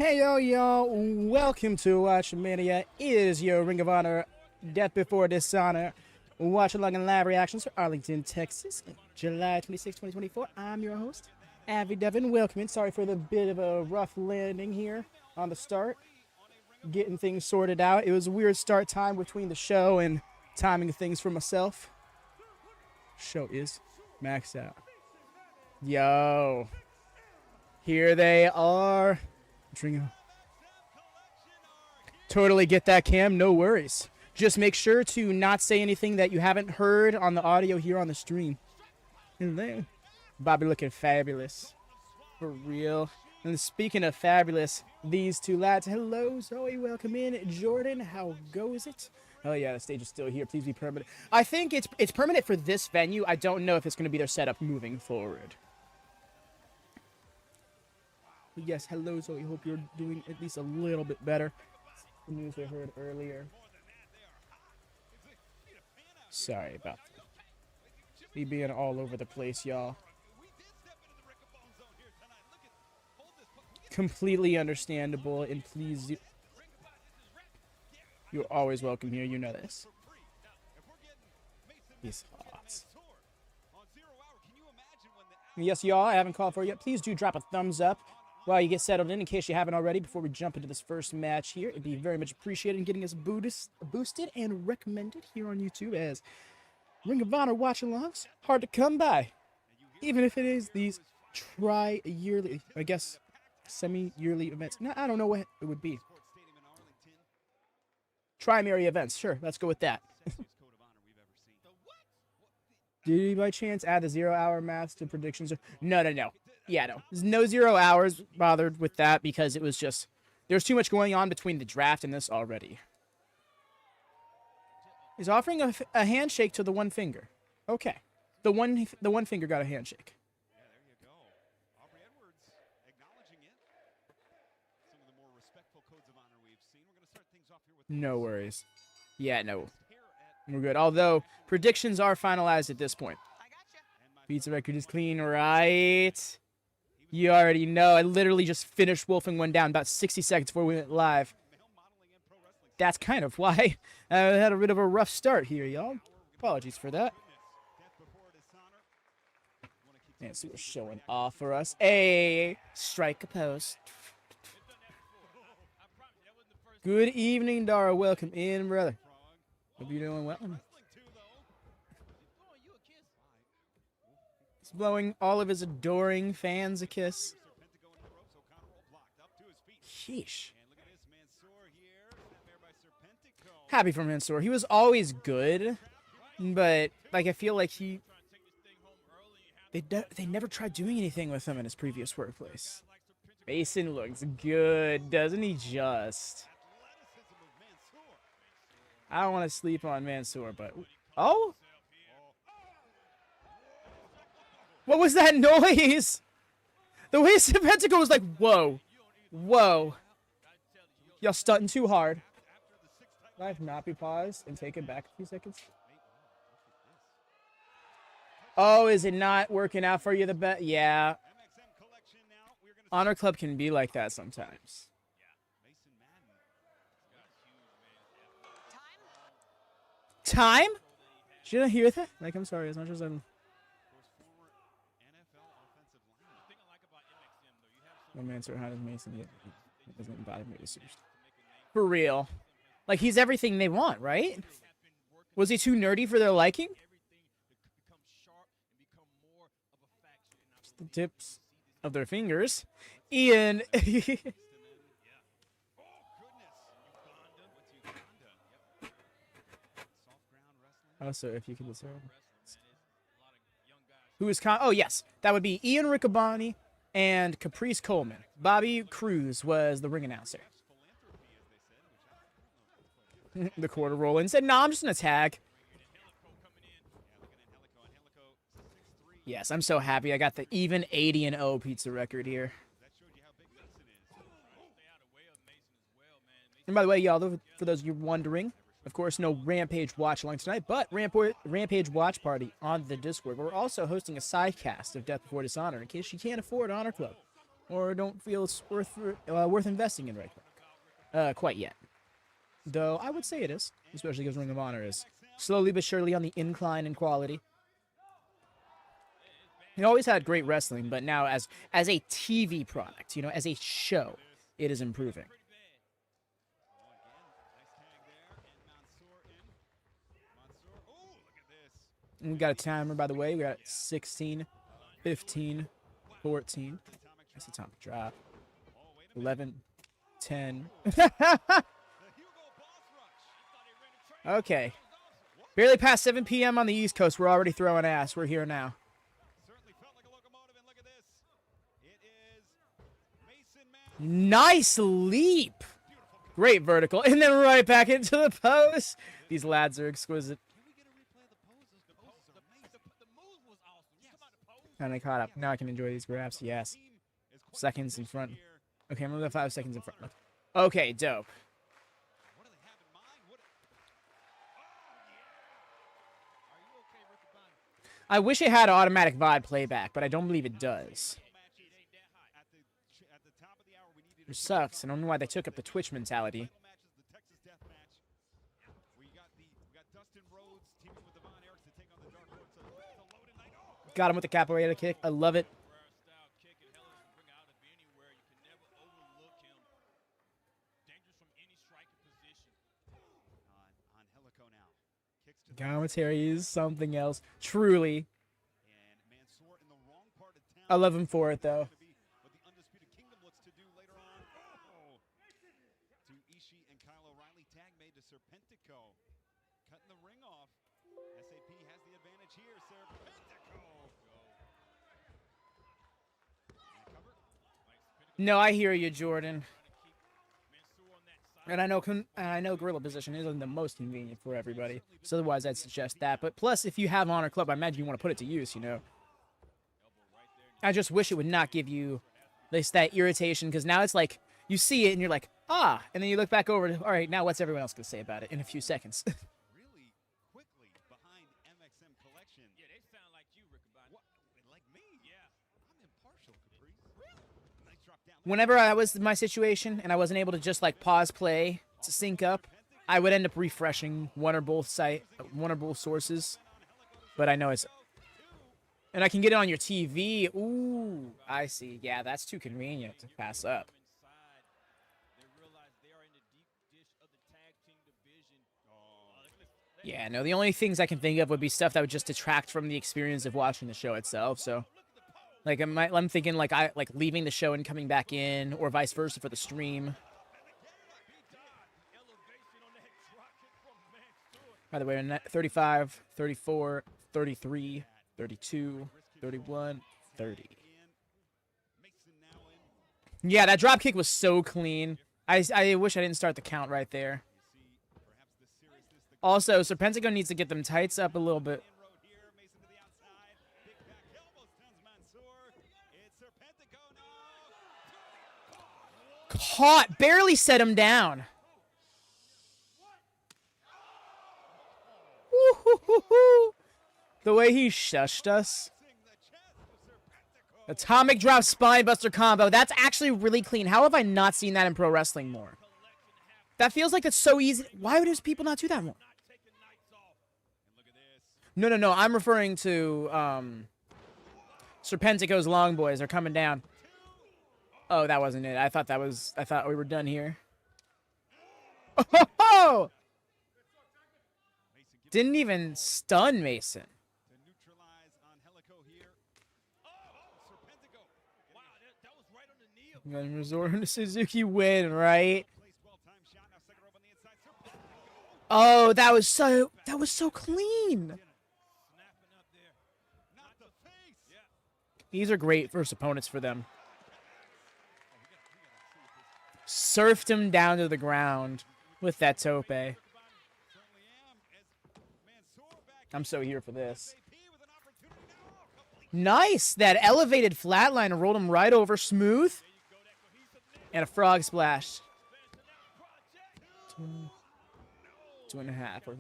Hey yo y'all, welcome to WatchaMania. It is your Ring of Honor Death Before Dishonor Watchalong and live reactions for Arlington, Texas, July 26, 2024. I'm your host, Avi Devin. Welcome in. Sorry for the bit of a rough landing here on the start. Getting things sorted out. It was a weird start time between the show and timing things for myself. Show is maxed out. Yo. Here they are. Totally get that, Cam. No worries. Just make sure to not say anything that you haven't heard on the audio here on the stream. Bobby looking fabulous. For real. And speaking of fabulous, these two lads. Hello, Zoe. Welcome in. Jordan, how goes it? Oh, yeah, the stage is still here. Please be permanent. I think it's permanent for this venue. I don't know if it's going to be their setup moving forward. Yes, hello, Zoe. Hope you're doing at least a little bit better. The news I heard earlier. Sorry about that. Me being all over the place, y'all. Completely understandable, and please, you're always welcome here. You know this. He's hot. Yes, y'all, I haven't called for it yet. Please do drop a thumbs up while you get settled in case you haven't already, before we jump into this first match here. It'd be very much appreciated in getting us boosted and recommended here on YouTube as Ring of Honor watch-alongs. Hard to come by, even if it is these tri-yearly, I guess, semi-yearly events. No, I don't know what it would be. Primary events, sure, let's go with that. Did you by chance add the 0 hour math to predictions? No. Yeah, no. There's no 0 hours bothered with that because it was just, there's too much going on between the draft and this already. He's offering a handshake to the one finger. Okay. The one finger got a handshake. Yeah, there you go. Aubrey Edwards acknowledging it. Some of the more respectful codes of honor we've seen. We're going to start things off here with no worries. Yeah, no. We're good. Although predictions are finalized at this point. Pizza record is clean, right? You already know. I literally just finished wolfing one down about 60 seconds before we went live. That's kind of why I had a bit of a rough start here, y'all. Apologies for that. Man, so we're showing off for us. Hey, strike a post. Good evening, Dara. Welcome in, brother. Hope you're doing well. He's blowing all of his adoring fans a kiss. Sheesh. Happy for Mansoor. He was always good, but like I feel like they never tried doing anything with him in his previous workplace. Mason looks good, doesn't he just? I don't want to sleep on Mansoor, but oh, what was that noise? The way Serpentico was like, whoa, whoa, y'all stunting too hard. Life not be paused and take it back a few seconds. Oh, is it not working out for you the best? Yeah. Honor Club can be like that sometimes. Time? Should I hear that? Like, I'm sorry, as much as I'm... No man, sir, how does Mason get? It doesn't bother me to seriously. For real. Like, he's everything they want, right? Was he too nerdy for their liking? Just the tips of their fingers. Ian. Also, if you could discern. Who is oh, yes. That would be Ian Riccaboni and Caprice Coleman. Bobby Cruz was the ring announcer. The quarter roll in said, "Nah, I'm just gonna tag." Yes, I'm so happy I got the even 80-0 pizza record here. And by the way, y'all, for those of you wondering, of course, no Rampage watch along tonight, but Rampage watch party on the Discord. We're also hosting a sidecast of Death Before Dishonor in case you can't afford Honor Club. or don't feel it's worth investing in quite yet. Though I would say it is, especially because Ring of Honor is slowly but surely on the incline in quality. It always had great wrestling, but now as a TV product, you know, as a show, it is improving. And we got a timer, by the way. We got 16, 15, 14. That's the top drop. 11, 10. Okay. Barely past 7 p.m. on the East Coast. We're already throwing ass. We're here now. Nice leap. Great vertical. And then right back into the pose. These lads are exquisite. And I caught up. Now I can enjoy these grabs. Yes. Seconds in front. Okay, I'm going to go 5 seconds in front. Okay, dope. I wish it had automatic VOD playback, but I don't believe it does. Which sucks. I don't know why they took up the Twitch mentality. Got him with the capoeira kick. I love it. Commentary is something else. Truly. I love him for it, though. What the Undisputed Kingdom looks to do later on. To Ishii and Kyle O'Reilly, tag made to Serpentico. Cutting the ring off. SAP has the advantage here. Serpentico. No, I hear you, Jordan. And I know gorilla position isn't the most convenient for everybody. So otherwise, I'd suggest that. But plus, if you have Honor Club, I imagine you want to put it to use, you know. I just wish it would not give you this that irritation, because now it's like you see it and you're like, ah, and then you look back over and all right, now what's everyone else gonna say about it in a few seconds? Really quickly behind MxM Collection. Yeah, they sound like you, Rickabon. What? Like me? Yeah. I'm impartial, Caprice. Really? Nice drop down. Whenever I was in my situation and I wasn't able to just like pause play to sync up, I would end up refreshing one or both sources. But I know it's. And I can get it on your TV. Ooh, I see. Yeah, that's too convenient to pass up. Yeah, no, the only things I can think of would be stuff that would just detract from the experience of watching the show itself. So, like, I'm thinking like leaving the show and coming back in, or vice versa for the stream. By the way, 35, 34, 33. 32, 31, 30. Yeah, that drop kick was so clean. I wish I didn't start the count right there. Also, Serpentico needs to get them tights up a little bit. Caught! Barely set him down. Woo-hoo-hoo-hoo. The way he shushed us. Atomic drop spinebuster combo. That's actually really clean. How have I not seen that in pro wrestling more? That feels like it's so easy. Why would people not do that more? No. I'm referring to Serpentico's long boys are coming down. Oh, that wasn't it. I thought we were done here. Oh! Didn't even stun Mason. I'm gonna resort to Suzuki win, right? Oh, that was so clean. These are great first opponents for them. Surfed him down to the ground with that tope. I'm so here for this. Nice! That elevated flatline rolled him right over. Smooth. And a frog splash. 2.5.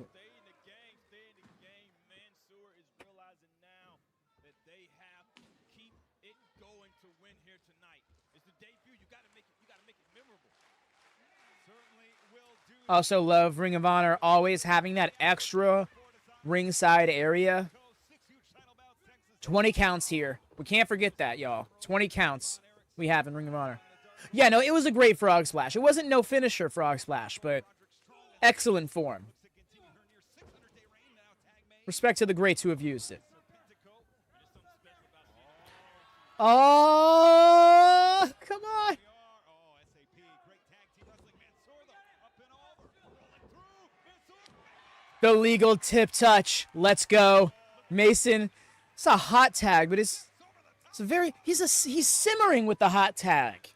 Also love Ring of Honor always having that extra ringside area. 20 counts here. We can't forget that, y'all. 20 counts we have in Ring of Honor. Yeah, no, it was a great frog splash. It wasn't no finisher frog splash, but excellent form. Respect to the greats who have used it. Oh, come on. The legal tip touch. Let's go. Mason, it's a hot tag, but it's a very, he's simmering with the hot tag.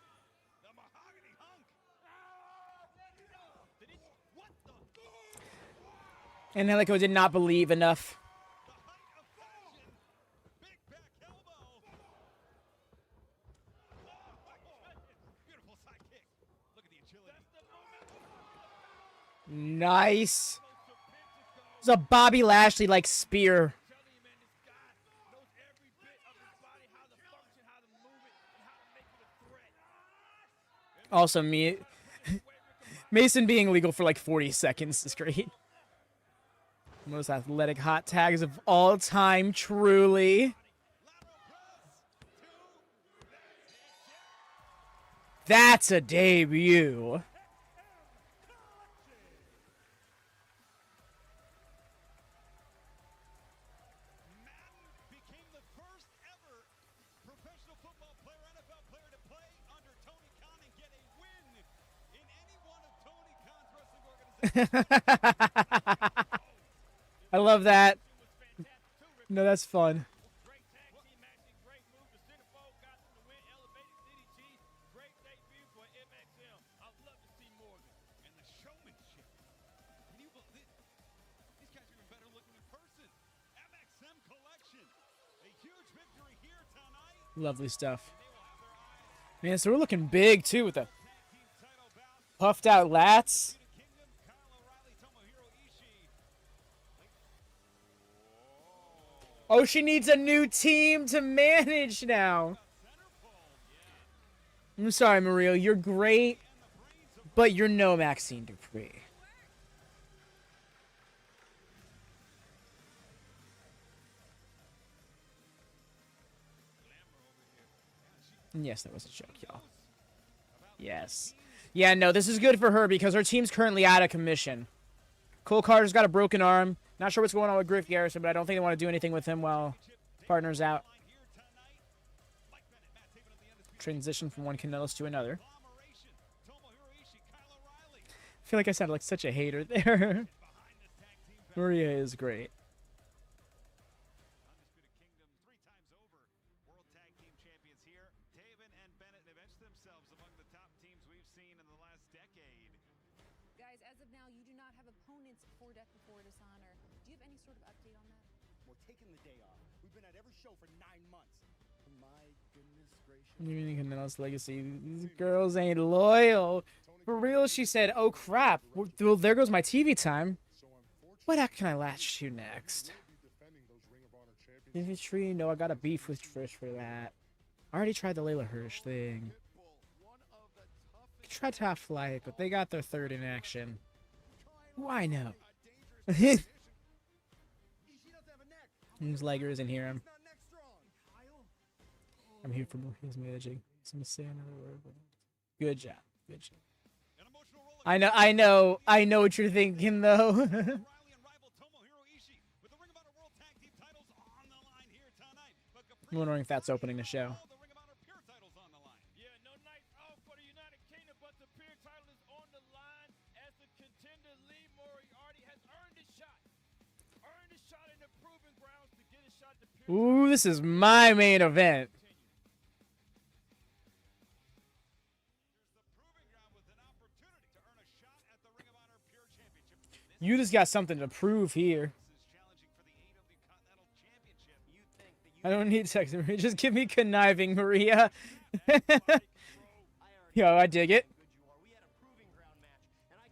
And Helico did not believe enough. Nice. It's a Bobby Lashley like spear. Also, Mason being legal for like 40 seconds is great. Most athletic hot tags of all time, truly. That's a debut. I love that. No, that's fun. These guys are even better looking in person. MxM Collection, a huge victory here tonight. Lovely stuff. Man, so we're looking big too with the puffed out lats. Oh, she needs a new team to manage now. I'm sorry, Maria. You're great, but you're no Maxine Dupree. Yes, that was a joke, y'all. Yes. Yeah, no, this is good for her because her team's currently out of commission. Cole Carter's got a broken arm. Not sure what's going on with Griff Garrison, but I don't think they want to do anything with him while partner's out. Transition from one Canellis to another. I feel like I sounded like such a hater there. Maria is great. Guys, as of now, you do not have opponents for Death Before Dishonor. Do you have any sort of update on that? We're taking the day off. We've been at every show for 9 months. My goodness gracious. You mean Canellis legacy? These girls ain't loyal. For real, she said, oh crap. Well, there goes my TV time. What can I latch to next? Infantry? No, I got a beef with Trish for that. I already tried the Leyla Hirsch thing. Try top flight, but they got their third in action. Why no? Whose Liger isn't here? I'm here for his managing. So I'm gonna say another word. But good job. Good job. I know what you're thinking though. I'm wondering if that's opening the show. Ooh, this is my main event. Yuta's got something to prove here. I don't need sex, Maria. Just give me conniving, Maria. Yo, I dig it.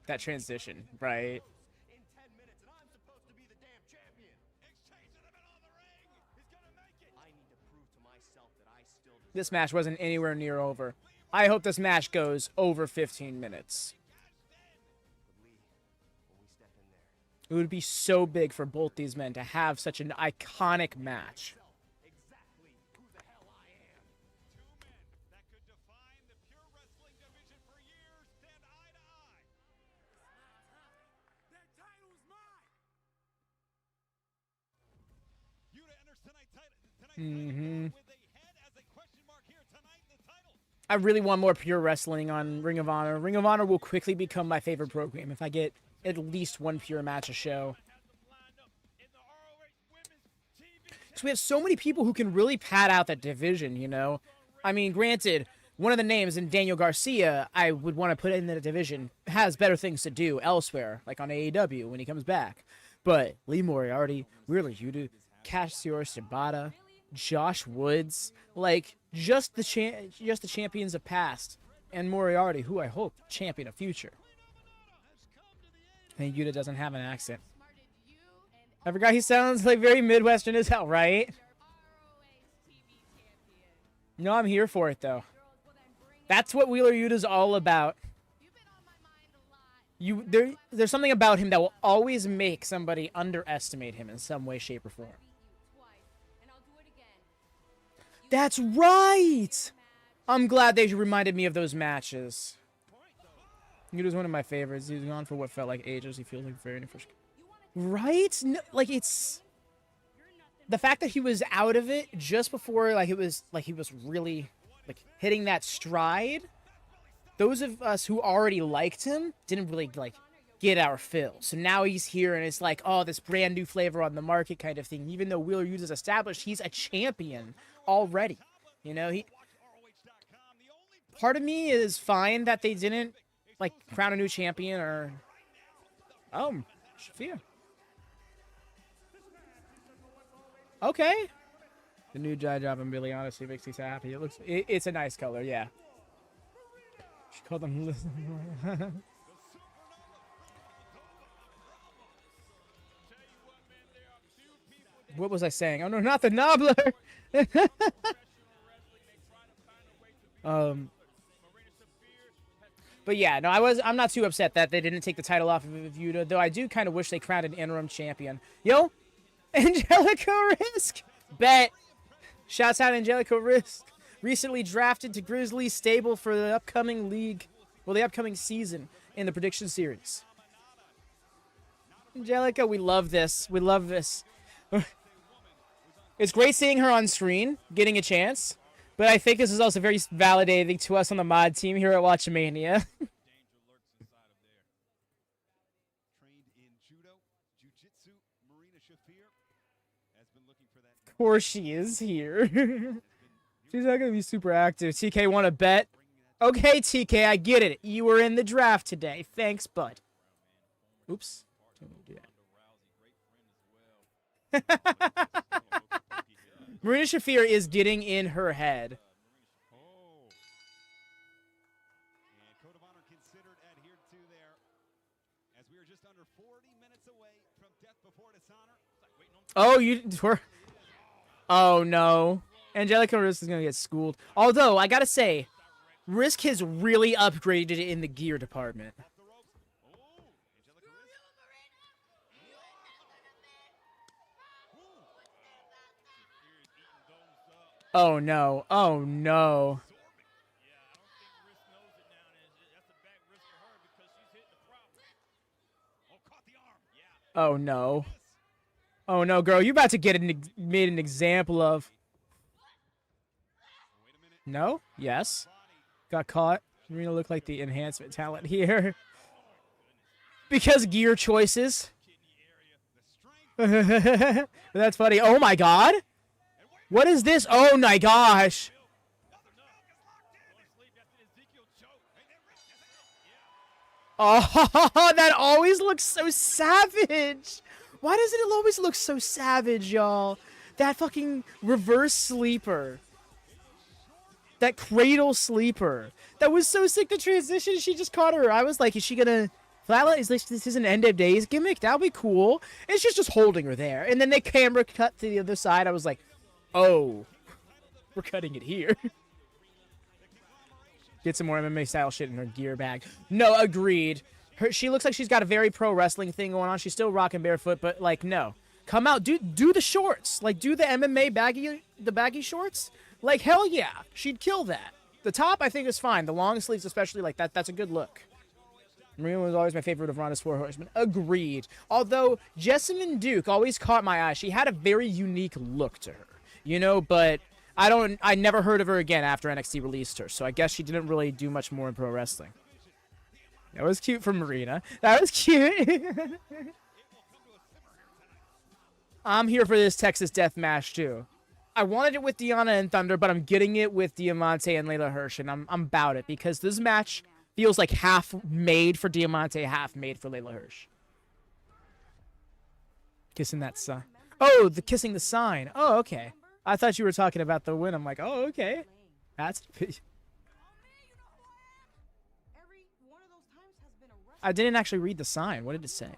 That transition, right? This match wasn't anywhere near over. I hope this match goes over 15 minutes. It would be so big for both these men to have such an iconic match. Exactly who the hell I am. Two men that could define the pure wrestling division for years stand eye to eye. That title's mine. Yuta enters tonight's title with a head as a question mark here tonight in the title. I really want more pure wrestling on Ring of Honor. Ring of Honor will quickly become my favorite program if I get at least one pure match a show. So we have so many people who can really pad out that division, you know? I mean, granted, one of the names in Daniel Garcia I would want to put in the division has better things to do elsewhere, like on AEW when he comes back. But Lee Moriarty, Wheeler Yuta, Cassius Shibata, Josh Woods, like just the champions of past, and Moriarty, who I hope champion of future. And Yuta doesn't have an accent. I forgot he sounds like very Midwestern as hell, right? No, I'm here for it though. That's what Wheeler Yuta's all about. There's something about him that will always make somebody underestimate him in some way, shape, or form. That's right! I'm glad they reminded me of those matches. He was one of my favorites. He was gone for what felt like ages. He feels like very fresh. Right? No, like, it's... The fact that he was out of it just before, like, he was really, like, hitting that stride. Those of us who already liked him didn't really, like, get our fill. So now he's here, and it's like, oh, this brand new flavor on the market kind of thing. Even though Wheeler Yuta's established, he's a champion already. You know, part of me is fine that they didn't, like, crown a new champion or... Oh, Shafir. Okay. The new dye job in Billy honestly makes me so happy. It's a nice color, yeah. She called them... What was I saying? Oh, no, not the Knobbler! But yeah, no, I'm not too upset that they didn't take the title off of Yuta, though I do kind of wish they crowned an interim champion. Yo, Angelico Risk! Bet! Shouts out Angelico Risk. Recently drafted to Grizzlies stable for the upcoming league, well, the upcoming season in the prediction series. Angelica, we love this. We love this. It's great seeing her on screen, getting a chance. But I think this is also very validating to us on the mod team here at WatchaMania. Of course she is here. She's not going to be super active. TK, want to bet? Okay, TK, I get it. You were in the draft today. Thanks, bud. Oops. Don't do that. Marina Shafir is getting in her head. Oh, you were... Oh, no. Angelica Risk is going to get schooled. Although, I got to say, Risk has really upgraded in the gear department. Oh, no. Oh, no. Oh, no. Oh, no, girl. You're about to get made an example of. No? Yes. Got caught. Marina looked like the enhancement talent here. Because gear choices. That's funny. Oh, my God. What is this? Oh my gosh. Oh, that always looks so savage. Why does it always look so savage, y'all? That fucking reverse sleeper. That cradle sleeper. That was so sick, the transition. She just caught her. I was like, is she gonna... Flatline, is this is an end of days gimmick? That'll be cool. And she's just holding her there. And then the camera cut to the other side. I was like, oh, we're cutting it here. Get some more MMA style shit in her gear bag. No, agreed. She looks like she's got a very pro wrestling thing going on. She's still rocking barefoot, but like, no. Come out, do the shorts. Like, do the MMA baggy shorts. Like, hell yeah, she'd kill that. The top, I think, is fine. The long sleeves, especially, like, that's a good look. Marina was always my favorite of Ronda's Four Horsemen. Agreed. Although, Jessamine Duke always caught my eye. She had a very unique look to her, you know, but I never heard of her again after NXT released her, so I guess she didn't really do much more in pro wrestling. That was cute for Marina. That was cute. I'm here for this Texas death match, too. I wanted it with Deanna and Thunder, but I'm getting it with Diamante and Leyla Hirsch, and I'm about it, because this match feels like half made for Diamante, half made for Leyla Hirsch. Kissing that sign. Oh, kissing the sign. Oh, okay. I thought you were talking about the win. I'm like, oh, okay. That's... I didn't actually read the sign. What did it say?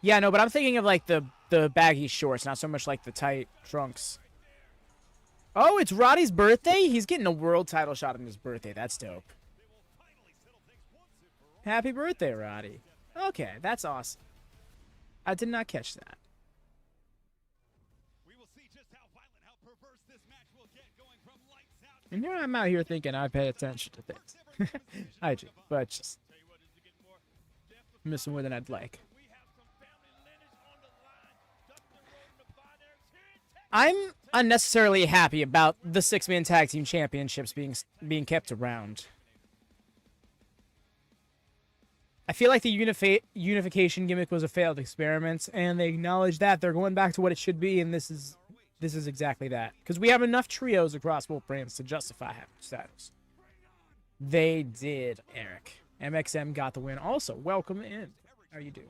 Yeah, no, but I'm thinking of, like, the baggy shorts, not so much like the tight trunks. Oh, it's Roddy's birthday? He's getting a world title shot on his birthday. That's dope. Happy birthday, Roddy. Okay, that's awesome. I did not catch that. And here I'm out here thinking I pay attention to things. I do, but just missing more than I'd like. I'm unnecessarily happy about the 6-man tag team championships being kept around. I feel like the unification gimmick was a failed experiment, and they acknowledge that they're going back to what it should be, and this is exactly that. Because we have enough trios across both brands to justify having status. They did, Eric. MxM got the win. Also, welcome in. How are you doing?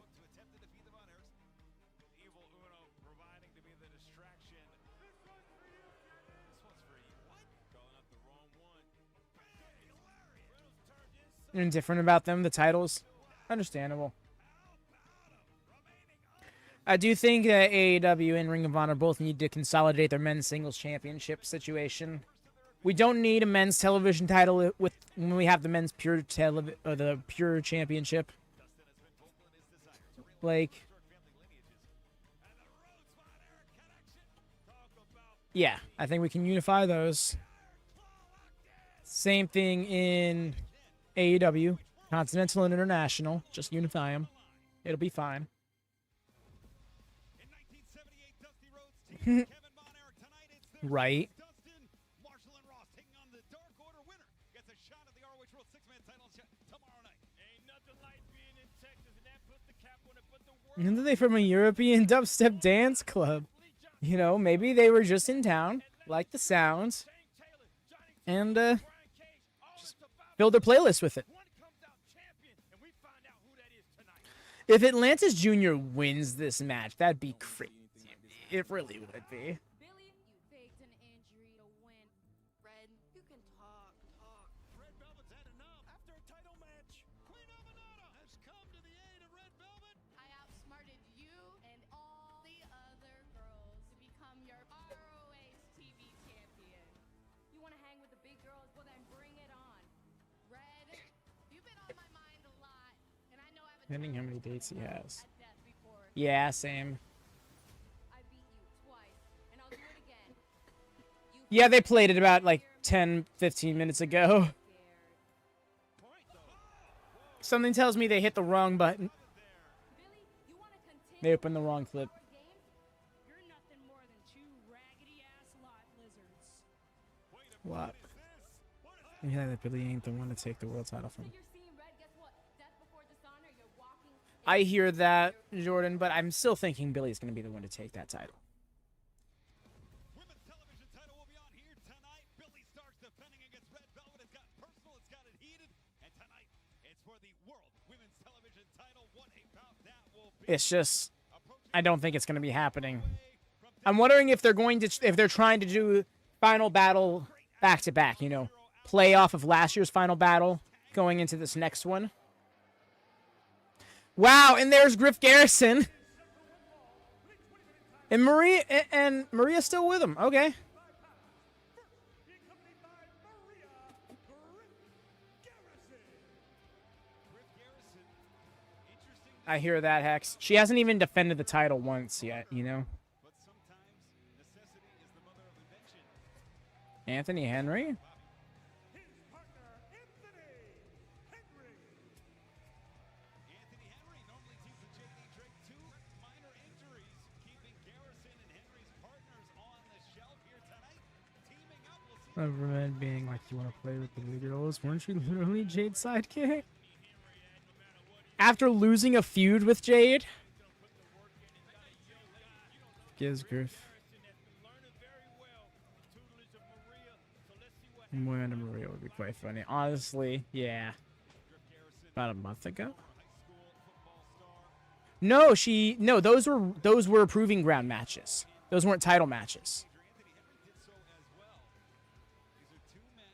Indifferent about them, the titles. Understandable. I do think that AEW and Ring of Honor both need to consolidate their men's singles championship situation. We don't need a men's television title when we have the men's pure championship. Like, yeah, I think we can unify those. Same thing in AEW, Continental and International. Just unify them. It'll be fine. Right. Dustin, Marshall and Ross taking on the Dark Order winner. Gets a shot at the ROH World 6-man title tomorrow night. Ain't nothing like being in Texas, and that put the cap on it, but the world... Isn't they from a European dubstep dance club? You know, maybe they were just in town, like the sounds, and just build their playlist with it. If Atlantis Jr. wins this match, that'd be crazy. It really would be. Billy, you faked an injury to win. Red, you can talk. Red Velvet's had enough. After a title match, Queen Eliminator has come to the aid of Red Velvet. I outsmarted you and all the other girls to become your ROH TV champion. You want to hang with the big girls? Well, then bring it on. Red, you've been on my mind a lot, and I know I've been Depending how many dates he has. at Death Before. Yeah, same. I beat you twice, and I'll do it again. Yeah, they played it about like 10, 15 minutes ago. Something tells me they hit the wrong button. Billy, you want to continue They opened the wrong clip. our game? You're nothing more than two raggedy-ass lot lizards. What? Yeah, that Billy ain't the one to take the world title from. You're seeing red, guess what? Death before dishonor, you're walking... I hear that, Jordan, but I'm still thinking Billy's going to be the one to take that title. Women's television title will be on here tonight. Billy Starks defending against Red Velvet. It's got personal, it's got it heated. And tonight, it's for the World Women's Television title. What a bout that will be. It's just, I don't think it's going to be happening. I'm wondering if they're trying to do Final Battle back to back, you know, play off of last year's Final Battle going into this next one. Wow, and there's Griff Garrison. And Maria's still with him. Okay. I hear that, Hex. She hasn't even defended the title once yet, you know? But sometimes necessity is the mother of invention. Anthony Henry? Anthony Henry normally teams with JD Drake. Two minor injuries keeping Garrison and Henry's partners on the shelf here tonight. Teaming up, we'll see. Overman being like, you want to play with the new girls? Weren't you literally Jade's sidekick? After losing a feud with Jade? Gives Griff. Moana Maria would be quite funny. Honestly, yeah. About a month ago? No, those were proving ground matches. Those weren't title matches. Anthony Henry did so as well. These are two men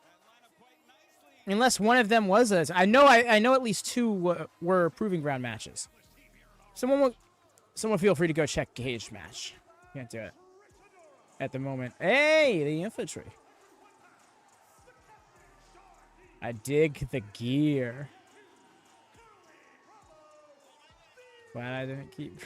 that line up quite nicely. Unless one of them was a... I know at least two were proving ground matches. Someone feel free to go check Cage match. Can't do it at the moment. Hey, the infantry. I dig the gear. Glad I didn't keep...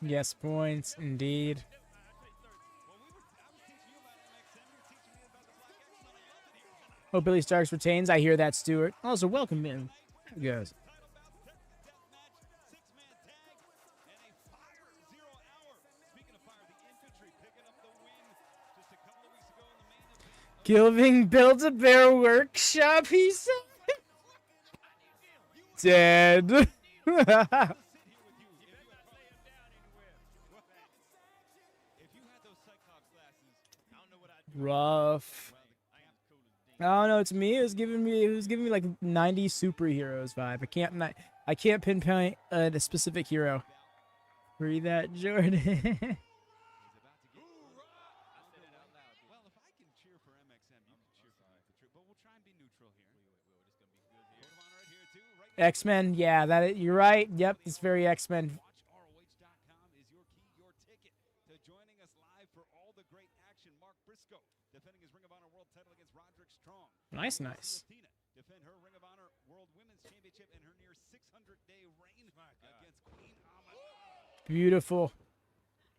Yes, points, indeed. Oh, Billy Starks retains. I hear that, Stuart. Also, welcome in. How it goes? Gilving Build-A-Bear Workshop, he said. Dead. Rough. I don't know. It's me. It was giving me like 90s superheroes vibe. I can't pinpoint a specific hero. Read that, Jordan. Well, if I can cheer for MxM, you can cheer for Infantry, but we'll try and be neutral here. X-Men, yeah, you're right. Yep, it's very X-Men. WatchROH.com is your key, your ticket to joining us live for all the great action. Mark Briscoe defending his Ring of Honor World title against Roderick Strong. Nice. Latina defend her Ring of Honor World Women's Championship in her near 600-day reign against Queen Amidala. Beautiful.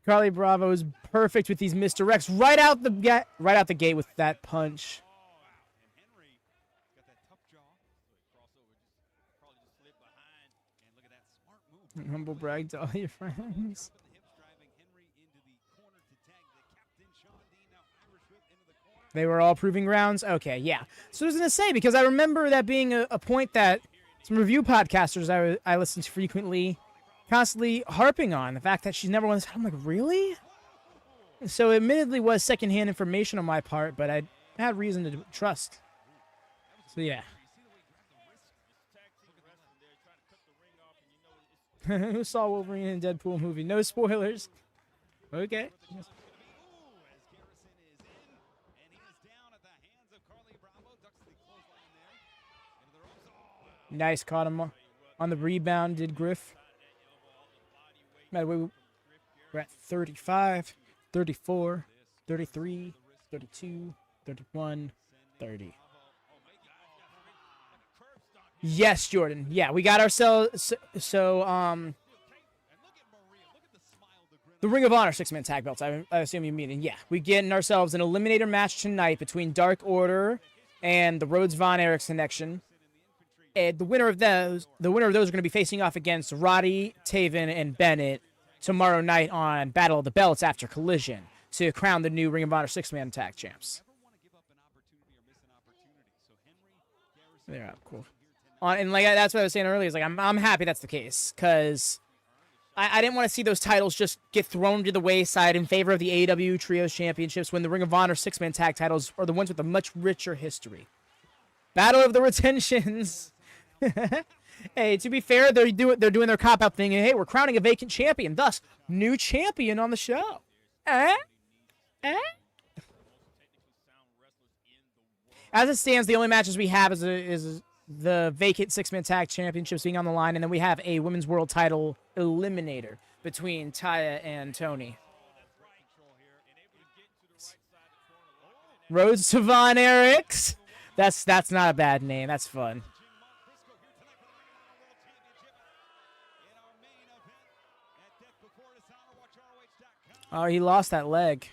Carly Bravo is perfect with these misdirects right out the gate with that punch. And Henry got that tough jaw. Crossover probably just slid behind. And look at that smart move. Humble brag to all your friends. The hips driving Henry into the corner to tag the captain. Sean Dean now Irish whip into the corner. They were all proving grounds? Okay, yeah. So I was going to say, because I remember that being a point that some review podcasters I listen to frequently constantly harping on, the fact that she's never won this title. I'm like, really? So it admittedly was secondhand information on my part, but I had reason to trust. So yeah. Who saw Wolverine in Deadpool movie? No spoilers. Okay. Nice, caught him on the rebound, did Griff. By the way, we're at 35, 34, 33, 32, 31, 30. Yes, Jordan. Yeah, we got ourselves. The Ring of Honor 6-man tag belts. I assume you mean. Yeah, we getting ourselves an Eliminator match tonight between Dark Order and the Rhodes Von Erichs connection. And the winner of those are going to be facing off against Roddy, Taven, and Bennett tomorrow night on Battle of the Belts after Collision to crown the new Ring of Honor 6-man tag champs. They're up, cool. And like that's what I was saying earlier. Is like I'm happy that's the case because I didn't want to see those titles just get thrown to the wayside in favor of the AEW Trios Championships when the Ring of Honor 6-man tag titles are the ones with a much richer history. Battle of the Retentions. Hey, to be fair, they're doing their cop-out thing. And, hey, we're crowning a vacant champion. Thus, new champion on the show. Eh? Eh? As it stands, the only matches we have is the vacant 6-man tag championships being on the line, and then we have a women's world title eliminator between Taya and Tony. Rhodes to Von Erichs. That's not a bad name. That's fun. Oh, he lost that leg.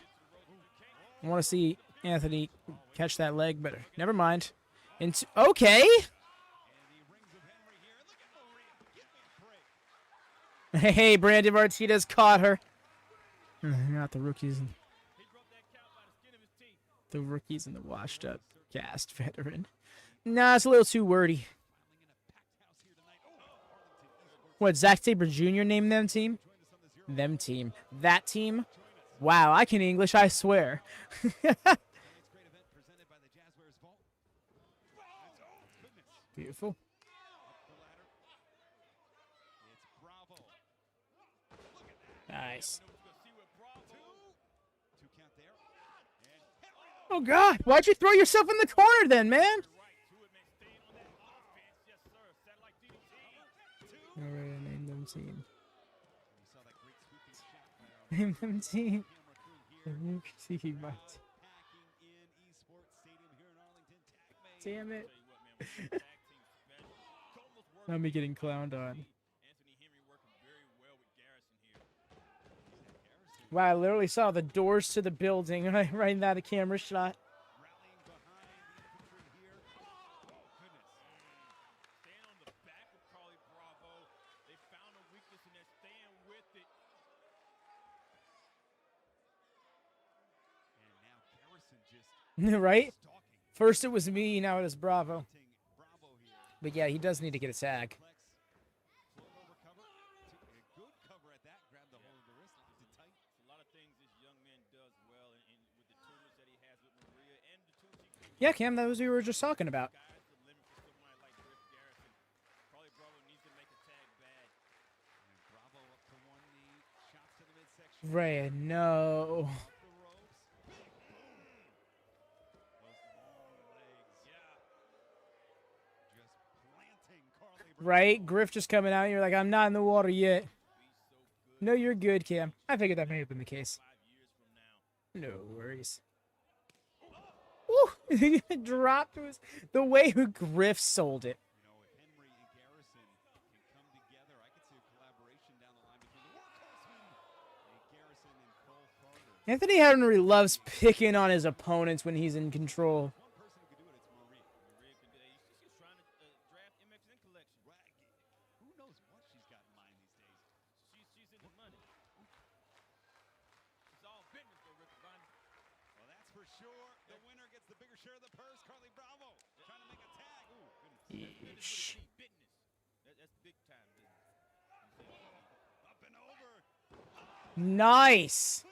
I want to see Anthony catch that leg, but never mind. Okay. Hey, Brandon Martinez caught her. Not the rookies. The rookies and the washed-up cast veteran. Nah, it's a little too wordy. What, Zack Sabre Jr. named them team? Them team. That team? Wow, I can English, I swear. Beautiful. Nice. Oh, God. Why'd you throw yourself in the corner then, man? All right, name them team. Name them team. Damn it. Not me getting clowned on. Wow, I literally saw the doors to the building right in that camera shot. Right? First it was me, now it is Bravo. But yeah, he does need to get a tag. Yeah, Cam, that was what we were just talking about. Rhea, no. Right? Griff just coming out. You're like, I'm not in the water yet. No, you're good, Cam. I figured that may have been the case. No worries. Woo! He dropped the way who Griff sold it. Anthony Henry loves picking on his opponents when he's in control. Nice.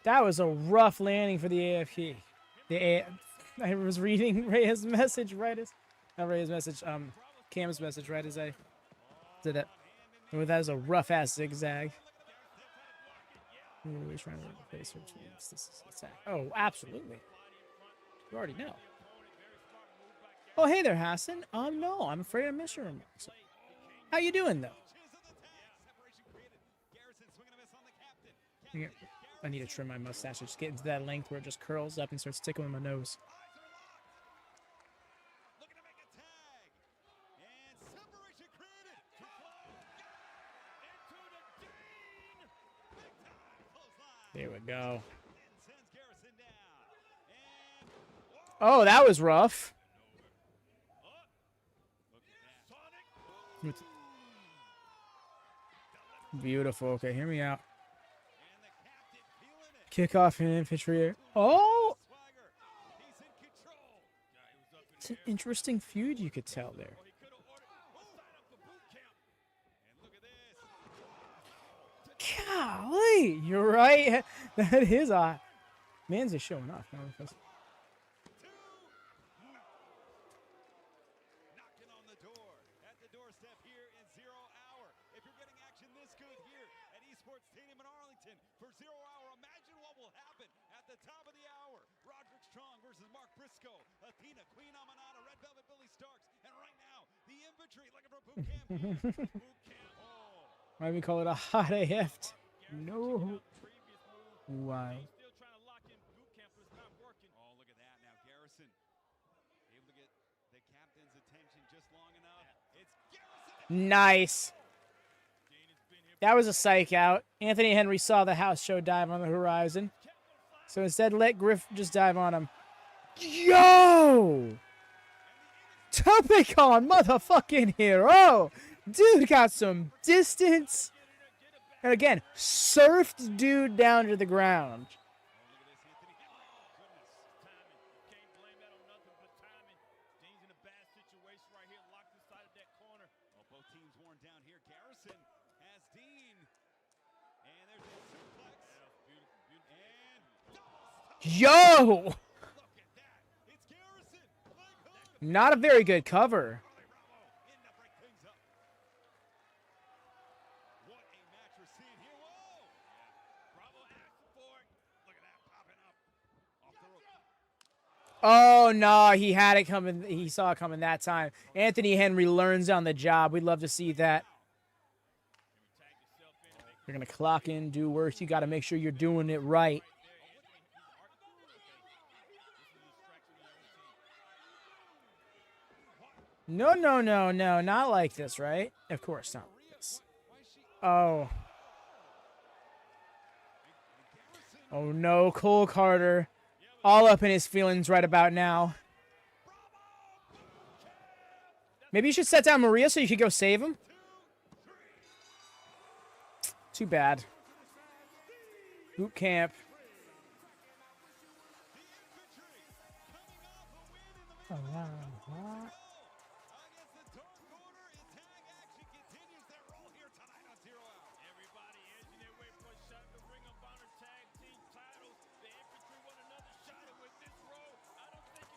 That was a rough landing for the AFK. I was reading Rhea's message right as not Rhea's message, Cam's message right as I did that. Oh, that was a rough ass zigzag. Always trying to face her this is attack. Oh, absolutely. You already know. Oh, hey there, Hassan. No, I'm afraid I missed your remarks. How you doing, though? I need to trim my mustache. Just get into that length where it just curls up and starts tickling my nose. There we go. Oh, that was rough. Beautiful. Okay, hear me out. Kickoff and infantry. Oh! It's an interesting feud you could tell there. Golly! You're right. That is odd. Man's is showing off. Briscoe, Athena, Queen Amanada, Red Velvet Billy Starks, and right now, the infantry looking for boot camp. Boot camp. Oh. Why we call it a hot AF? No. Wow. He's still trying to lock in boot camp, but it's not working. Oh, look at that now. Garrison able to get the captain's attention just long enough. It's Garrison. Nice. That was a psych out. Anthony Henry saw the house show dive on the horizon. So instead, let Griff just dive on him. Yo! Topicon, motherfucking hero! Dude got some distance. And again, surfed dude down to the ground. Yo! Not a very good cover. Oh, no, he had it coming. He saw it coming that time. Anthony Henry learns on the job. We'd love to see that. You're going to clock in, do work. You got to make sure you're doing it right. No, no, no, no, not like this, right? Of course not like this. Oh. Oh, no, Cole Carter. All up in his feelings right about now. Maybe you should set down Maria so you could go save him. Too bad. Boot camp. Oh, wow.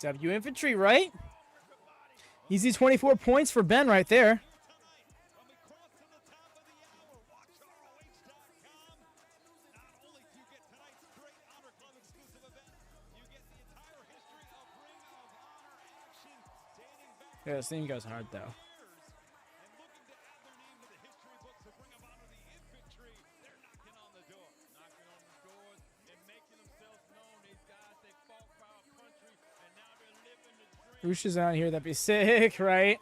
W Infantry, right? Easy 24 points for Ben right there. Yeah, this thing goes hard, though. Roosh is out here. That'd be sick, right?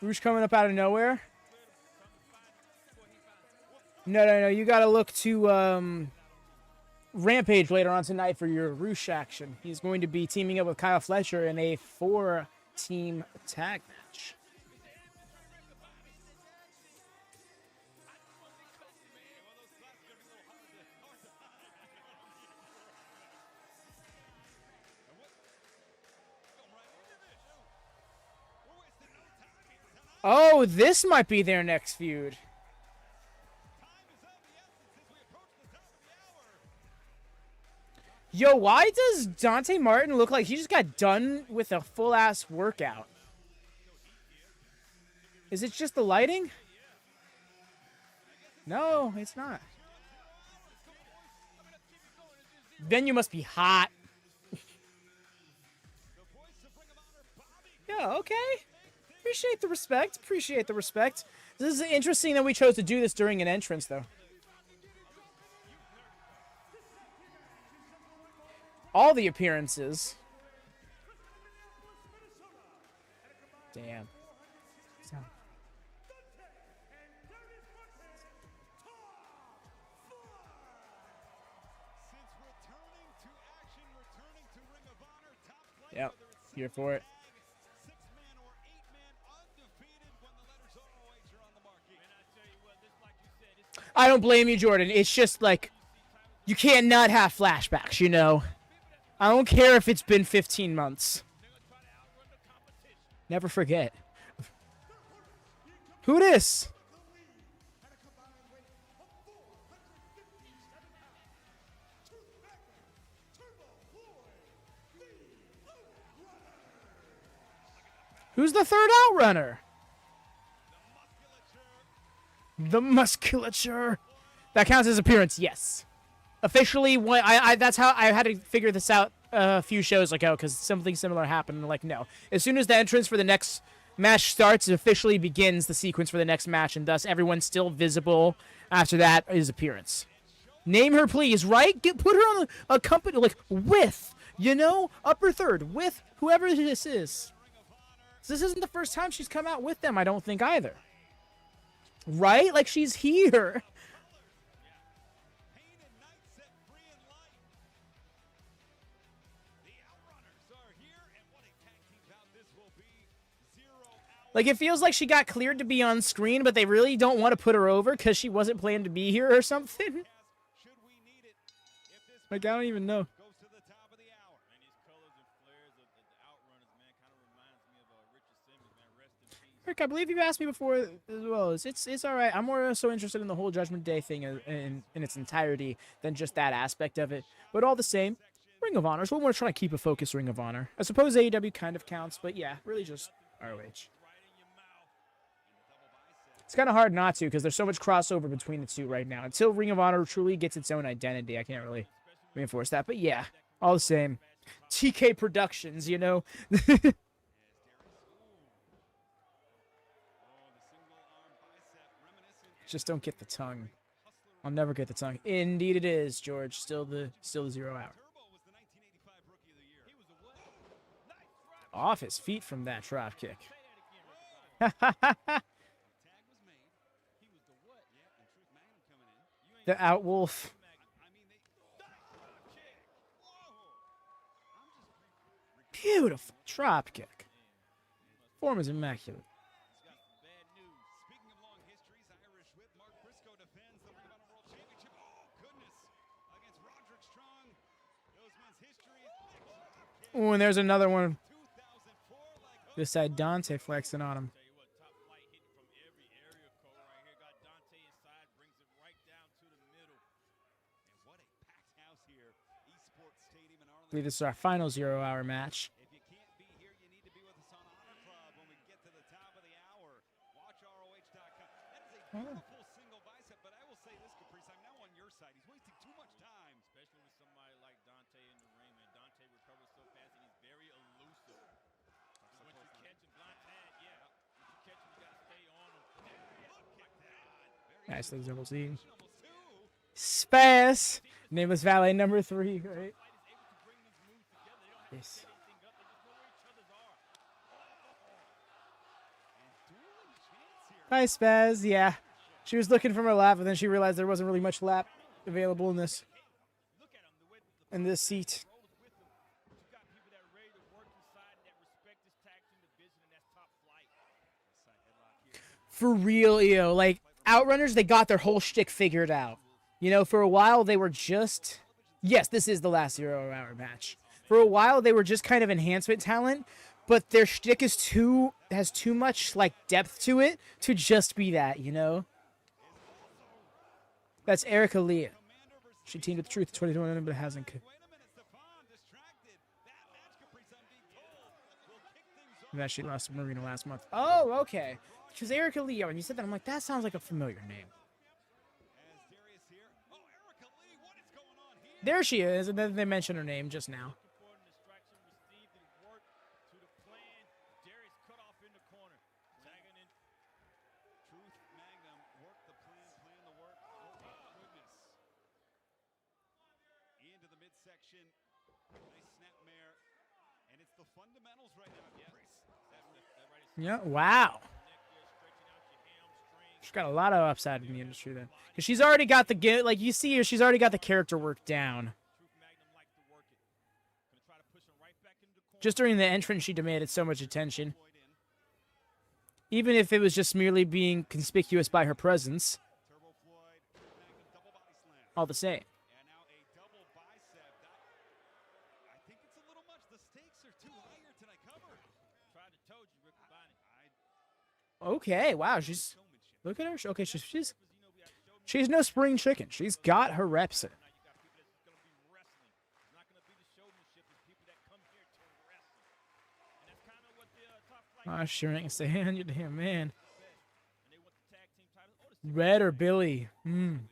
Roosh coming up out of nowhere. No, no, no. You got to look to Rampage later on tonight for your Roosh action. He's going to be teaming up with Kyle Fletcher in a 4-team tag match. Oh, this might be their next feud. Yo, why does Dante Martin look like he just got done with a full-ass workout? Is it just the lighting? No, it's not. Then you must be hot. Yeah, okay. Appreciate the respect. Appreciate the respect. This is interesting that we chose to do this during an entrance, though. All the appearances. Damn. Yep, here for it. I don't blame you, Jordan. It's just like, you can't not have flashbacks, you know? I don't care if it's been 15 months. Never forget. Who this? Who's the third Outrunner? The musculature. That counts as appearance, yes. officially, that's how I had to figure this out a few shows ago, because something similar happened. And like, no. As soon as the entrance for the next match starts, it officially begins the sequence for the next match, and thus everyone's still visible after that his appearance. Name her, please, right? Put her on a company, like, with, you know, upper third, with whoever this is. So this isn't the first time she's come out with them, I don't think, either. Right? Like, she's here. Pain and night set free in light. The Outrunners are here, and what a tag team bout this will be. 0 hours. Like, it feels like she got cleared to be on screen, but they really don't want to put her over because she wasn't planned to be here or something. Should we need it? If this Like, I don't even know. goes to the top of the hour. Man, these colors and flares of the Outrunners, man, kind of reminds me of Richard Simmons, man. Rest in peace. Rick, I believe you've asked me before as well. It's all right. I'm more so interested in the whole Judgment Day thing in its entirety than just that aspect of it. But all the same, Ring of Honor. So we want to try to keep a focus Ring of Honor. I suppose AEW kind of counts, but yeah, really just ROH. It's kind of hard not to because there's so much crossover between the two right now. Until Ring of Honor truly gets its own identity, I can't really reinforce that. But yeah, all the same. TK Productions, you know? Just don't get the tongue. I'll never get the tongue. Indeed it is, George. Still the 0 hour. Turbo was the 1985 Rookie of the Year. He was a what? Off his feet from that drop kick. Tag was made. He was the what? Yeah, and Truth Magnum coming in. You ain't The Outwolf. I mean, they kick. Whoa. I'm just Beautiful drop kick. Form is immaculate. bad news. Speaking of long histories, Irish Whip Mark Briscoe defends the Ring of Honor World Championship. Oh, goodness. Against Roderick Strong. Those men's history is Oh, and there's another one. 2004 like This side, Dante flexing on him. Tell you what, top flight hitting from every area code right here. Got Dante inside, brings it right down to the middle. and what a packed house here. Esports Stadium in I Arlington. believe this is our final 0 hour match. If you can't be here, you need to be with us on Honor Club when we get to the top of the hour. Watch ROH.com. That is a beautiful single bicep, but I will say this, Caprice, I'm now on your side. He's wasting too much time. Especially with somebody like Dante in the ring, man. Dante recovers so fast and he's very elusive. Once you catch him, Dante, yeah. Once you catch him, you gotta stay on him. Nice little double Z. Almost two. Spaz. Nameless Valet number 3, right? Yes. Hi, Spaz. Yeah. She was looking for her lap, and then she realized there wasn't really much lap available in this seat. You got people that are ready to work inside and that respect this tag team division and that's top flight. For real, EO. Like, Outrunners, they got their whole shtick figured out. You know, for a while, they were just... Yes, this is the last 0 hour match. For a while, they were just kind of enhancement talent, but their shtick is has too much, like, depth to it to just be that, you know? That's Leyla. She teamed with Truth 2021, but hasn't... Wait a minute, Stefan, distracted. That match, Caprice, I'm being told, will kick things off. That she lost to Marina last month. Oh, okay. Because Leyla, when you said that, I'm like, that sounds like a familiar name. As Darius here. Oh, Erica Lee, what is going on here? There she is, and then they mentioned her name just now. Important distraction received and work to the plan. Darius cut off in the corner. Tagging in. Truth Magnum, work the plan the work. Oh, my goodness. Into the midsection. Nice snapmare. And it's the fundamentals right now, Caprice. That right is Yeah, wow. neck there, stretching out your hamstring. She's got a lot of upside in the industry then. Because she's already got the, like you see her, she's already got the character work down. Truth Magnum likes to work it. Gonna try to push him right back into the corner. Just during the entrance, she demanded so much attention. Floyd in. Even if it was just merely being conspicuous by her presence, Turbo Floyd. Magnum double body slam. all the same. And now a double bicep. I think it's a little much. The stakes are too high here tonight. Cover. Tried to told you, Rick Bonnie. Okay, wow, she's, Showmanship. look at her. Okay, she's You know, we have showmanship. she's no spring chicken. She's got her reps in. Now you got people that's gonna be wrestling. It's not gonna be the showmanship. It's people that come here to wrestle. And that's kind of what the top flight Oh, sure ain't say, you damn man. and they want the tag team titles. Oh, this Red or Billy? Hmm.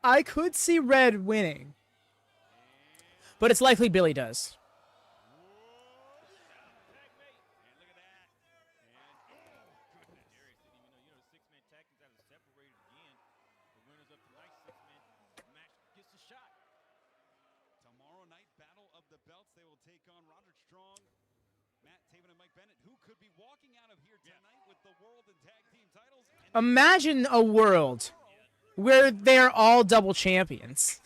I could see Red winning. But it's likely Billy does. Tomorrow night, Battle of the Belts. They will take on Roderick Strong, Matt Taven, and Mike Bennett, who could be walking out of here tonight with the world and tag team titles. Imagine a world where they're all double champions.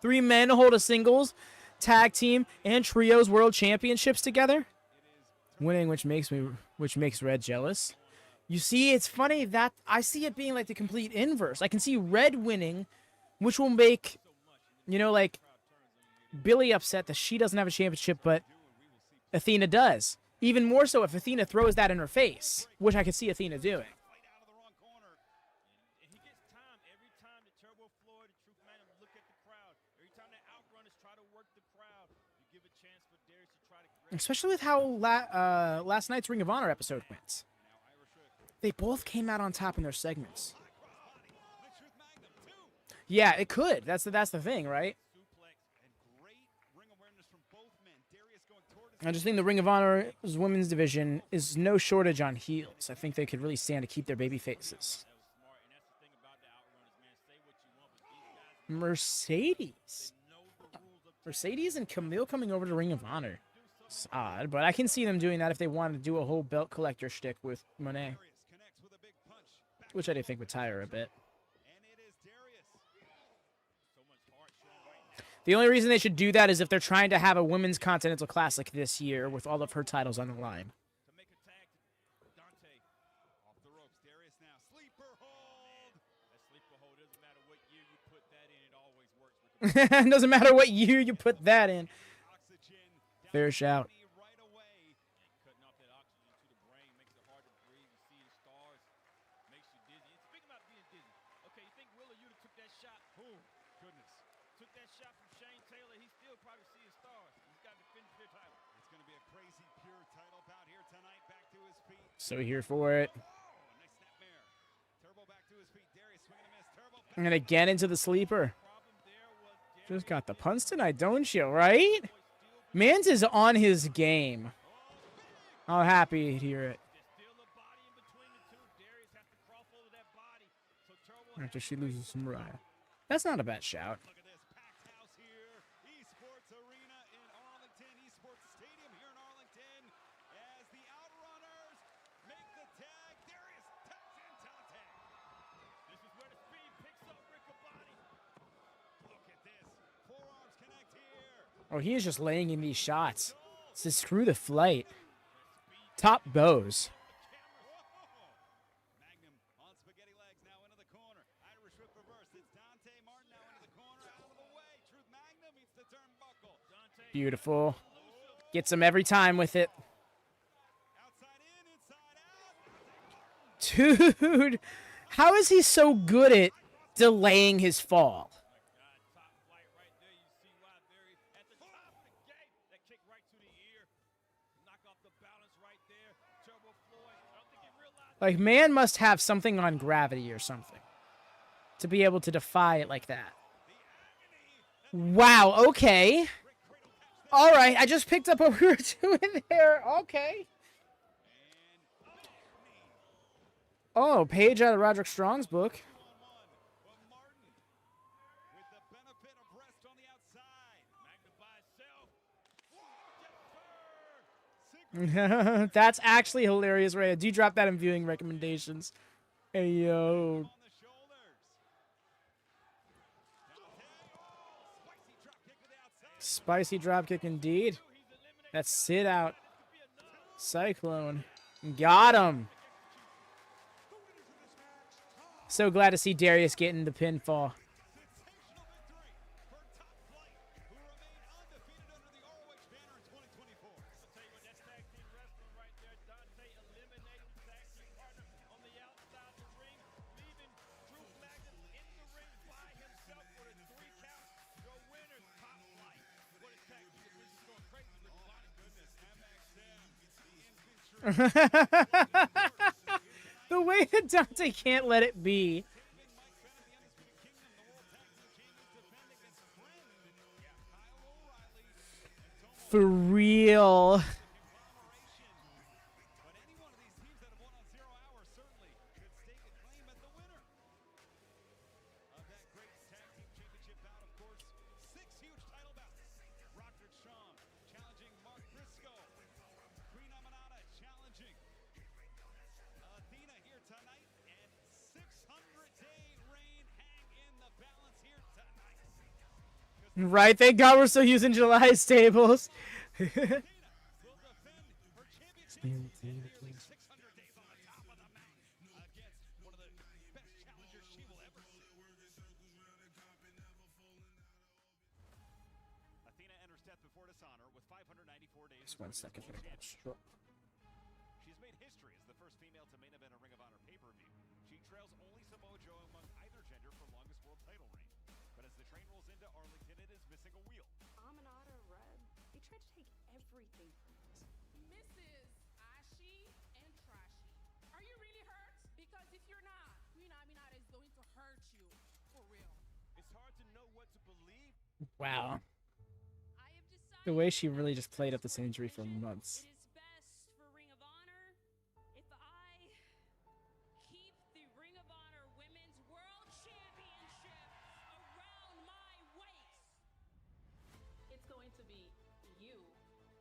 3 men hold a singles, tag team, and trios world championships together. Winning, which makes Red jealous. You see, it's funny that I see it being like the complete inverse. I can see Red winning, which will make, like Billy upset that she doesn't have a championship, but Athena does. Even more so if Athena throws that in her face, which I could see Athena doing. And he gets time every time the Turbo Floyd, the Truth Man, look at the crowd. Every time the Outrunners try to work the crowd, you give a chance for Darius to try to create. Especially with how last night's Ring of Honor episode went. They both came out on top in their segments. Yeah, it could. That's the thing, right? I just think the Ring of Honor's women's division is no shortage on heels. I think they could really stand to keep their baby faces. Mercedes and Camille coming over to Ring of Honor. It's odd, but I can see them doing that if they wanted to do a whole belt collector shtick with Monet. Which I do think would tire a bit. The only reason they should do that is if they're trying to have a women's Continental Classic this year with all of her titles on the line. To make a tag to Dante. Off the ropes. Darius now. Sleeper hold. That sleeper hold, doesn't matter what year you put that in, it always works. Doesn't matter what year you put that in. Oxygen. Fair shout. Right away. Cutting off that oxygen to the brain makes it hard to breathe. You see the stars, makes you dizzy. And speaking about being dizzy, okay, you think Willa Yuta took that shot? Oh, goodness. Took that shot from Shane Taylor, he still probably see his stars. He's got to defend the pure title. It's going to be a crazy pure title bout here tonight. Back to his feet. So here for it. Oh, nice snapmare. Turbo back to his feet. Darius swinging a miss. Turbo. And again into the sleeper. Problem there was Just got the punts tonight, don't you, right? Mans is on his game. I'm happy to hear it. still a body in between the two. Darius has to cross over that body. So Turbo After she loses some Mariah. That's not a bad shout. Look at this packed house here. Esports Arena in Arlington. Esports Stadium here in Arlington. As the Outrunners make the tag. Darius taps in Dante. This is where the speed picks up Riccaboni. Look at this. Forearms connect here. Oh, he is just laying in these shots. Says screw the flight. Top bows. Magnum on spaghetti legs now into the corner. Irish whip reverse. It's Dante Martin now into the corner. Out of the way. Truth Magnum meets the turnbuckle. Dante Beautiful. Gets him every time with it. outside in, inside out. Dude, how is he so good at delaying his fall? Top flight right there. You see why very at the top of the gate. That kick right to the ear. Knock off the balance right there. Turbo Floyd. I don't think he realized. Like, man must have something on gravity or something to be able to defy it like that. Wow, okay. All right, I just picked up what we were doing there. Okay. Oh, page out of Roderick Strong's book. But Martin with the benefit of rest on the outside. Magnum by itself. That's actually hilarious, Ray. Do drop that in viewing recommendations. Hey, yo. On the shoulders. Spicy drop kick with the outside. Spicy dropkick indeed. That's sit out. Cyclone. Got him. So glad to see Darius getting the pinfall. Sensational victory for Top Flight, who remain undefeated under the ROH banner in 2024. I'll tell you what, that's tag team wrestling right there. Dante eliminating tag team partner on the outside the ring, leaving Truth Magnum in the ring by himself for the 3 count. Your winner, Top Flight. What a tag team division is going crazy. Look, Oh my goodness, MxM, the infantry. The way that Dante can't let it be. For real. But any one of these teams that have won on 0 hour certainly could stake a claim at the winner of that great tag team championship bout. Of course, 6 huge title bouts. Roderick Strong challenging Mark Briscoe. Queen Amanada challenging Athena here tonight. And 600-day reign hang in the balance here tonight. Right, thank God we're still using July stables. Athena will defend her championship in nearly 600 days on the top of the mountain against one of the best challengers she will ever see. Athena enters Death Before Dishonor with 594 days. Just 1 second. She's made history as the first female to main event a Ring of Honor pay-per-view. She trails only Samoa Joe among either gender for longest world title reign. But as the train rolls into Arlington, it is missing a wheel. Amanada, Red, they tried to take everything from us. Mrs. Ishii and Trashy. Are you really hurt? Because if you're not, Queen Aminata is going to hurt you. For real. It's hard to know what to believe. Wow. I have decided The way she really just played up this injury for months. It is best for Ring of Honor if I keep the Ring of Honor Women's World Championship around my waist. It's going to be you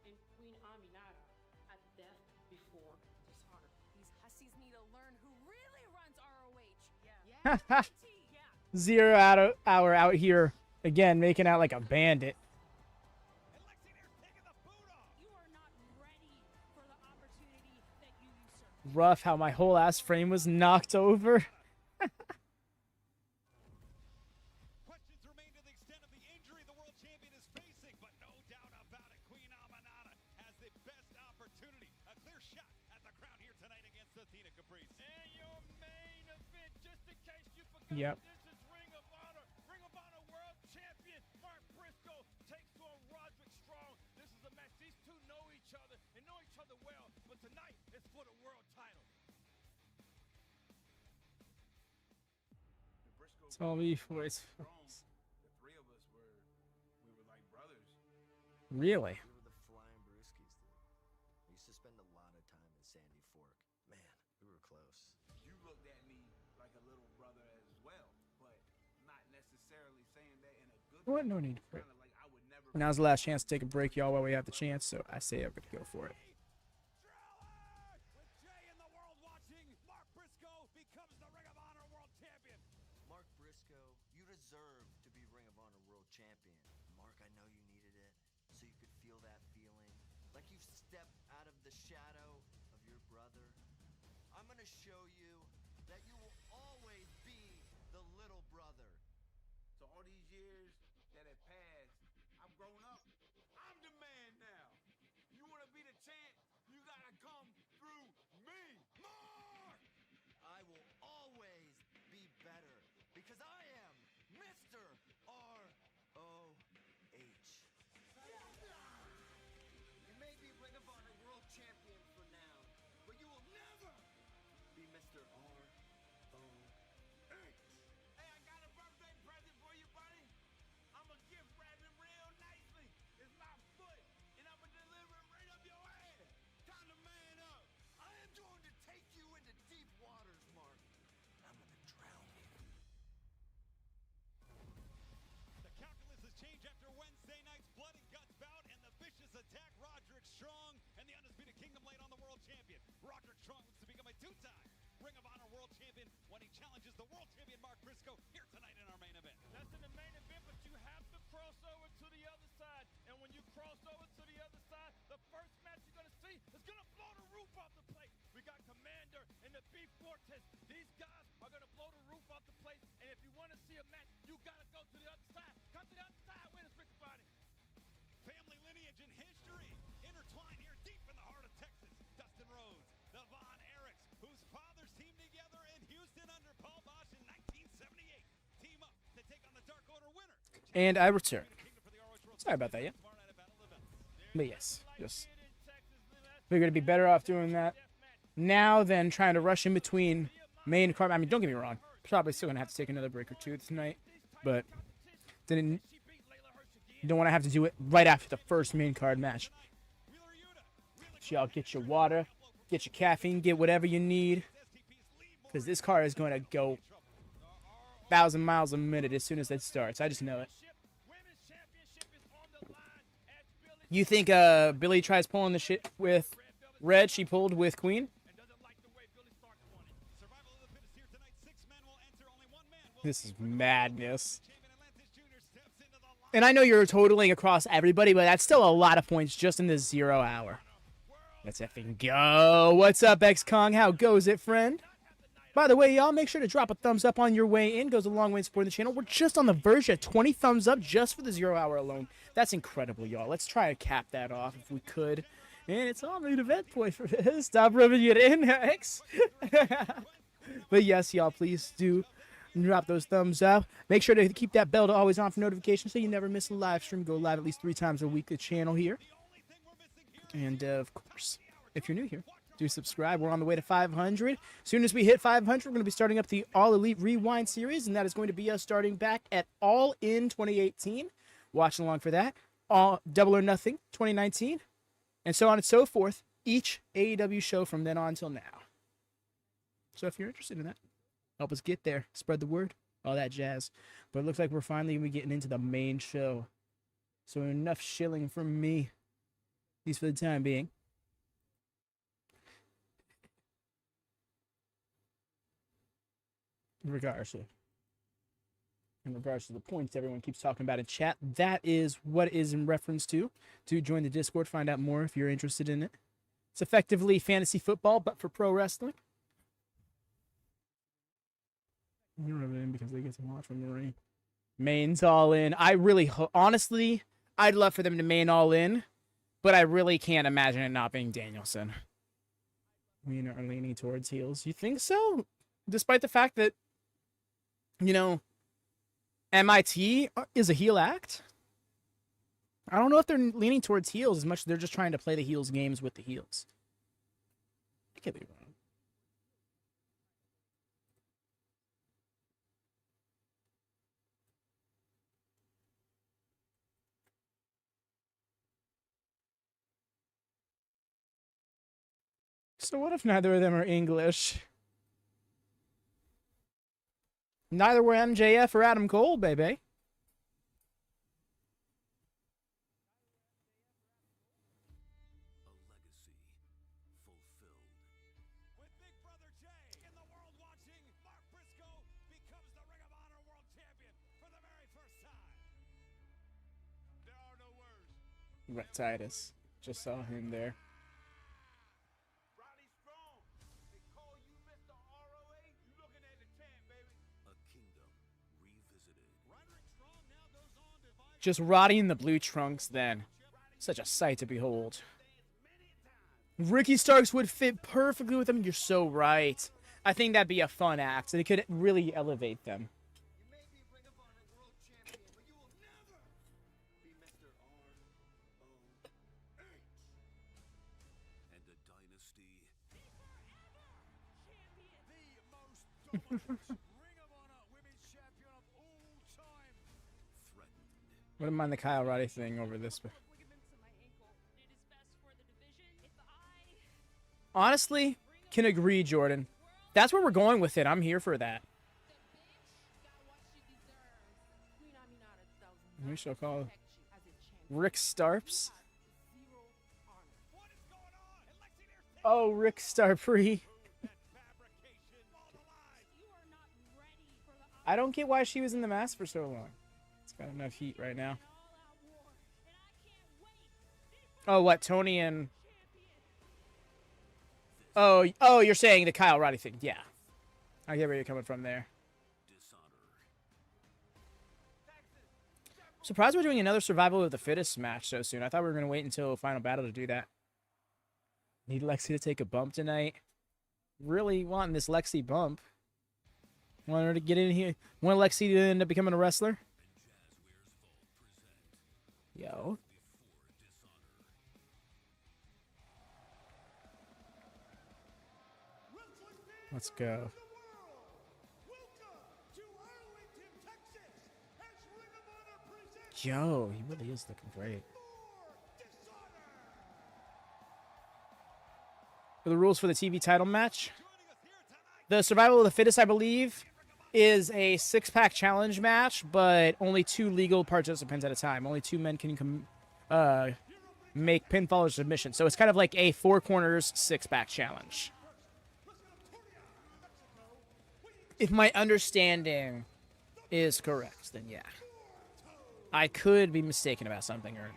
and Queen Aminata at Death Before Dishonor. These hussies need to learn who really runs ROH. Yeah. Ha 0 hour out here again, making out like a bandit. And Lexiner's taking the boot off. You are not ready for the opportunity that you usurped. Rough how my whole ass frame was knocked over. Questions remain to the extent of the injury the world champion is facing, but no doubt about it, Queen Amanada has the best opportunity. A clear shot at the crown here tonight against Athena Caprice. And your main event, just in case you forgot, Yep. this is Ring of Honor World Champion Mark Briscoe takes on Roderick Strong. This is a match. These two know each other and know each other well, but tonight it's for the world title. Tell me voice. The three of us were like brothers. Really? We were the flying brewskis, dude. We used to spend a lot of time in Sandy Fork. Man, we were close. You looked at me like a little brother as well, but not necessarily saying that in a good What? way. No need for it. Kinda like I would never Now's the last chance to take a break, y'all, while we have the chance, so I say I'm gonna go for it. With Jay in the world watching, Mark Briscoe becomes the Ring of Honor World Champion. Mark Briscoe, you deserve to be Ring of Honor World Champion. Mark, I know you needed it, so you could feel that feeling. Like you've stepped out of the shadow of your brother. I'm gonna show you that you will always be the little brother. So all these years that have passed, I've grown up. I'm the man now. You want to be the champ? You gotta come through me. Mark! I will always be better because I am Mr. ROH. You may be Ring of Honor World Champion for now, but you will never be Mr. ROH. Hey, I got a birthday present for you, buddy. I'ma gift wrap it real nicely. It's my foot, and I'ma deliver it right up your ass. Time to man up. I am going to take you into deep waters, Mark. I'm gonna drown you. The calculus has changed after Wednesday night's blood and guts bout and the vicious attack. Roderick Strong and the Undisputed Kingdom laid on the world champion. Roderick Strong looks to become a 2-time Ring of Honor World Champion when he challenges the world champion Mark Briscoe here tonight in our main event. That's in the main event, but you have to cross over to the other side. And when you cross over to the other side, the first match you're going to see is going to blow the roof off the place. We got Komander and the Beef Fortress. These guys are going to blow the roof off the place. And if you want to see a match, you got to go to the other side. Come to the other side. Wait a second, buddy. Family lineage and history intertwined here deep in the heart of Texas. Dustin Rhodes, the Von Erichs, whose fathers teamed together in Houston under Paul Bosch in 1978. Team up to take on the Dark Order winner. And I return. Kingdom for the ROH World Sorry about that, yeah. tomorrow night at Battle of Events. But yes, just figured it'd be better off doing that now than trying to rush in between main card. I mean, don't get me wrong. Probably still gonna have to take another break or two tonight, but didn't You don't want to have to do it right after the first main card match. So y'all get your water, get your caffeine, get whatever you need. Because this card is going to go 1,000 miles a minute as soon as it starts. I just know it. You think Billy tries pulling the shit with Red she pulled with Queen? This is madness. And I know you're totaling across everybody, but that's still a lot of points just in this 0 hour. Let's effing go. What's up, X-Kong? How goes it, friend? By the way, y'all, make sure to drop a thumbs up on your way in. Goes a long way in supporting the channel. We're just on the verge of 20 thumbs up just for the 0 hour alone. That's incredible, y'all. Let's try to cap that off if we could. And it's all main event point for this. Stop rubbing it in, X. But yes, y'all, please do drop those thumbs up. Make sure to keep that bell to always on for notifications so you never miss a live stream. Go live at least 3 times a week, the channel here. And, of course, if you're new here, do subscribe. We're on the way to 500. As soon as we hit 500, we're going to be starting up the All Elite Rewind series, and that is going to be us starting back at All In 2018. Watch along for that. All Double or Nothing 2019, and so on and so forth. Each AEW show from then on till now. So if you're interested in that, help us get there. Spread the word. All that jazz. But it looks like we're finally going to be getting into the main show. So enough shilling from me, at least for the time being. In regards to the points everyone keeps talking about in chat, that is what it is in reference to. Do join the Discord, find out more if you're interested in it. It's effectively fantasy football, but for pro wrestling. You rub it in because they get to watch from the ring. Main's all in. I really, honestly, I'd love for them to main all in, but I really can't imagine it not being Danielson. We are leaning towards heels. You think so? Despite the fact that, you know, MIT is a heel act? I don't know if they're leaning towards heels as much as they're just trying to play the heels games with the heels. I could be wrong. So what if neither of them are English? Neither were MJF or Adam Cole, baby. A legacy fulfilled. With Big Brother Jay in the world watching, Mark Briscoe becomes the Ring of Honor World Champion for the very first time. There are no words. Right, Titus. Just saw him there. Roddy Strong. They call you Mr. ROH. You looking at the champ, baby. A kingdom revisited. Roderick Strong now goes on to divide. Just Roddy in the blue trunks then. Such a sight to behold. Ricky Starks would fit perfectly with them. You're so right. I think that'd be a fun act. It could really elevate them. You may be Ring of Honor World Champion, but you will never be Mr. ROH. And the dynasty. The most dominant Ring of Honor Women's Champion of all time. Threatened. Wouldn't mind the Kyle Roddy thing over this. But Ligaments in my ankle. It is best for the division. If I honestly, can agree, Jordan. That's where we're going with it. I'm here for that. We shall call Rick Starps. Oh, Rick Starpree. I don't get why she was in the mask for so long. It's got enough heat right now. Oh, what, Tony and... Oh, you're saying the Kyle Roddy thing. Yeah. I get where you're coming from there. Surprised we're doing another Survival of the Fittest match so soon. I thought we were going to wait until Final Battle to do that. Need Lexi to take a bump tonight. Really wanting this Lexi bump. Want her to get in here. Want Lexi to end up becoming a wrestler? Yo. Let's go. Yo, he really is looking great. For the rules for the TV title match, the survival of the fittest, I believe, is a 6-pack challenge match, but only 2 legal participants at a time. Only 2 men can make pinfall or submission. So it's kind of like a 4 corners 6-pack challenge. If my understanding is correct, then yeah. I could be mistaken about something or another.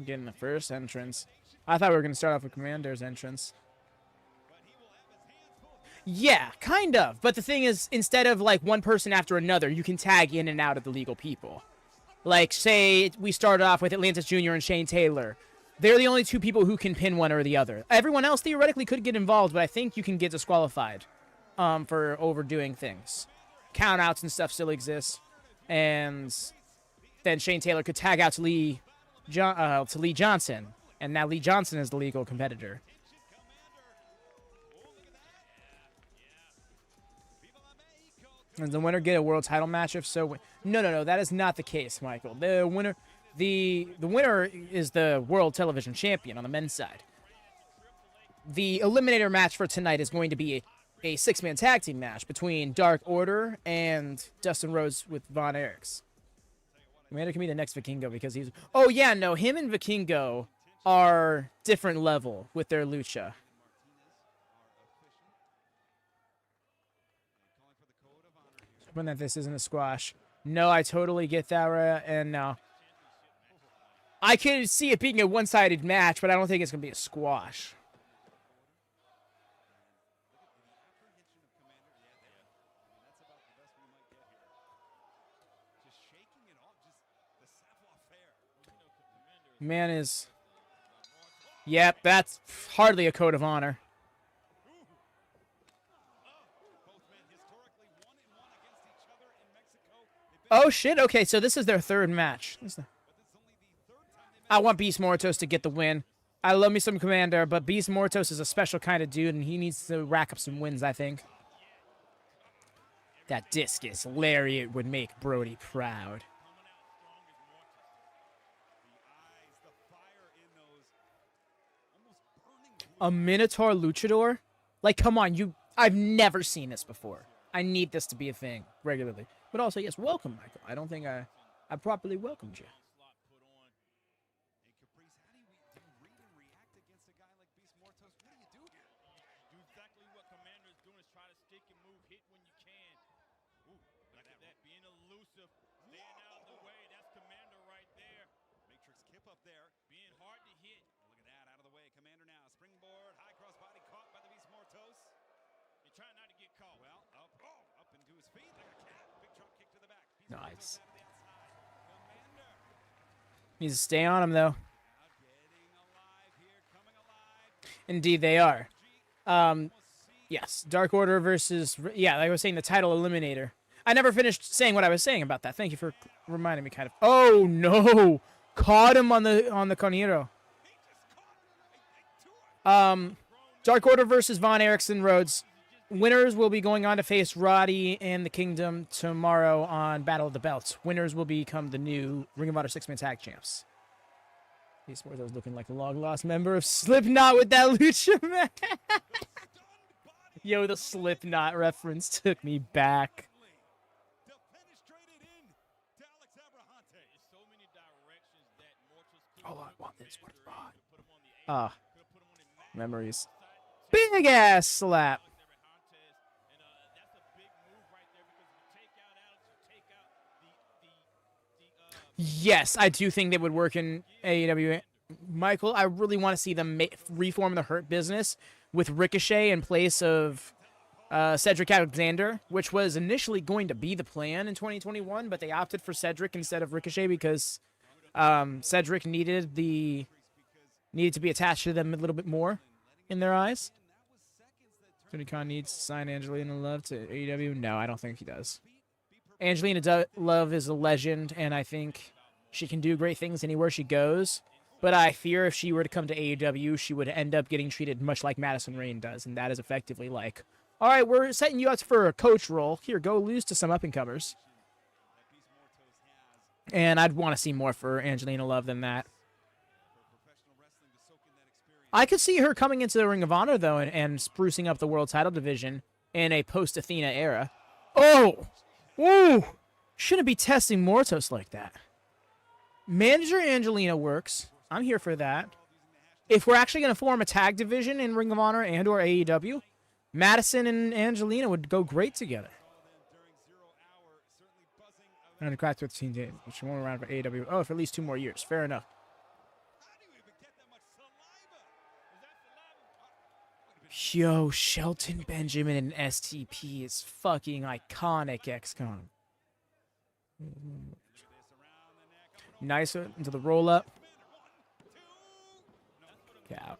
Getting the first entrance. I thought we were going to start off with Komander's entrance. Yeah, kind of. But the thing is, instead of like one person after another, you can tag in and out of the legal people. Like, say we started off with Atlantis Jr. and Shane Taylor. They're the only 2 people who can pin one or the other. Everyone else theoretically could get involved, but I think you can get disqualified for overdoing things. Countouts and stuff still exist. And then Shane Taylor could tag out to Lee Johnson, and now Lee Johnson is the legal competitor. Does the winner get a world title match? If so, no, that is not the case, Michael. The winner is the world television champion on the men's side. The eliminator match for tonight is going to be a 6-man tag team match between Dark Order and Dustin Rhodes with Von Erichs. Komander can be the next Vikingo because he's... Oh, yeah, no. Him and Vikingo are different level with their lucha. Hoping that this isn't a squash. No, I totally get that, and no. I can see it being a one-sided match, but I don't think it's going to be a squash. Man is... Yep, that's hardly a code of honor. Oh, shit. Okay, so this is their 3rd match. I want Beast Mortos to get the win. I love me some Komander, but Beast Mortos is a special kind of dude, and he needs to rack up some wins, I think. That discus lariat would make Brody proud. A Minotaur Luchador? Like, come on, I've never seen this before. I need this to be a thing regularly. But also, yes, welcome, Michael. I don't think I properly welcomed you. Nice. Needs to stay on him, though. Indeed, they are. Yes, Dark Order versus... Yeah, like I was saying, the title Eliminator. I never finished saying what I was saying about that. Thank you for reminding me, kind of. Oh, no! Caught him on the Tomohiro. Dark Order versus Von Erichs and Rhodes. Winners will be going on to face Roddy and the Kingdom tomorrow on Battle of the Belts. Winners will become the new Ring of Honor 6-man tag champs. Esports was looking like a long-lost member of Slipknot with that lucha, man. Yo, the Slipknot reference took me back. Oh, I want this. What is wrong? Memories. Big-ass slap. Yes, I do think they would work in AEW. Michael, I really want to see them reform the Hurt Business with Ricochet in place of Cedric Alexander, which was initially going to be the plan in 2021, but they opted for Cedric instead of Ricochet because Cedric needed to be attached to them a little bit more in their eyes. Tony Khan needs to sign Angelina Love to AEW. No, I don't think he does. Angelina Love is a legend, and I think she can do great things anywhere she goes. But I fear if she were to come to AEW, she would end up getting treated much like Madison Rayne does, and that is effectively like, all right, we're setting you up for a coach role. Here, go lose to some up-and-comers. And I'd want to see more for Angelina Love than that. I could see her coming into the Ring of Honor, though, and sprucing up the world title division in a post-Athena era. Oh! Woo! Shouldn't be testing Mortos like that. Manager Angelina works. I'm here for that. If we're actually going to form a tag division in Ring of Honor and or AEW, Madison and Angelina would go great together. And cracked 15 days, which won't around for AEW. Oh, for at least 2 more years. Fair enough. Yo, Shelton Benjamin and STP is fucking iconic, XCOM. Nice into the roll-up. Yeah.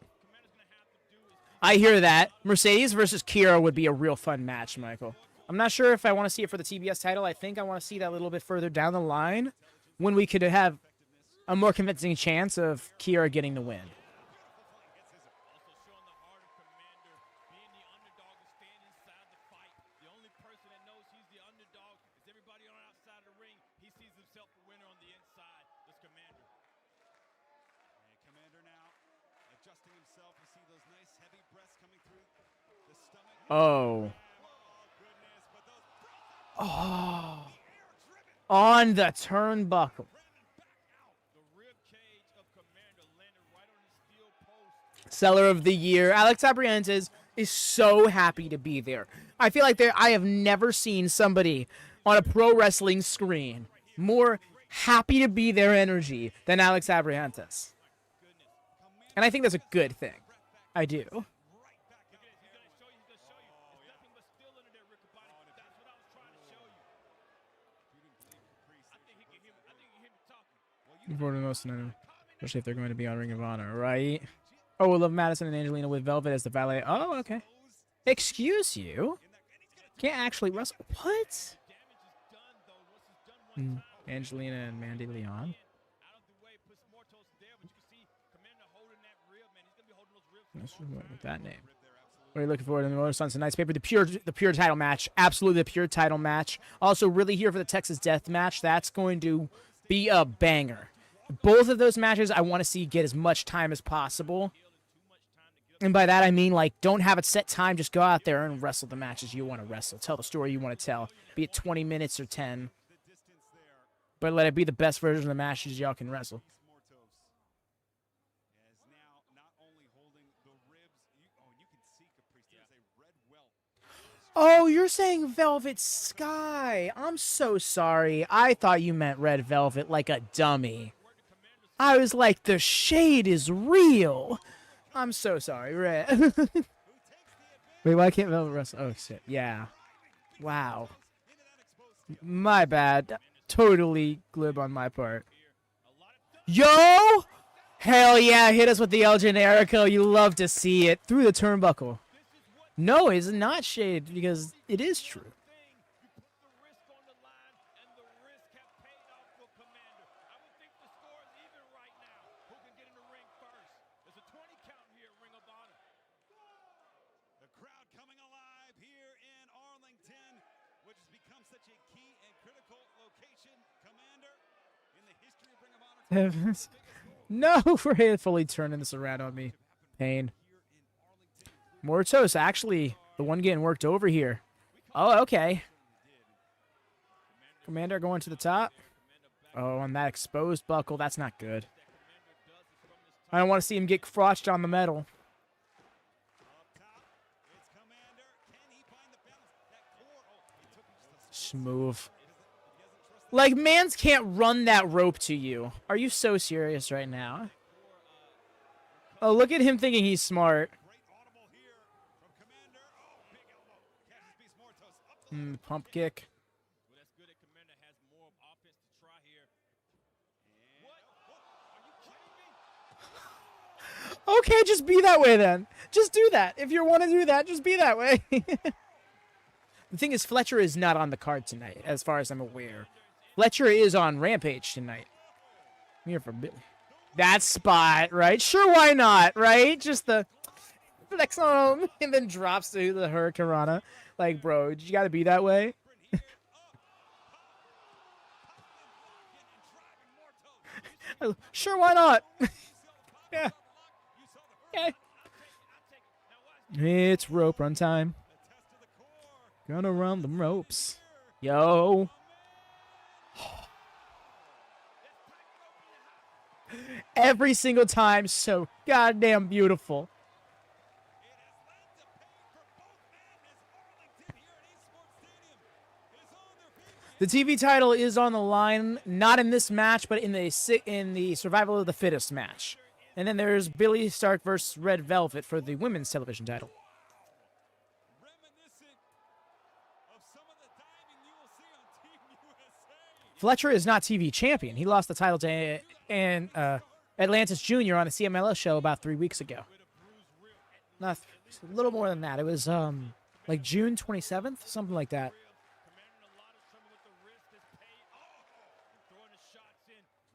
I hear that. Mercedes versus Kira would be a real fun match, Michael. I'm not sure if I want to see it for the TBS title. I think I want to see that a little bit further down the line when we could have a more convincing chance of Kira getting the win. Oh. Oh. On the turnbuckle. Seller of the year. Alex Abrientes is so happy to be there. I feel like I have never seen somebody on a pro wrestling screen more happy to be their energy than Alex Abrientes. And I think that's a good thing. I do. Looking most tonight, especially if they're going to be on Ring of Honor, right? Oh, we'll love Madison and Angelina with Velvet as the valet. Oh, okay. Excuse you? Can't actually wrestle. What? Angelina and Mandy Leon. With that name. What are you looking forward to in the Motor Sons tonight's paper? The pure title match. Absolutely the pure title match. Also, really here for the Texas Death match. That's going to be a banger. Both of those matches I want to see get as much time as possible. And by that I mean, like, don't have it set time. Just go out there and wrestle the matches you want to wrestle. Tell the story you want to tell. Be it 20 minutes or 10. But let it be the best version of the matches y'all can wrestle. Oh, you're saying Velvet Sky. I'm so sorry. I thought you meant Red Velvet like a dummy. I was like, the shade is real. I'm so sorry, Red. Wait, why can't Velvet wrestle? Oh, shit. Yeah. Wow. My bad. Totally glib on my part. Yo! Hell yeah, hit us with the El Generico. You love to see it. Through the turnbuckle. No, it's not shade because it is true. The crowd coming alive here in Arlington, which has become such a key and critical location. Komander, in the history of Ring of Honor. No, for fully turning this around on me. Pain. Mortos, actually, the one getting worked over here. Oh, okay. Komander going to the top. Oh, on that exposed buckle. That's not good. I don't want to see him get crotched on the metal. Smooth. Like, mans can't run that rope to you. Are you so serious right now? Oh, look at him thinking he's smart. Pump kick. Okay, just be that way then. Just do that. If you want to do that, just be that way. The thing is, Fletcher is not on the card tonight, as far as I'm aware. Fletcher is on Rampage tonight. I'm here for that spot, right? Sure, why not, right? Just the flex on him and then drops to the Hurricanrana. Like, bro, you got to be that way. Sure, why not? Yeah. Okay. It's rope run time. Gonna run them ropes. Yo. Every single time, so goddamn beautiful. The TV title is on the line, not in this match, but in the Survival of the Fittest match. And then there's Billy Stark versus Red Velvet for the women's television title. Fletcher is not TV champion. He lost the title to Atlantis Jr. on a CMLS show about 3 weeks ago. Not a little more than that. It was like June 27th, something like that.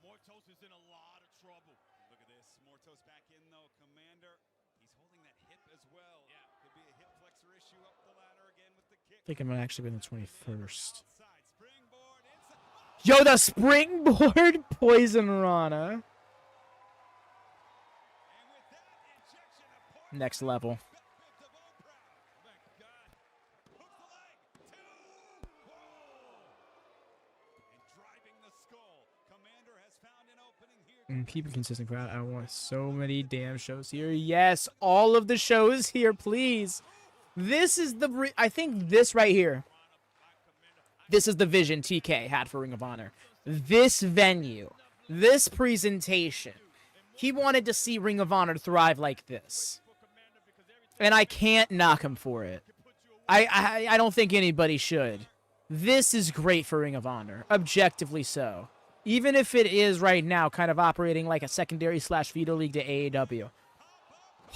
Mortos is in a lot of trouble. Look at this. Mortos back in, though. Komander, he's holding that hip as well. Yeah. Could be a hip flexor issue up the ladder again with the kick. I think it might actually be the 21st. Yo, the springboard poison Rana. Next level. And keep a consistent crowd. I want so many damn shows here. Yes, all of the shows here, please. This is the... I think this right here. This is the vision TK had for Ring of Honor. This venue. This presentation. He wanted to see Ring of Honor thrive like this. And I can't knock him for it. I don't think anybody should. This is great for Ring of Honor. Objectively so. Even if it is right now kind of operating like a secondary / feeder league to AEW.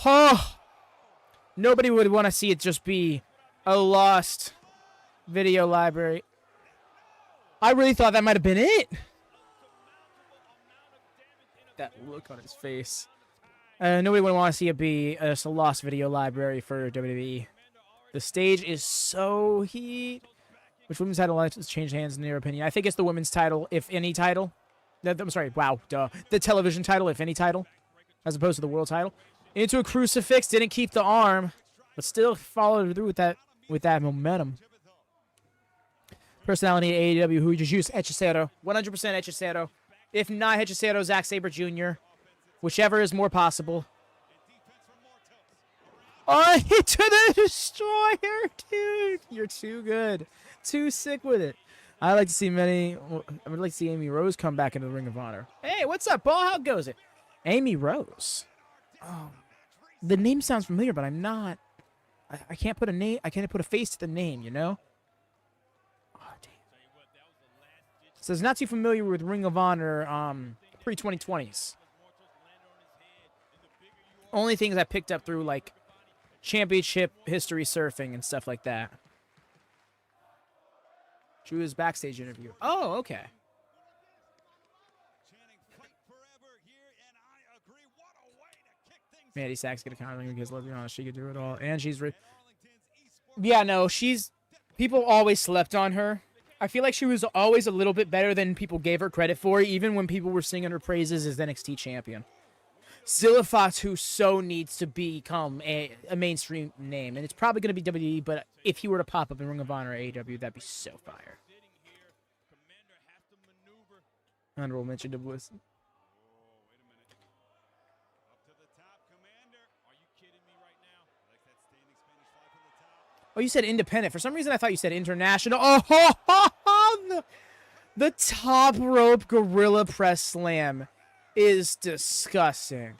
Oh, nobody would want to see it just be a lost video library. I really thought that might have been it. That look on his face. Nobody would want to see it be a lost video library for WWE. The stage is so heat. Which women's title has changed hands in your opinion? I think it's the women's title, if any title. I'm sorry, wow, duh. The television title, if any title, as opposed to the world title. Into a crucifix, didn't keep the arm, but still followed through with that momentum. Personality at AEW, who just used Hechicero. 100% Hechicero. If not Hechicero, Zack Sabre Jr. Whichever is more possible. Oh, hit to the destroyer, dude. You're too good. Too sick with it. I would like to see Amy Rose come back into the Ring of Honor. Hey, what's up, Paul? How goes it? Amy Rose. Oh, the name sounds familiar, but I'm not. I can't put a name. I can't put a face to the name. You know. Oh, damn. Says not too familiar with Ring of Honor. Pre-2020s. Only things I picked up through like championship history surfing and stuff like that. Drew's backstage interview. Oh, okay. Mandy Sachs get a counter because let's be honest, she could do it all, and she's yeah, no, people always slept on her. I feel like she was always a little bit better than people gave her credit for, even when people were singing her praises as NXT champion. Zilla Fox, who so needs to become a mainstream name, and it's probably going to be WWE, but if he were to pop up in Ring of Honor or AEW, that'd be so fire. Honorable mention to Bliss. Oh, you said independent. For some reason, I thought you said international. Oh, the top rope gorilla press slam is disgusting.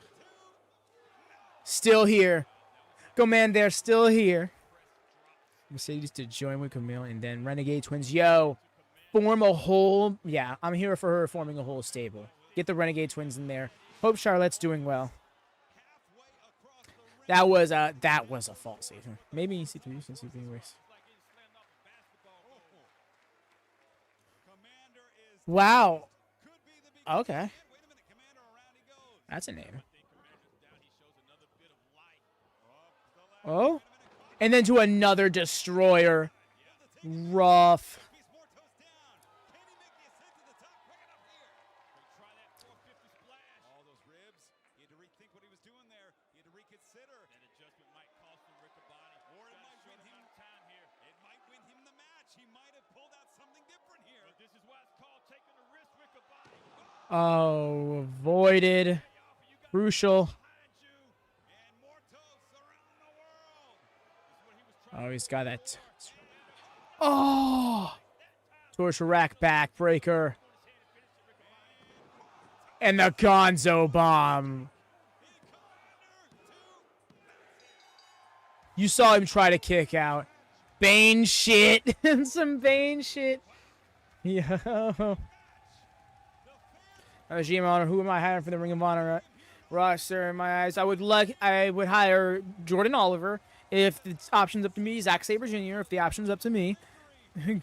Still here. Komander still here. Mercedes to join with Camille and then Renegade Twins. Yo, form a whole. Yeah, I'm here for her forming a whole stable. Get the Renegade Twins in there. Hope Charlotte's doing well. That was a false save. Maybe see through since he's being race. Komander is Wow. could be the beginning. Okay. Wait a minute, Komander around he goes. That's a name. Down, he shows another bit of life. Oh. And then to another destroyer. Rough. Piece Mortos down. Can he make the ascent to the top quick enough here? Try that 450 splash. All those ribs. He had to rethink what he was doing there. He had to reconsider. That adjustment might cost him Riccaboni. Or it might Short win him. amount of time here. It might win him the match. He might have pulled out something different here. But this is why it's called taking the risk, Riccaboni. Oh, avoided. Crucial. Behind you. And Mortos around the world. This is what he was trying Oh, he's got that. Oh. Torch rack backbreaker. And the Gonzo bomb. You saw him try to kick out. Bane shit. Some Bane shit. Yo. GM Honor, who am I hiring for the Ring of Honor roster? In my eyes, I would hire Jordan Oliver if the option's up to me. Zack Sabre Jr. if the option's up to me.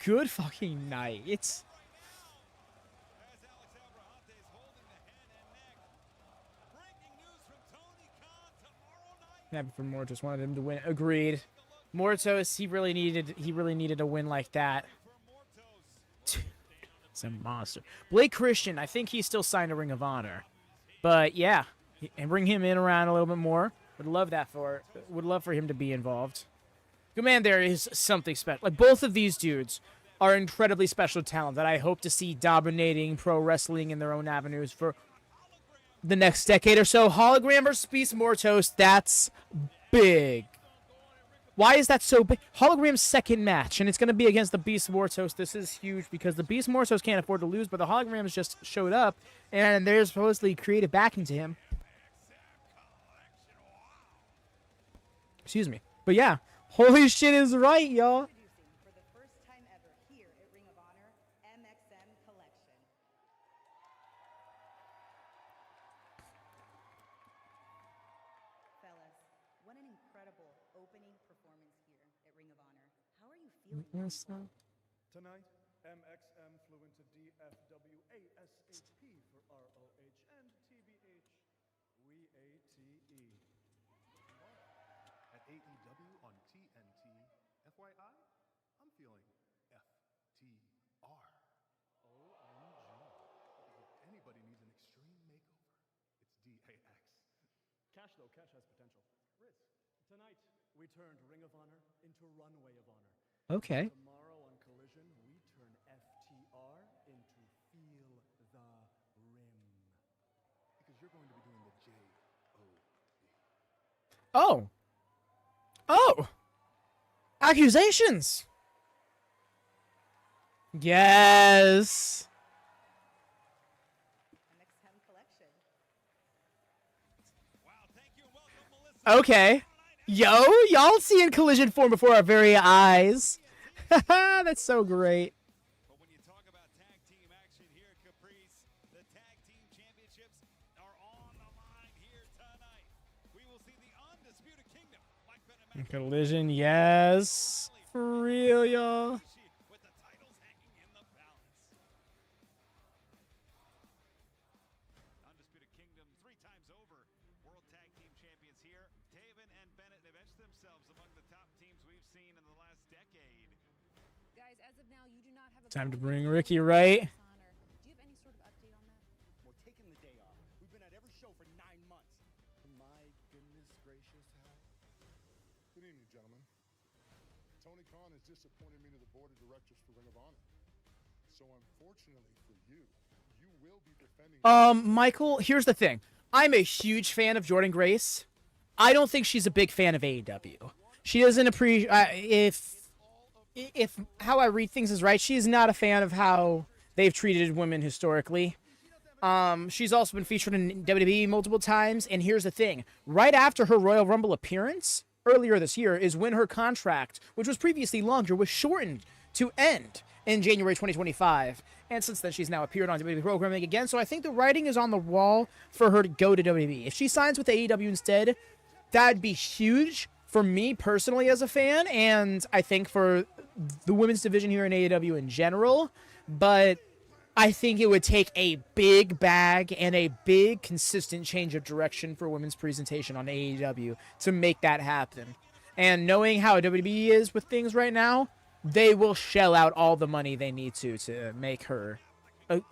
Good fucking night. It's As Alex Abrahantes holding the head and neck. Breaking news from Tony Khan tomorrow night. happy for Mortos. Wanted him to win. Agreed. Mortos, he really needed a win like that. For Mortos. It's a monster. Blake Christian, I think he's still signed to Ring of Honor. But yeah, and bring him in around a little bit more. Would love for him to be involved. Komander is something special. Like, both of these dudes are incredibly special talent that I hope to see dominating pro wrestling in their own avenues for the next decade or so. Hologram versus Beast Mortos, that's big. Why is that so big? Hologram's second match, and it's going to be against the Beast Mortos. This is huge because the Beast Mortos can't afford to lose, but the Holograms just showed up, and there's supposedly creative backing to him. Excuse me. But yeah, holy shit is right, y'all. Introducing for the first time ever here at Ring of Honor, MxM Collection. Fellas, what an incredible opening performance here at Ring of Honor. How are you feeling? Tonight, MxM flew into DFW ASAP for ROH and TBH. We ATE. At AEW on TNT, FYI, I'm feeling FTR. OMG. If anybody needs an extreme makeover, it's DAX. Cash, though, Cash has potential. Riz, tonight, we turned Ring of Honor into Runway of Honor. Okay. Tomorrow on Collision, we turn FTR into Feel the Rim. Because you're going to be doing the J-O-B. Oh. Oh. Accusations. Yes. MxM Collection. Wow, thank you and welcome, Melissa. Okay. Yo, y'all seeing Collision form before our very eyes. That's so great. But when you talk about tag team action here at Caprice, the tag team championships are on the line here tonight. We will see the Undisputed Kingdom, Mike Bennett, Collision, yes. For real, y'all. Ishii with the titles hanging in the balance. Undisputed Kingdom 3 times over. World Tag Team Champions here. Taven and Bennett have etched themselves among the top teams we've seen in the last decade. Guys, as of now, you do not have a Time to belt bring in Ricky, right? Dishonor. Do you have any sort of update on that? We're taking the day off. We've been at every show for 9 months. My goodness gracious, Hal. Good evening, gentlemen. Tony Khan has disappointed me to the board of directors for Ring of Honor. So unfortunately for you, you will be defending... Michael, here's the thing. I'm a huge fan of Jordan Grace. I don't think she's a big fan of AEW. She doesn't appreciate... if how I read things is right, she's not a fan of how they've treated women historically. She's also been featured in WWE multiple times, and here's the thing. Right after her Royal Rumble appearance, earlier this year, is when her contract, which was previously longer, was shortened to end in January 2025. And since then, she's now appeared on WWE programming again, so I think the writing is on the wall for her to go to WWE. If she signs with AEW instead, that'd be huge for me personally as a fan, and I think for the women's division here in AEW in general. But I think it would take a big bag and a big consistent change of direction for women's presentation on AEW to make that happen. And knowing how WWE is with things right now, they will shell out all the money they need to make her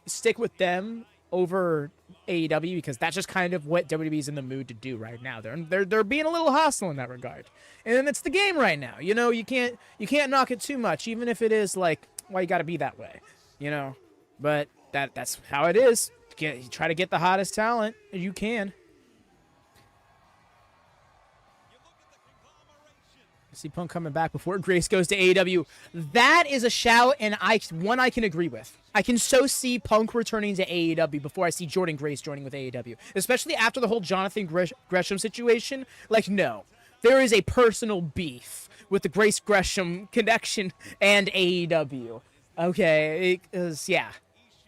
stick with them over AEW, because that's just kind of what WWE's in the mood to do right now. They're being a little hostile in that regard. And it's the game right now. You know, you can't knock it too much, even if it is like, why you got to be that way, you know? But that's how it is. You try to get the hottest talent you can. See Punk coming back before Grace goes to AEW. That is a shout, and I can agree with. I can so see Punk returning to AEW before I see Jordan Grace joining with AEW, especially after the whole Jonathan Gresham situation. Like, no, there is a personal beef with the Grace Gresham connection and AEW. Okay, yeah.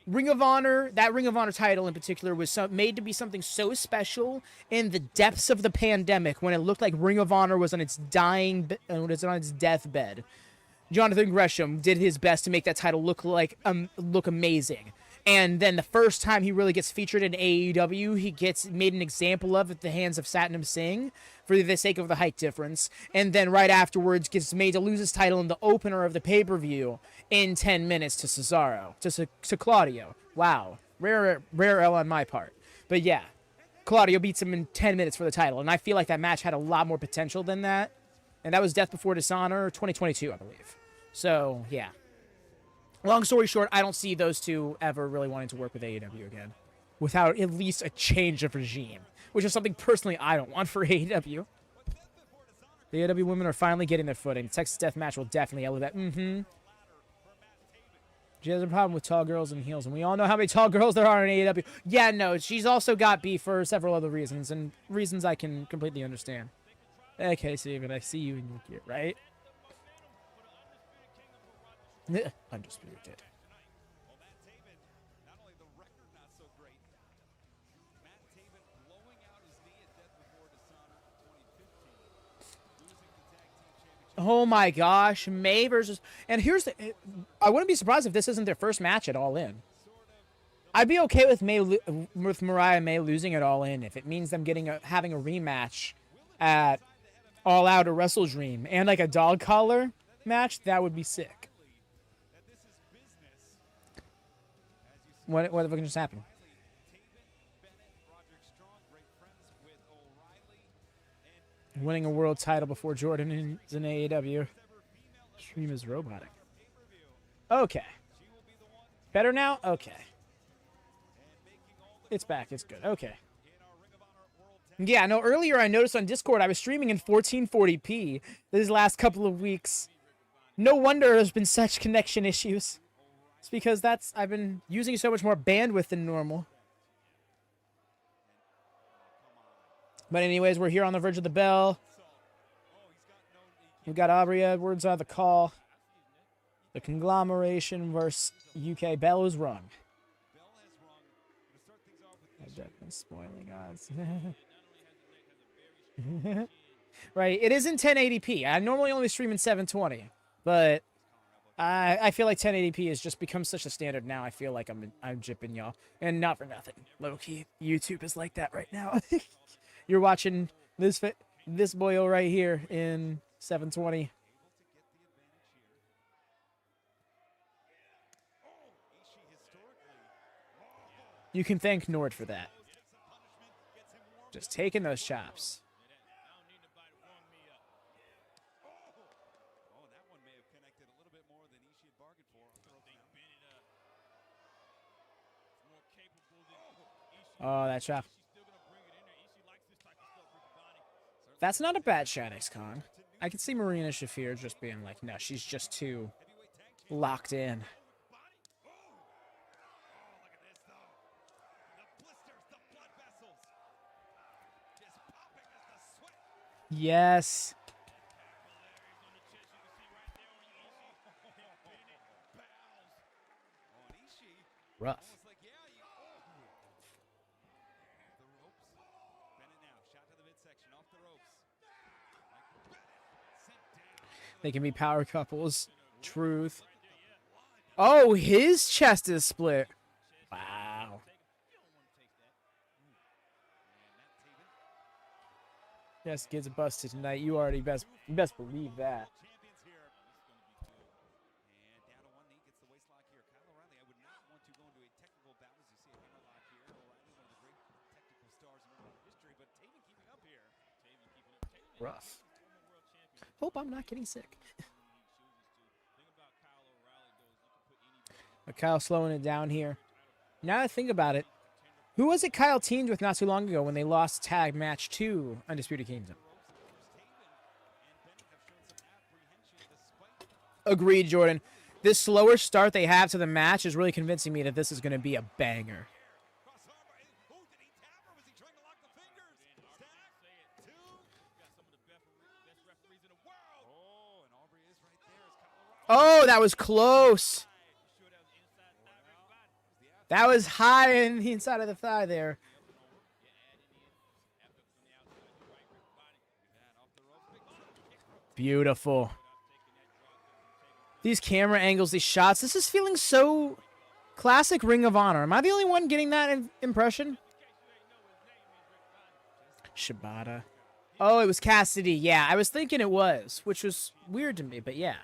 Ring of Honor, that Ring of Honor title in particular, was made to be something so special in the depths of the pandemic when it looked like Ring of Honor was on its deathbed. Jonathan Gresham did his best to make that title look amazing. And then the first time he really gets featured in AEW, he gets made an example of at the hands of Satnam Singh for the sake of the height difference. And then right afterwards gets made to lose his title in the opener of the pay-per-view in 10 minutes to Cesaro, to Claudio. Wow. Rare L on my part. But yeah, Claudio beats him in 10 minutes for the title. And I feel like that match had a lot more potential than that. And that was Death Before Dishonor 2022, I believe. So, yeah. Long story short, I don't see those two ever really wanting to work with AEW again without at least a change of regime, which is something personally I don't want for AEW. The AEW women are finally getting their footing. Texas Death Match will definitely elevate that. She has a problem with tall girls and heels, and we all know how many tall girls there are in AEW. Yeah, no, she's also got beef for several other reasons, and reasons I can completely understand. Okay, Steven, I see you in your gear, right? Undisputed. Well, Matt Taven, not only the record not so great, Matt Taven blowing out his knee at Death Before Dishonor 2015, losing the tag team championship. Oh my gosh, May versus... And here's the... I wouldn't be surprised if this isn't their first match at All In. I'd be okay with Mariah May losing it All In if it means them having a rematch at All Out or Wrestle Dream and like a dog collar match. That would be sick. What can just happen? Winning a world title before Jordan is in AEW. Stream is robotic. Okay. Better now? Okay. It's back. It's good. Okay. Yeah, no, earlier I noticed on Discord I was streaming in 1440p these last couple of weeks. No wonder there's been such connection issues. It's because I've been using so much more bandwidth than normal. But anyways, we're here on the verge of the bell. We've got Aubrey Edwards on the call. The conglomeration versus UK. Bell is rung. I've been spoiling odds. Right, it is in 1080p. I normally only stream in 720, but I feel like 1080p has just become such a standard now. I feel like I'm jipping y'all, and not for nothing. Low key, YouTube is like that right now. You're watching this boyo right here in 720. You can thank Nord for that. Just taking those chops. Oh, that shot. That's not a bad shot, X-Con. I can see Marina Shafir just being like, no, she's just too locked in. Yes. Rough. They can be power couples. Truth. Oh, his chest is split. Wow. Yes, gets busted tonight. You already best believe that. Rough. Hope I'm not getting sick. But Kyle slowing it down here. Now that I think about it, who was it Kyle teamed with not too long ago when they lost tag match to Undisputed Kingdom? Agreed, Jordan. This slower start they have to the match is really convincing me that this is going to be a banger. Oh, that was close. That was high in the inside of the thigh there. Beautiful. These camera angles, these shots. This is feeling so classic Ring of Honor. Am I the only one getting that impression? Shibata. Oh, it was Cassidy. Yeah, I was thinking it was, which was weird to me, but yeah.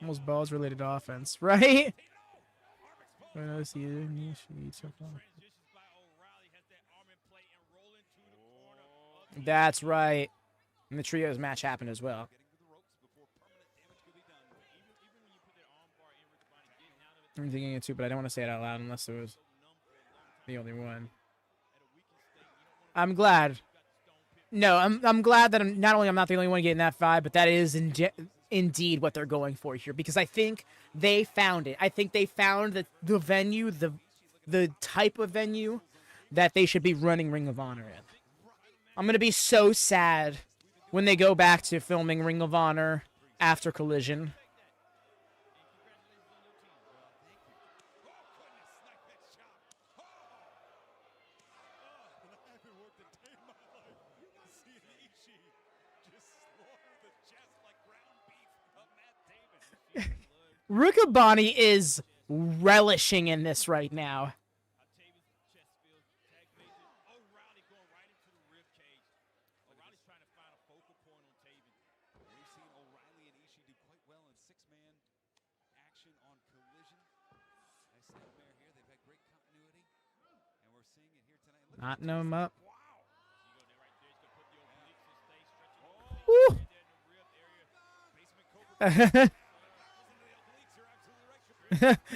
Almost balls related to offense, right? That's right. And the trios match happened as well. I'm thinking it too, but I don't want to say it out loud unless it was the only one. I'm glad. No, I'm glad that I'm not the only one getting that vibe, but that is indeed what they're going for here, because I think they found it. I think they found the venue, the type of venue that they should be running Ring of Honor in. I'm going to be so sad when they go back to filming Ring of Honor after Collision. Rukabani is relishing in this right now. Knotting him up. Woo!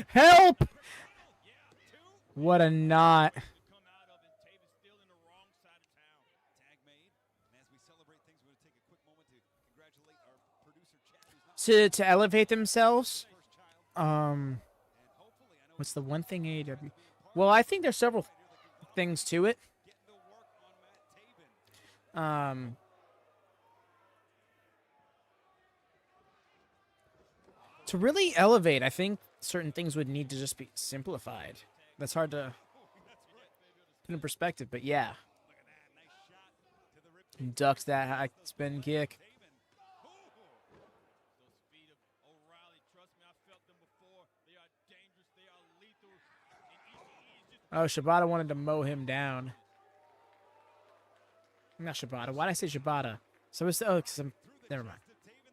Help! What a knot. To elevate themselves. What's the one thing AEW? Well, I think there's several things to it. To really elevate, I think certain things would need to just be simplified. That's hard to put in perspective, but yeah. Ducks that high spin kick. Oh, Shibata wanted to mow him down. Not Shibata. Why did I say Shibata? So it's never mind.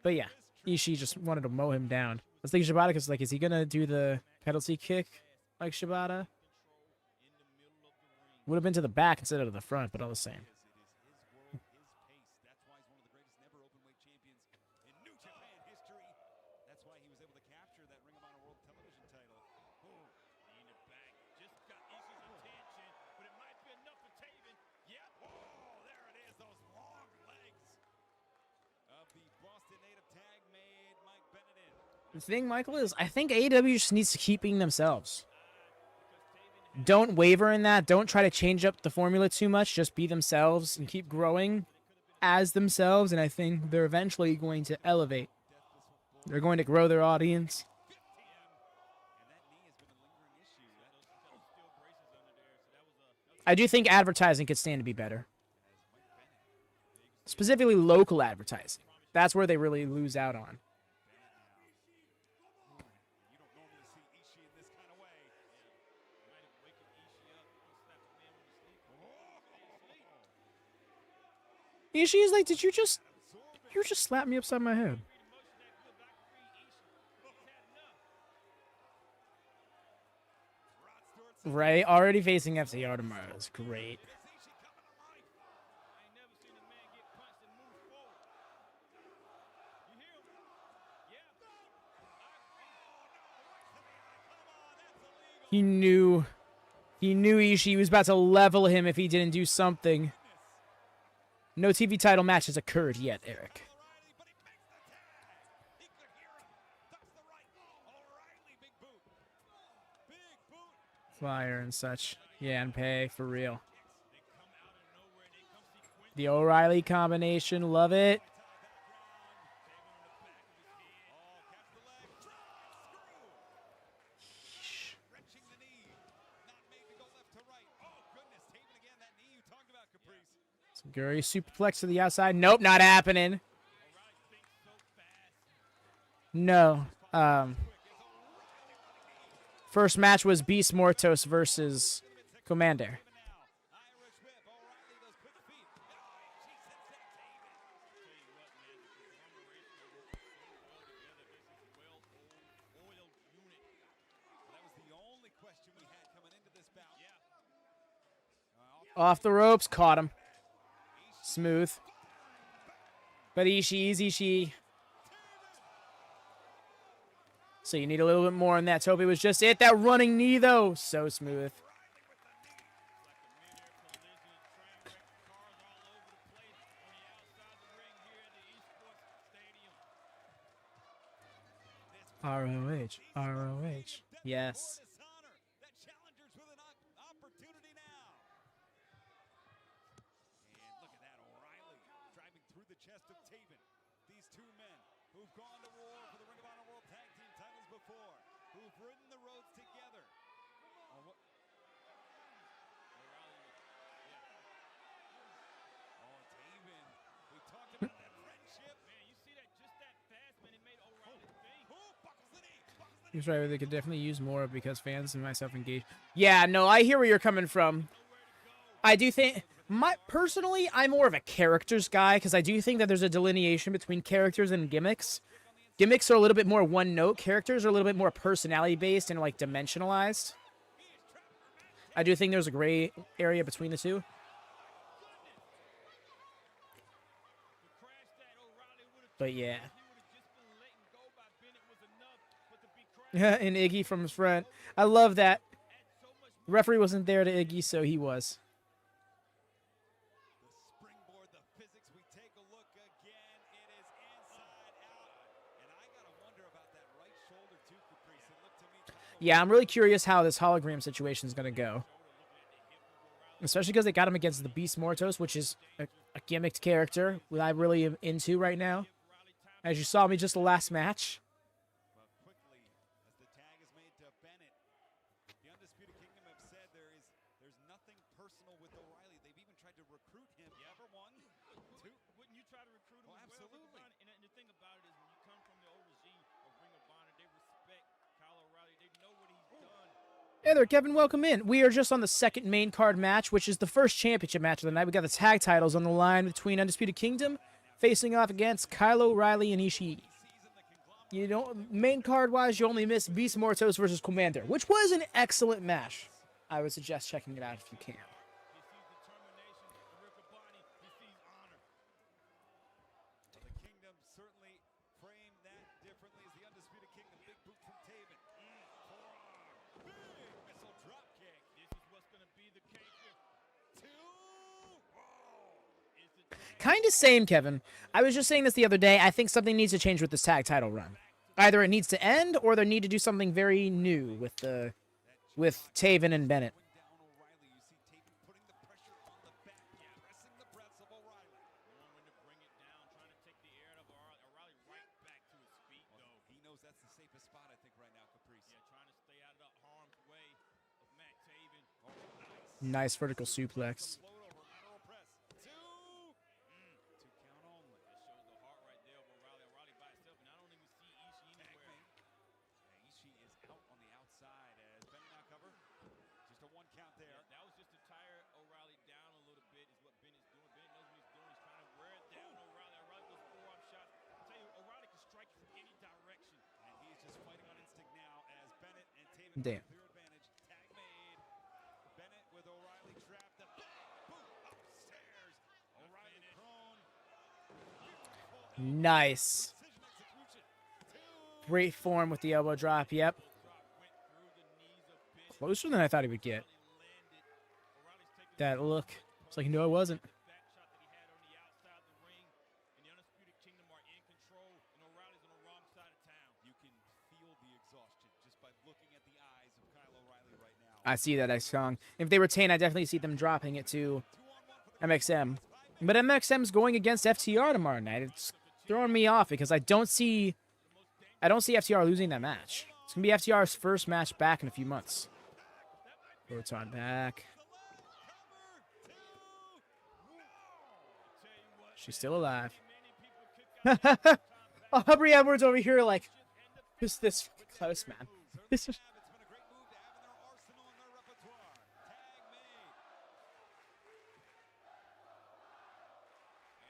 But yeah, Ishii just wanted to mow him down. I was thinking Shibata because, like, is he gonna do the penalty kick like Shibata? Would have been to the back instead of the front, but all the same. The thing, Michael, is I think AEW just needs to keep being themselves. Don't waver in that. Don't try to change up the formula too much. Just be themselves and keep growing as themselves, and I think they're eventually going to elevate. They're going to grow their audience. I do think advertising could stand to be better. Specifically local advertising. That's where they really lose out on. You don't normally see Ishii in this kind of way. Might have waken Ishii up, slap the man when he's sleeping. Ishii is like, did you just slap me upside my head? Right, already facing FTR tomorrow is great. I ain't never seen a man get punched and move forward. You hear him? Yeah. He knew Ishii was about to level him if he didn't do something. No TV title match has occurred yet, Eric. Flyer and such. Yeah, and pay for real. The O'Reilly combination, love it. Guri superplex to the outside. Nope, not happening. No. First match was Beast Mortos versus Komander. Off the ropes, caught him. Smooth. But Ishii. So you need a little bit more on that. Toby was just it. That running knee, though. So smooth. ROH. ROH. Yes. Who've gone to war for the Ring of Honor World Tag Team titles before, who've ridden the roads together. Oh, Taven. We talked about that friendship. Man, you see that just that fast, man. It made O'Reilly think. Buckles the knee. He's right. They could definitely use more of because fans and myself engage. Yeah, no, I hear where you're coming from. I do think... Personally, I'm more of a characters guy because I do think that there's a delineation between characters and gimmicks. Gimmicks are a little bit more one note. Characters are a little bit more personality based and like dimensionalized. I do think there's a gray area between the two. But yeah. And Iggy from his front. I love that. The referee wasn't there to Iggy, so he was. Yeah, I'm really curious how this hologram situation is going to go. Especially because they got him against the Beast Mortos, which is a gimmicked character that I really am into right now. As you saw me just the last match. But quickly, as the tag is made to Bennett, the Undisputed Kingdom have said there's nothing personal with O'Reilly. They've even tried to recruit him. For one, two. Wouldn't you try to recruit him? Oh, absolutely. And the thing about it is when you come from the old regime of Ring of Honor, they respect Kyle O'Reilly. They know what he's done. Hey there, Kevin. Welcome in. We are just on the second main card match, which is the first championship match of the night. We got the tag titles on the line between Undisputed Kingdom facing off against Kyle O'Reilly and Ishii. You know, main card-wise, you only missed Beast Mortos versus Komander, which was an excellent match. I would suggest checking it out if you can. He sees determination in Riccaboni. He sees honor. The Kingdom certainly framed that differently as the Undisputed Kingdom. Big boot from Taven. Forearm. Big missile drop kick. This is what's going to be the case here. Two. Kind of same, Kevin. I was just saying this the other day. I think something needs to change with this tag title run. Either it needs to end, or they need to do something very new with Taven and Bennett. Down O'Reilly. You see Taven putting the pressure on the back, pressing the breaths of O'Reilly. Knowing when to bring it down, trying to take the air out of O'Reilly right back to his feet, though. He knows that's the safest spot, I think, right now, Caprice. Yeah, trying to stay out of the harm's way of Matt Taven. Nice vertical suplex. Float over, lateral press. Two. To count there. Yeah, that was just to tire O'Reilly down a little bit is what Bennett's doing. Bennett knows what he's doing. He's trying to wear it down O'Reilly. O'Reilly goes forearm shots. I tell you, O'Reilly can strike you from any direction. And he's just fighting on instinct now as Bennett and Taven Damn. clear advantage. Tag made. Bennett with O'Reilly trapped. The boom upstairs. O'Reilly prone. Nice. Precision execution. Great form with the elbow drop. Yep. Closer than I thought he would get. That look. It's like, no, it wasn't. Back shot that he had on the outside the ring. And the Undisputed Kingdom are in control. And O'Reilly's on the wrong side of town. You can feel the exhaustion just by looking at the eyes of Kyle O'Reilly right now. I see that next song. If they retain, I definitely see them dropping it to MxM. But MxM's going against FTR tomorrow night. It's throwing me off because I don't see FTR losing that match. It's gonna be FTR's first match back in a few months. Rotan back. She's still alive. Aubrey Edwards over here like, who's this close, man? This is... It's been a great move to have in their arsenal and their repertoire. Tag made.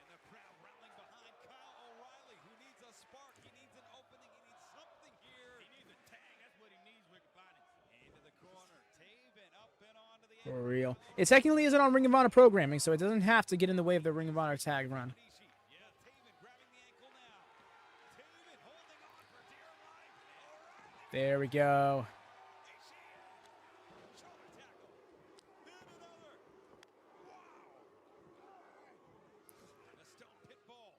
And the crowd rallying behind Kyle O'Reilly, who needs a spark. He needs an opening. He needs something here. He needs a tag. That's what he needs, Rick Bonney. Into the corner. Taven up and onto the For real. It technically isn't on Ring of Honor programming, so it doesn't have to get in the way of the Ring of Honor tag run. Ishii. Yeah, Taven grabbing the ankle now. Taven holding on for dear life. O'Reilly. There we go. Ishii. Shoulder tackle. Then another. Wow. The stone pit bull.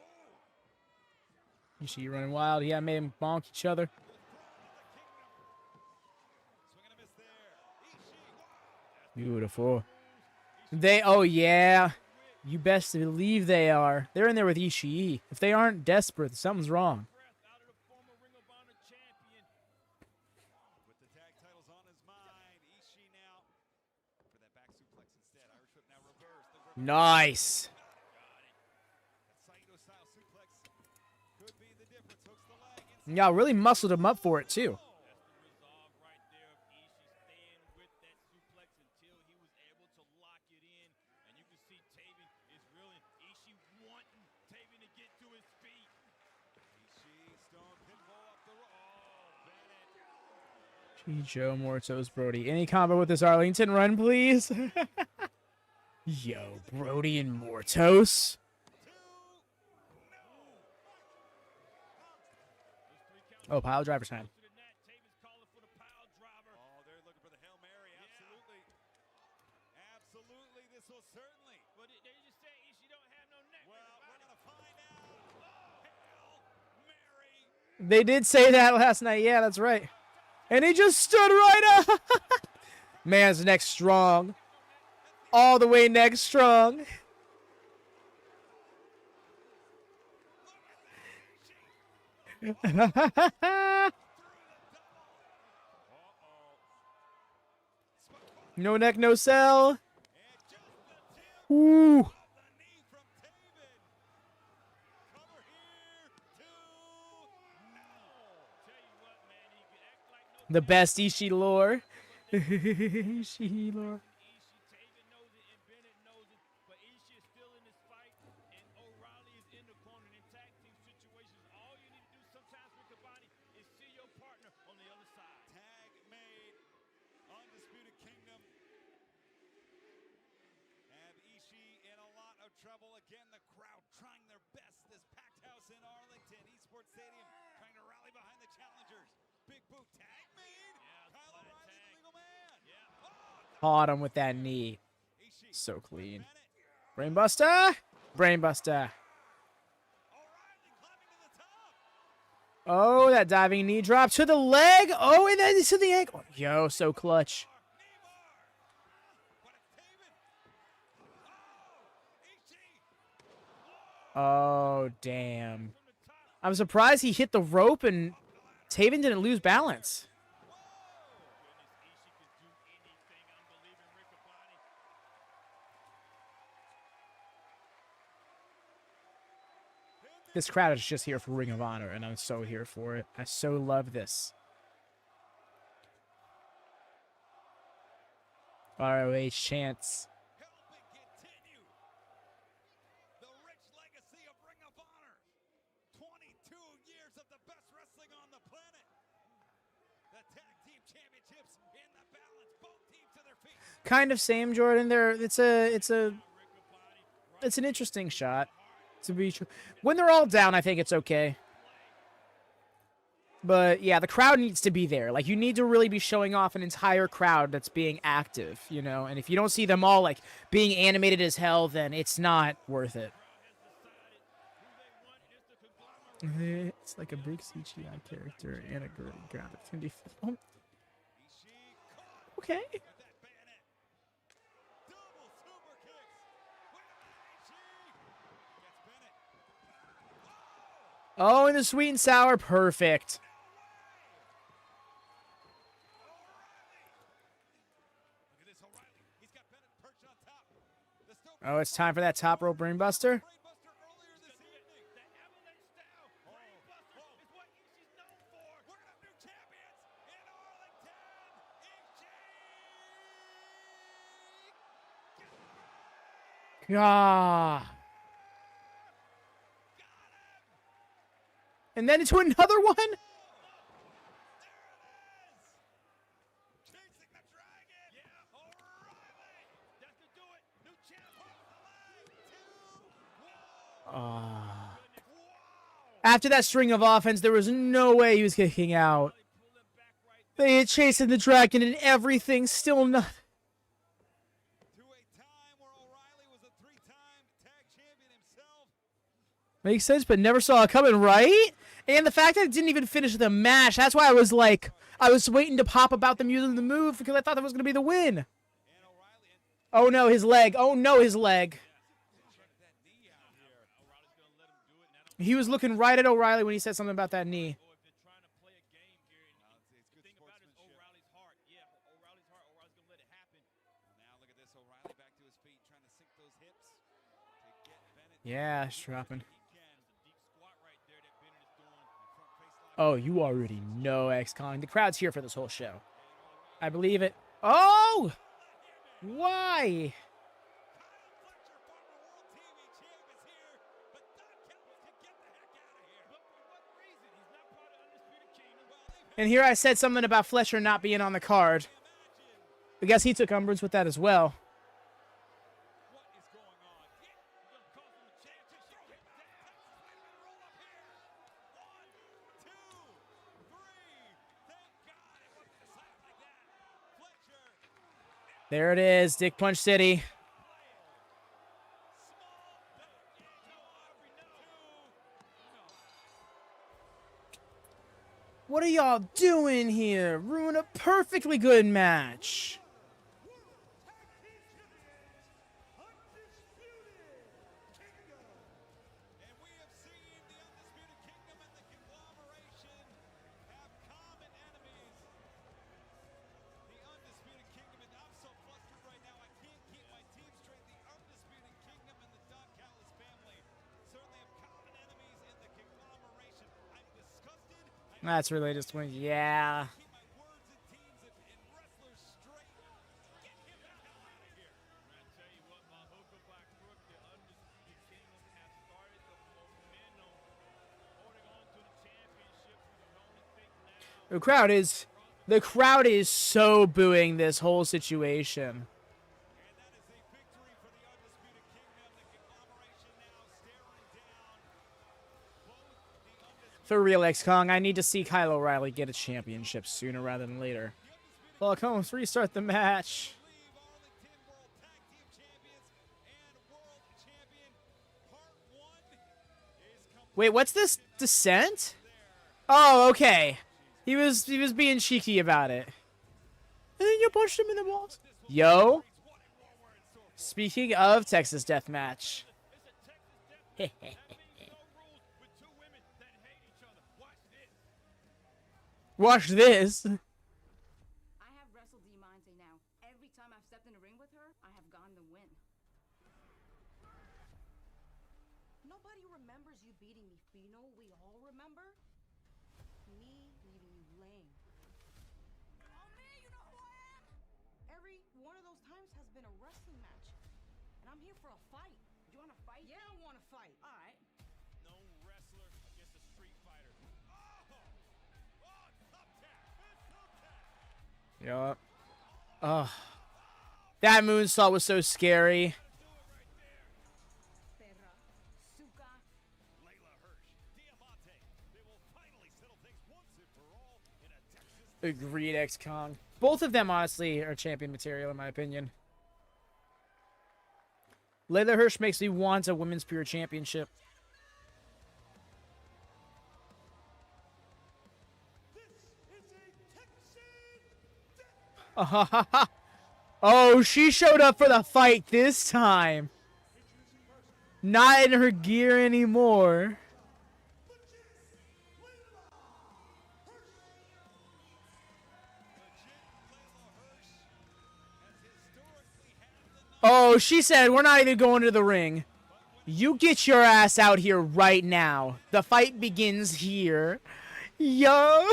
Oh. Ishii running wild. Yeah, made them bonk each other. Swing and a miss there. Ishii. Beautiful. Oh yeah. You best believe they are. They're in there with Ishii. If they aren't desperate, something's wrong. Breath out of the former Ring of Honor champion. With the tag titles on his mind. Ishii now for that back suplex instead. Irish whip now reversed. The rip- Nice. That Saito style suplex could be the difference. Hooks the leg. Yeah, really muscled him up for it too. That's the resolve right there of Ishii staying with that suplex until he was able to lock it in. And you can see Taven is really Ishii wanting Taven to get to his feet. Ishii stone pinfall up the road. Oh, Bennett. Gee, Joe, Mortos, Brody. Any combo with this Arlington run, please? Yo, Brody and Mortos. Oh, pile driver time. Closer than that, Taven's calling for the pile driver. Oh, they're looking for the Hail Mary. Absolutely. Absolutely. This will certainly. But they just say Ishii don't have no neck. Well, we're going to find out. Hail Mary. They did say that last night. Yeah, that's right. And he just stood right up. Man's neck strong. All the way neck strong. No neck, no sell. Ooh. The knee from Taven. Cover here. 2. No. Tell you what, man, he can act like no The best Ishii lore. Ishii lore. Ishii. Taven knows it and Bennett knows it, but Ishii is still in this fight, and O'Reilly is in the corner. In tag team situations, all you need to do sometimes with Kabani is see your partner on the other side. Tag made. Undisputed Kingdom have Ishii in a lot of trouble. Again, the crowd trying their best. This packed house in Arlington, Esports Stadium, trying to rally behind the challengers. Big boot tag made. Yeah, Kyle flat O'Reilly, tag. the legal man. Yeah. Oh, Caught him with that knee. Ishii. So clean. Bennett. Brainbuster. Brainbuster. O'Reilly climbing to the top. Oh, that diving knee drop to the leg. Oh, and then to the ankle. Yo, so clutch. But it's Taven. Ishii. Oh, damn. I'm surprised he hit the rope and Taven didn't lose balance. Goodness, Ishii could do anything. I'm believing Rick Kabani. This crowd is just here for Ring of Honor, and I'm so here for it. I so love this. ROH chants. Helping continue the rich legacy of Ring of Honor. 22 years of the best wrestling on the planet. The tag team championships in the balance. Both teams to their feet. Kind of same, Jordan. It's an interesting shot to be true. When they're all down, I think it's okay. But yeah, the crowd needs to be there. Like, you need to really be showing off an entire crowd that's being active, you know? And if you don't see them all, like, being animated as hell, then it's not worth it. It's like a big CGI character and a girl ground. It's gonna be fun. Okay. Oh, and the sweet and sour, perfect. Oh, it's time for that top rope brainbuster. Ah. And then into another one. After that string of offense, there was no way he was kicking out. They had chasing the dragon and everything, still not. Makes sense, but never saw it coming, right? And the fact that it didn't even finish the match, that's why I was like, I was waiting to pop about them using the move because I thought that was going to be the win. Oh no, his leg. Oh no, his leg. He was looking right at O'Reilly when he said something about that knee. Yeah, it's dropping. Oh, you already know, X-Con. The crowd's here for this whole show. I believe it. Oh! Why? And here I said something about Fletcher not being on the card. I guess he took umbrage with that as well. There it is, Dick Punch City. What are y'all doing here? Ruin a perfectly good match. And we have seen the Undisputed Kingdom and the conglomeration have common enemies. The Undisputed Kingdom, and I'm so flustered right now, I can't keep my team straight. The Undisputed Kingdom and the Don Callis family certainly have common enemies in the conglomeration. I'm disgusted. That's really just when, yeah. Keep my words and teams and wrestlers straight. Get him the hell out of here. I tell you what, my Hoka Black Crook, the Undisputed Kingdom has started the momentum, holding on to the championship. We can only think now. The crowd is so booing this whole situation. And that is a victory for the Undisputed Kingdom. The conglomeration now staring down both the Undisputed. For real, X-Kong, I need to see Kyle O'Reilly get a championship sooner rather than later. Well, come on, let's restart the match. Arlington World Tag Team Champions and World Champion. Part 1 is complete. Wait, what's this? Descent? Oh, okay. He was being cheeky about it. And then you punched him in the balls. Yo. Speaking of Texas Deathmatch. Watch this. I have wrestled Diamante now. Every time I've stepped in a ring with her, I have gotten the win. Nobody remembers you beating me, Fino. We all remember me leaving you lame. Oh man, you know who I am? Every one of those times And I'm here for a fight. You want to fight? Yeah, I want to fight. All right. Known wrestler against a street fighter. Oh! Oh, top tap. Fist hook tap. Yup. Ugh. That moonsault was so scary. Perra. Suka. Leyla Hirsch, Diamante. They will finally settle things once and for all in a Texas. Agreed, X-Kong. Both of them, honestly, are champion material, in my opinion. Leyla Hirsch makes me want a Women's Pure Championship. Oh, she showed up for the fight this time. Not in her gear anymore. Oh, she said, we're not even going to the ring. You get your ass out here right now. The fight begins here. Yo.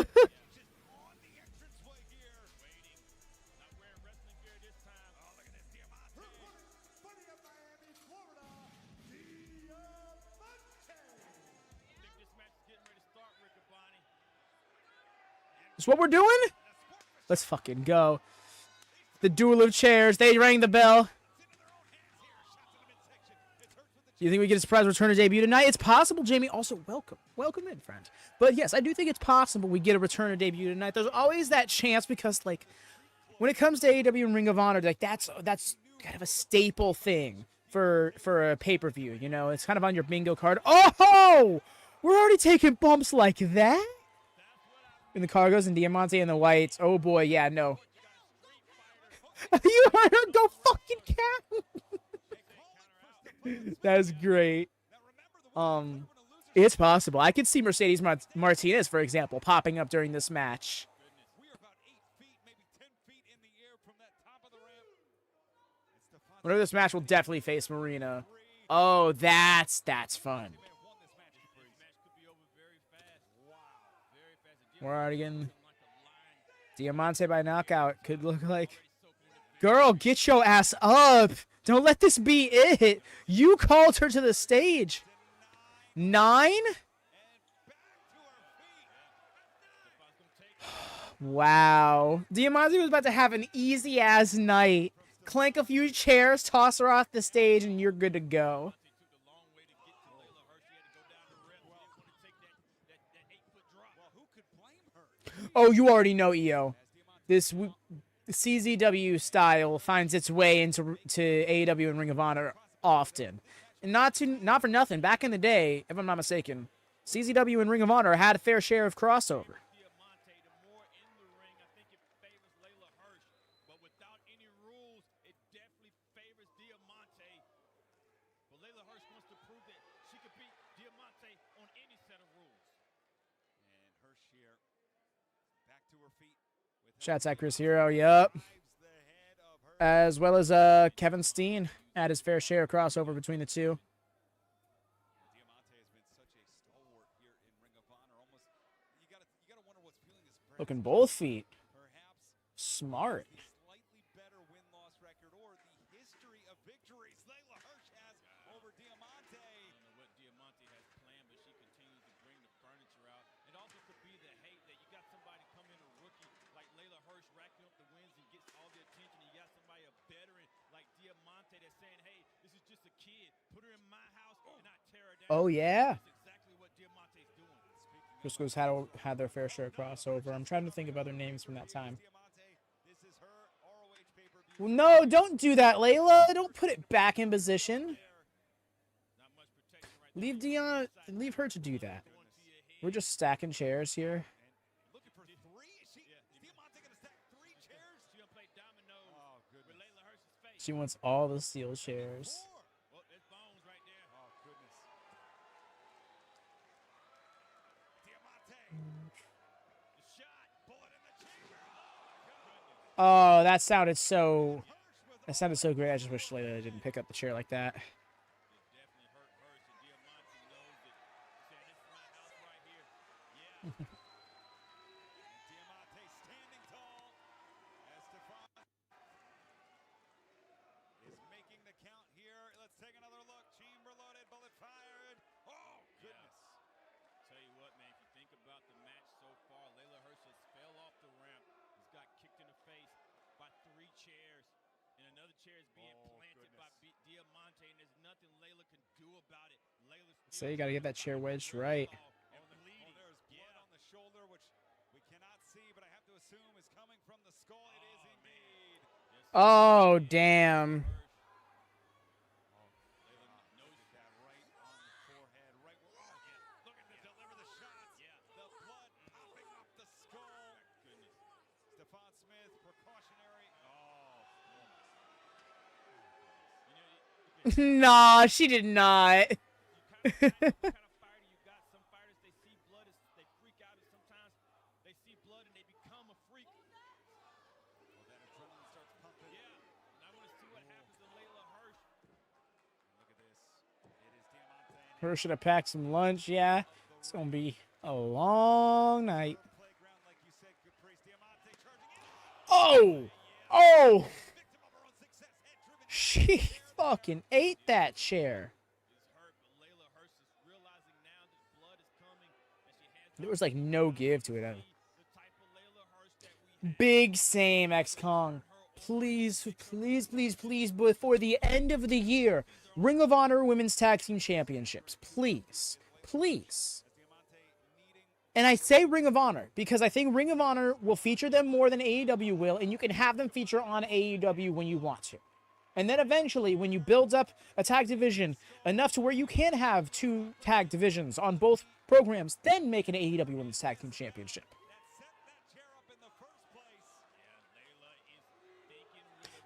That's what we're doing? Let's fucking go. The duel of chairs. They rang the bell. Do you think we get a surprise return to debut tonight? It's possible, Jamie. Also, welcome. Welcome in, friend. But yes, I do think it's possible we get a return to debut tonight. There's always that chance because, like, when it comes to AEW and Ring of Honor, like, that's kind of a staple thing for a pay-per-view, you know? It's kind of on your bingo card. Oh! We're already taking bumps like that? In the Cargos and Diamante and the Whites. Oh, boy. Yeah, no. You heard her go fucking count. That's great. It's possible. I could see Mercedes Martinez, for example, popping up during this match. Whenever this match will definitely face Marina. Oh, that's fun. Moriarty again. Diamante by knockout could look like. Girl, get your ass up. Don't let this be it. You called her to the stage. 9? Wow. Diamante was about to have an easy-ass night. Clank a few chairs, toss her off the stage, and you're good to go. Oh, you already know, EO. This CZW style finds its way into AEW and Ring of Honor often. And not for nothing. Back in the day, if I'm not mistaken, CZW and Ring of Honor had a fair share of crossover. Shouts at Chris Hero, yup. As well as Kevin Steen had his fair share of crossover between the two. Looking both feet. Smart. Oh, yeah. Briscoes had their fair share of crossover. I'm trying to think of other names from that time. Well, no, don't do that, Leyla. Don't put it back in position. Leave her to do that. We're just stacking chairs here. She wants all the steel chairs. Oh, that sounded so great. I just wish Leyla didn't pick up the chair like that. chair is being planted by Diamante, and there's nothing Leyla can do about it. Layla's So you got to get that chair wedged right. There's blood on the shoulder, which we cannot see, but I have to assume is coming from the skull. It is indeed. Oh, damn. Nah, she did not. Hirsch should have packed some lunch. Yeah, it's gonna be a long night. Oh, oh, she fucking ate that chair. There was like no give to it. Big same X-Kong. Please, please, please, please, before the end of the year, Ring of Honor Women's Tag Team Championships. Please, please. And I say Ring of Honor because I think Ring of Honor will feature them more than AEW will, and you can have them feature on AEW when you want to. And then eventually, when you build up a tag division enough to where you can have 2 tag divisions on both programs, then make an AEW Women's Tag Team Championship.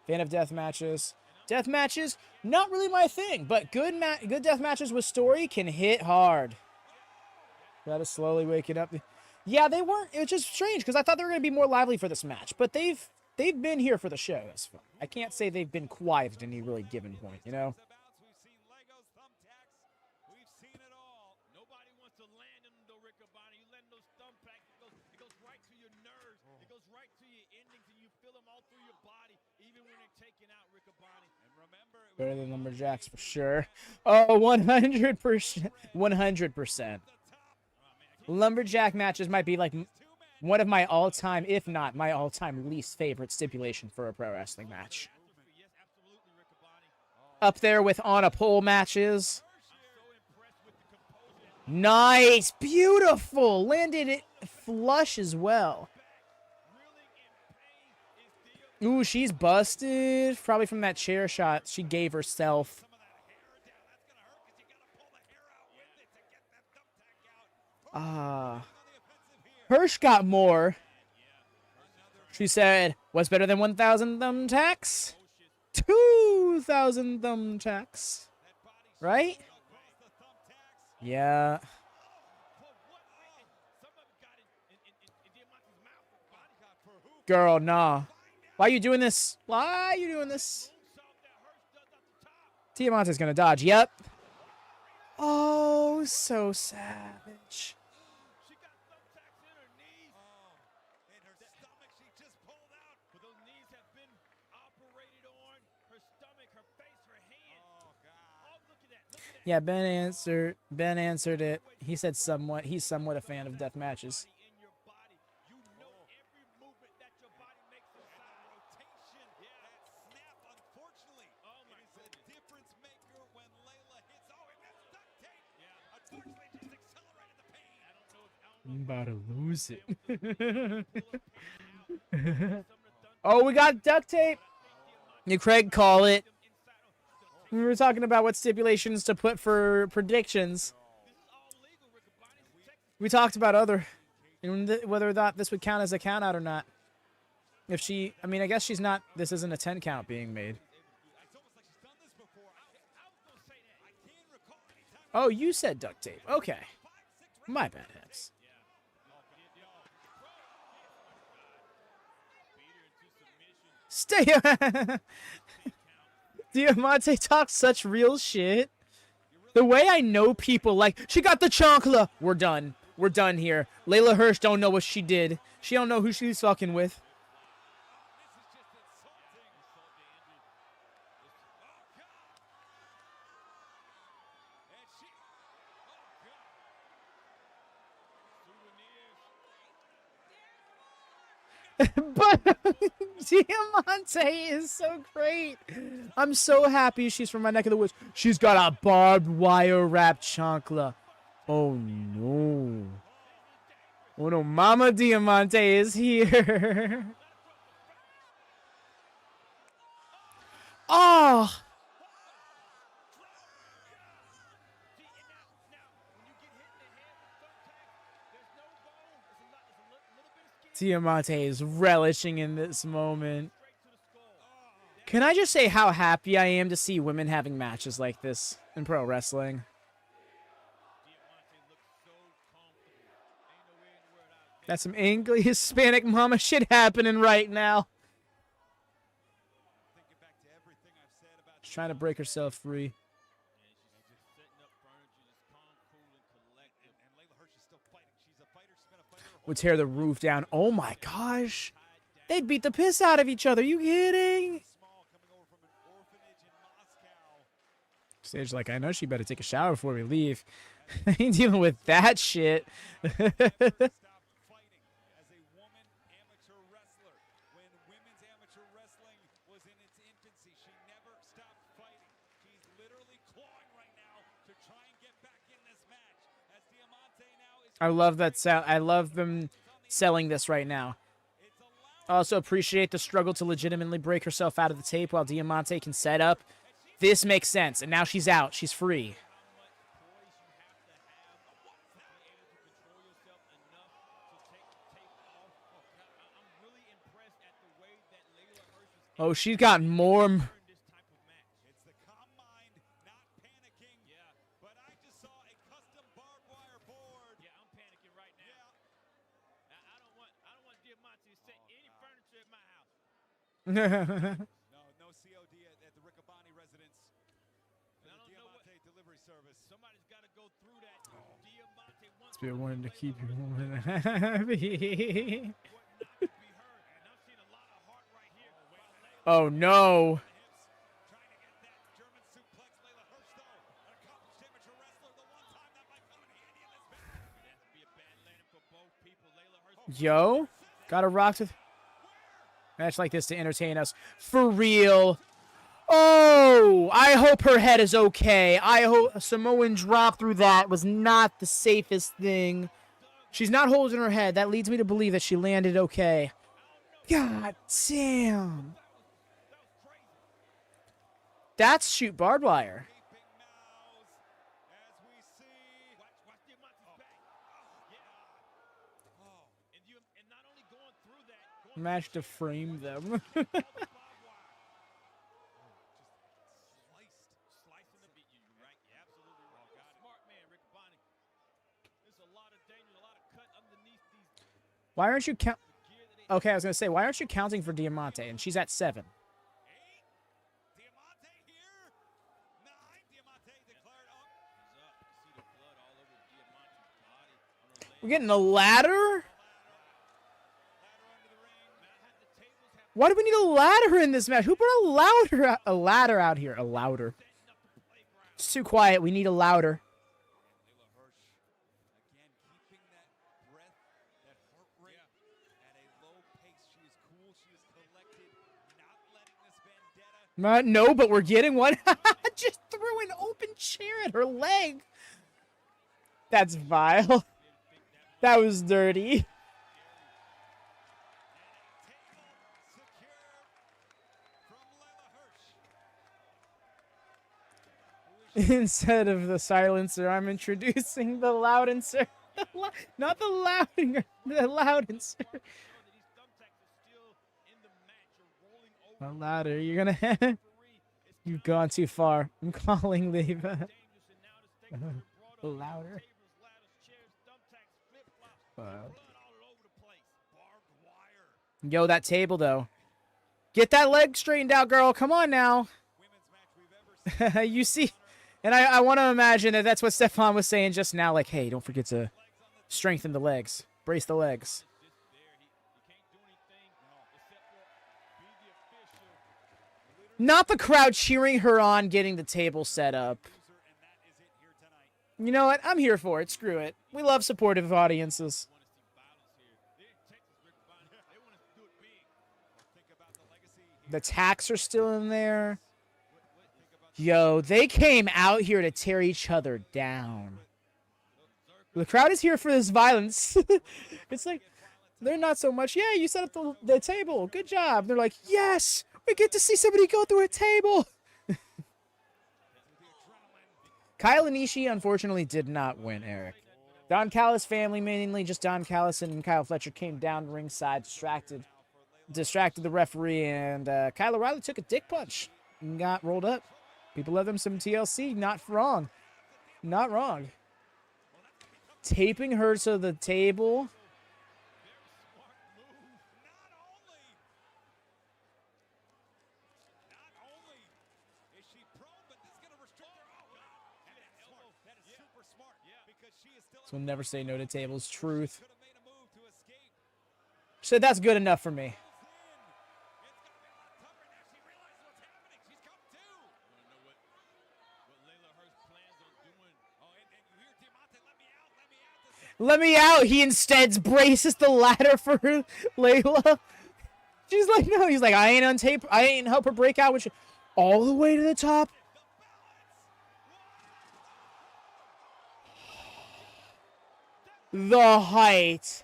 Fan of death matches. Death matches, not really my thing, but good death matches with story can hit hard. Gotta slowly wake it up. Yeah, they weren't. It was just strange because I thought they were going to be more lively for this match, but they've been here for the show. That's fine. I can't say they've been quiet at any really given point, you know? Better than Lumberjacks for sure. Oh, 100%. 100%. Lumberjack matches might be like one of my all-time, if not my all-time least favorite stipulation for a pro wrestling match. Up there with on a pole matches. Nice. Beautiful. Landed it flush as well. Ooh, she's busted. Probably from that chair shot she gave herself. Hirsch got more. She said, what's better than 1,000 thumbtacks? 2,000 thumbtacks. Right? Yeah. Girl, nah. Why are you doing this? Why are you doing this? Diamante's gonna dodge. Yep. Oh, so savage. Yeah, Ben answered it. He said somewhat. He's somewhat a fan of death matches. I'm about to lose it. Oh, we got duct tape. You Craig call it. We were talking about what stipulations to put for predictions. We talked about whether or not this would count as a count out or not. If she, I mean, I guess she's not. This isn't a 10 count being made. Oh, you said duct tape. Okay. My bad, Hex. Stay. Diamante talks such real shit. The way I know people, like, she got the chancla. We're done. We're done here. Leyla Hirsch don't know what she did. She don't know who she's fucking with. But Diamante is so great. I'm so happy she's from my neck of the woods. She's got a barbed wire wrapped chancla. Oh no. Oh no, Mama Diamante is here. Oh. Diamante is relishing in this moment. Can I just say how happy I am to see women having matches like this in pro wrestling? That's some angry Hispanic mama shit happening right now. She's trying to break herself free. Would tear the roof down. Oh my gosh. They'd beat the piss out of each other. You kidding? Stage like, I know she better take a shower before we leave. I ain't dealing with that shit. I love that sound. I love them selling this right now. I also appreciate the struggle to legitimately break herself out of the tape while Diamante can set up. This makes sense. And now she's out. She's free. Oh, she's got more. No COD at the Riccaboni residence. The Diamante delivery service. Somebody's got to go through that. Diamante wants to be wanting to keep your woman happy. Oh no. Yo, gotta rock to match like this to entertain us. For real. Oh, I hope her head is okay. I hope a Samoan drop through that was not the safest thing. She's not holding her head. That leads me to believe that she landed okay. God damn. That's shoot barbed wire. Match to frame them. Why aren't you count? Okay, I was gonna say, why aren't you counting for Diamante? And she's at 7. We're getting a ladder? Why do we need a ladder in this match? Who put a ladder out here? A louder. It's too quiet. We need a louder. No, but we're getting one. Just threw an open chair at her leg. That's vile. That was dirty. Instead of the silencer, I'm introducing the loudencer. Not the louding, the loudencer. A louder, you're gonna. You've gone too far. I'm calling Leyla. Louder. Wow. Yo, that table though. Get that leg straightened out, girl. Come on now. You see. And I want to imagine that that's what Stefan was saying just now. Like, hey, don't forget to strengthen the legs. Brace the legs. Not the crowd cheering her on getting the table set up. You know what? I'm here for it. Screw it. We love supportive audiences. The tacks are still in there. Yo, they came out here to tear each other down. The crowd is here for this violence. It's like, they're not so much, yeah, you set up the table. Good job. They're like, yes, we get to see somebody go through a table. Kyle and Ishii, unfortunately, did not win, Eric. Don Callis family, mainly just Don Callis and Kyle Fletcher, came down ringside, distracted the referee, and Kyle O'Reilly took a dick punch and got rolled up. People love them some TLC. Not wrong. Not wrong. Taping her to the table. So we'll never say no to tables. Truth. She said that's good enough for me. Let me out. He instead braces the ladder for Leyla. She's like, no. He's like, I ain't on tape. I ain't help her break out. All the way to the top. The height.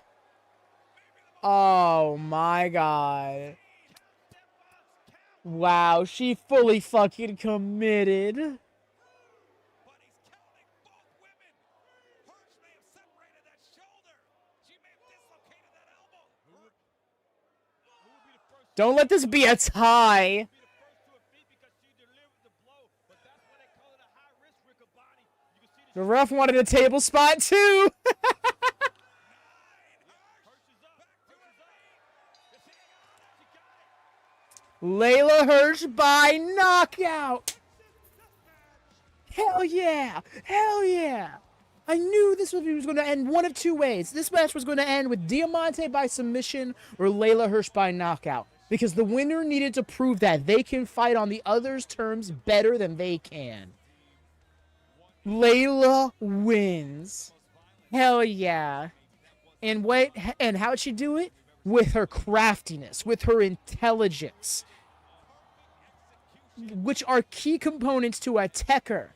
Oh my god. Wow, she fully fucking committed. Don't let this be a tie. The ref wanted a table spot too. Leyla Hirsch by knockout. Hell yeah. Hell yeah. I knew this was going to end one of two ways. This match was going to end with Diamante by submission or Leyla Hirsch by knockout. Because the winner needed to prove that they can fight on the other's terms better than they can. Leyla wins. Hell yeah. And how'd she do it? With her craftiness, with her intelligence, which are key components to a techer.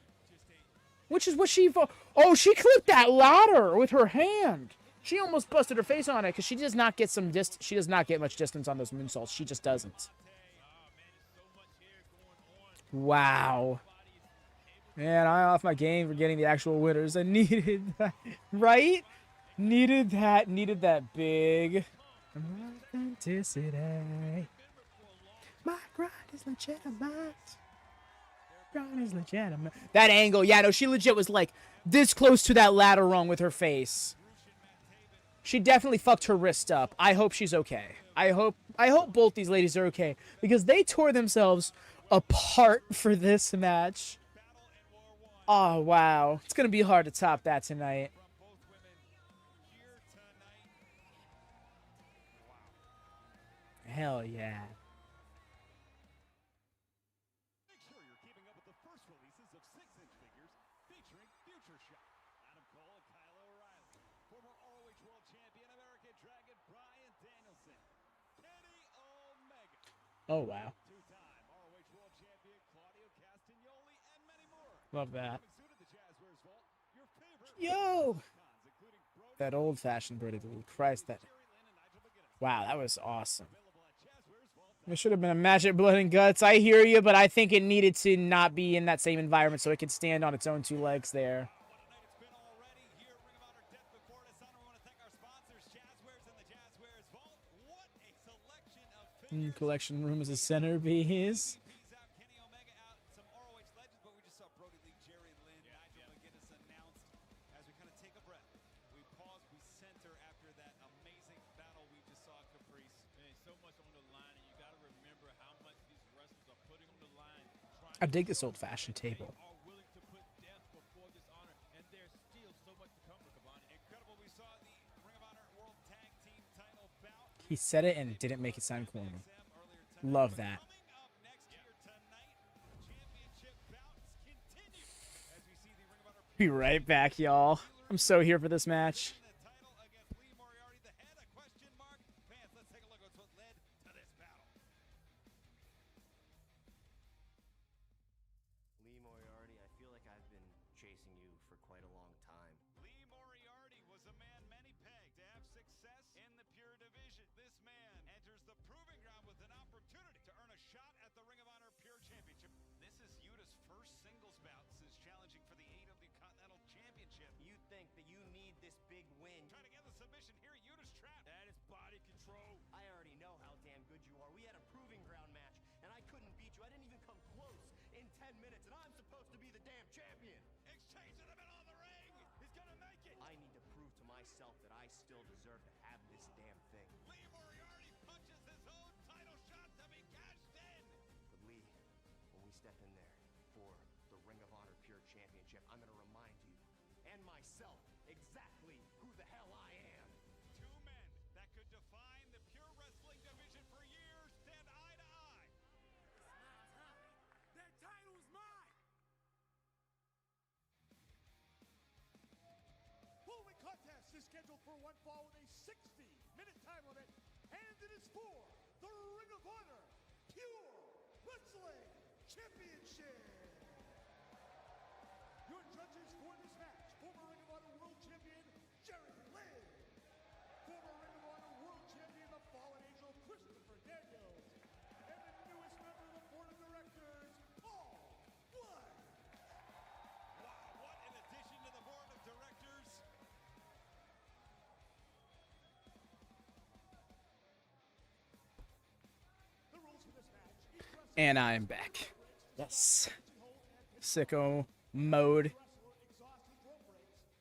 Which is what she... Oh, she clipped that ladder with her hand. She almost busted her face on it because she does not get she does not get much distance on those moonsaults. She just doesn't. Wow. Man, I off my game for getting the actual winners. I needed that. Right? Needed that big... authenticity. My grind is legitimate. Grind is legitimate. That angle, yeah, no, she legit was like this close to that ladder rung with her face. She definitely fucked her wrist up. I hope she's okay. I hope both these ladies are okay because they tore themselves apart for this match. Oh wow, it's gonna be hard to top that tonight. Hell yeah. Make sure you're keeping up with the first releases of 6-inch figures featuring Future Shock, Adam Cole and Kyle O'Reilly, former ROH World Champion American Dragon Bryan Danielson, Kenny Omega. Oh wow. Two-time ROH World Champion Claudio Castagnoli, and many more. Love that. Coming soon to the Jazzwares Vault, your favorite Yo! icons, including Brody, That old-fashioned Brody Lee. Christ, that... Wow, that was awesome. It should have been a match at Blood and Guts. I hear you, but I think it needed to not be in that same environment so it could stand on its own two legs there. Collection room is a centerpiece. I dig this old-fashioned table. He said it and didn't make it sound corny. Love that. Be right back, y'all. I'm so here for this match. first singles bout since challenging for the AEW Continental Championship. You think that you need this big win. Trying to get the submission here. Yuta's trapped. That is body control. I already know how damn good you are. We had a proving ground match, and I couldn't beat you. I didn't even come close in 10 minutes, and I'm supposed to be the damn champion. Exchange in the middle of the ring. He's gonna make it. I need to prove to myself that I still deserve to have this damn thing. Lee Moriarty punches his own title shot to be cashed in. But Lee, when we step in there for the Ring of Honor Pure Championship, I'm going to remind you and myself exactly who the hell I am. Two men that could define the pure wrestling division for years stand eye to eye. That title's mine. Following contest is scheduled for one fall with a 60-minute time limit, and it is for the Ring of Honor Pure Wrestling Championship. Your judges for this match, former Ring of Honor World Champion Jerry Lynn, former Ring of Honor World Champion the Fallen Angel Christopher Daniels, and the newest member of the Board of Directors, Paul Blood. Wow, what an addition to the board of directors. The rules for this match, each wrestler And I'm back. Yes. Sicko mode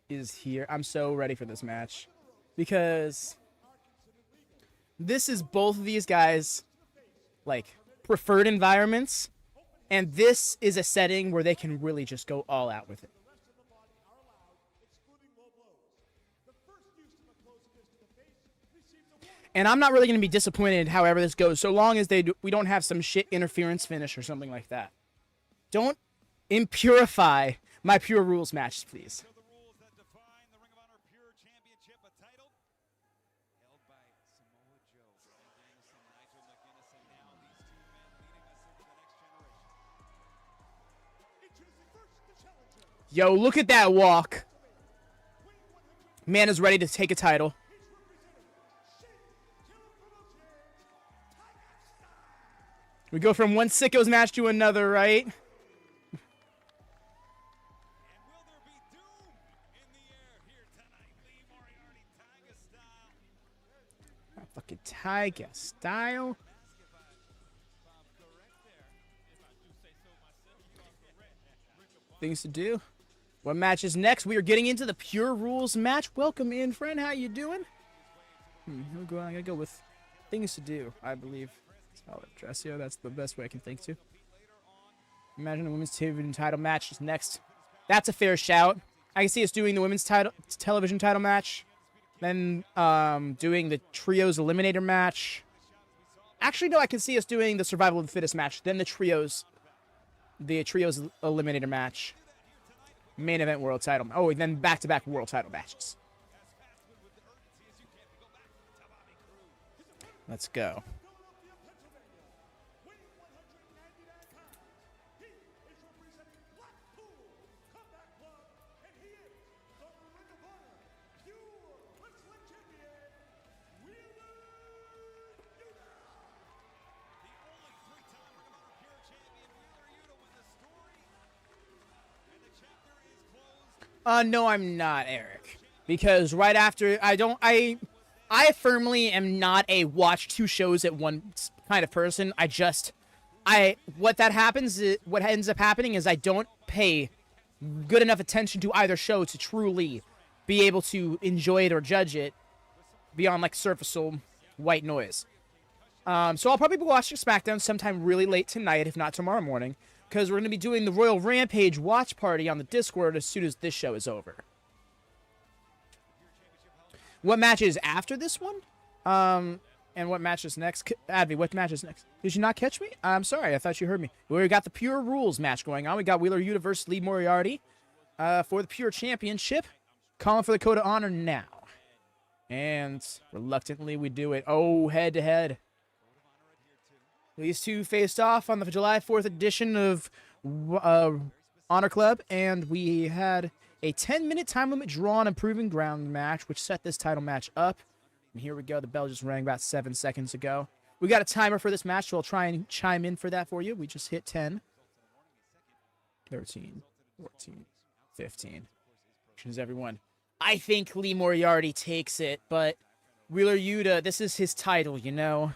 is here. I'm so ready for this match because this is both of these guys' like preferred environments, and this is a setting where they can really just go all out with it. And I'm not really going to be disappointed however this goes, so long as we don't have some shit interference finish or something like that. Don't impurify my Pure Rules matches, please. So the rules that define the Ring of Honor Pure Championship, a title held by Samoa Joe, Bryan Danielson, Nigel McGuinness, and now these two men leading us into the next generation. introducing first the challenger. Yo, look at that walk. Man is ready to take a title. We go from one sicko's match to another, right? And will there be doom in the air here tonight? Lee Moriarty, Tiger style. Fucking Tiger style. Things to do. What match is next? We are getting into the Pure Rules match. Welcome in, friend. How you doing? I'm gonna go with things to do, I believe. Solid dress, yo. That's the best way I can think to. Imagine the women's title match is next. That's a fair shout. I can see us doing the women's television title match. Then doing the trios eliminator match. Actually, no, I can see us doing the survival of the fittest match. Then the trios eliminator match. Main event world title. Oh, and then back-to-back world title matches. Let's go. No, I'm not, Eric. Because right after, I firmly am not a watch two shows at once kind of person. What ends up happening is I don't pay good enough attention to either show to truly be able to enjoy it or judge it beyond like surfacial white noise. So I'll probably be watching SmackDown sometime really late tonight, if not tomorrow morning. Because we're going to be doing the Royal Rampage watch party on the Discord as soon as this show is over. What match is after this one? And what match is next? Advi, what match is next? Did you not catch me? I'm sorry, I thought you heard me. We got the Pure Rules match going on. We got Wheeler Yuta versus Lee Moriarty for the Pure Championship. Calling for the Code of Honor now. And reluctantly we do it. Oh, head-to-head. These two faced off on the July 4th edition of Honor Club, and we had a 10-minute time limit drawn and proving ground match, which set this title match up. And here we go. The bell just rang about 7 seconds ago. We got a timer for this match, so I'll try and chime in for that for you. We just hit 10. 13, 14, 15. Everyone. I think Lee Moriarty takes it, but Wheeler Yuta, this is his title, you know.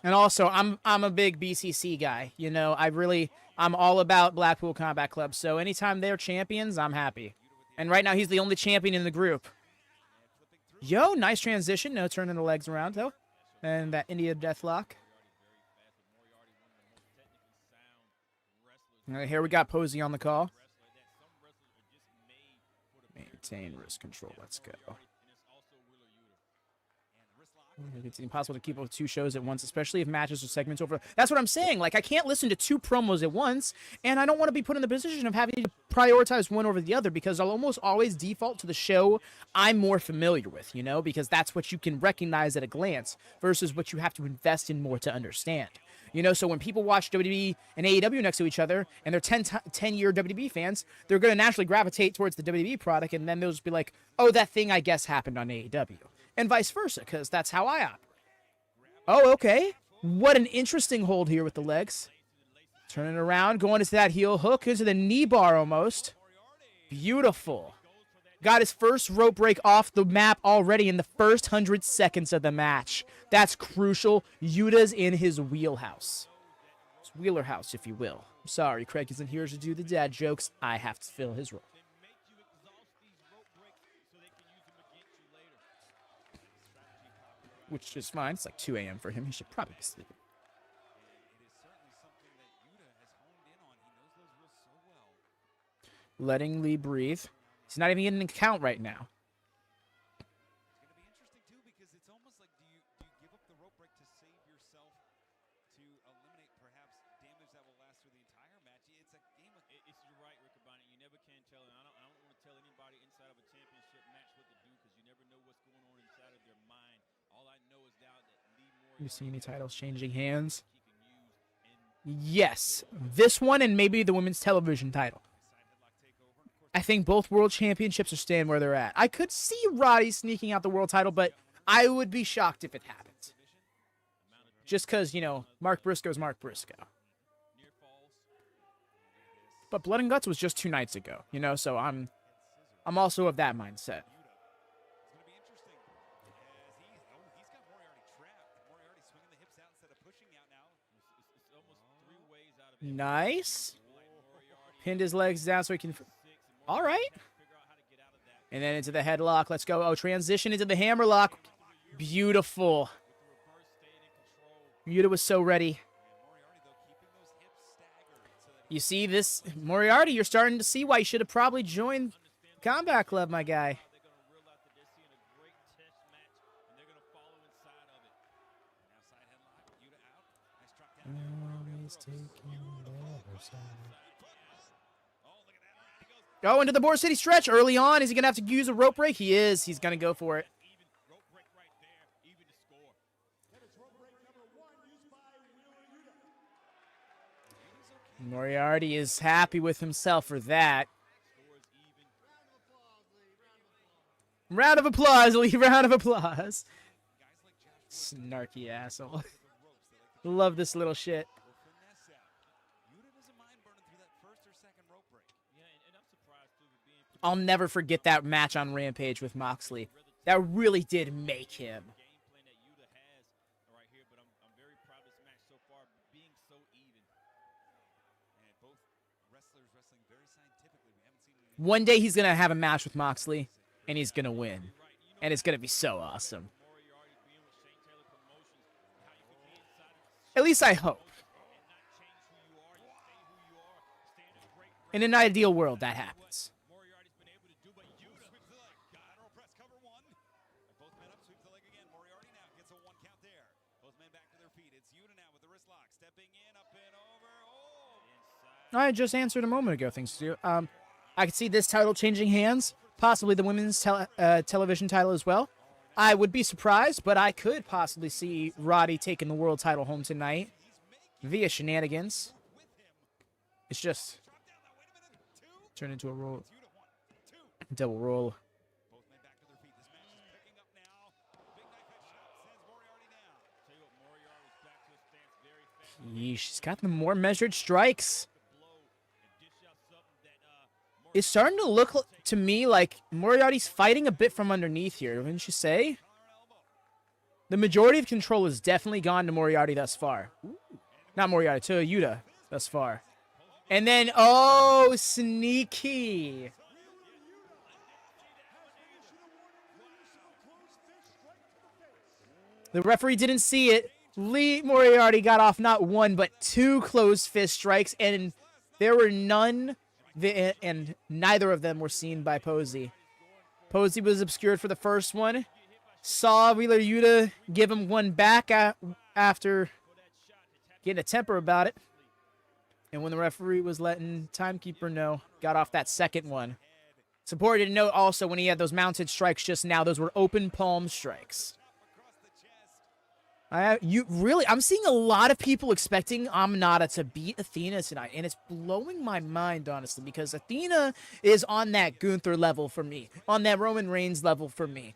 And also, I'm a big BCC guy, you know. I'm all about Blackpool Combat Club, so anytime they're champions, I'm happy. And right now, he's the only champion in the group. Yo, nice transition. No turning the legs around, though. And that India Deathlock. Here we got Posey on the call. Maintain wrist control. Let's go. It's impossible to keep up with 2 shows at once, especially if matches or segments over. That's what I'm saying. Like, I can't listen to 2 promos at once, and I don't want to be put in the position of having to prioritize one over the other, because I'll almost always default to the show I'm more familiar with, you know, because that's what you can recognize at a glance versus what you have to invest in more to understand. You know, so when people watch WWE and AEW next to each other, and they're 10-year WWE fans, they're going to naturally gravitate towards the WWE product, and then they'll just be like, oh, that thing I guess happened on AEW. And vice versa, because that's how I operate. Oh, okay. What an interesting hold here with the legs. Turning around, going into that heel hook, into the knee bar almost. Beautiful. Got his first rope break off the map already in the first 100 seconds of the match. That's crucial. Yuta's in his wheelhouse. His wheeler house, if you will. I'm sorry, Craig isn't here to do the dad jokes. I have to fill his role. Which is fine. It's like 2 a.m. for him. He should probably be sleeping. Letting Lee breathe. He's not even getting an count right now. It's going to be interesting, too, because it's almost like, do you give up the rope break to save yourself to eliminate perhaps damage that will last through the entire match? It's a game of... You're right, Rick Abani. You never can tell. And I don't want to tell anybody inside of a championship match what to do, because you never know what's going on inside of their mind. All I know is now that Lee Moriarty... You see any titles changing hands? Yes. This one and maybe the women's television title. I think both world championships are staying where they're at. I could see Roddy sneaking out the world title, but I would be shocked if it happens. Just because, you know, Mark Briscoe's Mark Briscoe. But Blood and Guts was just 2 nights ago, you know, so I'm also of that mindset. Nice. Pinned his legs down so he can... All right. And then into the headlock. Let's go. Oh, transition into the hammerlock. Beautiful. Yuta was so ready. You see this? Moriarty, you're starting to see why you should have probably joined Combat Club, my guy. Go into the Boar City stretch early on. Is he going to have to use a rope break? He is. He's going to go for it. Moriarty is happy with himself for that. Round of applause, Lee. Round of applause. Snarky asshole. Love this little shit. I'll never forget that match on Rampage with Moxley. That really did make him. One day he's going to have a match with Moxley, and he's going to win. And it's going to be so awesome. At least I hope. In an ideal world, that happens. I just answered a moment ago, thanks to you. I could see this title changing hands, possibly the women's television title as well. I would be surprised, but I could possibly see Roddy taking the world title home tonight via shenanigans. It's just turn into a roll, double roll. Yeesh, she's got the more measured strikes. It's starting to look to me like Moriarty's fighting a bit from underneath here, wouldn't you say? The majority of control has definitely gone to Moriarty thus far. Not Moriarty, to Yuta thus far. And then, oh, sneaky. The referee didn't see it. Lee Moriarty got off not one, but 2 closed fist strikes, and there were none, and neither of them were seen by Posey. Posey was obscured for the first one. Saw Wheeler Yuta give him one back after getting a temper about it. And when the referee was letting Timekeeper know, got off that second one. It's important to note also when he had those mounted strikes just now, those were open palm strikes. I'm seeing a lot of people expecting Aminata to beat Athena tonight, and it's blowing my mind, honestly, because Athena is on that Gunther level for me, on that Roman Reigns level for me.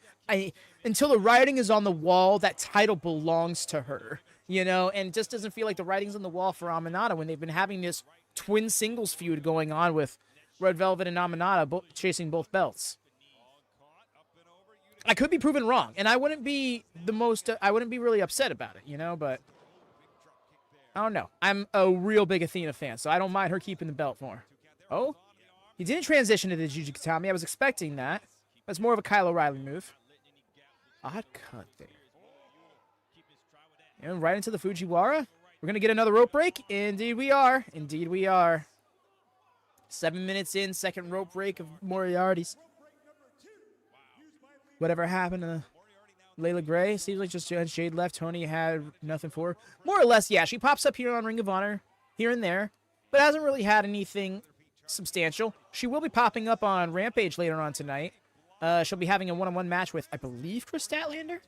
Until the writing is on the wall, that title belongs to her, you know, and just doesn't feel like the writing's on the wall for Aminata when they've been having this twin singles feud going on with Red Velvet and Aminata chasing both belts. I could be proven wrong, and I wouldn't be I wouldn't be really upset about it, you know, but I don't know. I'm a real big Athena fan, so I don't mind her keeping the belt more. Oh, he didn't transition to the Jujikatami. I was expecting that. That's more of a Kyle O'Reilly move. Odd cut there. And right into the Fujiwara. We're going to get another rope break. Indeed we are. Indeed we are. 7 minutes in, second rope break of Moriarty's. Whatever happened to Leyla Gray? Seems like just Jade left. Tony had nothing for her. More or less, yeah. She pops up here on Ring of Honor, here and there, but hasn't really had anything substantial. She will be popping up on Rampage later on tonight. She'll be having a one-on-one match with, I believe, Chris Statlander?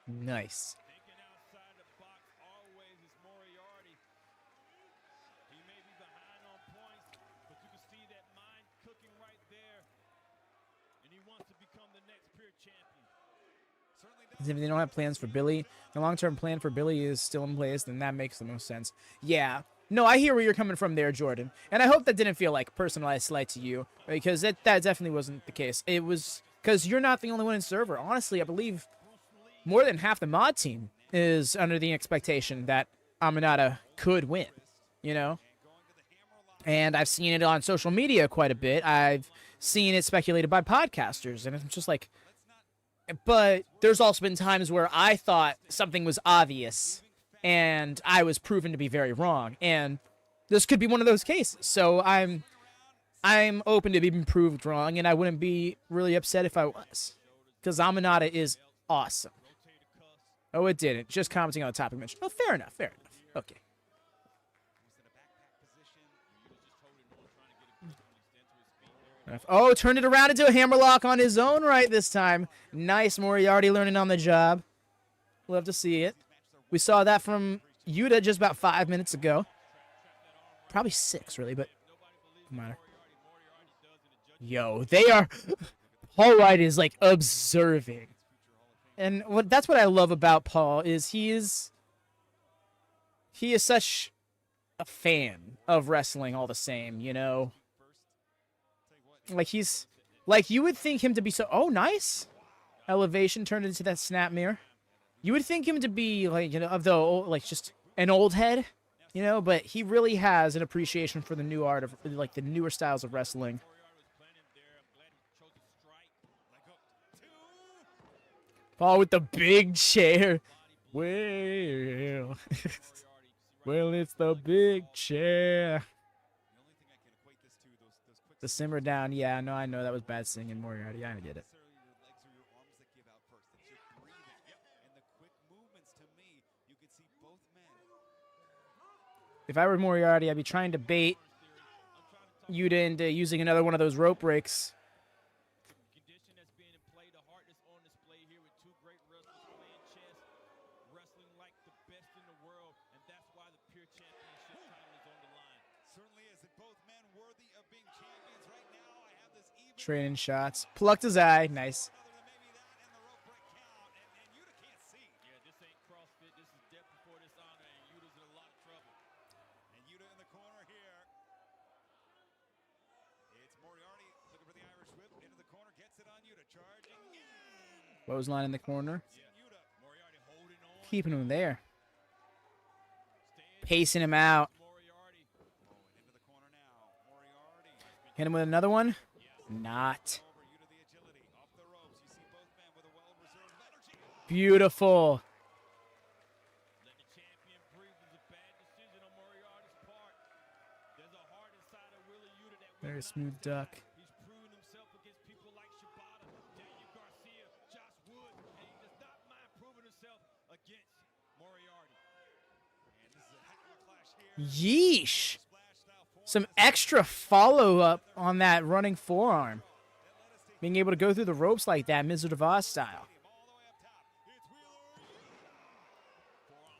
Nice. If they don't have plans for Billy, the long-term plan for Billy is still in place, then that makes the most sense. Yeah. No, I hear where you're coming from there, Jordan. And I hope that didn't feel like personalized slight to you, because that definitely wasn't the case. It was because you're not the only one in server. Honestly, I believe more than half the mod team is under the expectation that Aminata could win, you know? And I've seen it on social media quite a bit. I've seen it speculated by podcasters, and it's just like... But there's also been times where I thought something was obvious, and I was proven to be very wrong. And this could be one of those cases. So I'm open to being proved wrong, and I wouldn't be really upset if I was. Because Aminata is awesome. Oh, it didn't. Just commenting on the topic mentioned. Oh, fair enough. Fair enough. Okay. Oh, turned it around into a hammerlock on his own right this time. Nice, Moriarty learning on the job. Love to see it. We saw that from Yuta just about 5 minutes ago. Probably 6, really, but no matter. Yo, they are... Paul White is, like, observing. And that's what I love about Paul, is he is such a fan of wrestling all the same, you know? Like, he's... Like, you would think him to be so... Oh, nice! Elevation turned into that snap mirror. You would think him to be, like, you know, of the old, like, just an old head, you know? But he really has an appreciation for the new art of, like, the newer styles of wrestling. Paul with the big chair. Well... well, it's the big chair. The simmer down, yeah, no, I know that was bad singing, Moriarty. I get it. If I were Moriarty, I'd be trying to bait Yuta into using another one of those rope breaks. Trading shots. Plucked his eye. Nice. Clothesline in the corner. Keeping him there. Pacing him out. Hit him with another one. Not. Beautiful. Let the champion breathe was a bad decision on Moriarty's part. There's a heart inside of Willie Yuta that will Very not smooth die. duck. He's proven himself against people like Shibata, Daniel Garcia, Josh Wood, and he does not mind proving himself against Moriarty. And this is a heck of a clash here. Yeesh. Some extra follow-up on that running forearm. Being able to go through the ropes like that, Mr. Devos style.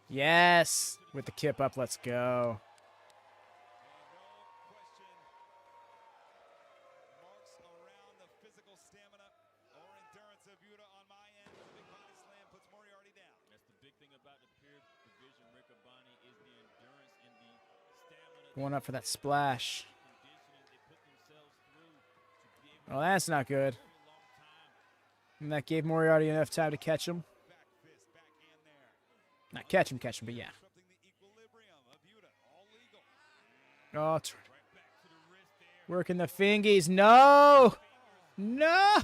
Yes. With the kip up, let's go. That's the big thing about the pure division, Rick Abani, is the endurance and the stamina. Going up for that splash. Conditioning they put themselves through to be able Oh, that's not good. And that gave Moriarty enough time to catch him. Not catch him, but yeah. Oh, working the fingies. No! No!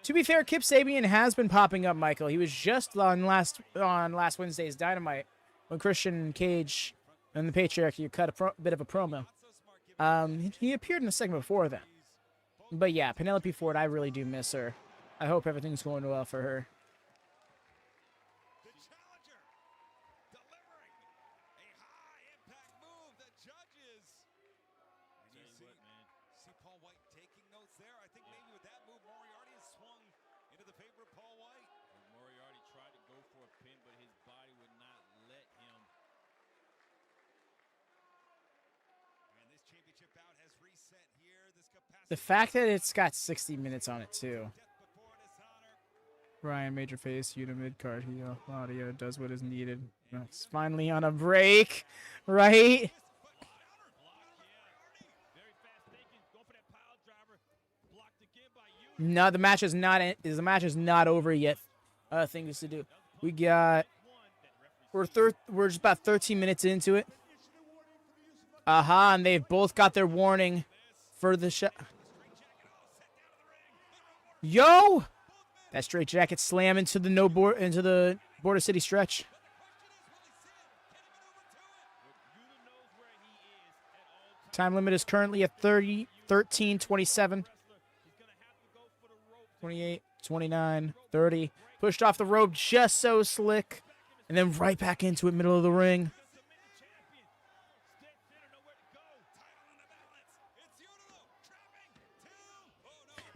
To be fair, Kip Sabian has been popping up, Michael. He was just on last Wednesday's Dynamite when Christian Cage and the Patriarchy cut a bit of a promo. He appeared in the segment before then. But yeah, Penelope Ford, I really do miss her. I hope everything's going well for her. The challenger delivering a high-impact move. The judges. And you see Paul White taking notes there. I think maybe with that move, Moriarty has swung into the favor of Paul White. Moriarty tried to go for a pin, but his body would not let him. And this championship bout has reset here. This capacity. The fact that it's got 60 minutes on it, too. Ryan, major face, Yuta mid-card, heel, audio, does what is needed. It's finally on a break, right? No, the match is not over yet. Things to do. We're just about 13 minutes into it. And they've both got their warning for the shot. Yo! That straight jacket slam into the Border City stretch. Time limit is currently at 13, 27, 28, 29, 30. Pushed off the rope just so slick. And then right back into it, middle of the ring.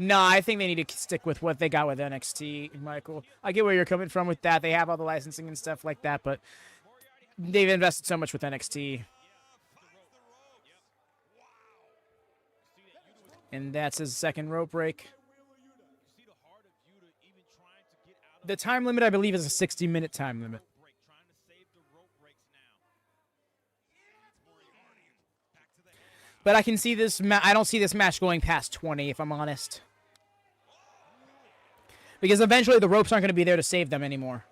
No, I think they need to stick with what they got with NXT, Michael. I get where you're coming from with that. They have all the licensing and stuff like that, but they've invested so much with NXT. And that's his second rope break. The time limit, I believe, is a 60-minute time limit. But I can see this. I don't see this match going past 20, if I'm honest. Because eventually the ropes aren't going to be there to save them anymore.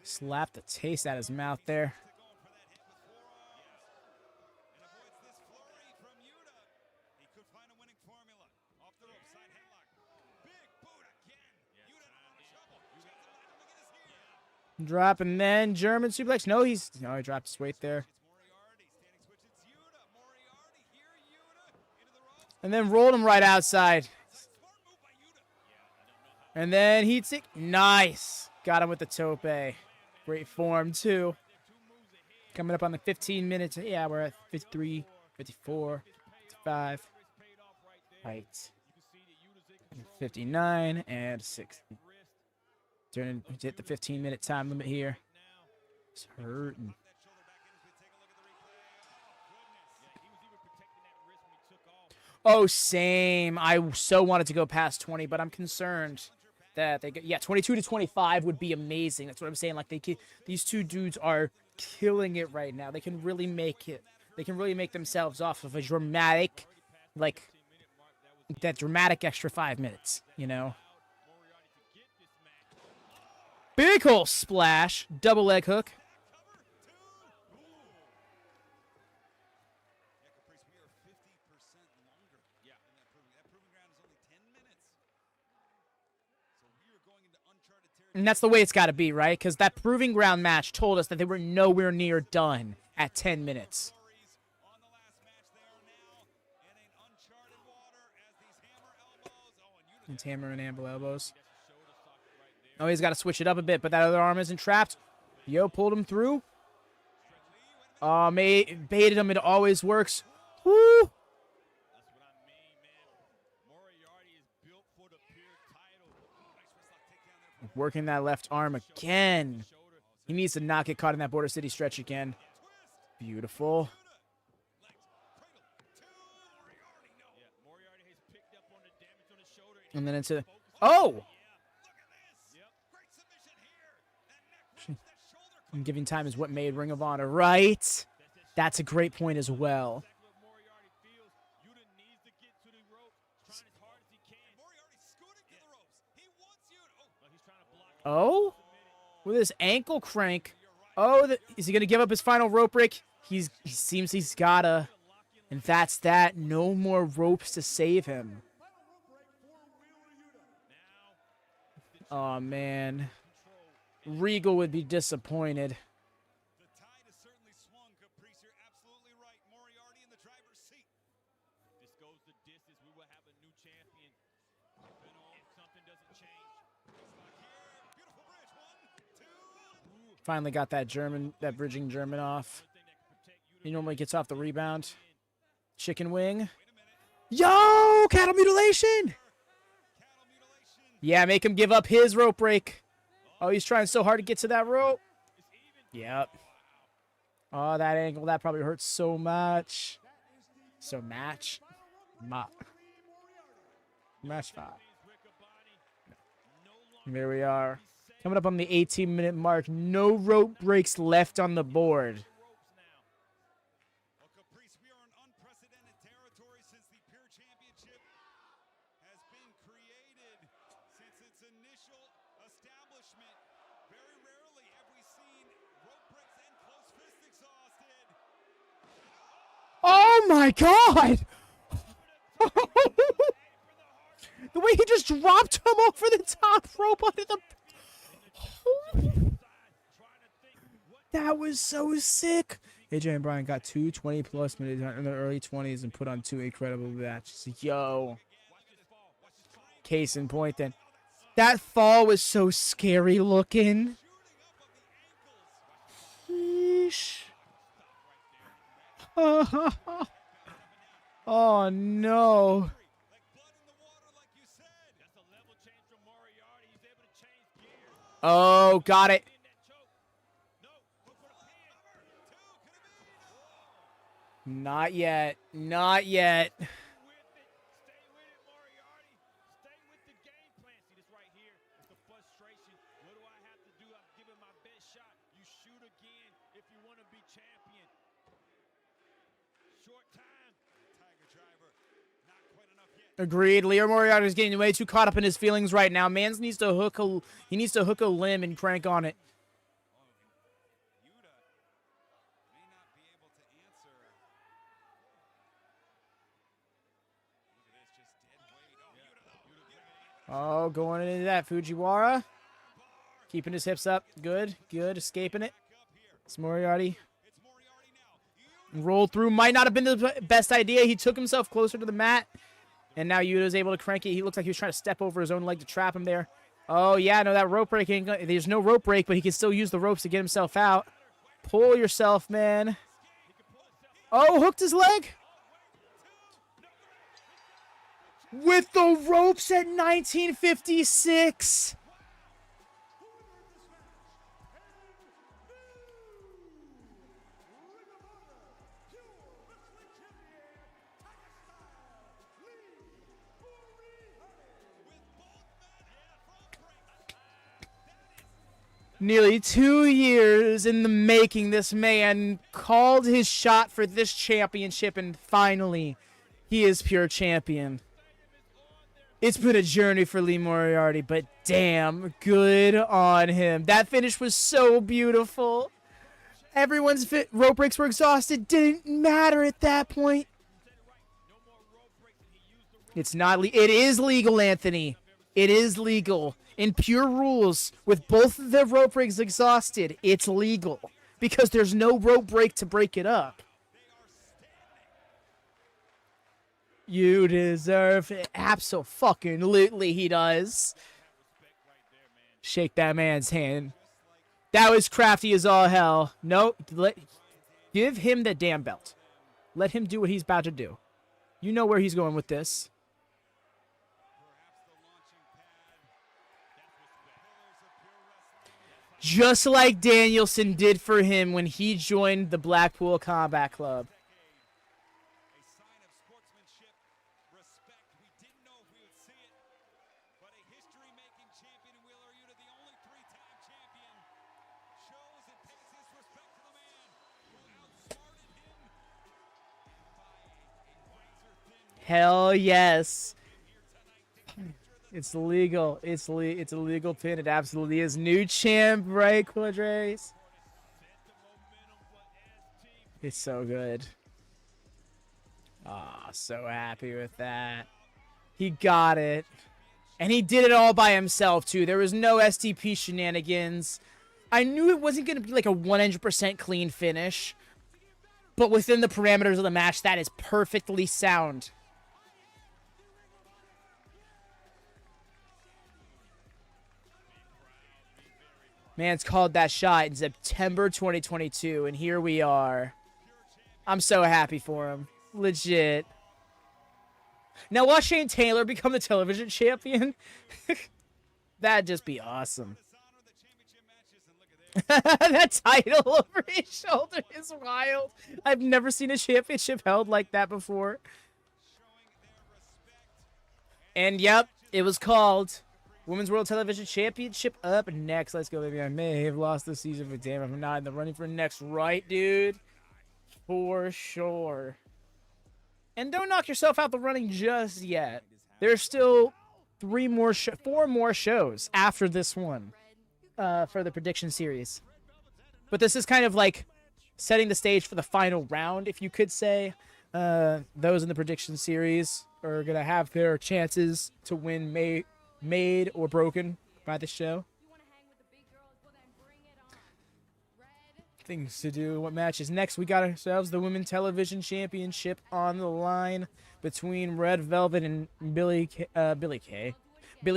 Slap the taste out of his mouth there. Drop and then German suplex. No, he dropped his weight there. And then rolled him right outside. And then he'd see. Nice. Got him with the tope. Great form, too. Coming up on the 15 minutes. Yeah, we're at 53, 54, 55. Right. 59 and 60. Turning to hit the 15-minute time limit here. It's hurting. Oh, same. I so wanted to go past 20, but I'm concerned that they get. Yeah, 22 to 25 would be amazing. That's what I'm saying. Like these two dudes are killing it right now. They can really make it. They can really make themselves off of a dramatic, like, that dramatic extra 5 minutes, you know? Big ol' splash. Double leg hook. And that's the way it's got to be, right? Because that Proving Ground match told us that they were nowhere near done at 10 minutes. It's hammer and amble elbows. Oh, he's got to switch it up a bit, but that other arm isn't trapped. Yo, pulled him through. Baited him. It always works. Woo! Working that left arm again. He needs to not get caught in that Border City stretch again. Beautiful. And then into... Oh! And giving time is what made Ring of Honor, right? That's a great point as well. Oh? With his ankle crank. Oh, is he going to give up his final rope break? He seems he's gotta. And that's that. No more ropes to save him. Oh, man. Regal would be disappointed. The tide has certainly swung, Caprice. You're absolutely right. Moriarty in the driver's seat. If this goes the distance, we will have a new champion. If something doesn't change. Beautiful bridge. 1, 2. Finally got that bridging German off. He normally gets off the rebound. Chicken wing. Yo, cattle mutilation. Yeah, make him give up his rope break. Oh, he's trying so hard to get to that rope. Yep. Oh, that angle, that probably hurts so much. So match. Match 5. And there we are. Coming up on the 18-minute mark. No rope breaks left on the board. Well, Caprice, we are in unprecedented territory since the Pure Championship has been created. Since its initial establishment, very rarely have we seen rope breaks and close fist exhausted. Oh my god! The way he just dropped him over the top rope onto the... That was so sick. AJ and Brian got 2 20-plus minutes in their early 20s and put on 2 incredible matches. Yo. Case in point then. That fall was so scary looking. Yeesh. Oh no. Oh, got it. Not yet. Not yet. Stay with it, Moriarty. Stay with the game plan. See this right here? It's the frustration. What do I have to do? I've given my best shot. You shoot again if you want to be champion. Short time. Tiger driver, not quite enough yet. Agreed. Leo Moriarty is getting way too caught up in his feelings right now. Mans needs to hook a limb and crank on it. Yuta may not be able to answer. Look at this, just dead weight. Oh, Yuta. Oh, going into that Fujiwara. Keeping his hips up. Good. Good. Escaping it. It's Moriarty. Rolled through. Might not have been the best idea. He took himself closer to the mat. And now Yuta's able to crank it. He looks like he was trying to step over his own leg to trap him there. Oh, yeah. No, that rope break. There's no rope break, but he can still use the ropes to get himself out. Pull yourself, man. Oh, hooked his leg. With the ropes at 1956. Nearly 2 years in the making, this man called his shot for this championship, and finally, he is pure champion. It's been a journey for Lee Moriarty, but damn, good on him. That finish was so beautiful. Everyone's rope breaks were exhausted. Didn't matter at that point. It's not. It is legal, Anthony. It is legal. In pure rules, with both of the rope breaks exhausted, it's legal because there's no rope break to break it up. You deserve it. Absolutely, he does. Shake that man's hand. That was crafty as all hell. No, give him the damn belt. Let him do what he's about to do. You know where he's going with this. Just like Danielson did for him when he joined the Blackpool Combat Club. A sign of sportsmanship, respect. We didn't know if we would see it, but a history-making champion in Wheeler Yuta, the only three-time champion, shows and pays his respect to the man who outsmarted him by a wiser thin. Hell yes. It's legal. It's a legal pin. It absolutely is. New champ, right, Quadres? It's so good. Ah, so happy with that. He got it. And he did it all by himself, too. There was no STP shenanigans. I knew it wasn't going to be like a 100% clean finish. But within the parameters of the match, that is perfectly sound. Man's called that shot in September 2022, and here we are. I'm so happy for him. Legit. Now watch Shane Taylor become the television champion. That'd just be awesome. That title over his shoulder is wild. I've never seen a championship held like that before. And yep, it was called Women's World Television Championship up next. Let's go, baby. I may have lost this season, but damn, I'm not in the running for next, right, dude? For sure. And don't knock yourself out the running just yet. There's still 4 more shows after this one for the prediction series. But this is kind of like setting the stage for the final round, if you could say. Those in the prediction series are going to have their chances to win made or broken by the show. Things to do. What matches next? We got ourselves the Women's Television Championship on the line between Red Velvet and Billy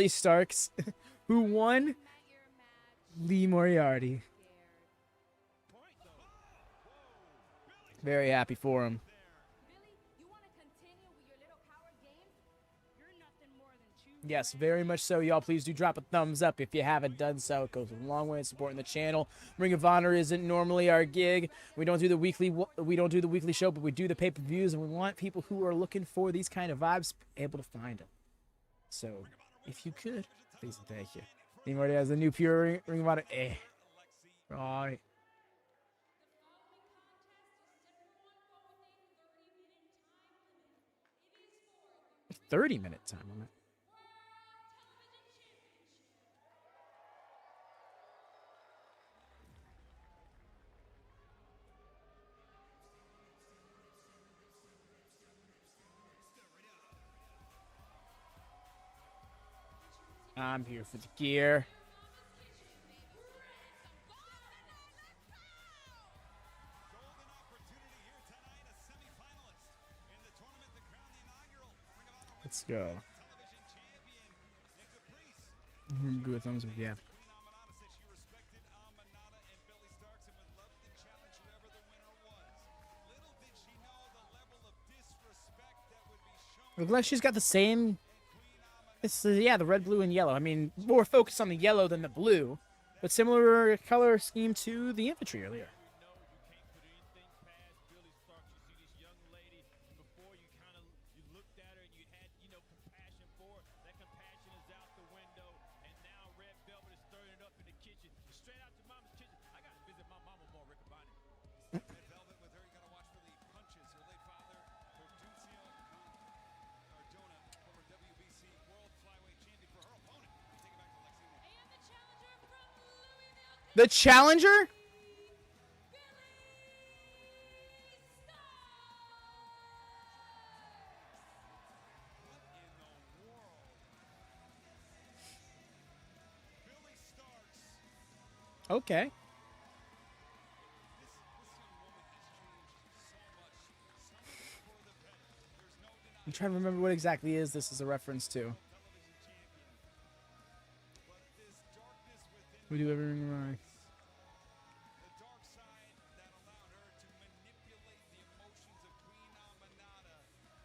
Starks. Who won? Lee Moriarty. Very happy for him. Yes, very much so, y'all. Please do drop a thumbs up if you haven't done so. It goes a long way in supporting the channel. Ring of Honor isn't normally our gig. We don't do the weekly show, but we do the pay-per-views, and we want people who are looking for these kind of vibes able to find them. So, if you could, please and thank you. He already has a new pure Ring of Honor. Right. 30-minute time limit. I'm here for the gear. Let's go. Good thumbs up, yeah. Looks like she's got the same. It's yeah, the red, blue, and yellow. I mean, more focused on the yellow than the blue, but similar color scheme to the infantry earlier. Straight out to The challenger? Okay. I'm trying to remember what exactly this is a reference to. We do everything right. The dark side that allowed her to manipulate the emotions of Queen Amanada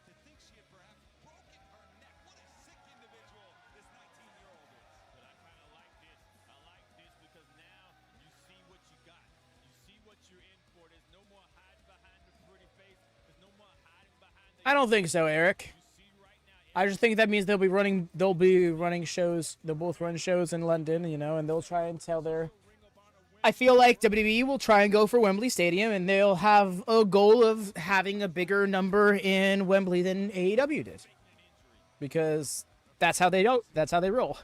to think she had perhaps broken her neck. What a sick individual this 19-year-old is. But I kind of like this. I like this because now you see what you got. You see what you're in for. There's no more hiding behind the pretty face. There's no more hiding behind the... I don't think so, Eric. I just think that means they'll be running shows. They'll both run shows in London, you know, and they'll try and tell their... I feel like WWE will try and go for Wembley Stadium, and they'll have a goal of having a bigger number in Wembley than AEW did. Because that's how they roll.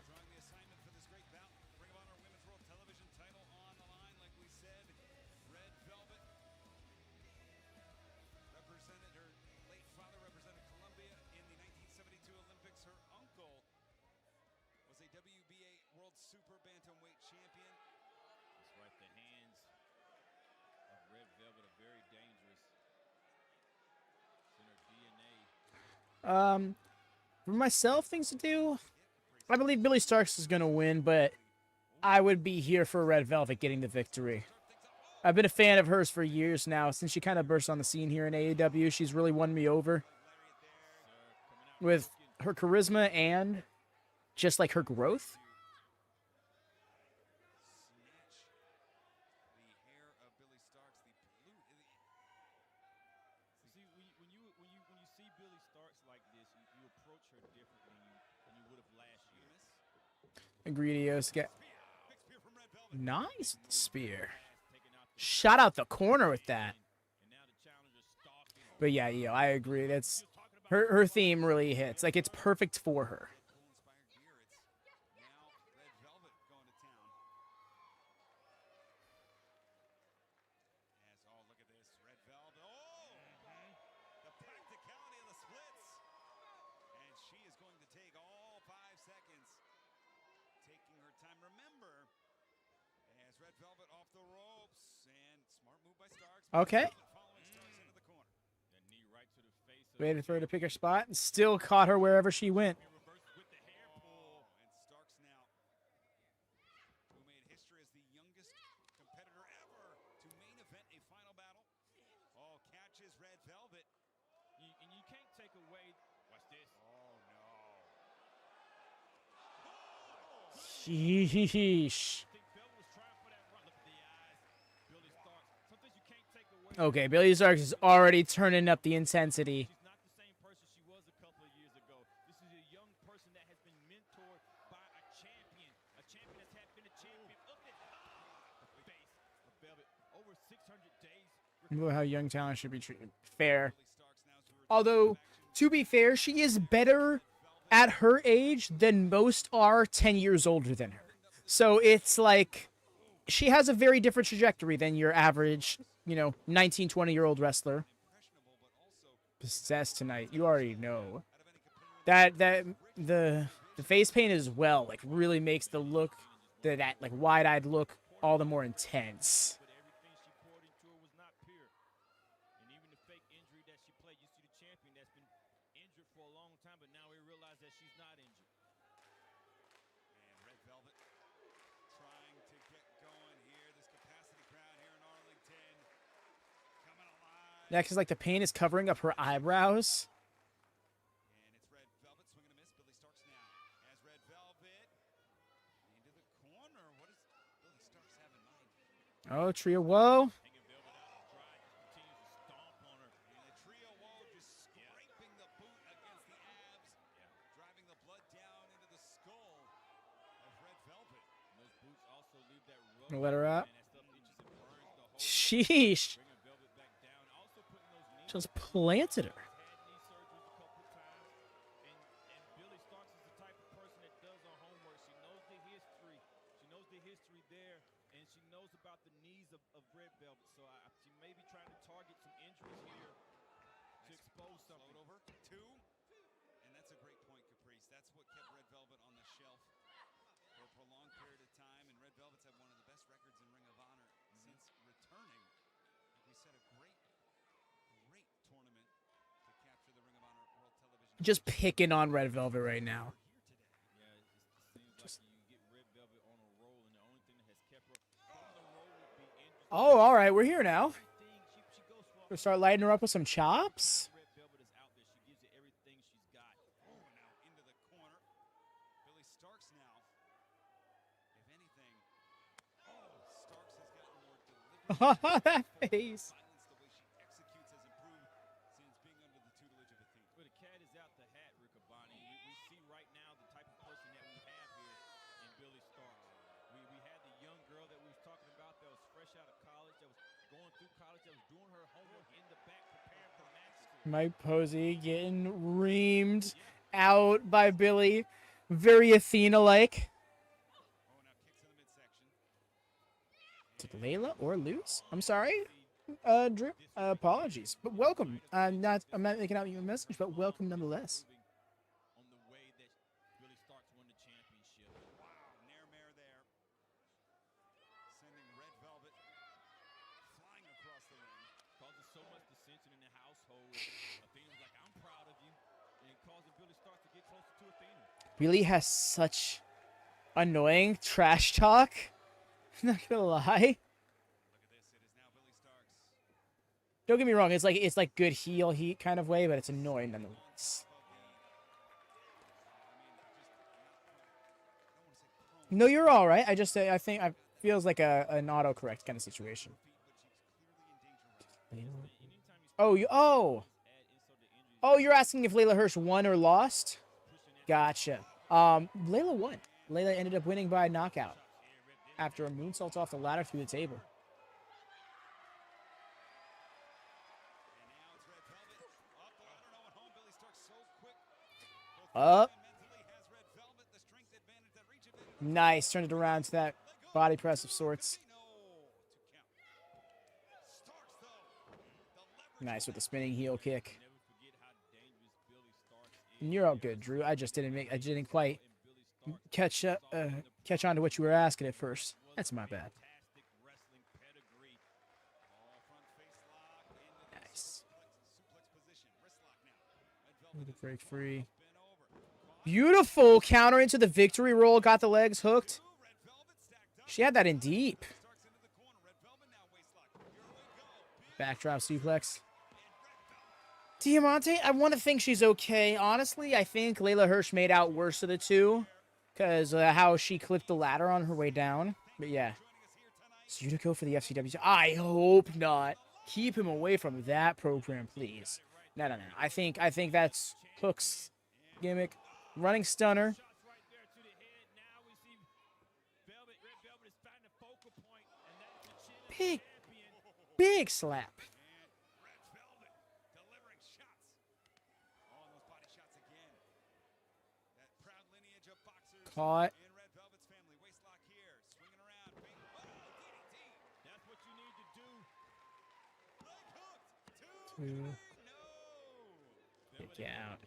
For myself, things to do. I believe Billy Starks is going to win, but I would be here for Red Velvet getting the victory. I've been a fan of hers for years now. Since she kind of burst on the scene here in AEW, she's really won me over with her charisma and just like her growth. Egregious. Nice spear. Shot out the corner with that. But yeah, I agree. That's her theme really hits. Like, it's perfect for her. Okay. Waited for her to pick her spot and still caught her wherever she went. Sheesh. Okay, Billy Starks is already turning up the intensity. She's not the same person she was a couple of years ago. This is a young person that has been mentored by a champion that's been a champion of this base of Velvet over 600 days. How young talent should be treated. Fair. Although, to be fair, she is better at her age than most are 10 years older than her. So it's like, she has a very different trajectory than your average, 19, 20-year-old wrestler. Possessed tonight. You already know. That the face paint as well, like, really makes the look, that like wide-eyed look all the more intense. Yeah, because, like, the paint is covering up her eyebrows. And it's Red Velvet swinging a miss. Billy Starks now has Red Velvet into the corner. What does Billy Starks have in mind? Oh, Trio Woe. And the Trio Woe just scraping the boot against the abs, driving the blood down into the skull of Red Velvet. And those boots also leave that rub. Let her out. Sheesh. Just planted her. And Billy Starks is the type of person that does her homework. She knows the history. She knows the history there, and she knows That's what kept Red Velvet on the shelf for a prolonged period of time. And Red Velvet's had one of the best records in Ring of Honor since returning. Like we said, a great tournament to capture the Ring of Honor World Television. Just picking on Red Velvet right now. Yeah, it seems like you get Red Velvet on a roll, and the only thing that has kept her on the roll would be injuries. Oh, all right, we're here now. We'll start lighting her up with some chops. Red Velvet is out there. She gives you everything she's got. Oh, now into the corner. Billy Starks now. If anything, Starks has gotten more deliberate. That face. Violence, the way she executes has improved since being under the tutelage of Athena. But the cat is out the hat, Riccaboni. We see right now the type of person that we have here in Billy Starks. We had the young girl that we was talking about that was fresh out of college, that was going through college, that was doing her homework in the back, preparing for matches. Mike Posey getting reamed out by Billy. Very Athena-like. Oh, now kicks in the midsection. Did Leyla or lose? I'm sorry, Drew. Apologies, but welcome. I'm not making out your message, but welcome nonetheless. On the way that Billy Starks won the championship. Wow, nair mare there. Sending Red Velvet flying across the ring. Causes so much dissension in the household. Athena's like, I'm proud of you. And causing Billy Starks to get closer to Athena. Billy has such annoying trash talk. Not gonna lie. Look at this. It is now Billy Starks. Don't get me wrong. It's like good heel heat kind of way, but it's annoying nonetheless. No, you're all right. I think it feels like an autocorrect kind of situation. Oh, you're asking if Leyla Hirsch won or lost? Gotcha. Leyla won. Leyla ended up winning by knockout after a moonsault off the ladder through the table. Up. Nice. Turned it around to that body press of sorts. Nice with the spinning heel kick. And you're all good, Drew. I didn't quite catch on to what you were asking at first. That's my bad. Nice. Break free. Beautiful counter into the victory roll. Got the legs hooked. She had that in deep. Backdrop suplex. Diamante, I want to think she's okay. Honestly, I think Leyla Hirsch made out worse of the two because how she clipped the ladder on her way down. But yeah. Is Yuta go for the FCW? I hope not. Keep him away from that program, please. No. I think that's Hook's gimmick. Running stunner. Big slap. Caught. Two. Kick out.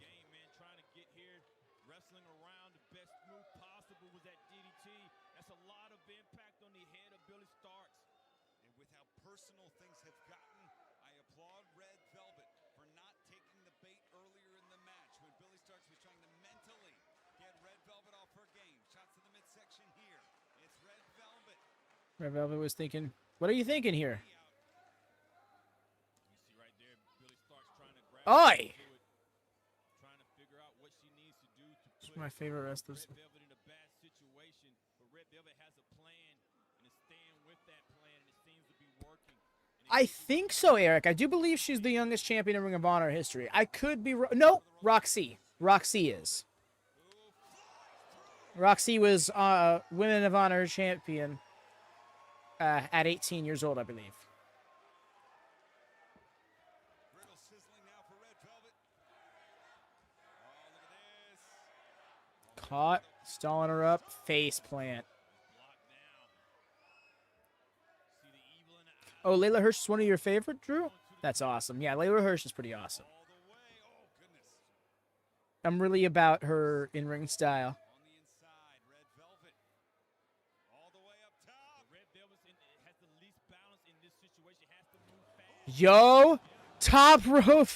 Wrestling around, the best move possible was that DDT. That's a lot of impact on the head of Billy Starks. And with how personal things have gotten, I applaud Red Velvet for not taking the bait earlier in the match when Billy Starks was trying to mentally get Red Velvet off her game. Shots to the midsection here. It's Red Velvet. Red Velvet was thinking, what are you thinking here? You see right there, Billy Starks trying to grab Oi! Trying to figure out what she needs to do to It's my favorite wrestlers. Red Velvet in a bad situation, but Red Velvet has a plan and is staying with that plan, and it seems to be working. I think so, Eric. I do believe she's the youngest champion in Ring of Honor history. I could be wrong. No, Roxy. Roxy is. Roxy was Women of Honor champion at 18 years old, I believe. Riddle sizzling now for Red Velvet. Oh, look at this. Caught. Stalling her up. Face plant. Oh, Leyla Hirsch is one of your favorite, Drew? That's awesome. Yeah, Leyla Hirsch is pretty awesome. All the way. Oh, goodness. I'm really about her in-ring style. On the inside, Red Velvet. All the way up top. Red Velvet has the least balance in this situation. Has to move fast. Yo, top rope.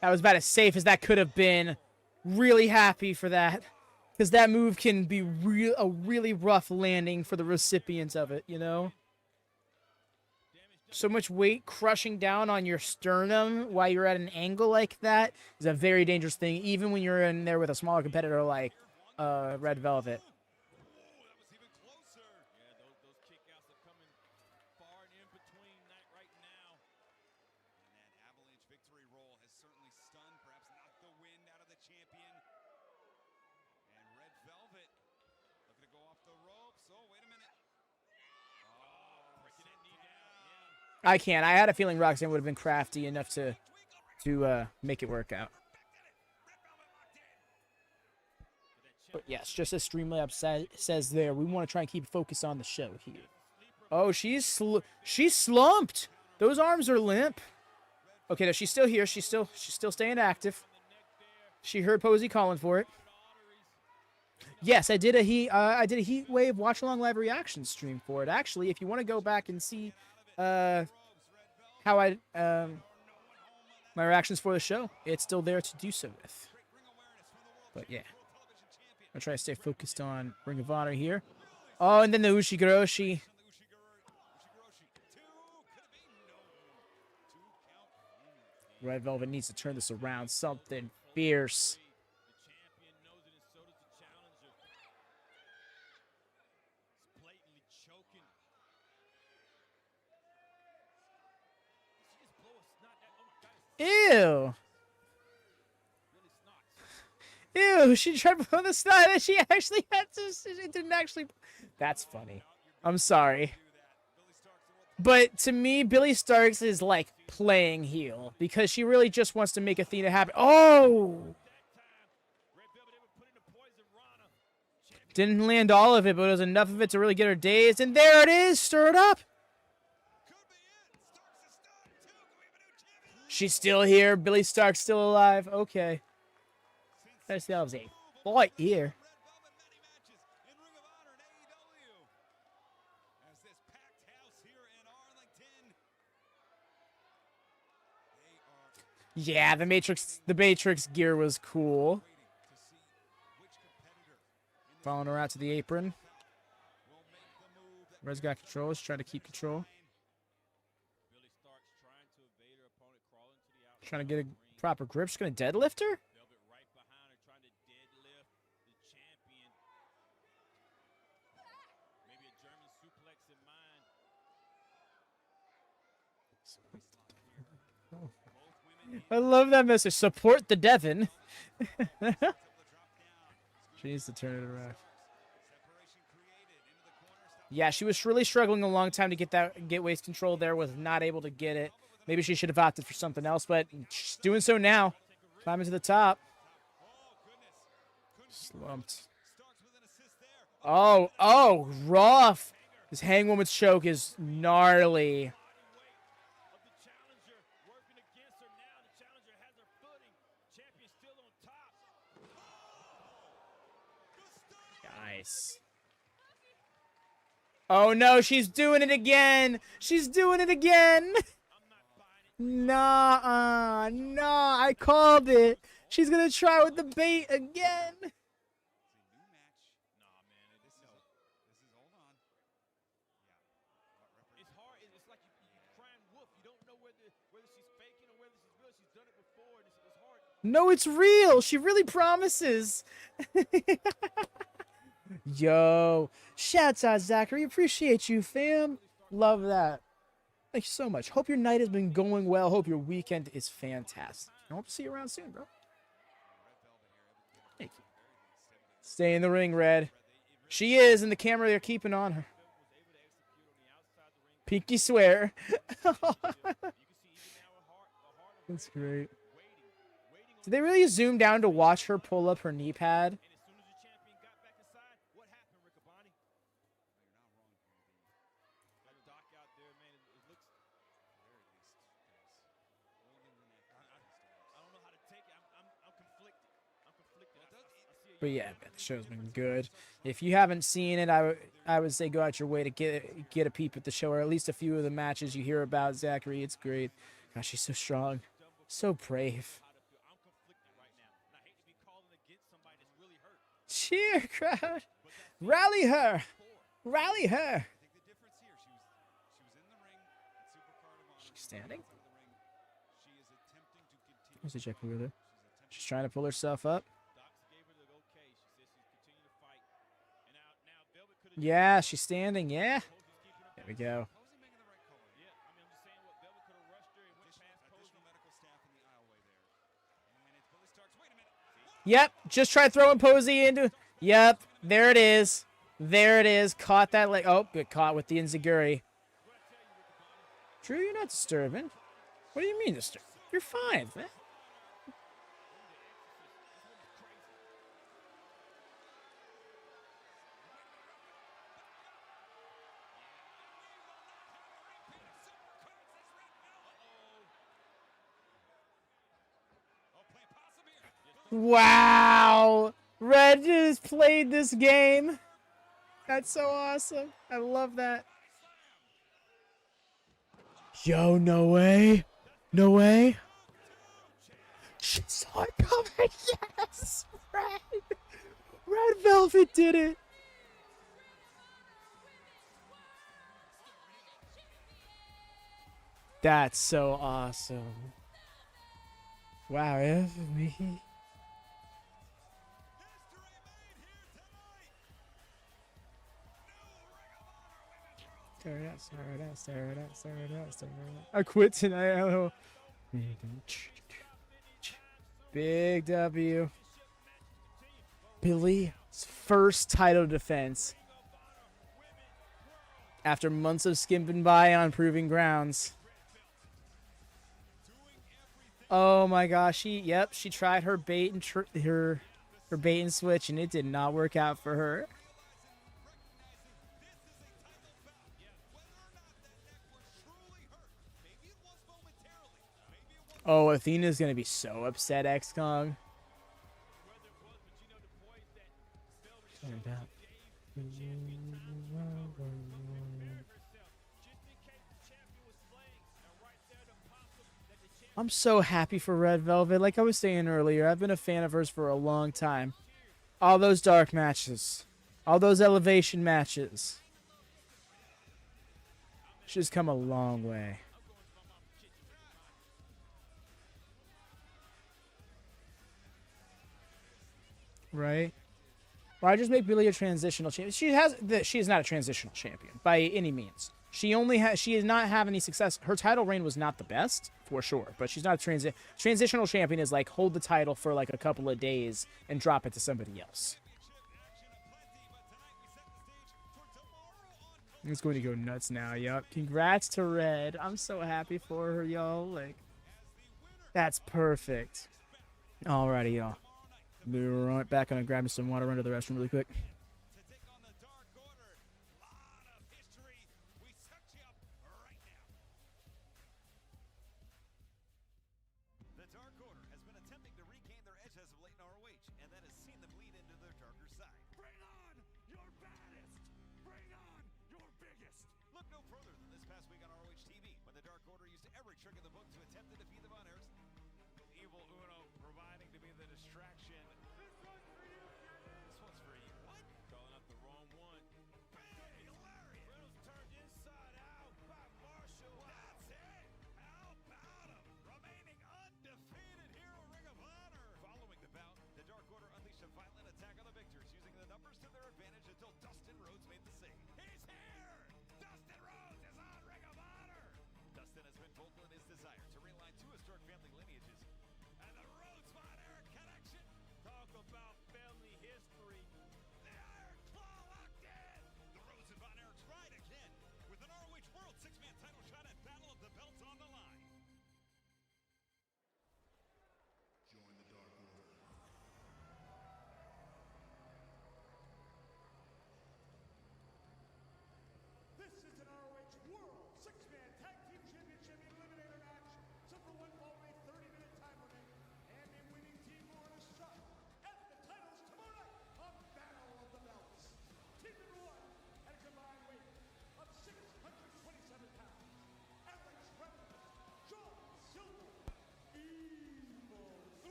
That was about as safe as that could have been. Really happy for that. Because that move can be a really rough landing for the recipients of it, you know? So much weight crushing down on your sternum while you're at an angle like that is a very dangerous thing, even when you're in there with a smaller competitor like Red Velvet. That was even closer. Yeah, those kickouts are coming far and in between right now. And that avalanche victory roll has certainly stunned, perhaps knocked the wind out of the champion. And Red Velvet looking to go off the ropes. Oh, wait a minute. Breaking that knee down. I can't. I had a feeling Roxanne would have been crafty enough to make it work out. But yes, just as Streamlabs says there, we want to try and keep focus on the show here. Oh, she's slumped. Those arms are limp. Okay, no, she's still here. She's still staying active. She heard Posey calling for it. Yes, I did a Heat Wave Watchalong live reaction stream for it. Actually, if you want to go back and see how I my reactions for the show, it's still there to do so with. But yeah, I'll try to stay focused on Ring of Honor here. Oh, and then the Ushigoroshi. Red Velvet needs to turn this around. Something fierce. The champion knows it, and so does the challenger. It's blatantly choking. Did she just blow a snot at? Oh my God! Ew. Really snots. Ew, she tried to blow the snot and she actually had to. It didn't actually. That's funny. I'm sorry. But to me, Billy Starks is like playing heel because she really just wants to make Athena happy. Oh! Didn't land all of it, but it was enough of it to really get her dazed. And there it is, stirred up. She's still here. Billy Stark's still alive. Okay. That was a fight here. Yeah, the Matrix gear was cool. Following her out to the apron. Red's got control. She's trying to keep control. Billy Starks trying to evade her opponent, crawling to the outside. Trying to get a proper grip. She's going to deadlift her? Velvet right behind her, trying to deadlift the champion. Maybe a German suplex in mind. I love that message. Support the Devon. She needs to turn it around. Yeah, she was really struggling a long time to get waist control there. Was not able to get it. Maybe she should have opted for something else, but she's doing so now. Climbing to the top. Slumped. Oh, rough. This hangwoman's choke is gnarly. Nice. Oh no, she's doing it again. She's doing it again. Nah, I called it. She's gonna try with the bait again. It's hard. It's like you crying wolf. You don't know whether she's faking or whether she's real. She's done it before, and it's hard. No, it's real. She really promises. Yo, shouts out Zachary. Appreciate you, fam. Love that. Thank you so much. Hope your night has been going well. Hope your weekend is fantastic. I hope to see you around soon, bro. Thank you. Stay in the ring, Red. She is, and the camera they're keeping on her. Pinky swear. That's great. Did they really zoom down to watch her pull up her knee pad? But yeah, the show's been good. If you haven't seen it, I would say go out your way to get a peep at the show, or at least a few of the matches you hear about Zachary. It's great. Gosh, she's so strong, so brave. Cheer, crowd! Rally her! Rally her! She's standing. Where's the check with her? She's trying to pull herself up. Yeah, she's standing. Yeah. There we go. Yep. Just try throwing Posey into. Yep. There it is. There it is. Caught that leg. Oh, got caught with the Enziguri. Drew, you're not disturbing. What do you mean disturbing? You're fine, man. Wow! Red just played this game. That's so awesome. I love that. Yo, no way. No way. She saw it coming. Yes! Red! Red Velvet did it. That's so awesome. Wow, if me. I quit tonight. Big W. Billy's first title defense after months of skimping by on proving grounds. Oh my gosh, she tried her bait and her bait and switch, and it did not work out for her. Oh, Athena's gonna be so upset, X-Kong. I'm so happy for Red Velvet. Like I was saying earlier, I've been a fan of hers for a long time. All those dark matches, all those elevation matches. She's come a long way. Right? Why just make Billy a transitional champion? She is not a transitional champion by any means. She does not have any success. Her title reign was not the best, for sure, but she's not a transitional champion. Is like hold the title for like a couple of days and drop it to somebody else. It's going to go nuts now. Yup. Congrats to Red. I'm so happy for her, y'all. Like, that's perfect. Alrighty, y'all. Be right back. I'm gonna grab me some water, run to the restroom really quick. The Dark Order has been attempting to regain their edge as of late in ROH, and that has seen them lead into their darker side. Bring on your baddest! Bring on your biggest! Look no further than this past week on ROH TV, when the Dark Order used every trick in the book to attempt to defeat the Von Erichs. Evil Uno providing to be the distraction. This one's for you, This one's for you. What? Calling up the wrong one. Bang! Hilarious! Riddles turned inside out by Marshall. That's it! How about him? Remaining undefeated here in Ring of Honor. Following the bout, the Dark Order unleashed a violent attack on the victors, using the numbers to their advantage until Dustin Rhodes made the save. He's here! Dustin Rhodes is on Ring of Honor! Dustin has been vocal in his desire to realign two historic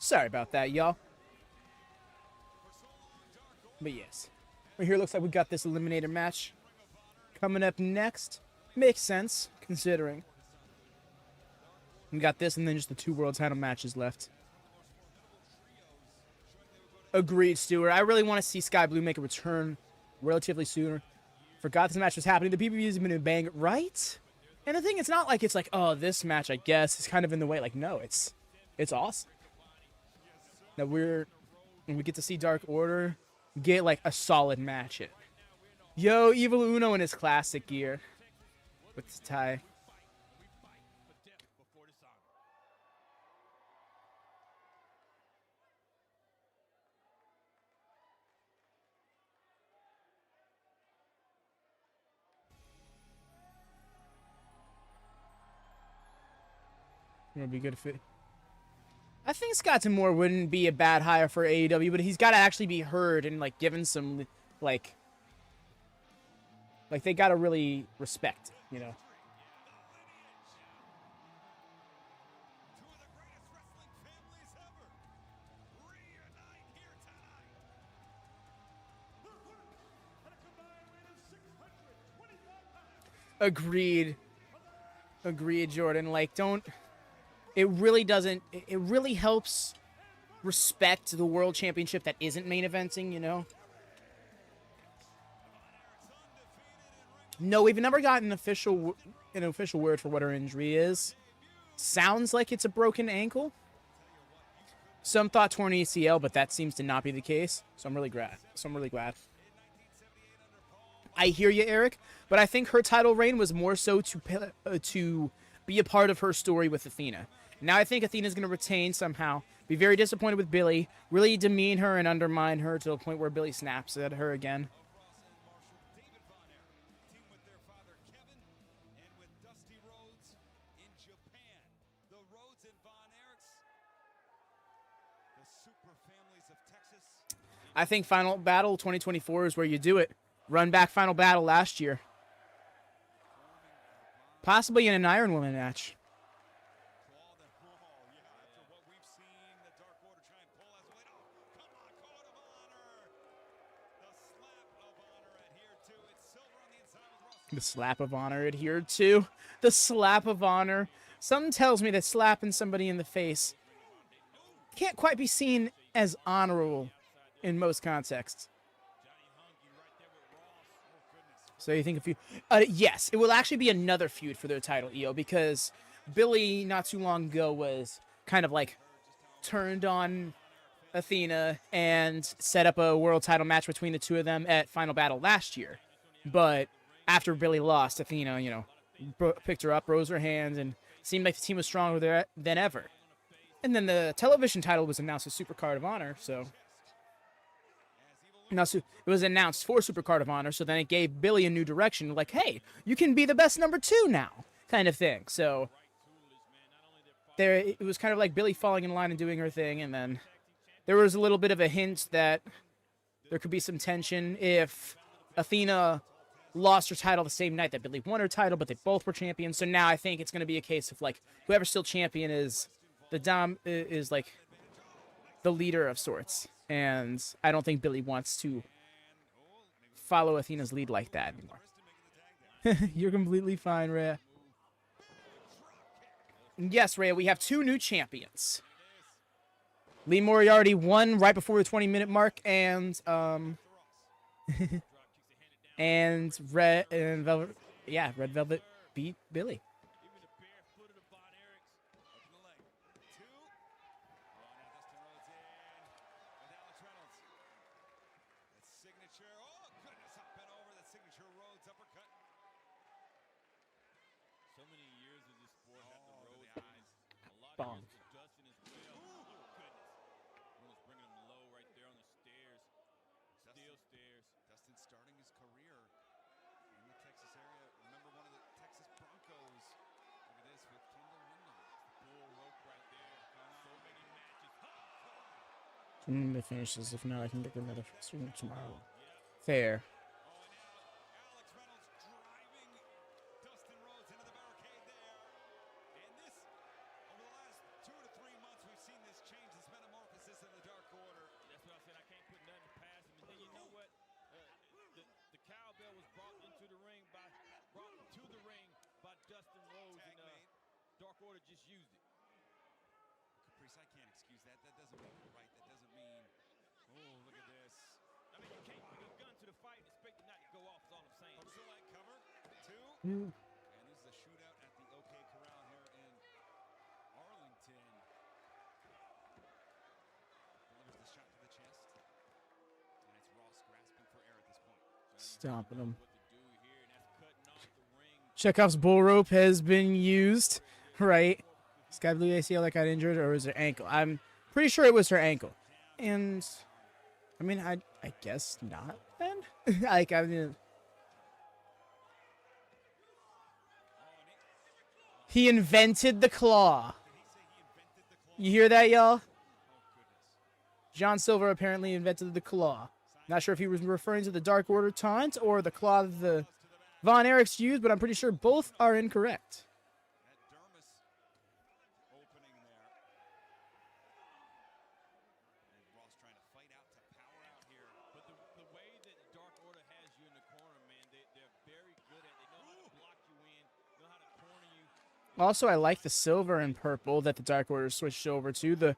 Sorry about that, y'all. But yes. Right here looks like we got this Eliminator match coming up next. Makes sense, considering. We got this and then just the 2 world title matches left. Agreed, Stuart. I really want to see Sky Blue make a return relatively sooner. Forgot this match was happening. The PPVs have been a bang, right? And the thing, it's not like it's like, oh, this match, I guess, is kind of in the way. Like, no, it's awesome. That when we get to see Dark Order get, like, a solid match in. Yo, Evil Uno in his classic gear. With the tie. It'll be good fit. I think Scott D'Amore wouldn't be a bad hire for AEW, but he's got to actually be heard and, like, given some, like they got to really respect, you know. Agreed. Agreed, Jordan. Like, don't... It really doesn't... It really helps respect the World Championship that isn't main eventing, you know? No, we've never gotten an official word for what her injury is. Sounds like it's a broken ankle. Some thought torn ACL, but that seems to not be the case. So I'm really glad. I hear you, Eric, but I think her title reign was more so to be a part of her story with Athena. Now I think Athena's going to retain somehow, be very disappointed with Billy, really demean her and undermine her to the point where Billy snaps at her again. I think Final Battle 2024 is where you do it. Run back Final Battle last year. Possibly in an Iron Woman match. The slap of honor adhered to. The slap of honor. Something tells me that slapping somebody in the face can't quite be seen as honorable in most contexts. So you think if you... yes, it will actually be another feud for their title, EO, because Billy, not too long ago, was kind of like turned on Athena and set up a world title match between the two of them at Final Battle last year. But after Billy lost, Athena, you know, picked her up, rose her hands, and seemed like the team was stronger there than ever. And then the television title was announced as Supercard of Honor, so... Now, so it was announced for Supercard of Honor, so then it gave Billy a new direction, like, hey, you can be the best number 2 now, kind of thing. So there, it was kind of like Billy falling in line and doing her thing, and then there was a little bit of a hint that there could be some tension if Athena lost her title the same night that Billy won her title, but they both were champions. So now I think it's going to be a case of, like, whoever's still champion is like the leader of sorts. And I don't think Billy wants to follow Athena's lead like that anymore. You're completely fine, Rhea. Yes, Rhea, we have 2 new champions. Lee Moriarty won right before the 20-minute mark, and Red Velvet beat Billy. Bong. Dustin as well. Oh, goodness. Almost bringing him low right there on the stairs. Steel stairs. Dustin starting his career in the Texas area. Remember one of the Texas Broncos. Look at this with Kendall Windham. Bull rope right there. So many matches. I'm going to finish this. If not, I can get another stream tomorrow. Fair. just used it. Caprice, I can't excuse that. That doesn't mean you're right. That doesn't mean. Oh, look at this. I mean, you can't bring a gun to the fight and expect it not to go off, is all I'm saying. Hooks the leg cover. 2. Mm. And this is a shootout at the OK Corral here in Arlington. Delivers the shot to the chest. And it's Ross grasping for air at this point. Stomping him. What to do here, and that's cutting off the ring. Chekhov's bull rope has been used, right? Sky Blue ACL that got injured, or was it ankle? I'm pretty sure it was her ankle. And, I mean, I guess not, then? Like, I mean... He invented the claw. You hear that, y'all? John Silver apparently invented the claw. Not sure if he was referring to the Dark Order taunt or the claw that the Von Erichs used, but I'm pretty sure both are incorrect. That dermis opening there. And Ross trying to fight out to power out here. But the way that Dark Order has you in the corner, man, they're very good at it. They know how to block you in, know how to corner you. Also, I like the silver and purple that the Dark Order switched over to. The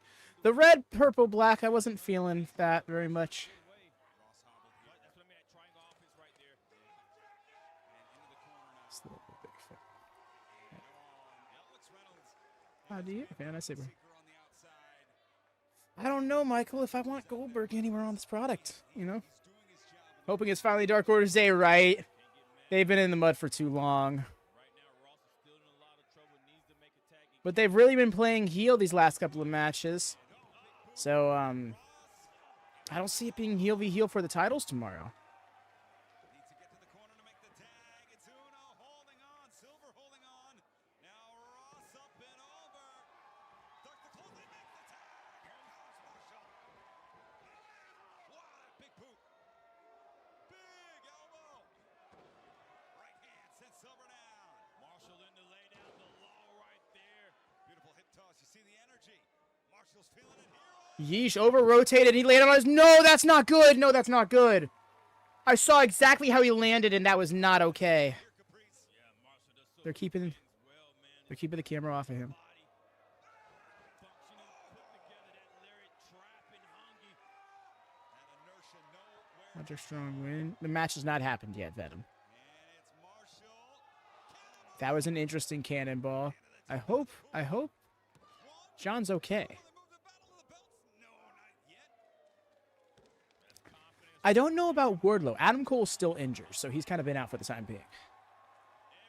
red, purple, black, I wasn't feeling that very much. Ross hobbled here. That's what I mean. That triangle offense right there. And into the corner now. It's a little bit big fit. Alex Reynolds. How do you? Fan, I say, bro. Seeker on the outside. I don't know, Michael, if I want Goldberg anywhere on this product, you know? He's doing his job. Hoping it's finally Dark Order's day, right? They've been in the mud for too long. Right now, Ross is still in a lot of trouble. Needs to make a tag. But they've really been playing heel these last couple of matches. So, I don't see it being heel v heel for the titles tomorrow. Needs to get to the corner to make the tag. It's Uno holding on. Silver holding on. Now Ross up and over. Duck the close. They make the tag. Here comes Marshall. What a big boot. Big elbow. Right hand sends Silver down. Marshall in the lay down the law right there. Beautiful hip toss. You see the energy. Marshall's feeling it here. Yeesh, over-rotated. He landed on his... No, that's not good. No, that's not good. I saw exactly how he landed, and that was not okay. Here, Caprice. Yeah, Marshall does so They're keeping well, man. the camera off of him. Body functioning, put together that lariat trap and hungy. And inertia nowhere. Hunter Strong win. The match has not happened yet, Venom. And it's Marshall. That was an interesting cannonball. I hope John's okay. I don't know about Wardlow. Adam Cole's still injured, so he's kind of been out for the time being.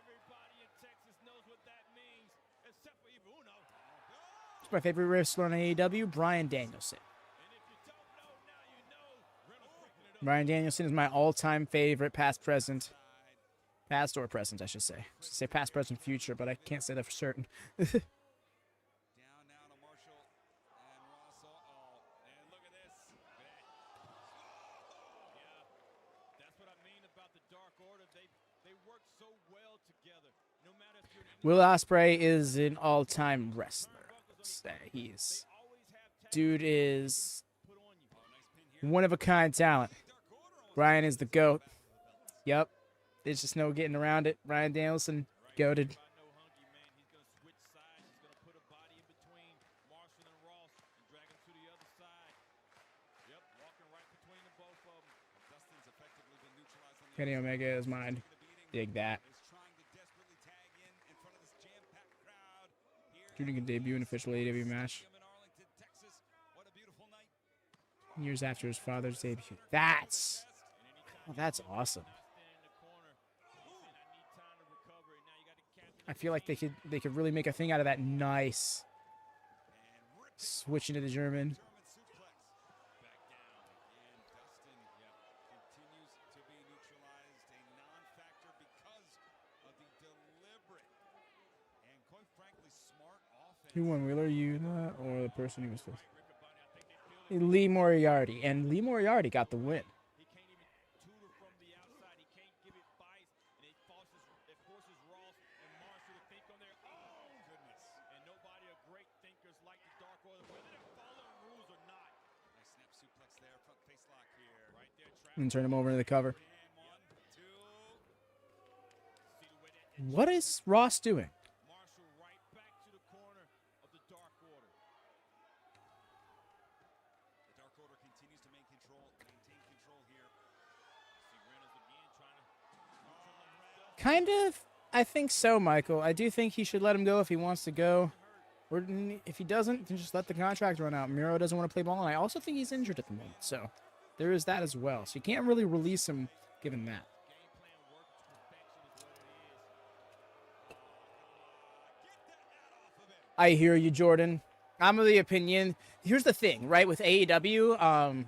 Everybody in Texas knows what that means, except for even Uno. It's my favorite wrestler on AEW, Bryan Danielson. And if you don't know, now you know. Reynolds picking it up. Bryan Danielson is my all-time favorite, past, present. Past or present, I should say. I should say past, present, future, but I can't say that for certain. Down now to Marshall and Ross. And look at this. Yeah, that's what I mean about the Dark Order. They work so well together. No matter if you're Will Ospreay is an all-time wrestler. He's... Dude is one-of-a-kind talent. Bryan is the GOAT. Yep. There's just no getting around it. Bryan Danielson, goated. I know Hungy, man, he's going to switch sides. He's going to put a body in between Marshall and Ross and drag him to the other side. Yep, walking right between the both of them. Dustin's effectively been neutralized on the Kenny outside. Omega is mine. Dig that. Is trying to desperately tag in front of this jam-packed crowd. Here Shooting a debut in official AEW match. in Arlington, Texas. What a beautiful night. Years after his father's debut. That's awesome. I feel like they could really make a thing out of that. Nice. Switching to the German. German suplex. Back down. And Dustin continues to be neutralized, a non-factor because of the deliberate and quite frankly smart offense. Who won, Wheeler, Yuta, or the person he was with? Lee Moriarty. And Lee Moriarty got the win. He can't even tutor from the outside. He can't give it bites, and it forces Ross and Marshall to think on their own. Goodness. And nobody are great thinkers like the Dark Order, whether they're following rules or not. Nice snap suplex there, front face lock here. Right there, trap. And turn him over into the cover. And 1, 2. See the way that What is Ross doing? Marshall right back to the corner. Kind of. I think so, Michael. I do think he should let him go if he wants to go. Or if he doesn't, then just let the contract run out. Miro doesn't want to play ball, and I also think he's injured at the moment. So there is that as well. So you can't really release him given that. I hear you, Jordan. I'm of the opinion. Here's the thing, right? With AEW,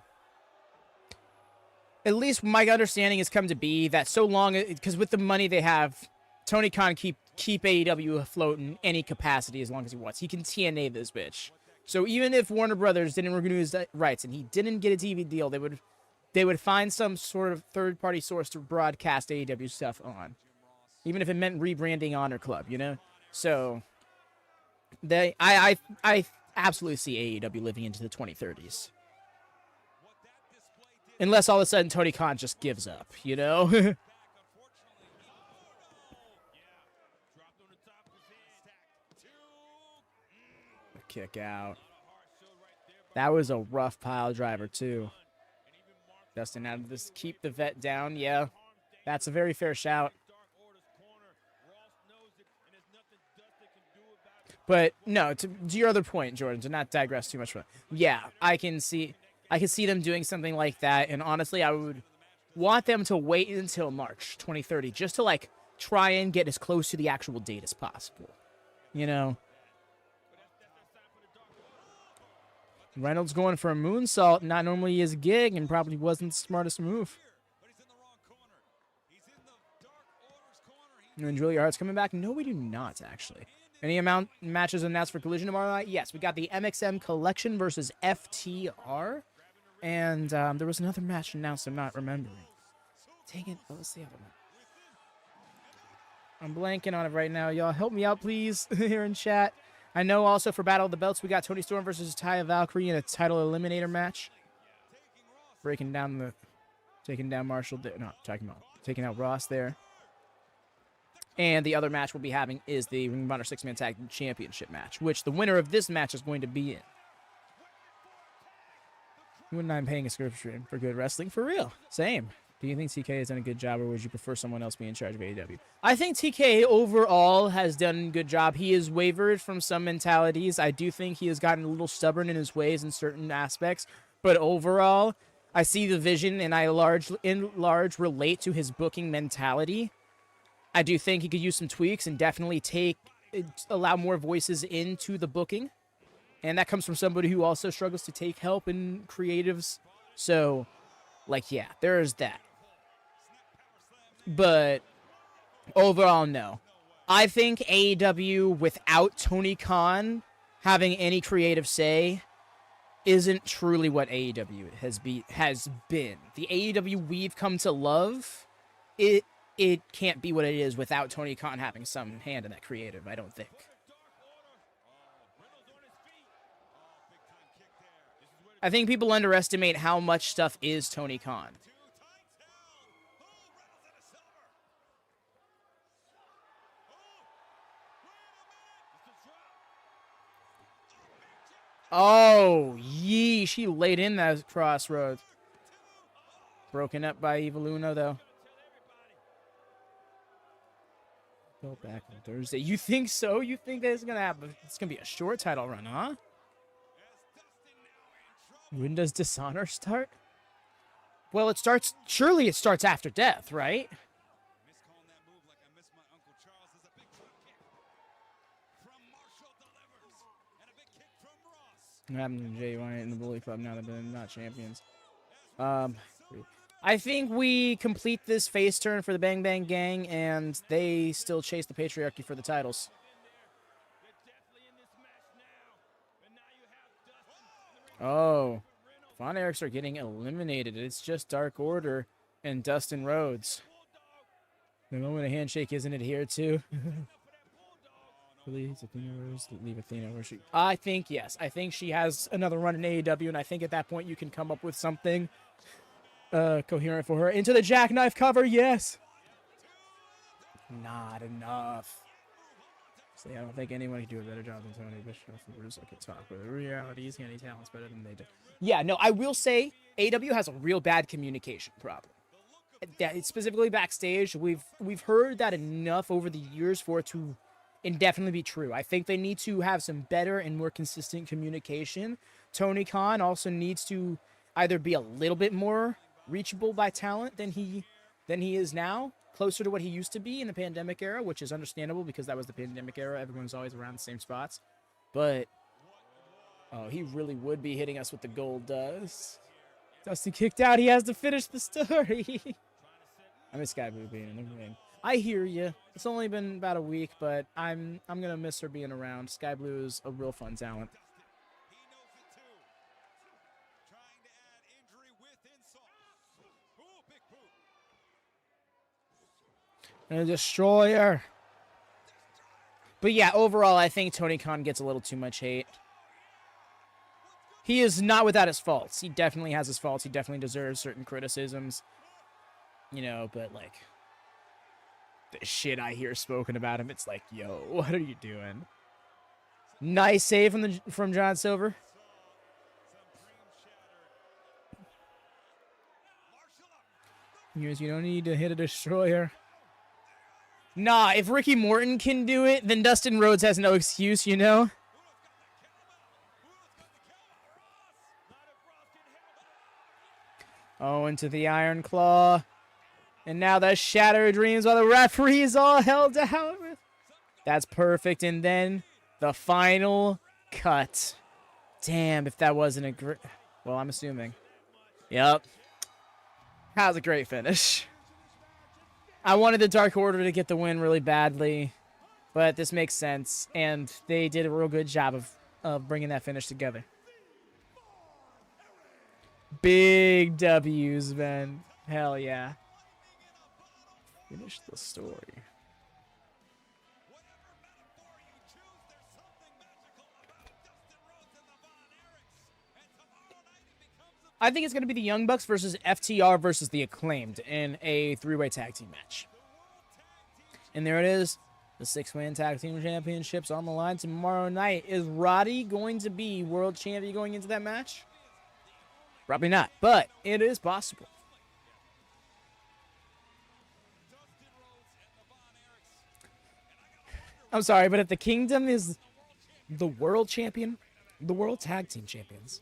at least my understanding has come to be that so long, because with the money they have, Tony Khan keep AEW afloat in any capacity as long as he wants. He can TNA this bitch. So even if Warner Brothers didn't renew his rights and he didn't get a TV deal, they would find some sort of third-party source to broadcast AEW stuff on, even if it meant rebranding Honor Club, you know. So I absolutely see AEW living into the 2030s. Unless all of a sudden Tony Khan just gives up, you know? Kick out. That was a rough pile driver, too. Dustin had to just keep the vet down. Yeah, that's a very fair shout. But no, to your other point, Jordan, to not digress too much. Yeah, I can see them doing something like that. And honestly, I would want them to wait until March 2030 just to like try and get as close to the actual date as possible. You know. Reynolds going for a moonsault, not normally his gig, and probably wasn't the smartest move. And Julia Hart's coming back. No, we do not, actually. Any amount matches announced for Collision tomorrow night? Yes, we got the MxM Collection versus FTR. And there was another match announced I'm not remembering. Dang it, what was the other one? I'm blanking on it right now. Y'all help me out, please, here in chat. I know also for Battle of the Belts, we got Toni Storm versus Taya Valkyrie in a title eliminator match. Taking down Marshall. Taking out Ross there. And the other match we'll be having is the Ring of Honor 6-Man Tag Championship match, which the winner of this match is going to be in. You wouldn't mind paying a subscription for good wrestling? For real. Same. Do you think TK has done a good job, or would you prefer someone else be in charge of AEW? I think TK overall has done a good job. He has wavered from some mentalities. I do think he has gotten a little stubborn in his ways in certain aspects. But overall, I see the vision, and I in large relate to his booking mentality. I do think he could use some tweaks and definitely allow more voices into the booking. And that comes from somebody who also struggles to take help in creatives. So, like, yeah, there's that. But overall, no. I think AEW, without Tony Khan having any creative say, isn't truly what AEW has been. The AEW we've come to love, it can't be what it is without Tony Khan having some hand in that creative, I don't think. I think people underestimate how much stuff is Tony Khan. Oh, yee. She laid in that crossroads. Broken up by Eva Luna, though. Go back on Thursday. You think so? You think that it's going to be a short title run, huh? When does Dishonor start? Well, surely it starts after Death, right? What happened to Jay Wyatt in the Bully Club now that they're not champions? I think we complete this face turn for the Bang Bang Gang, and they still chase the Patriarchy for the titles. Oh, Von Erichs are getting eliminated. It's just Dark Order and Dustin Rhodes. The moment a handshake isn't adhered to. Leave Athena where she. I think yes. I think she has another run in AEW, and I think at that point you can come up with something coherent for her. Into the jackknife cover, yes. Not enough. So yeah, I don't think anyone can do a better job than Tony Bischoff and Russo can talk, but the reality is he has talents better than they do. Yeah, no, I will say AW has a real bad communication problem. That specifically backstage, we've heard that enough over the years for it to indefinitely be true. I think they need to have some better and more consistent communication. Tony Khan also needs to either be a little bit more reachable by talent than he is now, closer to what he used to be in the pandemic era, which is understandable because that was the pandemic era. Everyone's always around the same spots. But oh, he really would be hitting us with the gold dust. Dustin kicked out. He has to finish the story. I miss Sky Blue being in the ring. I hear you. It's only been about a week, but I'm gonna miss her being around. Sky Blue is a real fun talent. And a destroyer. But yeah, overall, I think Tony Khan gets a little too much hate. He is not without his faults. He definitely has his faults. He definitely deserves certain criticisms. You know, but like the shit I hear spoken about him, it's like, yo, what are you doing? Nice save from John Silver. You don't need to hit a destroyer. Nah, if Ricky Morton can do it, then Dustin Rhodes has no excuse, you know? Oh, into the Iron Claw. And now the Shattered Dreams while the referee is all held down. That's perfect. And then the final cut. Damn, if that wasn't a great... Well, I'm assuming. Yep. That was a great finish. I wanted the Dark Order to get the win really badly, but this makes sense. And they did a real good job of bringing that finish together. Big W's, man. Hell yeah. Finish the story. I think it's going to be the Young Bucks versus FTR versus the Acclaimed in a three-way tag team match. And there it is. The six-man tag team championships on the line tomorrow night. Is Roddy going to be world champion going into that match? Probably not, but it is possible. I'm sorry, but if the Kingdom is the world champion, the world tag team champions,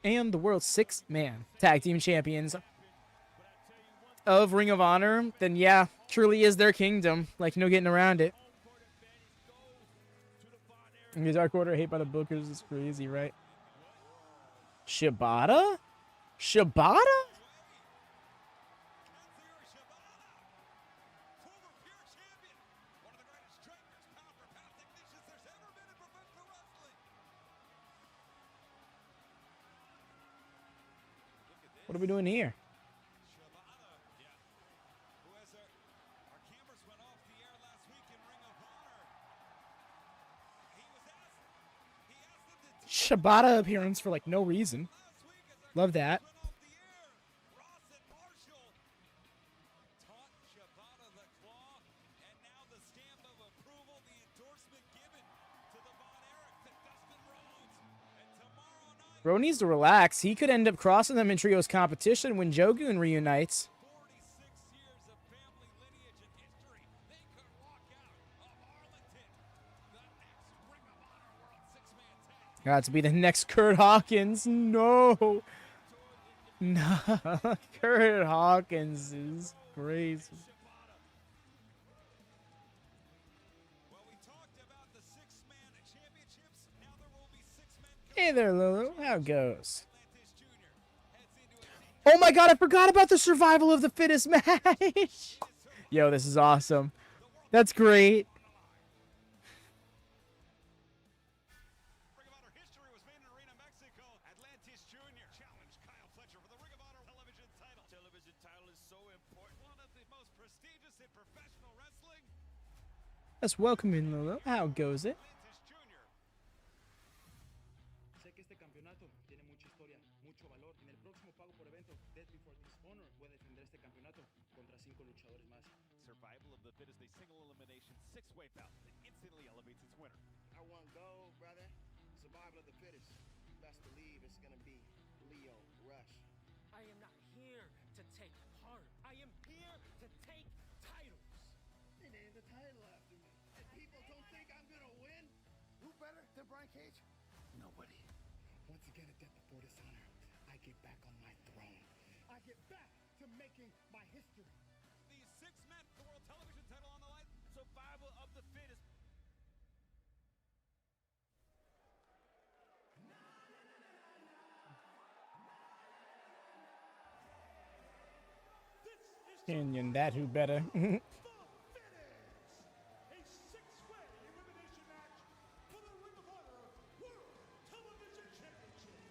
and the world six-man tag team champions of Ring of Honor, then yeah, truly is their Kingdom. Like, no getting around it. And the Dark Order hate by the Bookers is crazy, right? Shibata? Shibata? What are we doing here? Shibata appearance for like no reason. Love that. Bro needs to relax. He could end up crossing them in trios competition when Jogun reunites. Got to be the next Kurt Hawkins. No. No. Kurt Hawkins is crazy. Hey there, Lulu. How it goes? Oh my god, I forgot about the survival of the fittest match. Yo, this is awesome. That's great. Ring of Honor history was made in Arena, Mexico. Atlantis Jr. challenged Kyle Fletcher for the Ring of Honor television title. Television title is so important. One of the most prestigious in professional wrestling. Let's welcome in, Lulu. How goes it? Sé que este campeonato tiene mucha historia, mucho valor. En el próximo pago por evento, Death Before Dishonor, Dishonor puede defender este campeonato contra 5 luchadores más. Survival of the fittest, a single elimination, 6-way bout that instantly elevates its winner. I want gold, brother. Survival of the fittest. Best believe it's gonna be Leo Rush. I am not here to take part. I am here to take titles. They named the title after me. And people don't think I'm gonna win? Who better than Brian Cage? Nobody. Once again at Death Before Dishonor, I get back on my throne. I get back to making my history. The six-man world television title on the line. Survival of the fittest. Canyon, that who better. A 6-way elimination match for the Ring of Honor World Television Championship.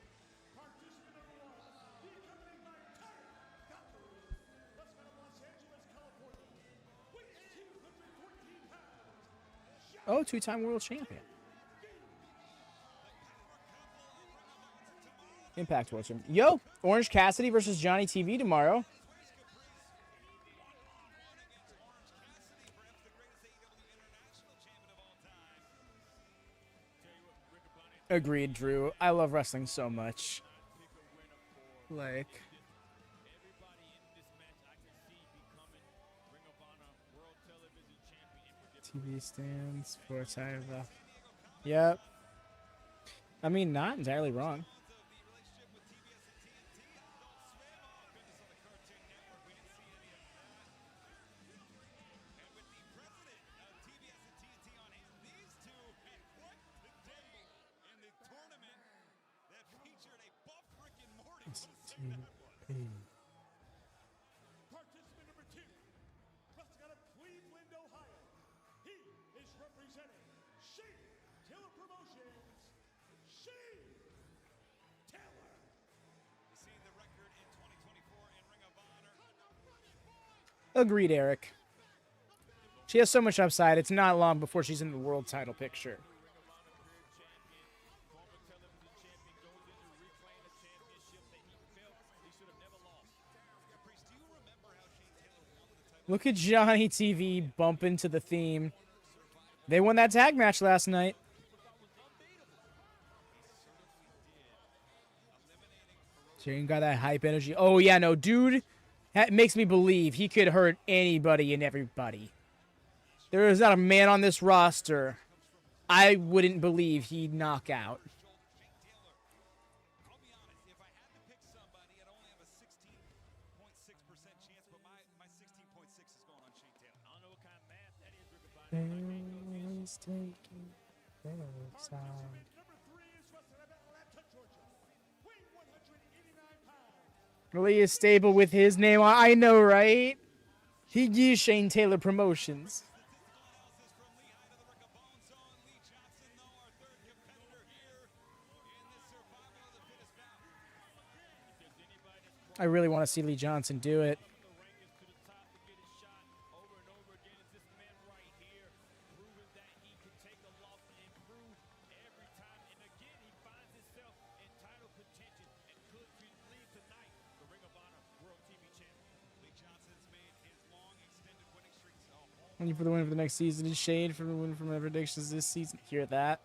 Participant number 1, the accompanying by title conquerors, wrestling out of Los Angeles, California, weight 214 pounds. Oh, two-time world champion. Impact World Champion. Yo, Orange Cassidy versus Johnny TV tomorrow. Agreed, Drew. I love wrestling so much. Like, TV stands for title. Yep. I mean, not entirely wrong. Participant number 2, wrestling out of Cleveland, Ohio. He is representing Shea Taylor Promotions. Shea Taylor. You see the record in 2024 in Ring of Honor. Agreed, Eric. She has so much upside. It's not long before she's in the world title picture. Look at Johnny TV bump into the theme. They won that tag match last night. Shane got that hype energy. Oh, yeah, no, dude. That makes me believe he could hurt anybody and everybody. There is not a man on this roster I wouldn't believe he'd knock out. I'll be honest, if I had to pick somebody, I'd only have a 16.6% chance, but my 16.6 is going on Shea Taylor. I don't know what kind of math that is, Rick Bobby. Participant number 3 is wrestling out of Atlanta, Georgia. Weight 189 pounds. Really is stable with his name on. I know, right? He used Shane Taylor Promotions. I really want to see Lee Johnson do it. Only for the win for the next season and Shade for the win from the predictions this season. Hear that?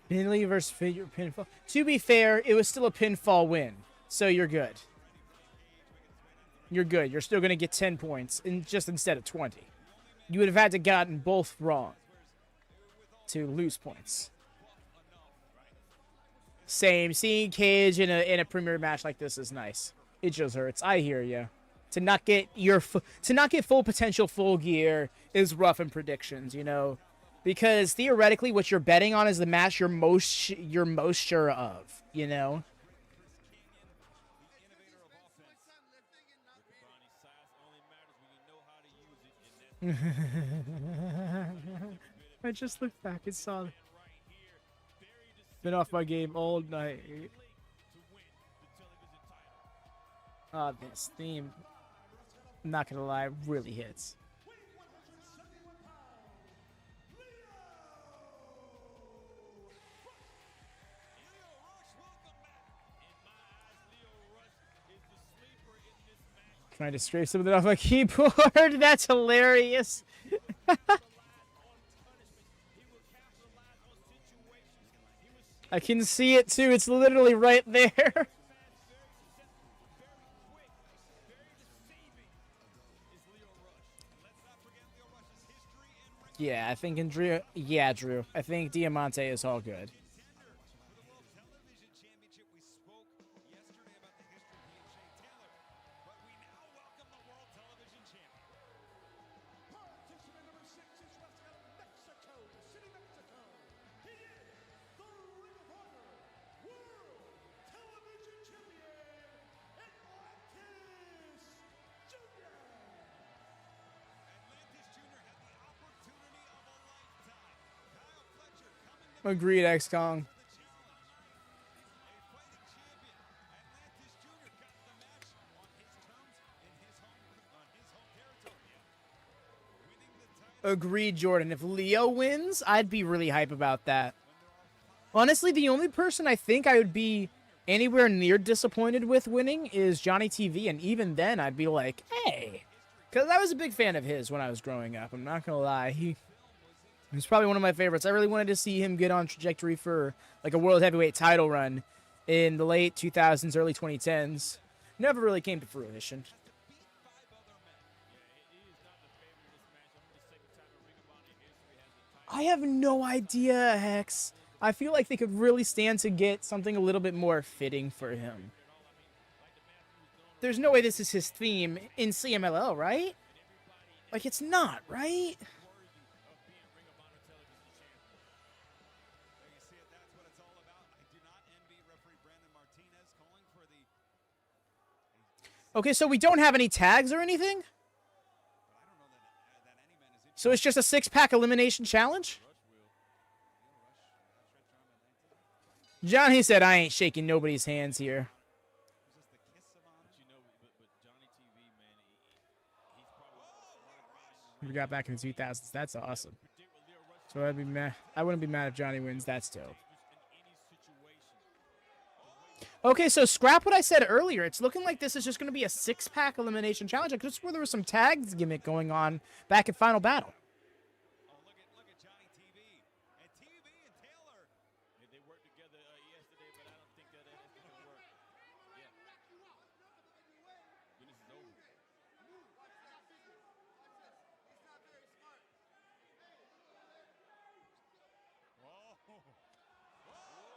Finley versus figure pinfall. To be fair, it was still a pinfall win, so you're good. You're good. You're still going to get 10 points just instead of 20. You would have had to gotten both wrong to lose points. Same. Seeing Cage in a premier match like this is nice. It just hurts. I hear you. To not get full potential full gear is rough in predictions, you know. Because theoretically, what you're betting on is the match you're most sure of, you know. I just looked back and saw. Been off my game all night. This theme, I'm not gonna lie, really hits. Trying to scrape some of it off my keyboard. That's hilarious. I can see it too. It's literally right there. Yeah, I think in Drew. Yeah, Drew. I think Diamante is all good. Agreed, X-Kong. Agreed, Jordan. If Leo wins, I'd be really hype about that. Honestly, the only person I think I would be anywhere near disappointed with winning is Johnny TV, and even then I'd be like, hey. Because I was a big fan of his when I was growing up. I'm not going to lie. He's probably one of my favorites. I really wanted to see him get on trajectory for like a world heavyweight title run in the late 2000s, early 2010s. Never really came to fruition. I have no idea, Hex. I feel like they could really stand to get something a little bit more fitting for him. There's no way this is his theme in CMLL, right? Like, it's not, right? Okay, so we don't have any tags or anything? So it's just a six-pack elimination challenge? Johnny said, I ain't shaking nobody's hands here. We got back in the 2000s. That's awesome. So I'd be mad. I wouldn't be mad if Johnny wins. That's dope. Okay, so scrap what I said earlier. It's looking like this is just going to be a six-pack elimination challenge. I could swear there was some tags gimmick going on back at Final Battle. Look at Johnny TV. And TV and Taylor. They worked together yesterday, but I don't think that it's going to work. Yeah. When this is over.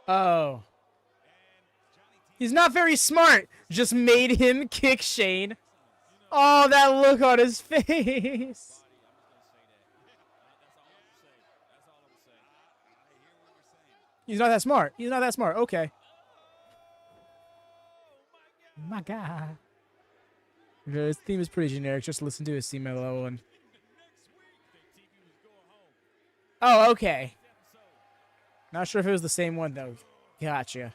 Oh. He's not very smart. Just made him kick Shane. Oh, that look on his face. He's not that smart. He's not that smart. Okay. My God. His theme is pretty generic. Just listen to his CMLL one. Oh, okay. Not sure if it was the same one, though. Gotcha.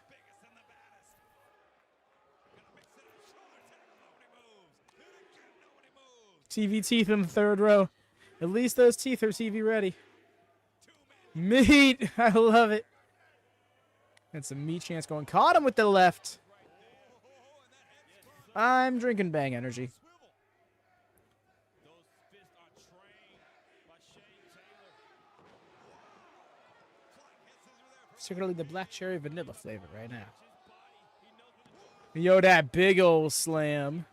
TV teeth in the third row. At least those teeth are TV ready. Meat. I love it. And some meat chance going. Caught him with the left. I'm drinking Bang Energy. Particularly the black cherry vanilla flavor right now. Yo, that big old slam.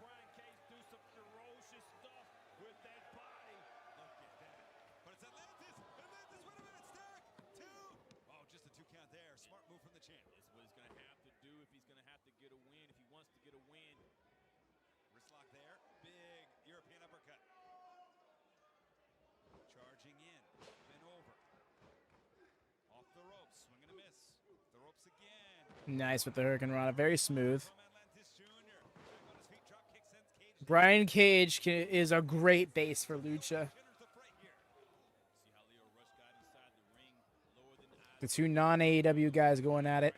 Nice with the Hurricane Rana. Very smooth. Brian Cage is a great base for Lucha. The two non-AEW guys going at it.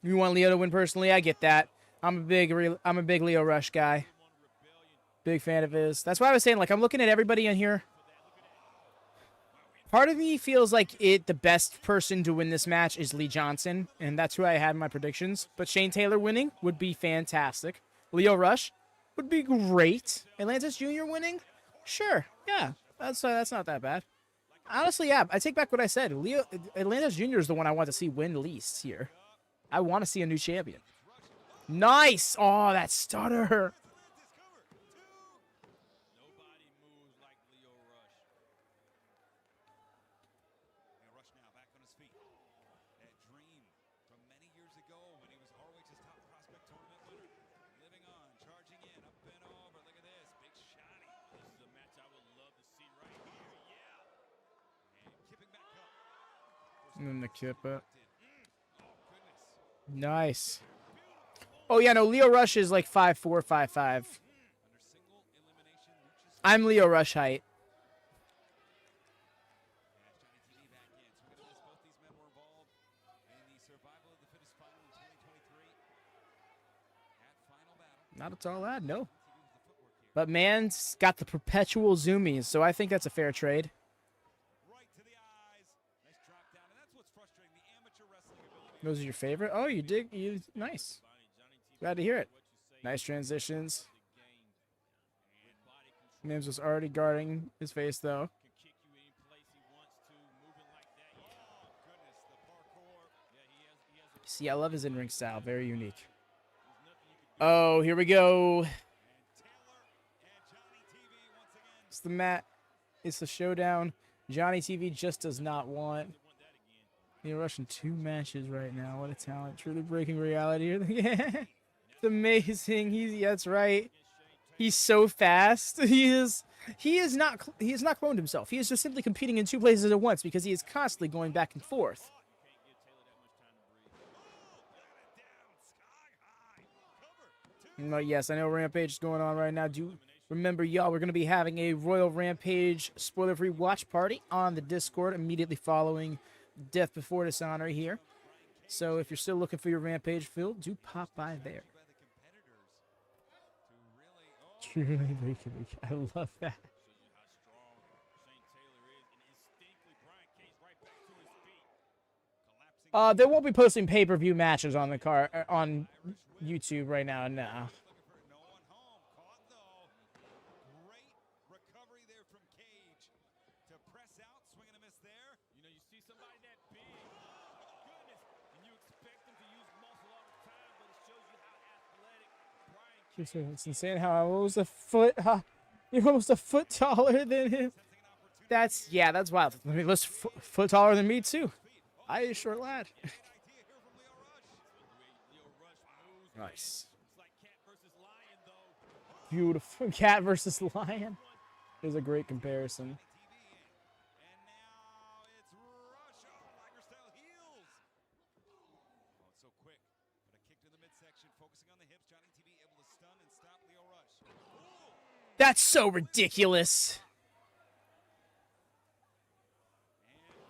You want Leo to win personally? I get that. I'm a big Leo Rush guy. Big fan of his. That's why I was saying, like, I'm looking at everybody in here. Part of me feels like the best person to win this match is Lee Johnson, and that's who I had in my predictions. But Shane Taylor winning would be fantastic. Leo Rush would be great. Atlantis Jr. winning? Sure. Yeah. That's not that bad. Honestly, yeah, I take back what I said. Atlantis Jr. is the one I want to see win least here. I want to see a new champion. Nice! Oh, that stutter. And then the Kippa. Nice. Oh, yeah, no, Leo Rush is like 5'4", 5'5". I'm Leo Rush height. Not a tall lad, no. But man's got the perpetual zoomies, so I think that's a fair trade. Those are your favorite? Oh, nice. Glad to hear it. Nice transitions. Mims was already guarding his face, though. See, I love his in-ring style. Very unique. Oh, here we go. It's the mat. It's the showdown. Johnny TV just does not want. You're rushing 2 matches right now. What a talent. Truly breaking reality. Yeah. It's amazing. That's right. He's so fast. He is not cloned himself. He is just simply competing in 2 places at once because he is constantly going back and forth. Yes, I know Rampage is going on right now. Do remember, y'all, we're going to be having a Royal Rampage spoiler-free watch party on the Discord immediately following Death Before Dishonor here. So if you're still looking for your Rampage fill, do pop by there. Truly breaking me. I love that. They won't be posting pay-per-view matches on the on YouTube right now. No. It's insane how I was you're almost a foot taller than him. That's wild. I mean, less foot taller than me too. I is a short lad. Nice. Beautiful. Cat versus lion is a great comparison. That's so ridiculous.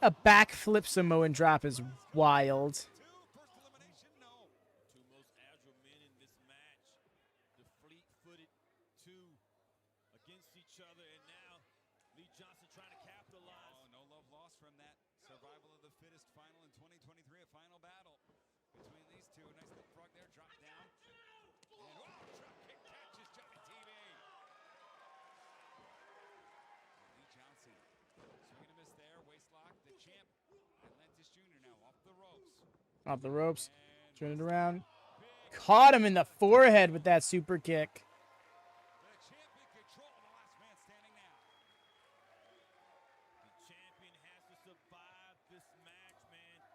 A backflip Samoan drop is wild. Off the ropes. Turn it around. Caught him in the forehead with that super kick.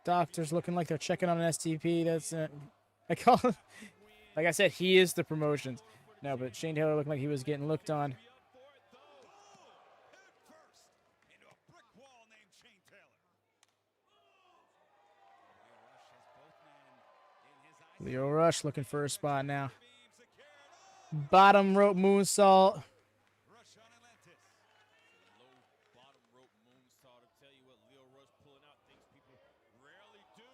Doctors looking like they're checking on an STP. That's it. Like I said, he is the promotions. No, but Shane Taylor looked like he was getting looked on. Leo Rush looking for a spot now. Bottom rope moonsault. Rush on Atlantis. Low bottom rope moonsault. To tell you what, Leo Rush pulling out things people rarely do.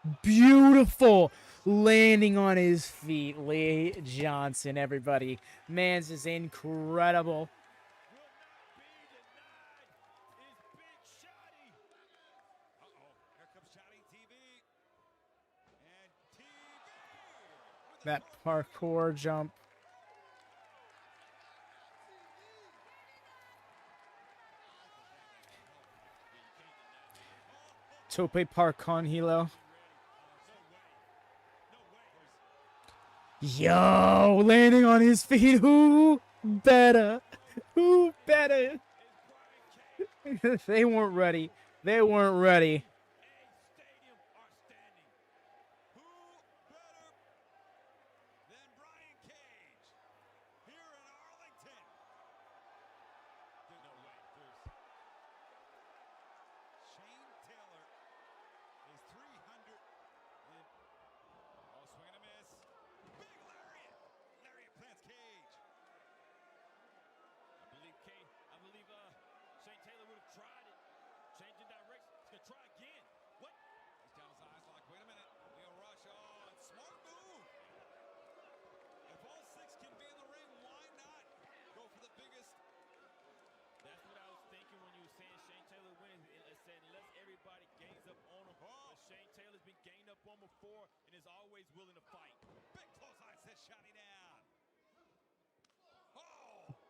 And Beautiful. Landing on his feet. Lee Johnson, everybody. Mans is incredible. That parkour jump. Tope Parkon Hilo. Yo, landing on his feet. Who better? Who better? They weren't ready. They weren't ready.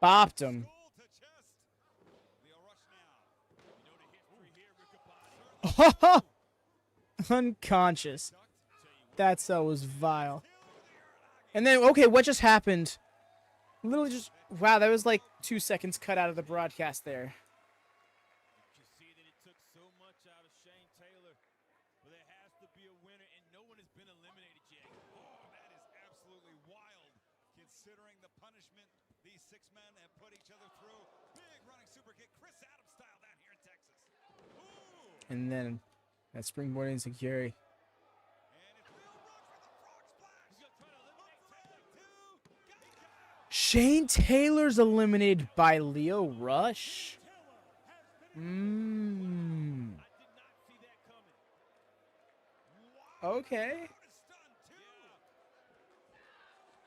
Bopped him. Unconscious. That cell was vile. And then, okay, what just happened? Literally just, wow, that was like 2 seconds cut out of the broadcast there. You see that it took so much out of Shane Taylor, but there has to be a winner, and no one has been eliminated yet. Oh, that is absolutely wild, considering the punishment these 6 men have put each other through. Big running super kick, Chris Adams style down here in Texas. Ooh. And then that springboard insecurity. Shane Taylor's eliminated by Leo Rush. Okay.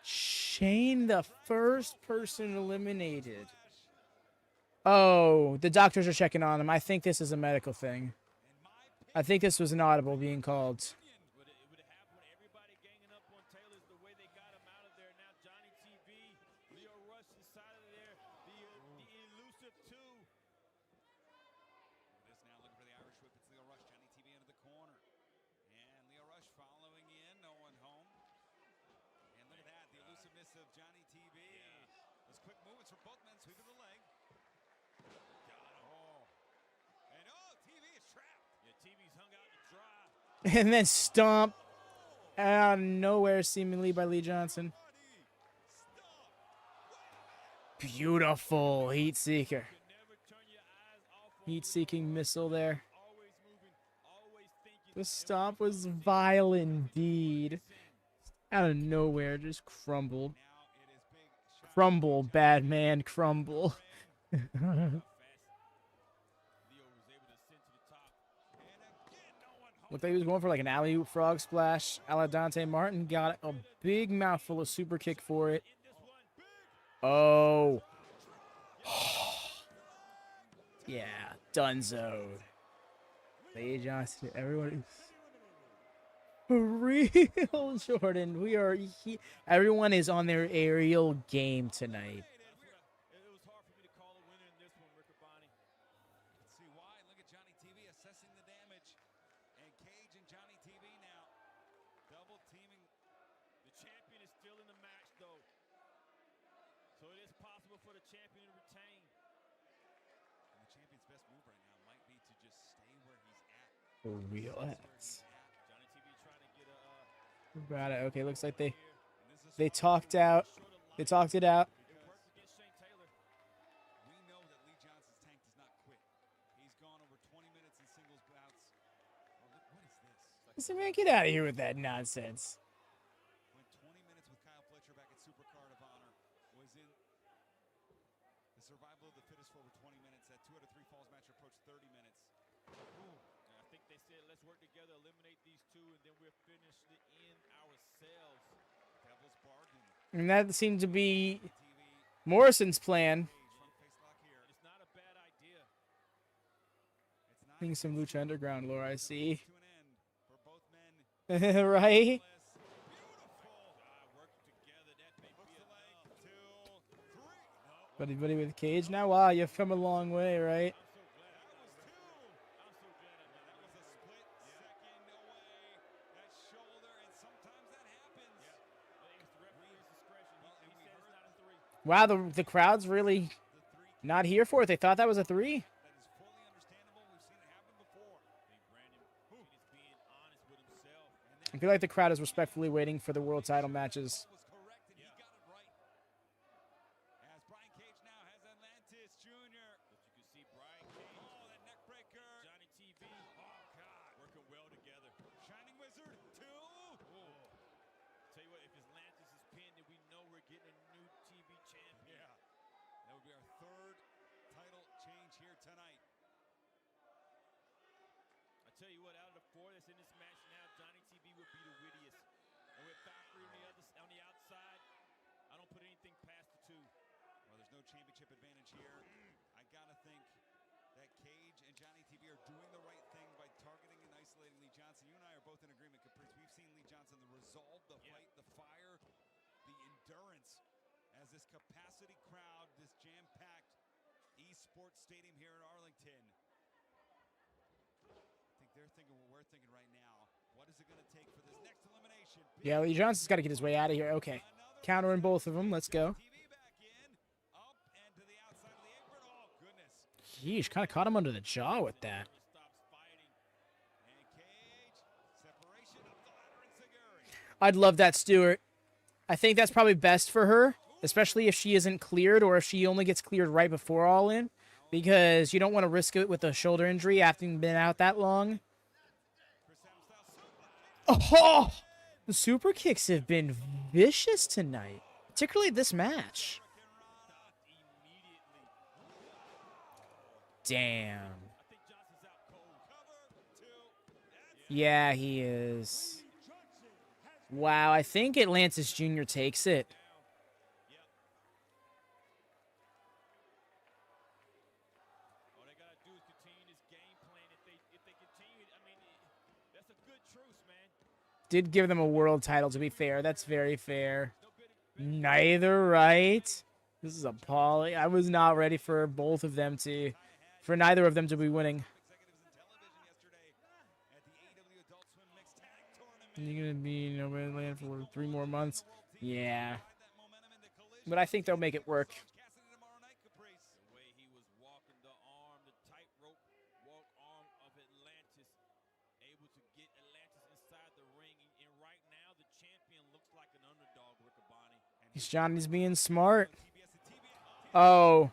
Shane, the first person eliminated. Oh, the doctors are checking on him. I think this is a medical thing. I think this was an audible being called. And then stomp out of nowhere, seemingly, by Lee Johnson. Beautiful heat seeker. Heat-seeking missile there. The stomp was vile indeed. Out of nowhere, just crumbled. Crumble, bad man, crumble. Looked like he was going for like an alley-oop frog splash. A la Dante Martin got a big mouthful of super kick for it. Oh. Yeah, dunzo. Lee Johnson, everyone is for real, Jordan. We are. Everyone is on their aerial game tonight. For real ass. Got it. Okay, looks like they talked out. They talked it out. We know that Lee Johnson's tank does not quit. He's gone over 20 minutes in singles bouts. Oh, what is this? Listen, man, get out of here with that nonsense. Supercard of Honor was in the survival of the fittest for over 20 minutes. That 2 out of 3 falls match approached 30 minutes. I think they said, let's work together, eliminate these two, and then we'll finish the end ourselves. Devil's bargain. And that seemed to be Morrison's plan. It's not a bad idea. Seeing some Lucha Underground lore, I see. To an end for both men. Right? Buddy, buddy with Cage now. Wow, you've come a long way, right? Wow, the crowd's really not here for it. They thought that was a 3. I feel like the crowd is respectfully waiting for the world title matches. As Brian Cage now has Atlantis Jr. But you can see Brian Cage. Oh, that neck breaker. Johnny TV. Oh, God. Working well together. Shining Wizard 2. Tell you what, if Atlantis is pinned, then we know we're getting a new TV champion. Yeah. That would be our 3rd title change here tonight. I tell you what, out of the 4 that's in this match now, Johnny TV would be the wittiest. And with Valkyrie on the outside, I don't put anything past the 2. Well, there's no championship advantage here. I gotta think that Cage and Johnny TV are doing the right thing by targeting and isolating Lee Johnson. You and I are both in agreement, Caprice. We've seen Lee Johnson, the resolve, the fight, the fire, the endurance. As this capacity crowd, this jam-packed Esports Stadium here in Arlington. I think they're thinking what we're thinking right now. What is it going to take for this next elimination? Yeah, Lee Johnson's got to get his way out of here. Okay. Countering both of them. Let's go. Yeesh, kind of caught him under the jaw with that. I'd love that, Stuart. I think that's probably best for her, especially if she isn't cleared or if she only gets cleared right before All In, because you don't want to risk it with a shoulder injury after you've been out that long. Oh, the super kicks have been vicious tonight, particularly this match. Damn. Yeah, he is. Wow, I think Atlantis Jr. takes it. All they gotta do is continue this game plan. If they continue, I mean, that's a good truce, man. Did give them a world title, to be fair. That's very fair. Neither, right? This is appalling. I was not ready for both of them to... For neither of them to be winning. You're going to be in No Man's Land for 3 more months. Yeah. But I think they'll make it work. The way he was walking the arm, the tightrope walk arm of Atlantis, able to get Atlantis inside the ring. And right now, the champion looks like an underdog, Riccaboni. He's Johnny's being smart. Oh.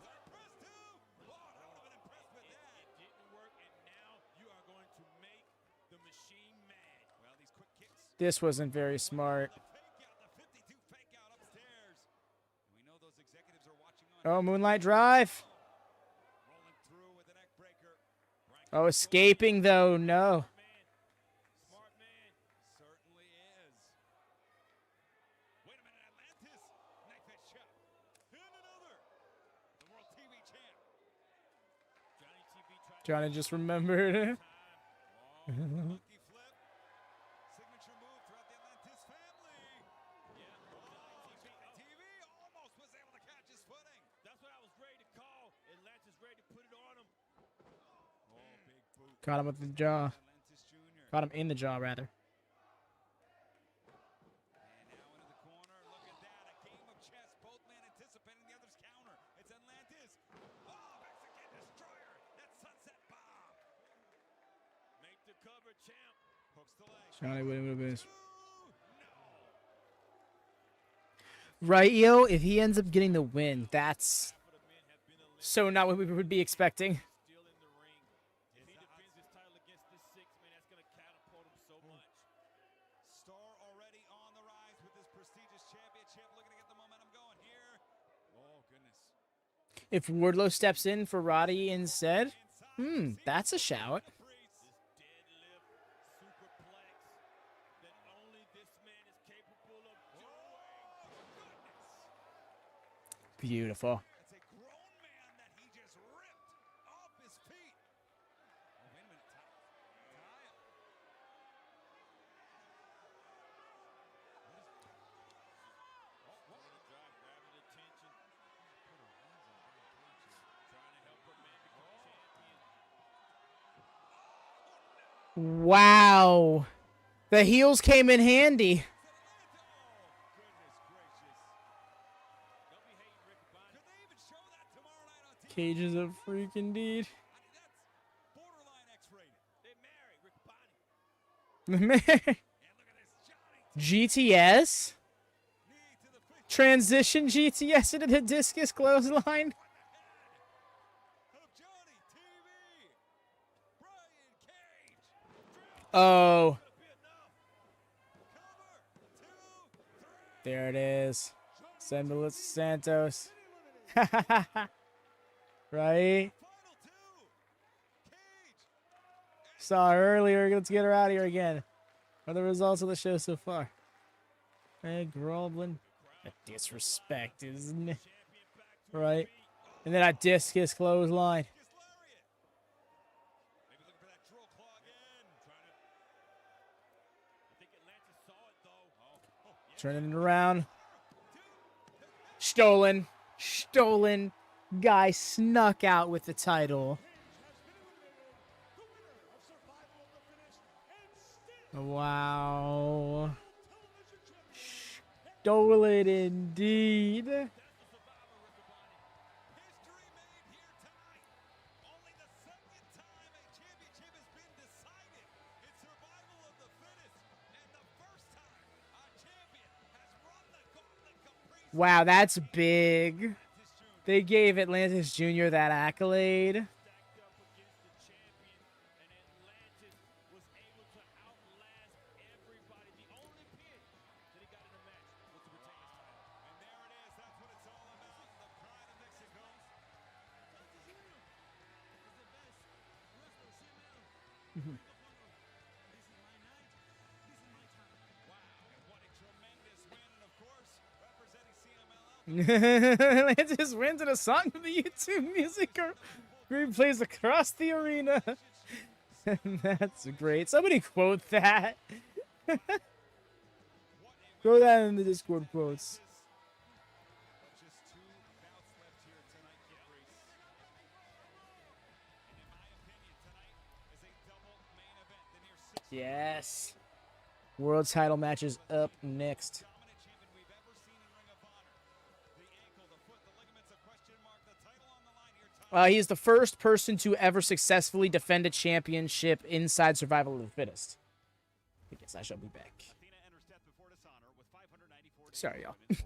This wasn't very smart. Oh, Moonlight Drive. Oh, escaping though. No. Johnny just remembered. Caught him with the jaw. Caught him in the jaw, rather. And now into the corner. Look at that. A game of chess. Both men anticipating the other's counter. It's Atlantis. Oh, Mexican Destroyer. That sunset bomb. Make the cover, champ. Hooks the leg. Johnny would have been. Right, yo. If he ends up getting the win, that's so not what we would be expecting. Star already on the rise with this prestigious championship. Looking to get the If Wardlow steps in for Roddy instead, that's a shout. Beautiful. That's a grown man that he just ripped off his feet. Oh, wait a minute. Wow. The heels came in handy. Cage is a freak indeed. GTS? Transition GTS into the discus clothesline? Oh. There it is. San Luis Santos. Right? Saw her earlier. Let's get her out of here again. What are the results of the show so far? Hey, Groblin. A disrespect, isn't it? Right? And then a discus clothesline. Turning it around. Stolen. Stolen. Guy snuck out with the title. Wow. Stolen indeed. Wow, that's big. They gave Atlantis Jr. that accolade. Atlantis wins in a song from the YouTube music group plays across the arena. That's great. Somebody quote that. Throw that in the Discord quotes. Yes. World title match is up next. He is the first person to ever successfully defend a championship inside Survival of the Fittest. I guess I shall be back. Sorry, y'all. She's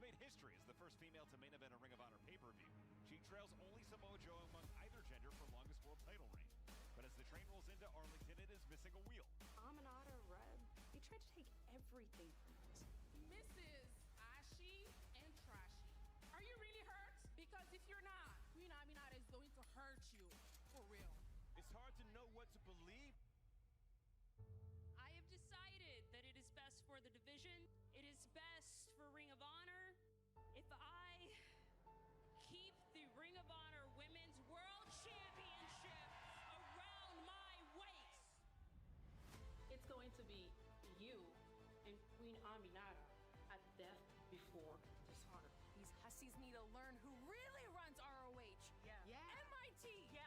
made history as the first female to main event a Ring of Honor pay-per-view. She trails only Samoa Joe among either gender for longest world title reign. But as the train rolls into Arlington, it is missing a wheel. Aminata Red. They tried to take everything from us. Mrs. Ishii and Trashy. Are you really hurt? Because if you're not, Queen Aminata is going to hurt you. For real. It's hard to know what to believe. I have decided that it is best for the division. It is best for Ring of Honor. If I keep the Ring of Honor Women's World Championship around my waist. It's going to be you and Queen Aminata at Death Before Dishonor. These hussies need to learn who really runs ROH. Yeah. MIT. Yeah.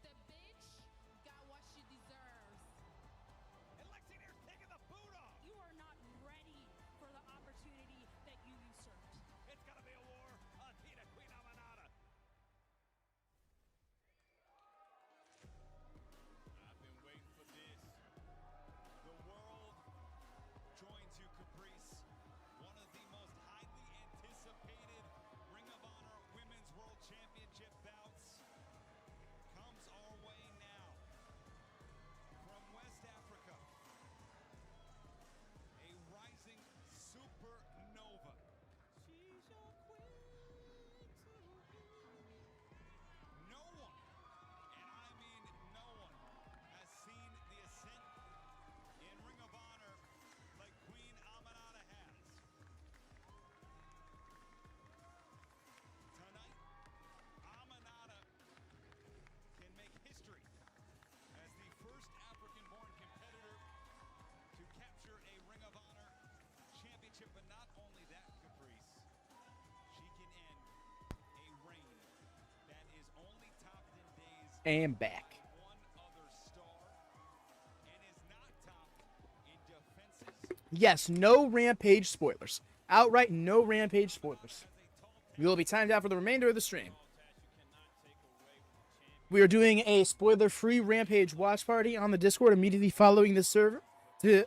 The bitch got what she deserves. And Lexineer's taking the boot off. You are not ready for the opportunity that you usurped. It's gonna be a war on Tina Queen Aminata. I've been waiting for this. The world joins you, Caprice. One of the most highly anticipated Ring of And back. Yes, no Rampage spoilers. Outright no Rampage spoilers. We will be timed out for the remainder of the stream. We are doing a spoiler-free Rampage watch party on the Discord immediately following this server,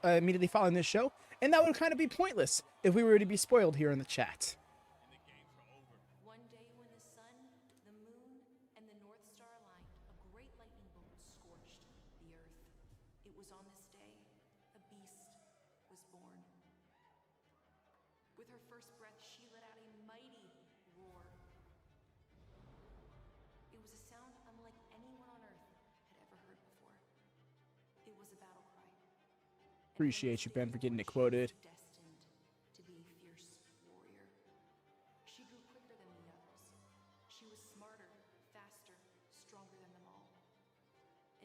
immediately following this show, and that would kind of be pointless if we were to be spoiled here in the chat. One day when the sun, the moon, and the North Star aligned, a great lightning bolt scorched the earth. It was on this day a beast was born. With her first breath, she let out a mighty roar. It was a sound unlike anyone on earth had ever heard before. It was a battle cry. Appreciate you, Ben, for getting it quoted. Destined to be a fierce warrior. She grew quicker than the others. She was smarter, faster, stronger than them all.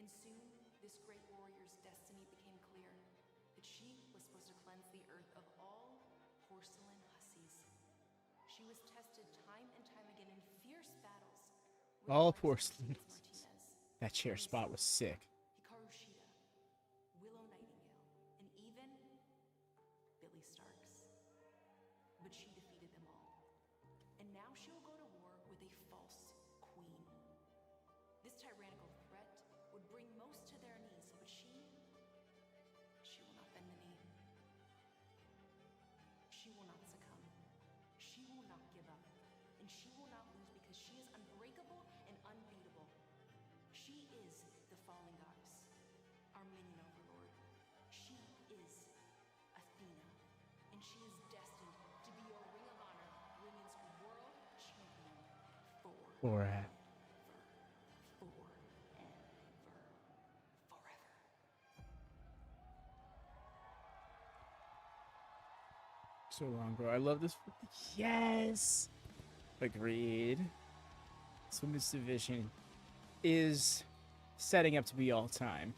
And soon, this great warrior's destiny became clear. That she was supposed to cleanse the earth of all porcelain hussies. She was tested time and time again in fierce battles. with All the likes of porcelain. Mercedes Martinez, That chair spot was sick. Hikaru Shida, Willow Nightingale, and even Billy Starks. But she defeated them all. And now she will go to war with a false queen. This tyrannical threat would bring most to their knees, but she will not bend the knee. She will not succumb. She will not give up. And she will not lose because she is unbreakable and unbeatable. She is the fallen goddess, our minion overlord. She is Athena, and she is destined to be your Ring of Honor Women's World Champion forever. So long, bro. I love this. Yes. Agreed. This women's division is setting up to be all time.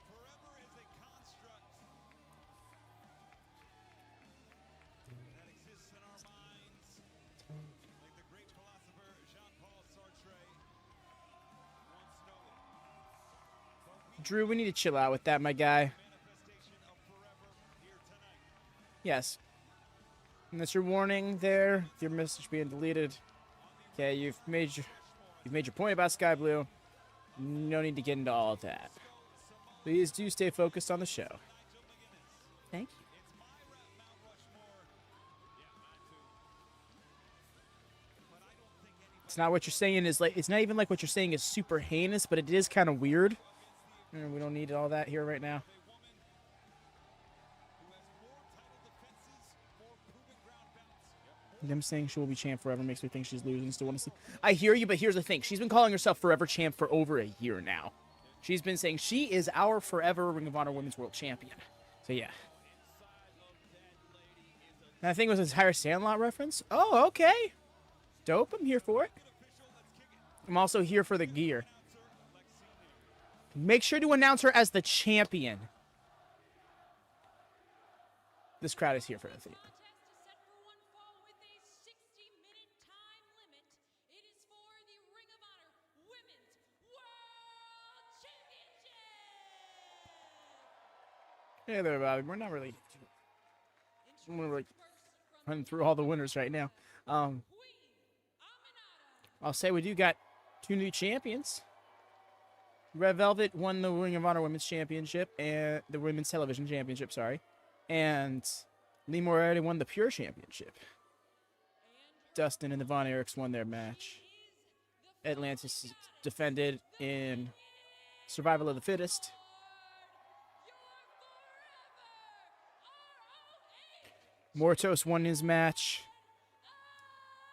Forever is a construct that exists in our minds, like the great philosopher Jean-Paul Sartre once noted. Drew, we need to chill out with that, my guy. Manifestation of forever here tonight. Yes. And that's your warning there. Your message being deleted. Okay, you've made your point about Sky Blue. No need to get into all of that. Please do stay focused on the show. Thank you. It's not what you're saying is like. It's not even like what you're saying is super heinous, but it is kind of weird. We don't need all that here right now. Them saying she will be champ forever makes me think she's losing. Still want to see. I hear you, but here's the thing. She's been calling herself forever champ for over a year now. She's been saying she is our forever Ring of Honor Women's World Champion. So yeah. And I think it was an entire Sandlot reference. Oh, okay. Dope. I'm here for it. I'm also here for the gear. Make sure to announce her as the champion. This crowd is here for the thing. Hey there, Bobby. We're not really running through all the winners right now. I'll say we do got two new champions. Red Velvet won the Ring of Honor Women's Championship and the Women's Television Championship, sorry. And Lee Moriarty won the Pure Championship. Dustin and the Von Erichs won their match. Atlantis defended in Survival of the Fittest. Mortos won his match.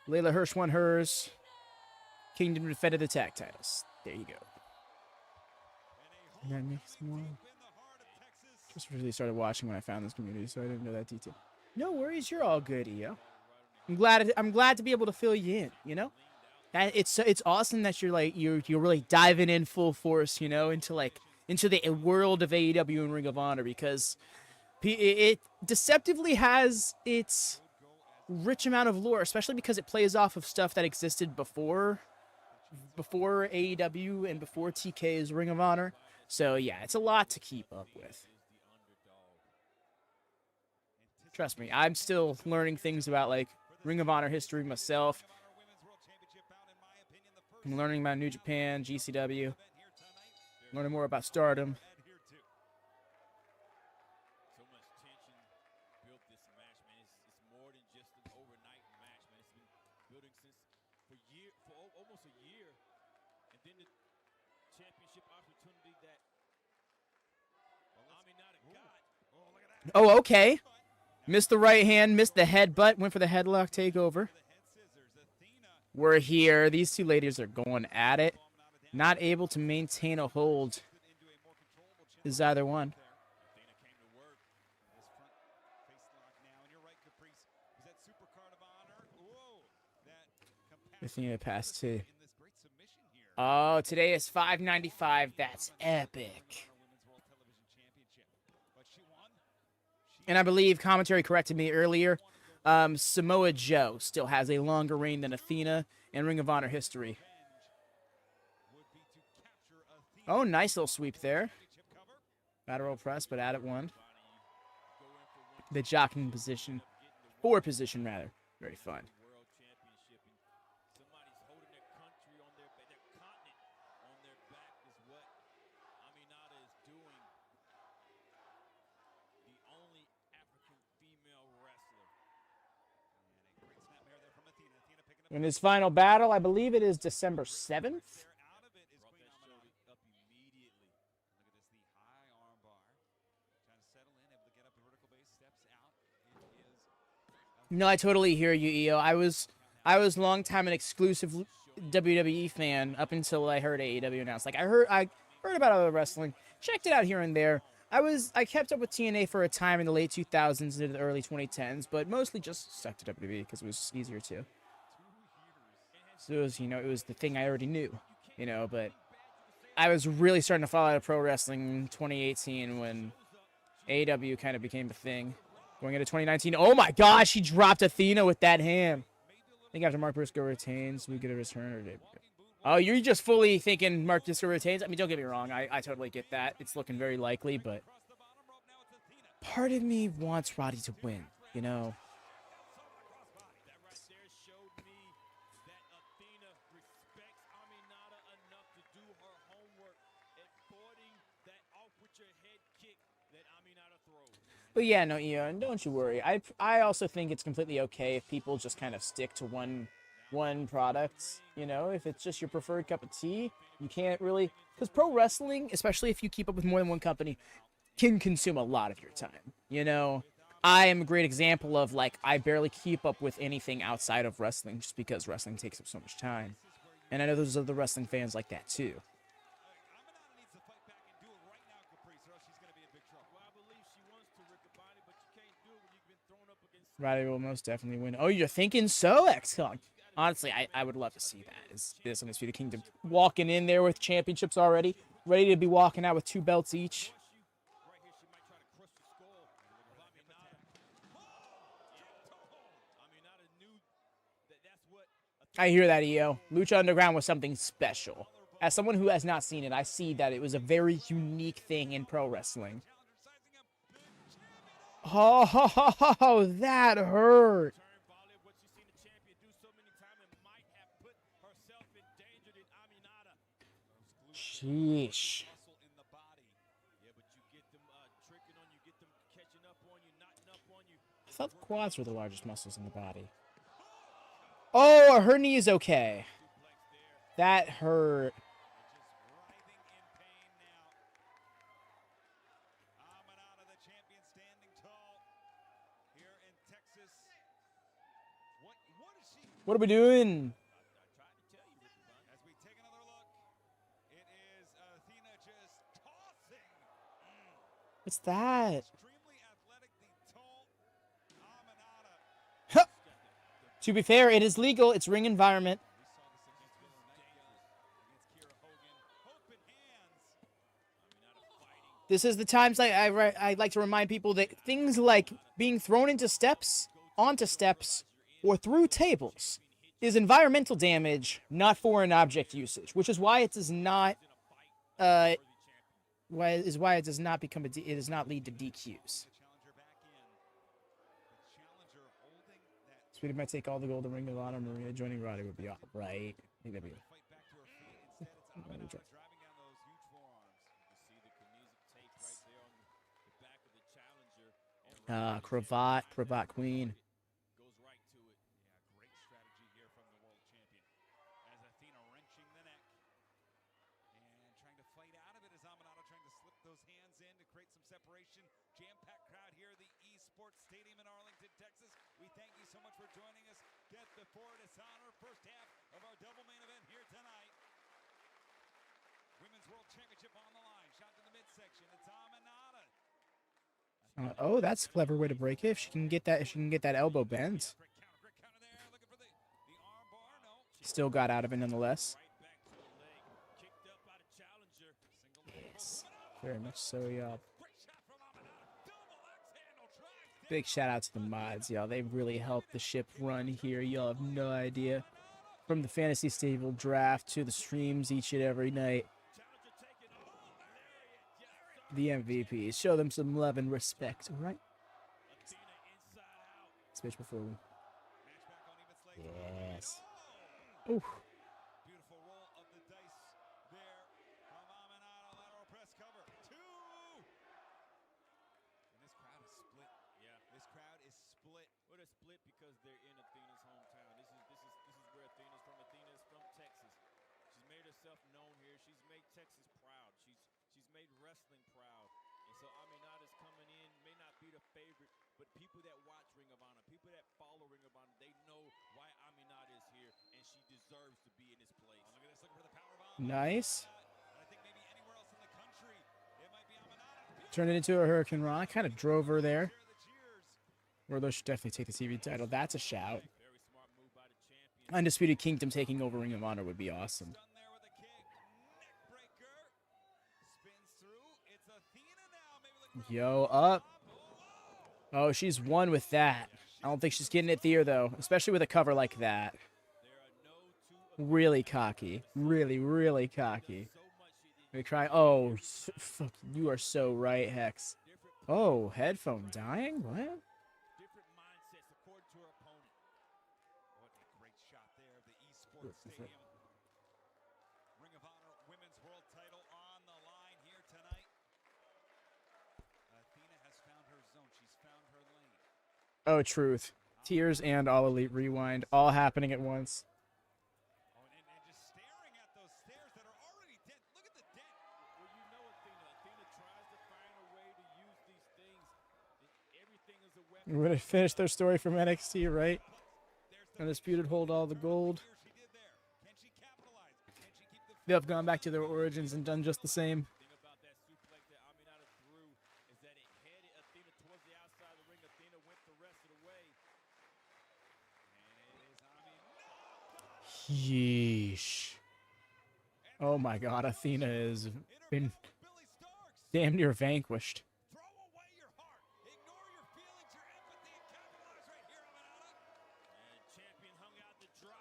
Leyla Hirsch won hers. Kingdom defended the tag titles. There you go. And that makes more. Just really started watching when I found this community, so I didn't know that detail. No worries, you're all good, EO. I'm glad to be able to fill you in. You know, and it's awesome that you're really diving in full force. You know, into the world of AEW and Ring of Honor, because it deceptively has its rich amount of lore, especially because it plays off of stuff that existed before before AEW and before TK's Ring of Honor. So yeah, it's a lot to keep up with. Trust me, I'm still learning things about like Ring of Honor history myself. I'm learning about New Japan, GCW, learning more about Stardom. So much tension built this match, man. It's more than just an overnight match, man. It's been building for almost a year, and then the championship opportunity that Aminata got. Oh, okay. Missed the right hand, missed the headbutt, went for the headlock takeover. We're here. These two ladies are going at it. Not able to maintain a hold is either one. Athena passed too. Oh, today is $5.95. That's epic. And I believe commentary corrected me earlier. Samoa Joe still has a longer reign than Athena in Ring of Honor history. Oh, nice little sweep there. Lateral press, but at it one. The jockeying position. Forward position, rather. Very fun. In his final battle, I believe it is December 7th. No, I totally hear you, EO. I was long time an exclusive WWE fan up until I heard AEW announced. Like I heard about other wrestling, checked it out here and there. I kept up with TNA for a time in the late 2000s into the early 2010s, but mostly just stuck to WWE because it was easier to. So it was, it was the thing I already knew, but I was really starting to fall out of pro wrestling in 2018 when AEW kind of became a thing. Going into 2019, oh my gosh, he dropped Athena with that ham. I think after Mark Briscoe retains, we get a return. Or oh, you're just fully thinking Mark Briscoe retains? I mean, don't get me wrong, I totally get that. It's looking very likely, but part of me wants Roddy to win, But yeah, no, Ian, don't you worry. I also think it's completely okay if people just kind of stick to one product. If it's just your preferred cup of tea, you can't really, because pro wrestling, especially if you keep up with more than one company, can consume a lot of your time. I am a great example of I barely keep up with anything outside of wrestling just because wrestling takes up so much time, and I know there's other wrestling fans like that too. Roddy will most definitely win. Oh, you're thinking so, X-Con? Honestly, I would love to see that. Is this Undisputed Kingdom walking in there with championships already, ready to be walking out with 2 belts each? I hear that, EO. Lucha Underground was something special. As someone who has not seen it, I see that it was a very unique thing in pro wrestling. Oh, that hurt. Sheesh. I thought the quads were the largest muscles in the body. Oh, her knee is okay. That hurt. What are we doing? As we take another look, it is Athena just tossing. What's that? Extremely athletic, the tall Aminata. Huh. To be fair, it is legal. It's ring environment. This is the times I like to remind people that things like being thrown into steps, onto steps, or through tables is environmental damage, not foreign object usage, which is why it does not why it does not become it does not lead to DQs. Sweetie might take all the gold in Ring of Honor. Maria joining Roddy would be all right. I think that'd be cravat queen. Goes right to it. Yeah, great strategy here from the world champion. As Athena wrenching the neck. And trying to fight out of it as Amanado trying to slip those hands in to create some separation. Jam-packed crowd here at the Esports Stadium in Arlington, Texas. We thank you so much for joining us. Death Before Dishonor, first half of our double main event here tonight. Women's World Championship on the line. Shot to the midsection. It's Amanado. Oh, that's a clever way to break it. If she can get that elbow bend. Still got out of it nonetheless. Yes, very much so, y'all. Big shout out to the mods, y'all. They really helped the ship run here. Y'all have no idea. From the Fantasy Stable draft to the streams each and every night. The MVPs. Show them some love and respect, all right? Switch before we. Yes. Ooh. Beautiful roll of the dice there from Amanado. Lateral press cover. 2. And this crowd is split. Yeah. This crowd is split. Well, they're split because they're in Athena's hometown. This is where Athena's from. Athena is from Texas. She's made herself known here. She's made Texas proud. She's made wrestling proud. And so Amanada's coming in, may not be the favorite, but people that watch Ring of Honor, people that follow Ring of Honor, they know why Amanada is here, and she deserves to be in this place. Oh, look at this, looking for the power bomb. Nice. I think maybe anywhere else in the country, it might be Amanada. Turned it into a Hurricane Rana. Kind of drove her there. Warlord should definitely take the TV title. That's a shout. Undisputed Kingdom taking over Ring of Honor would be awesome. Yo, up. Oh, she's won with that. I don't think she's getting it there, though. Especially with a cover like that. Really cocky. Really, really cocky. They cry. Oh, fuck. You are so right, Hex. Oh, headphone dying? What? Different mindsets according to her opponent. What a great shot there of the Esports Stadium. Ring of Honor Women's World Title on the line here tonight. Athena has found her zone. She's found her lane. Oh, truth. Tears and All Elite Rewind all happening at once. Oh, and just staring at those stairs that are already dead. Look at the dent. Well, you know Athena. Athena tries to find a way to use these things. Everything is a weapon. We're going to finish their story from NXT, right? Undisputed hold all the gold. They've gone back to their origins and done just the same. The thing about that suplex that Amanada threw is that it headed Athena towards the outside of the ring. Athena went the rest of the way. Yeesh. Oh my god, Athena has been damn near vanquished. Throw away your heart. Ignore your feelings, your empathy, and capitalize right here, Amanada. And champion hung out to dry.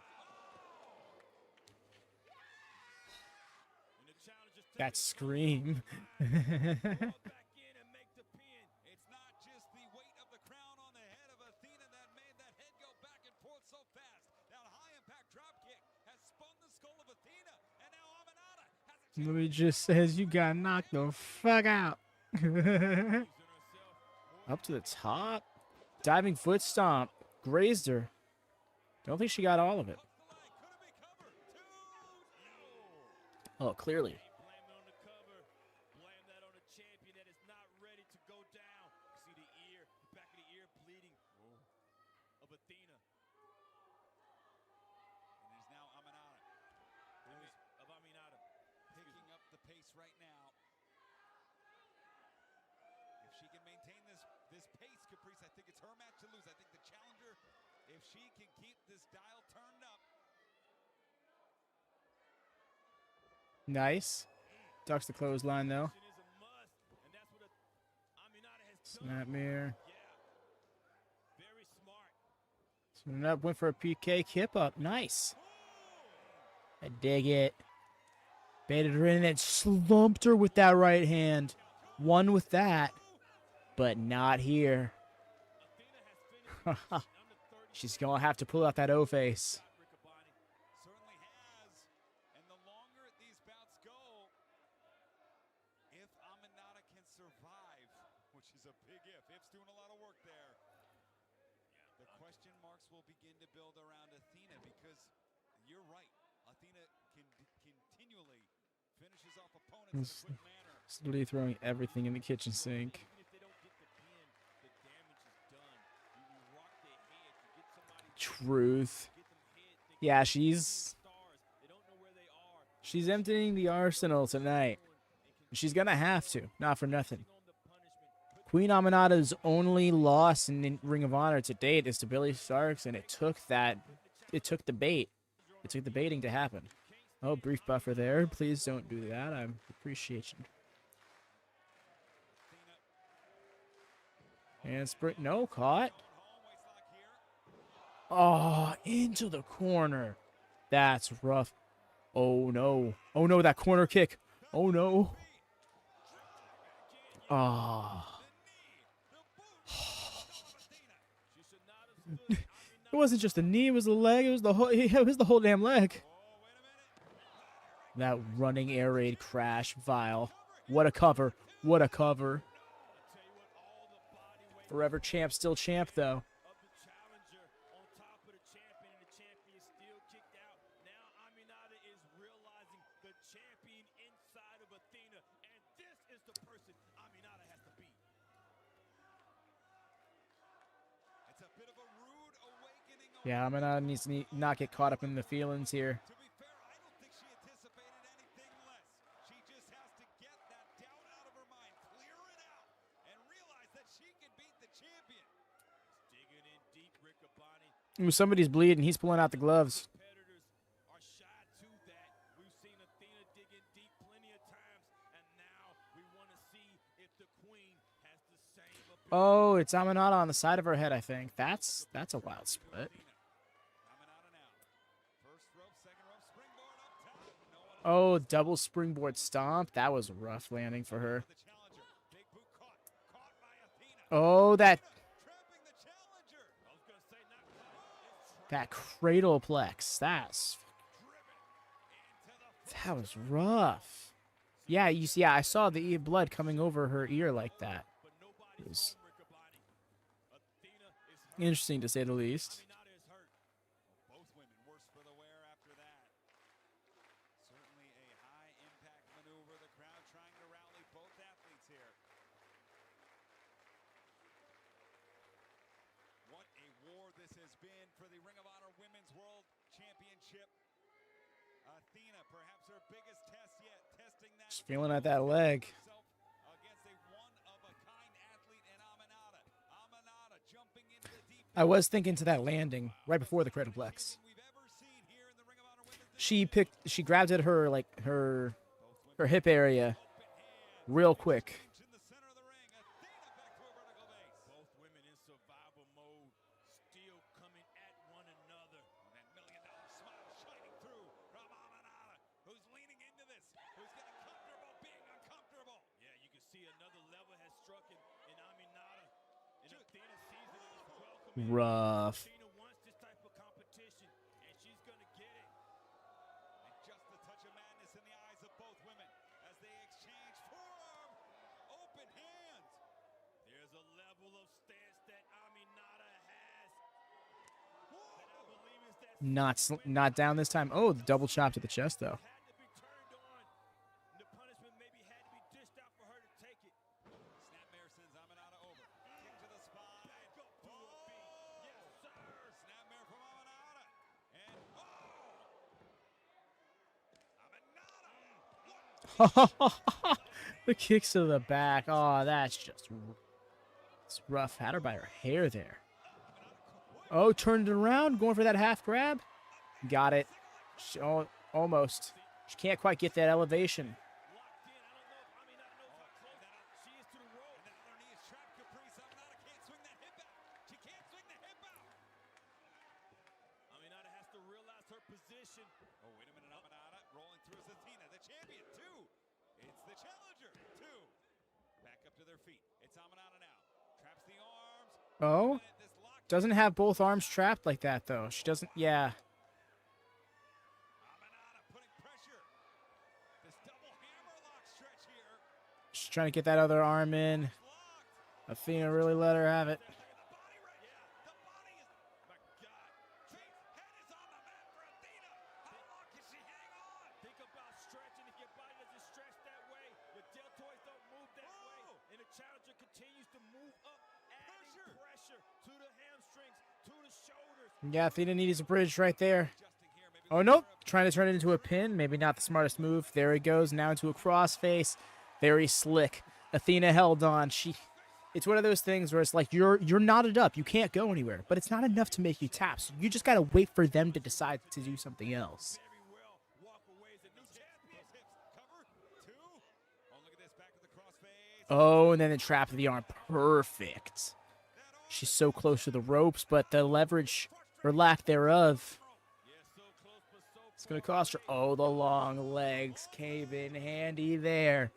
And the challenger's That scream. Back in and make the pin. It's not just the weight of the crown on the head of Athena that made that head go back and forth so fast. That high-impact dropkick has spun the skull of Athena, and now Amanada has a Louis just says you got knocked the fuck out. Up to the top. Diving foot stomp. Grazed her. Don't think she got all of it. Oh, clearly. blame it on the cover. Blame that on the champion that is not ready to go down. You see the ear, the back of the ear bleeding of Athena. And it is now Amanada, who is Of Amanada. picking up the pace right now. If she can maintain this pace, Caprice, I think it's her match to lose. I think the challenger, if she can keep this dial turned up. Nice. Ducks the clothesline, though. Is a must, and that's what Amanada has done. Snapmare. Yeah. Very smart. So went for a PK kip up. Nice. I dig it. Baited her in and slumped her with that right hand. Won with that, but not here. She's going to have to pull out that O-face. Certainly has. And the longer these bouts go, if Aminata can survive, which is a big if. If's doing a lot of work there. The question marks will begin to build around Athena because you're right. Athena continually finishes off opponents in a quick manner. Slowly throwing everything in the kitchen sink. Truth. Yeah, she's emptying the arsenal tonight. She's gonna have to, not for nothing. Queen Aminata's only loss in Ring of Honor to date is to Billy Starks, and it took the bait. It took the baiting to happen. Oh, brief buffer there. Please don't do that. I appreciate you. And sprint. No, caught. Oh, into the corner. That's rough. Oh, no. Oh, no, that corner kick. Oh, no. Ah. It wasn't just the knee, it was the leg, it was the whole damn leg. That running air raid crash, vile. What a cover. What a cover. Forever champ, still champ though. Yeah, Aminata needs to not get caught up in the feelings here. To be fair, I don't think she anticipated anything less. She just has to get that doubt out of her mind, clear it out, and realize that she can beat the champion. Digging in deep, Riccaboni. Ooh, somebody's bleeding. He's pulling out the gloves. Competitors are shy to that. We've seen Athena dig in deep plenty of times, and now we want to see if the queen has the same ability. Oh, it's Aminata on the side of her head, I think. That's a wild split. Oh, double springboard stomp. That was a rough landing for her. Oh, that cradleplex. That was rough. Yeah, you see, yeah, I saw the blood coming over her ear like that. It was interesting to say the least. Just feeling at that leg. I was thinking to that landing right before the cradleplex. She grabbed at her hip area real quick. Both women in survival mode, still coming at one another. That $1 million smile shining through from Aminata, who's leaning into this, who's getting comfortable being uncomfortable. Yeah, you can see another level has struck in Aminata. And Athena sees it and is welcoming. Rough. Athena wants this type of competition, and she's going to get it. And just a touch of madness in the eyes of both women as they exchange forearm, open hands. There's a level of stance that Aminata has. And I believe it's that Not down this time. Oh, the double chop to the chest though. had to be turned on. The punishment maybe had to be dished out for her to take it. Snapmare sends Aminata over. Kick to the spine. Back up to a beat. Yes, sir. Snapmare from Aminata. And Aminata. The kicks to the back. Oh, that's just it's rough. Had her by her hair there. Oh, turned it around, going for that half grab. Got it. Almost. She can't quite get that elevation. Locked in. I don't know if Aminata knows how close she is to the rope. And that other knee is trapped. Caprice. Aminata can't swing that hip out. She can't swing the hip out. position. Oh, wait a minute. Amanada rolling through as Athena, the champion, 2. It's the challenger, 2. Back up to their feet. It's Amanada now. Traps the arms. Oh, doesn't have both arms trapped like that though. She doesn't. Yeah. Amanada putting pressure. This double hammerlock stretch here. She's trying to get that other arm in. Athena really let her have it. Think about stretching. If your body doesn't stretch that way, your deltoids don't move that way, and the challenger continues to move up, adding pressure to the hamstrings, to the shoulders. Yeah, Athena needs a bridge right there. Oh, nope. Trying to turn it into a pin. Maybe not the smartest move. There he goes. Now into a crossface. Very slick. Athena held on. It's one of those things where it's like you're knotted up. You can't go anywhere. But it's not enough to make you tap. So you just got to wait for them to decide to do something else. Oh, and then the trap of the arm. Perfect. She's so close to the ropes, but the leverage, or lack thereof, it's going to cost her. Oh, the long legs came in handy there.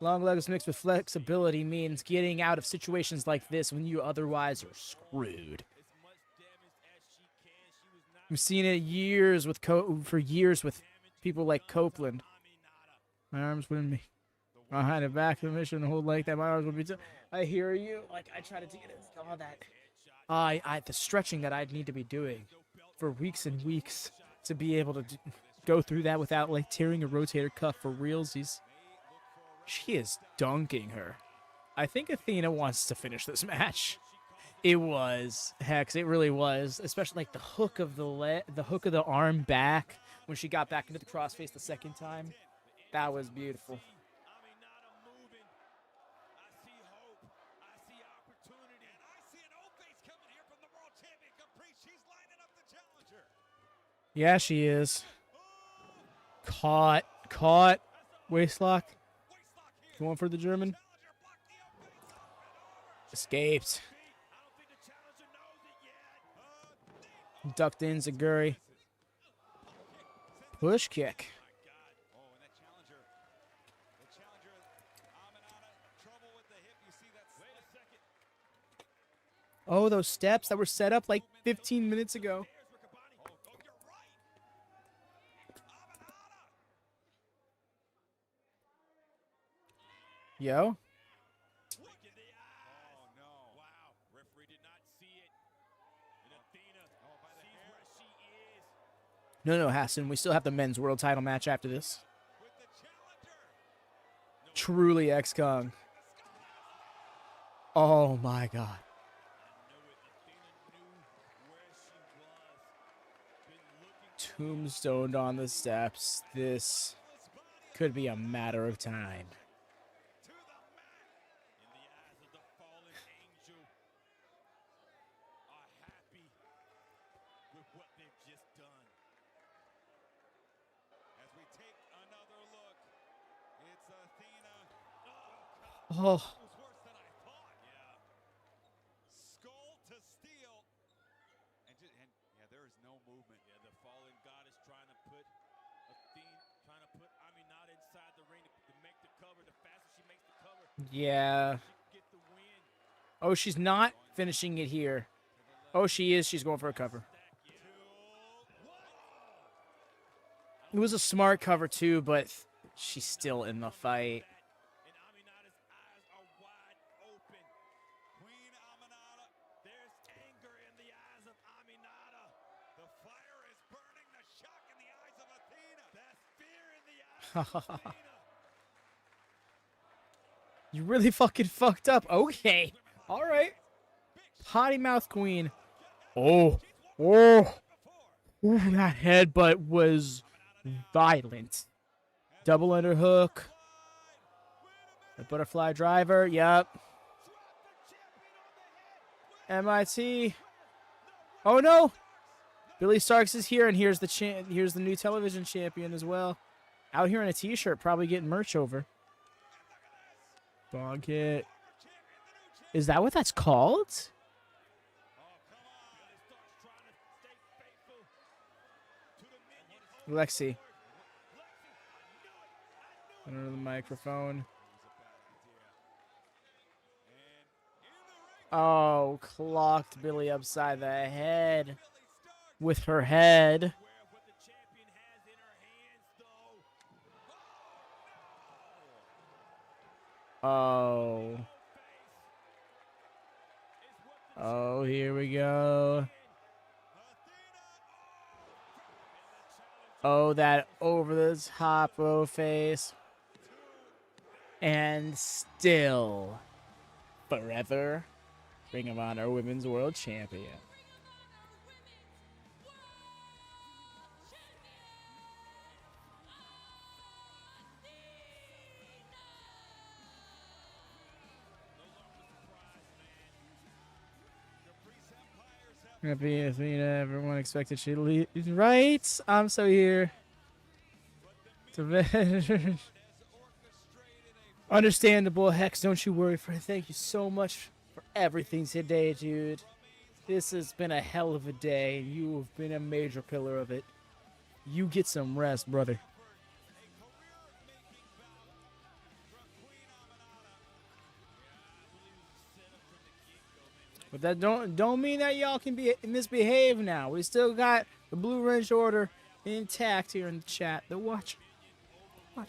Long legs mixed with flexibility means getting out of situations like this when you otherwise are screwed. We've seen it for years with people like Copeland. My arms wouldn't be behind the back of the mission the whole like that. My arms would be. I hear you. Like I try to do all that. The stretching that I'd need to be doing for weeks and weeks to be able to go through that without like tearing a rotator cuff for realsies. She is dunking her. I think Athena wants to finish this match. It was Hex. It really was, especially like the hook of the arm back when she got back into the crossface the second time. That was beautiful. Yeah, she is. Caught. Waistlock. Going for the German. Escaped. Ducked in Zaguri. Push kick. Oh, those steps that were set up like 15 minutes ago. Yo. No, Hassan. We still have the men's world title match after this. Truly X-Kong. Oh my god. Tombstoned on the steps. This could be a matter of time. Oh. Skull to steel. And yeah, there is no movement. Yeah, the fallen goddess trying to put Aminata inside the ring to make the cover. The faster she makes the cover, yeah. Oh, she's not finishing it here. Oh, she is. She's going for a cover. It was a smart cover too, but she's still in the fight. You really fucking fucked up. Okay. All right. Potty mouth queen. Oh. Ooh, that headbutt was violent. Double underhook. The butterfly driver. Yep. MIT. Oh no. Billy Starks is here, and here's the new television champion as well. Out here in a t-shirt, probably getting merch over. Bog hit. Is that what that's called? Lexi. Under the microphone. Oh, clocked Billy upside the head with her head. Oh. Oh, here we go. Oh, that over the top face. And still, forever, Ring of Honor Women's World Champion. Happy Athena, everyone expected she to leave. Right? I'm so here. Understandable. Hex, don't you worry for it. Thank you so much for everything today, dude. This has been a hell of a day. You have been a major pillar of it. You get some rest, brother. But that don't mean that y'all can be misbehave now. We still got the Blue Wrench order intact here in the chat. The watch. So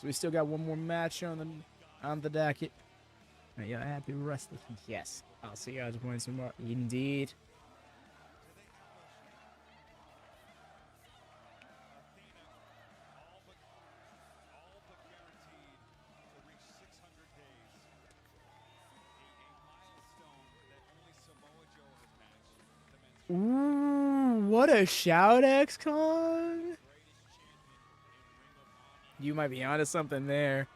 we still got one more match on the docket. Are y'all happy wrestling? Yes. I'll see you guys playing some more. Indeed. Ooh, what a shout, XCon. You might be onto something there.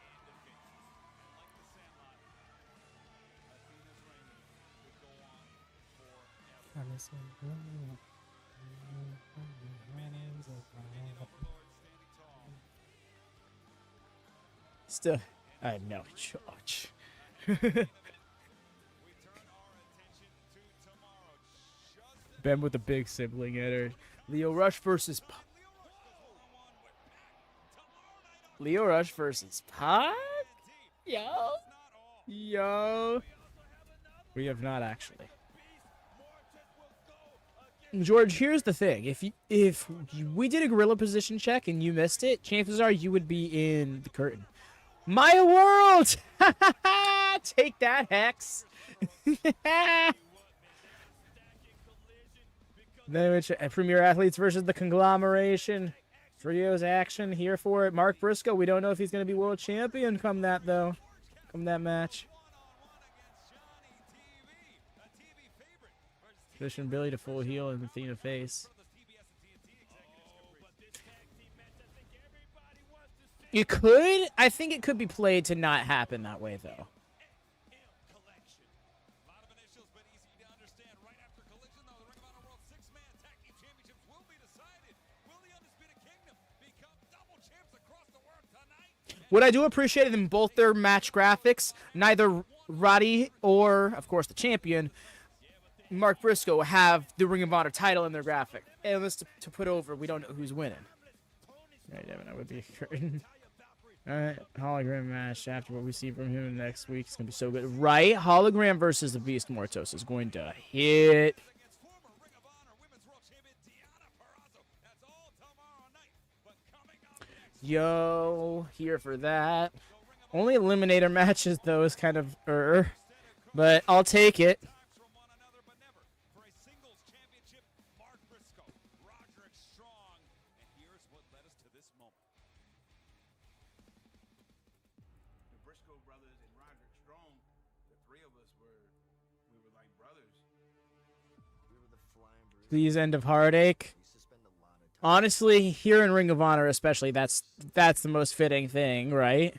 Still, I have no charge. Ben with the big sibling hitter. Lio Rush versus Pac? Yo. We have not actually. George, here's the thing. If we did a gorilla position check and you missed it, chances are you would be in the curtain. Maya World! Take that, Hex. Then Premier Athletes versus the Conglomeration. Trios action here for it. Mark Briscoe, we don't know if he's going to be world champion come that, though. Come that match. Position Billy to full heel and Athena face. You could. I think it could be played to not happen that way, though. What I do appreciate in both their match graphics, neither Roddy or, of course, the champion, Mark Briscoe, have the Ring of Honor title in their graphic. And this to put over, we don't know who's winning. Right, Devin, that would be curtain. Alright, hologram match after what we see from him next week. It's going to be so good. Right? Hologram versus the Beast Mortos is going to hit. Yo, here for that. Only Eliminator matches, though, is kind of but I'll take it. The Briscoe brothers and Roderick Strong, the three of us we were like brothers. We were the flying bruises. Please, end of heartache. Honestly, here in Ring of Honor especially, that's the most fitting thing, right?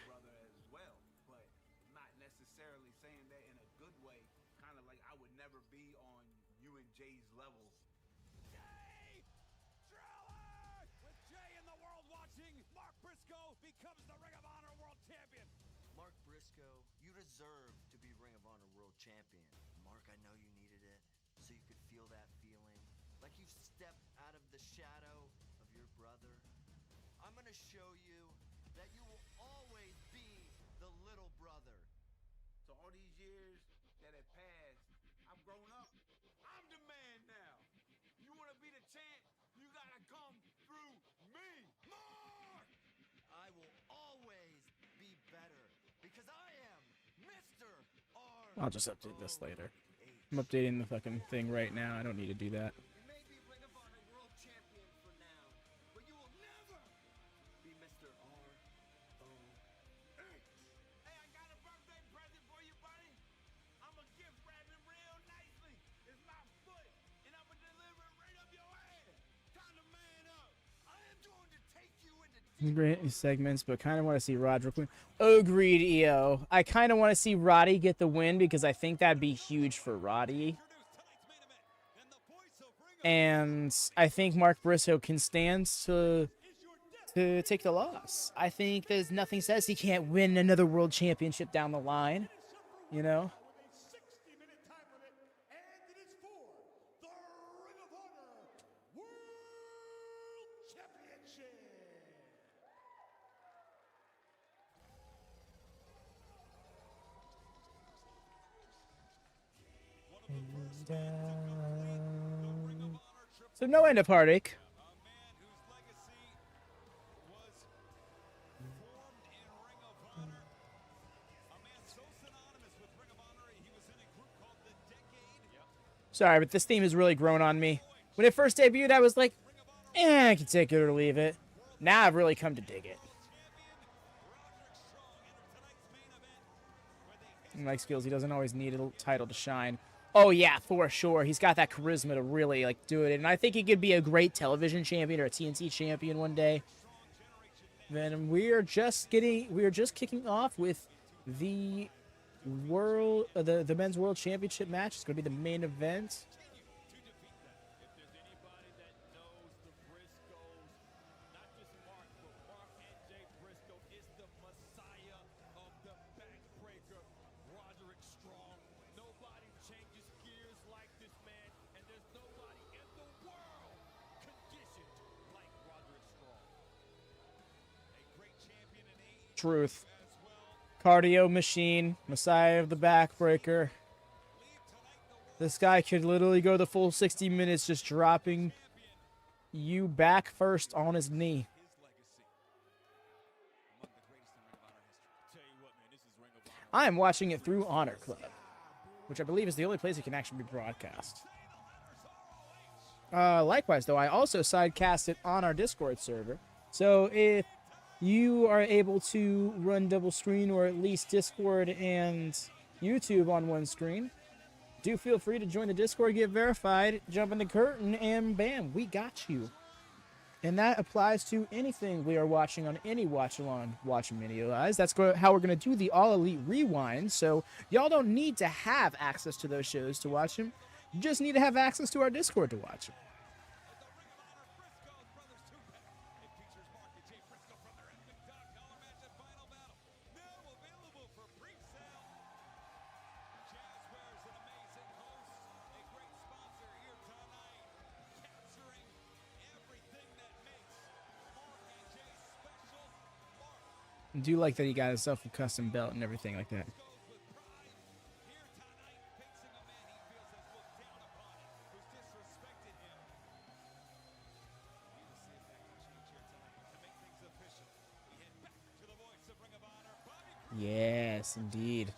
Not necessarily saying that in a good way. Kind of like I would never be on you and Jay's level. Jay Driller! With Jay in the world watching, Mark Briscoe becomes the Ring of Honor World Champion. Mark Briscoe, you deserve to be Ring of Honor World Champion. Mark, I know you needed it, so you could feel that feeling. Like you've stepped out of the shadow of want to show you that you will always be the little brother. So all these years that have passed, I've grown up. I'm the man now. You want to be the champ? You gotta come through me. Mark! I will always be better because I am Mr. R. I'll just update this later. I'm updating the fucking thing right now. I don't need to do that. You may be Ring of Honor World Champion for now, but you will never be Mr. R.O.H. Hey, I got a birthday present for you, buddy. I'm a gift wrapping real nicely. It's my foot, and I'm gonna deliver it right up your ass. Time to man up. I am going to take you into Great segments, but kind of want to see Roderick win. Agreed, EO. I kind of want to see Roddy get the win because I think that'd be huge for Roddy. And I think Mark Briscoe can stand to take the loss. I think there's nothing says he can't win another world championship down the line. You know? With a 60-minute time limit, and it is for the Ring of Honor World Championship. So no end of heartache. Sorry, but this theme has really grown on me. When it first debuted, I was like, I can take it or leave it. Now I've really come to dig it. Mike skills, he doesn't always need a title to shine. Oh yeah, for sure. He's got that charisma to really like do it, and I think he could be a great television champion or a TNT champion one day. Then we are just kicking off with the the men's world championship match. It's going to be the main event. Truth. Cardio machine, Messiah of the Backbreaker. This guy could literally go the full 60 minutes just dropping you back first on his knee. I am watching it through Honor Club, which I believe is the only place it can actually be broadcast. Likewise, though, I also sidecast it on our Discord server. So if you are able to run double screen or at least Discord and YouTube on one screen, do feel free to join the Discord, get verified, jump in the curtain, and bam, we got you. And that applies to anything we are watching on any watch-along WatchaMania lives. That's how we're going to do the All Elite Rewind. So y'all don't need to have access to those shows to watch them. You just need to have access to our Discord to watch them. I do like that he got himself a custom belt and everything like that. Yes, indeed.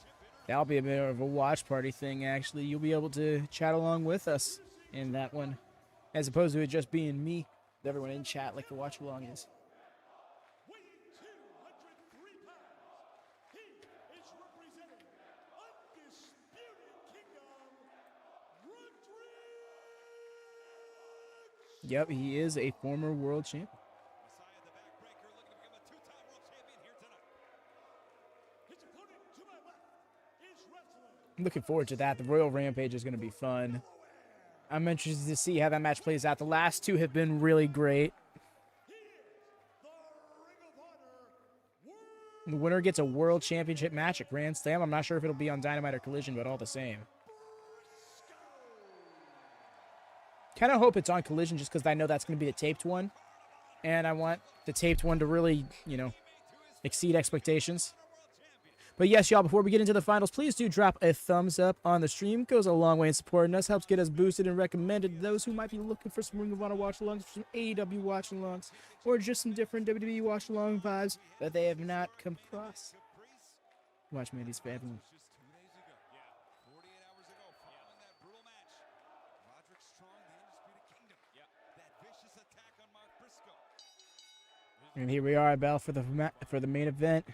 That'll be a bit of a watch party thing, actually. You'll be able to chat along with us in that one, as opposed to it just being me, with everyone in chat like the watch along is. Yep, he is a former world champion. I'm looking forward to that. The Royal Rampage is going to be fun. I'm interested to see how that match plays out. The last two have been really great. The winner gets a World Championship match at Grand Slam. I'm not sure if it'll be on Dynamite or Collision, but all the same. Kind of hope it's on Collision just because I know that's going to be the taped one. and I want the taped one to really, exceed expectations. But yes, y'all, before we get into the finals, please do drop a thumbs up on the stream. Goes a long way in supporting us, helps get us boosted and recommended to those who might be looking for some Ring of Honor watch-alongs, some AEW watch-alongs, or just some different WWE watch-along vibes that they have not come across. WatchaMania's family. Just 2 days ago. Yeah. 48 hours ago, following that brutal match. Roderick Strong, the Undisputed Kingdom. Yeah. That vicious attack on Mark Briscoe. And here we are, Bell, for the main event.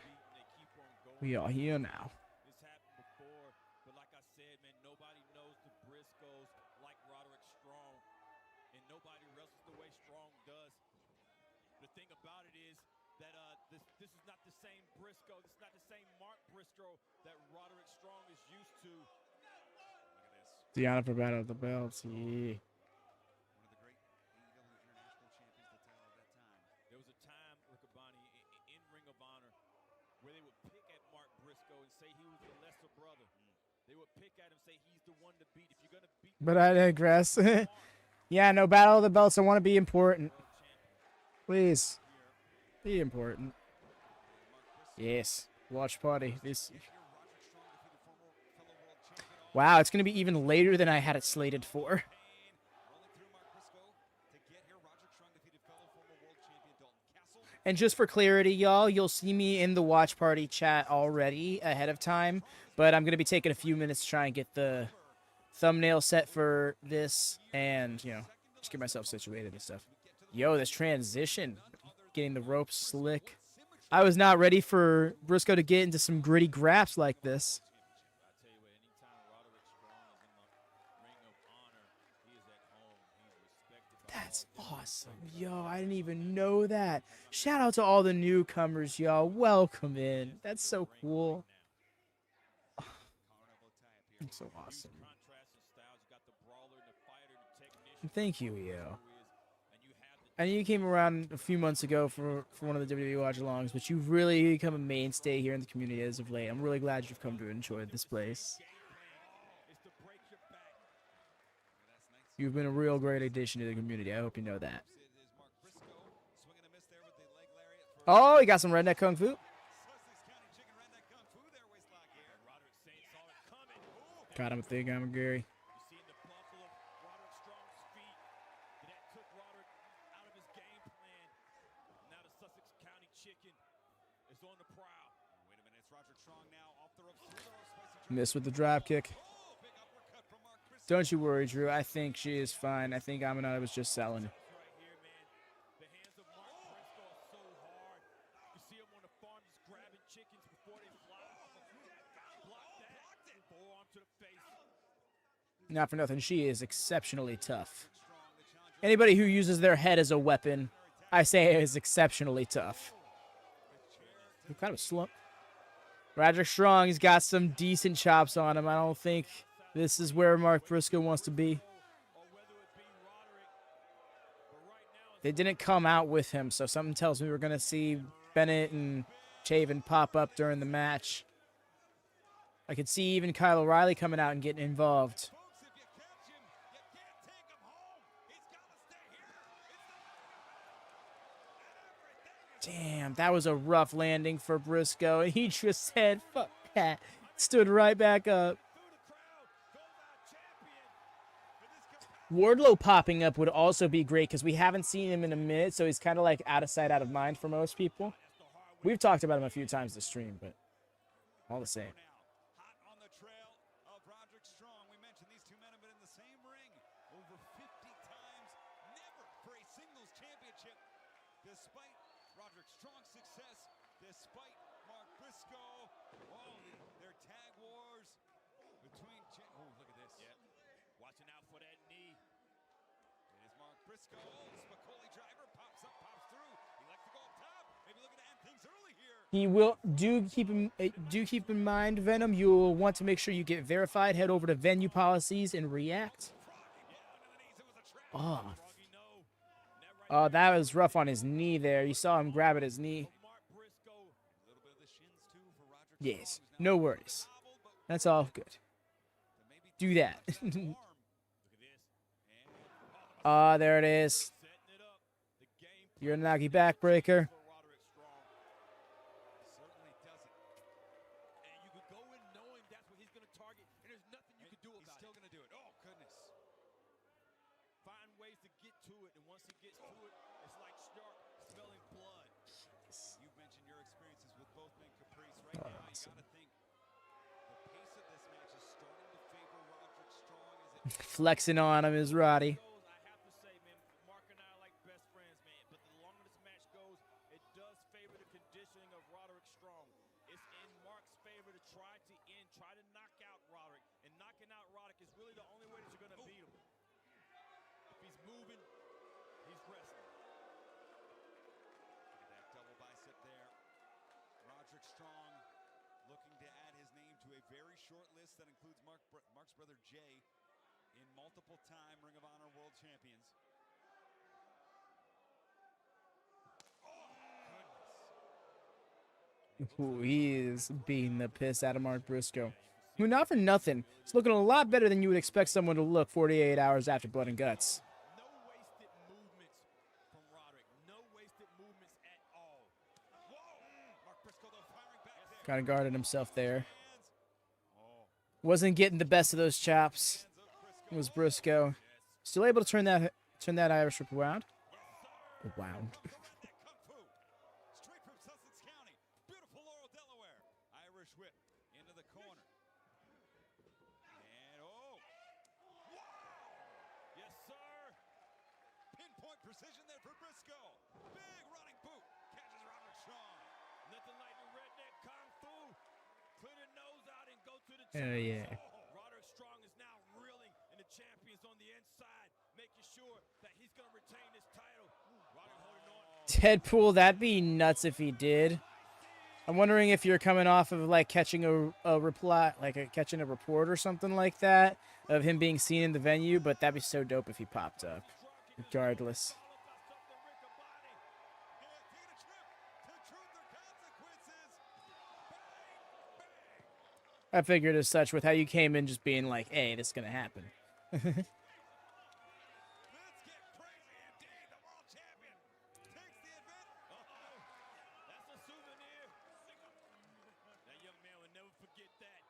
We are here now. This happened before, but like I said, man, nobody knows the Briscoes like Roderick Strong, and nobody wrestles the way Strong does. The thing about it is that this is not the same Briscoe. This is not the same Mark Briscoe that Roderick Strong is used to. Look at this. The honor for Battle of the Belts. Yeah. One of the great AEW International Champions to tell at that time. There was a time, Riccaboni, in Ring of Honor, where they would pick at Mark Briscoe and say he was the lesser brother. They would pick at him, say he's the one to beat. If you're gonna beat, But I digress. Yeah, no, Battle of the Belts. I want to be important. Please. Be important. Yes. Watch party. This. Wow, it's going to be even later than I had it slated for. And just for clarity, y'all, you'll see me in the watch party chat already ahead of time. But I'm going to be taking a few minutes to try and get the thumbnail set for this. And, just get myself situated and stuff. Yo, this transition. Getting the ropes slick. I was not ready for Briscoe to get into some gritty graps like this. That's awesome. Yo, I didn't even know that. Shout out to all the newcomers, y'all. Welcome in. That's so cool. It's so awesome. Thank you, yo. I know you came around a few months ago for one of the WWE watch-alongs, but you've really become a mainstay here in the community as of late. I'm really glad you've come to enjoy this place. You've been a real great addition to the community. I hope you know that. Oh, he got some redneck kung fu. God, I'm a thing. I'm a Gary. Missed with the drop kick. Don't you worry, Drew. I think she is fine. I think Aminata was just selling. Not for nothing, she is exceptionally tough. Anybody who uses their head as a weapon, I say is exceptionally tough. Kind of a slump. Roderick Strong, he's got some decent chops on him. I don't think this is where Mark Briscoe wants to be. They didn't come out with him, so something tells me we're going to see Bennett and Chavin pop up during the match. I could see even Kyle O'Reilly coming out and getting involved. Damn, that was a rough landing for Briscoe. And he just said, fuck that. Stood right back up. Wardlow popping up would also be great because we haven't seen him in a minute, so he's kind of like out of sight, out of mind for most people. We've talked about him a few times this stream, but all the same. He will do keep in mind, Venom. You'll want to make sure you get verified. Head over to venue policies and react. Oh, that was rough on his knee there. You saw him grab at his knee. Yes, no worries. That's all good. Do that. There it is. Uranagi backbreaker. Roderick Strong. Certainly doesn't. And you could go in knowing that's what he's going to target, and there's nothing you can do about it. He's still going to do it. Oh, goodness. Find ways to get to it, and once he gets to it, it's like shark smelling blood. You've mentioned your experiences with both men, Caprice. Right now, you got to think the pace of this match is starting to favor Roderick Strong as it Flexing on him is Roddy. I have to say, man, Mark and I are like best friends, man. But the longer this match goes, it does favor the conditioning of Roderick Strong. It's in Mark's favor to try to knock out Roderick. And knocking out Roderick is really the only way that you're going to beat him. If he's moving, he's wrestling. Look at that double bicep there. Roderick Strong looking to add his name to a very short list that includes Mark's brother Jay in multiple-time Ring of Honor World Champions. Ooh, he is beating the piss out of Mark Briscoe. Who, not for nothing, is looking a lot better than you would expect someone to look 48 hours after Blood and Guts. No wasted movements from Roderick. No wasted movements at all. Whoa! Mark Briscoe, though, firing back there. Kind of guarded himself there. Wasn't getting the best of those chops. It was Briscoe. Still able to turn that Irish whip around. Wow. Straight from Sussex County. Beautiful Laurel, Delaware. Irish whip into the corner. And oh! Wow! Yes, sir. Pinpoint precision there for Briscoe. Big running boot. Catches Roderick Strong. Nothing like the redneck kung fu. Clear the nose out and go to the Oh, yeah. Roderick Strong is now reeling, and the champion's on the inside, making sure that he's going to retain his title. Roderick holding on. Deadpool, that'd be nuts if he did. I'm wondering if you're coming off of like catching a reply, like catching a report or something like that of him being seen in the venue, but that'd be so dope if he popped up. Regardless. I figured as such with how you came in just being like, hey, this is going to happen. Let's get crazy indeed. The world champion takes the advantage. That's a souvenir. That young man will never forget that.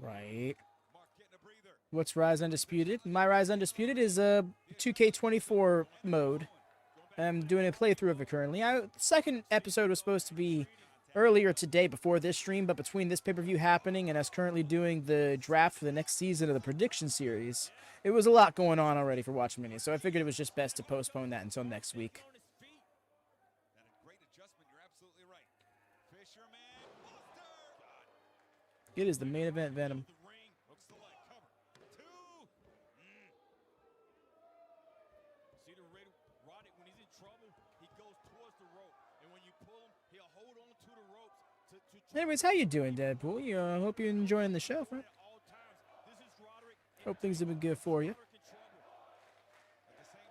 Right. Mark getting a breather. What's Rise Undisputed? My Rise Undisputed is a 2K24 mode. I'm doing a playthrough of it currently. The second episode was supposed to be earlier today before this stream, but between this pay-per-view happening and us currently doing the draft for the next season of the prediction series, it was a lot going on already for WatchaMania, so I figured it was just best to postpone that until next week. That a great adjustment. You're absolutely right. Fisherman Buster. It is the main event, Venom. The ring hooks the leg. Cover. Two. See the rate of Roderick, when he's in trouble, he goes towards the rope. And when you pull him, he'll hold on to the ropes to Anyways, how you doing, Deadpool? Hope you're enjoying the show, friend. at all times. This is Roderick. Hope things have been good for you. At the same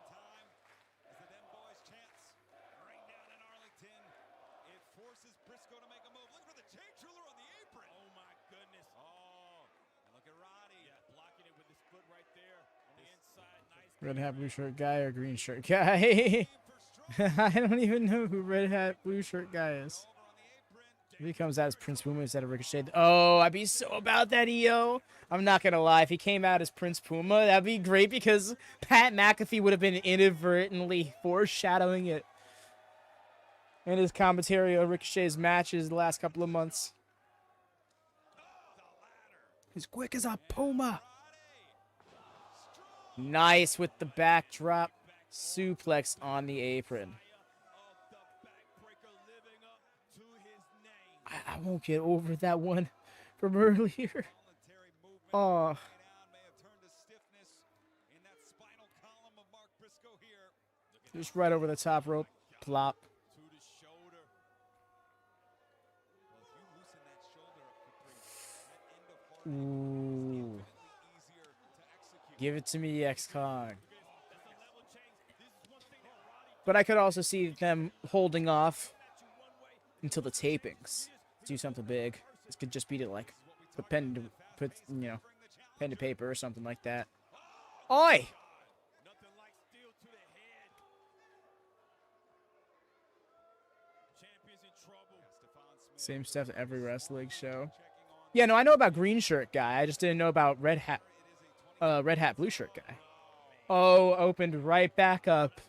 time, as the Dem Boys chants, rain down in Arlington, it forces Briscoe to make a move. Look for the chain jeweler on the apron. Oh, my goodness. Oh, and look at Roddy. Yeah, blocking it with his foot right there on the inside. Nice. Red hat, blue shirt guy or green shirt guy? I don't even know who red hat, blue shirt guy is. If he comes out as Prince Puma instead of Ricochet. Oh, I'd be so about that, EO. I'm not going to lie. If he came out as Prince Puma, that'd be great because Pat McAfee would have been inadvertently foreshadowing it in his commentary on Ricochet's matches the last couple of months. He's quick as a Puma. Nice with the backdrop suplex on the apron. I won't get over that one from earlier. Oh. Just right over the top rope. Plop. Ooh. Give it to me, X-Con. But I could also see them holding off until the tapings. Do something big. This could just beat it like pen to paper or something like that. Oi! Same stuff every wrestling show. Yeah, no, I know about green shirt guy. I just didn't know about red hat, blue shirt guy. Oh, opened right back up.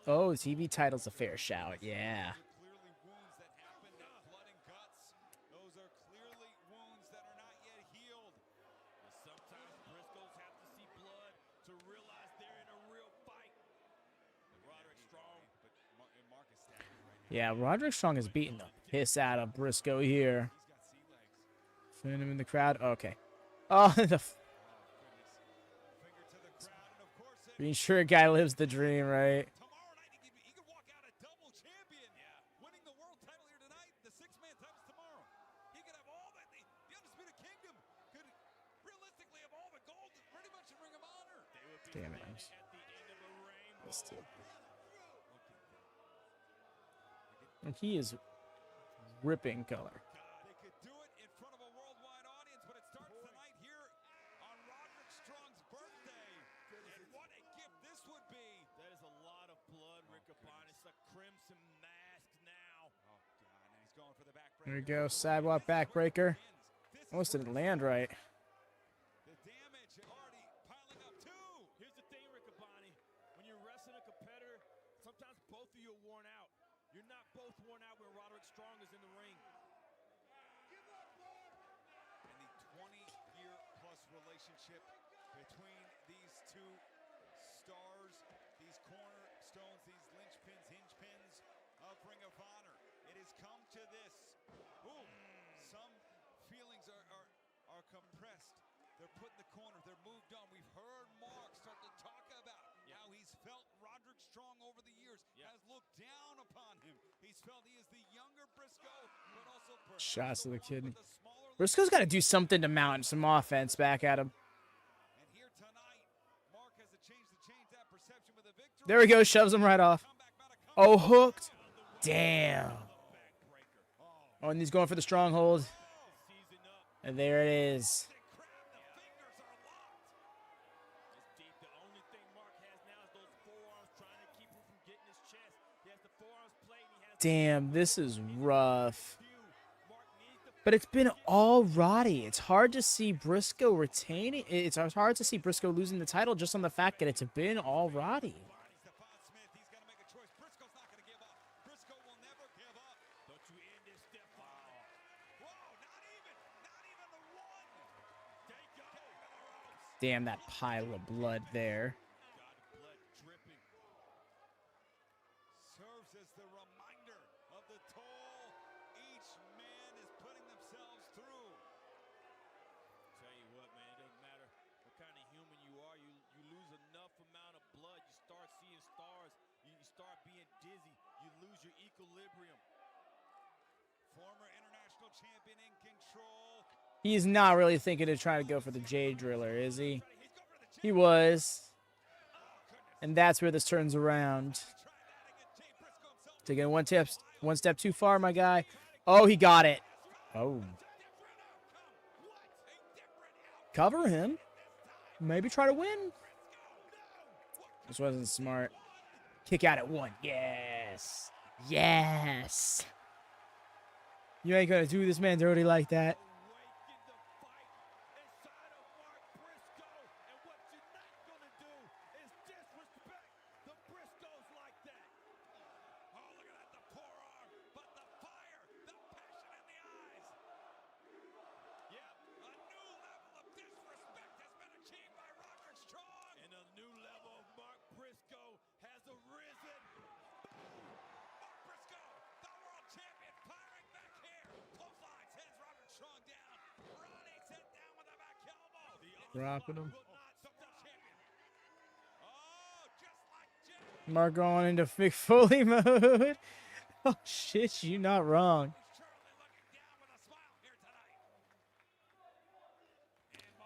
Oh, TV title's a fair shout. Yeah. Clearly wounds that happened at blood and guts. Those are clearly wounds that are not yet healed. Sometimes Briscoes have to see blood to realize they're in a real fight. Roderick Strong, but Mark is stabbing right now. Yeah, Roderick Strong is beating the piss out of Briscoe here. He's got sea legs. Seeing him in the crowd. Okay. Oh, the Finger to the crowd, and of course, green shirt guy lives the dream, right? tomorrow night he could walk out a double champion. Winning the world title here tonight, the six-man titles tomorrow. He could have all that. The Undisputed Kingdom could realistically have all the gold pretty much in Ring of Honor. Damn it. at the end of a rainbow. Let's do it. And he is ripping color. They could do it in front of a worldwide audience, but it starts tonight here on Roderick Strong's birthday. And what a gift this would be. That is a lot of blood, Riccaboni. It's a crimson mask now. Oh, God, and he's going for the backbreaker. There we go. Sidewalk backbreaker. Almost didn't land right. The damage already piling up too. Here's the thing, Riccaboni. When you're wrestling a competitor, sometimes both of you are worn out. You're not both worn out when Roderick Strong is in the ring. And the 20-year-plus relationship between these two stars, these cornerstones, these linchpins, hingepins of Ring of Honor. It has come to this. Ooh, some feelings are compressed. They're put in the corner. They're moved on. We've heard Mark start to talk about how he's felt Roderick Strong over the years, has looked down upon him. He's felt he is the younger Briscoe, but also Shots to the kidney. with a smaller Briscoe's got to do something to mount some offense back at him. And here tonight, Mark has to change that perception with a victory. There we go. Shoves him right off. Oh, hooked. Damn. Oh, and he's going for the stronghold. And there it is. The only thing Mark has now is those forearms trying to keep him from getting his chest. He has the forearms played. He has Damn, this is rough. But it's been all Roddy. It's hard to see Briscoe retaining. It's hard to see Briscoe losing the title just on the fact that it's been all Roddy. He's got to make a choice. Briscoe's not going to give up. Briscoe will never give up. Don't you end this step forward. Whoa, not even the one. They go. Damn, that pile of blood there. Blood dripping. Serves as the reminder of the toll each man is putting themselves through. Tell you what, man, it doesn't matter what kind of human you are. You lose enough amount of blood, you start seeing stars. You start being dizzy. You lose your equilibrium. Former international champion in control. He's not really thinking to try to go for the Jade Driller, is he? He was. And that's where this turns around. Taking one step too far, my guy. Oh, he got it. Oh. Cover him. Maybe try to win. This wasn't smart. Kick out at one. Yes. Yes. You ain't gonna do this man dirty like that. Dropping him. Mark going into Mick Foley mode. Oh shit, you not wrong.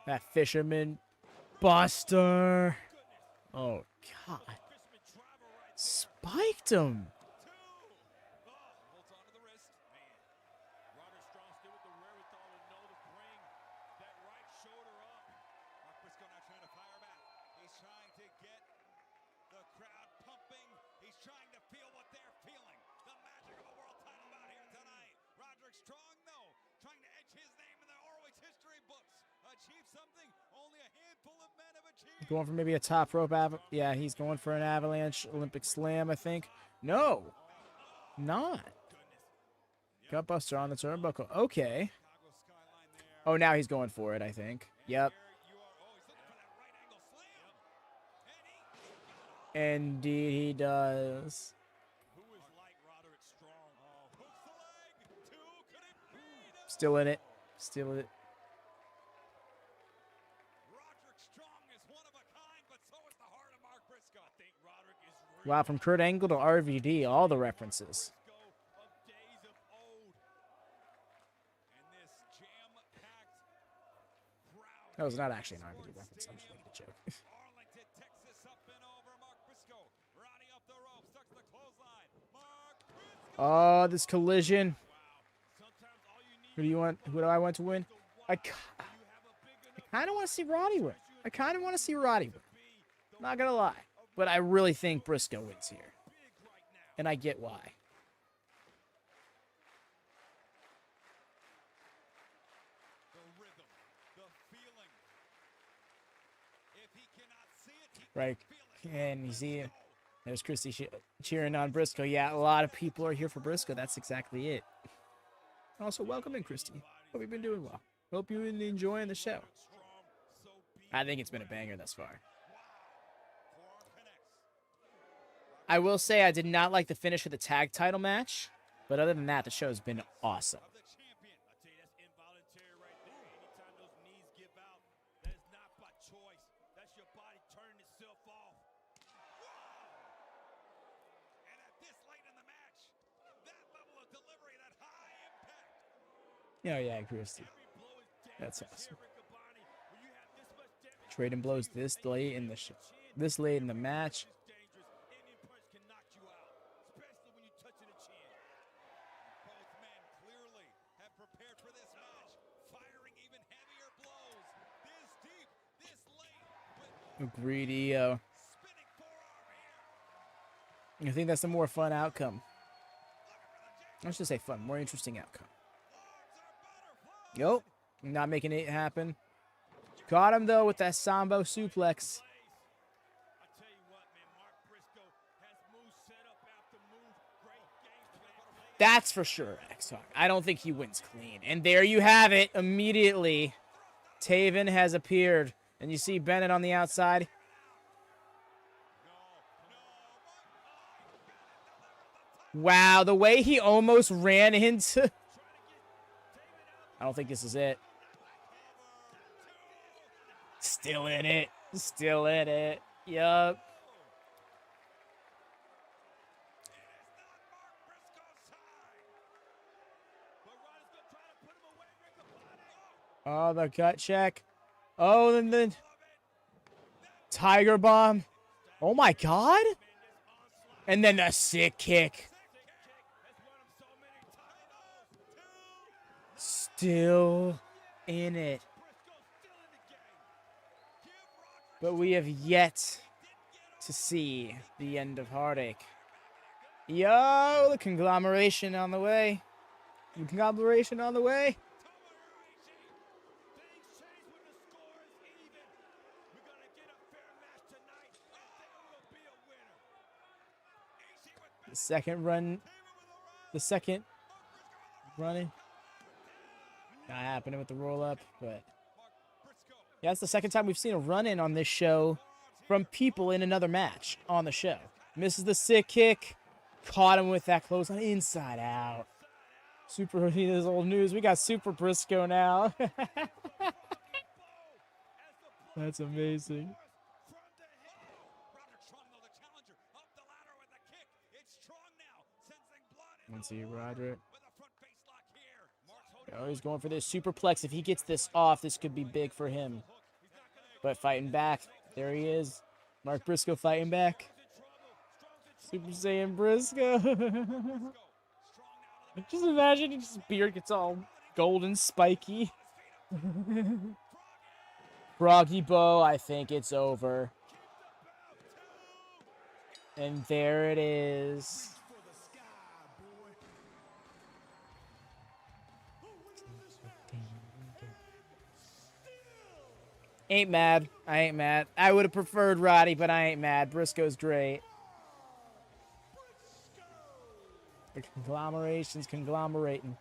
That fisherman buster. Oh god. Spiked him. achieve something only a handful of men have achieved. Going for maybe a top rope yeah, he's going for an avalanche Olympic slam, I think. No, not. Gutbuster on the turnbuckle. Okay. Oh, now he's going for it, I think. Yep. Indeed he does. Still in it. Still in it. Wow, from Kurt Angle to RVD, all the references. That was not actually an RVD reference. I'm just making a joke. Oh, this collision. Who do you want? Who do I want to win? I kind of want to see Roddy win. Not gonna lie, but I really think Briscoe wins here, and I get why. Right, and you see it. There's Christy cheering on Briscoe. Yeah, a lot of people are here for Briscoe. That's exactly it. Also, welcome in, Christy. Hope you've been doing well. Hope you've been enjoying the show. I think it's been a banger thus far. I will say I did not like the finish of the tag title match, but other than that, the show has been awesome. Oh yeah, Christy. That's awesome. Trading blows this late in the match. Greedy. I think that's the more fun outcome. I should say fun, more interesting outcome. Nope, not making it happen. Got him though with that Sambo suplex. That's for sure, X-Talk. I don't think he wins clean. And there you have it. Immediately, Taven has appeared. And you see Bennett on the outside. Wow, the way he almost ran into... I don't think this is it. Still in it. Still in it. Yup. Oh, the gut check. Oh, and then Tiger Bomb. Oh my God. And then the sick kick. Still in it. But we have yet to see the end of Heartache. Yo, the conglomeration on the way. The conglomeration on the way. The second running. Not happening with the roll up, but yeah, it's the second time we've seen a run-in on this show from people in another match on the show. Misses the sick kick. Caught him with that close on inside out. Super is old news. We got Super Briscoe now. That's amazing. Let's see, Roderick. Oh, he's going for this superplex. If he gets this off, this could be big for him. But fighting back. There he is. Mark Briscoe fighting back. Super Saiyan Briscoe. Just imagine his beard gets all golden spiky. Froggy Bow, I think it's over. And there it is. Ain't mad. I ain't mad. I would have preferred Roddy, but I ain't mad. Briscoe's great. The conglomeration's conglomerating.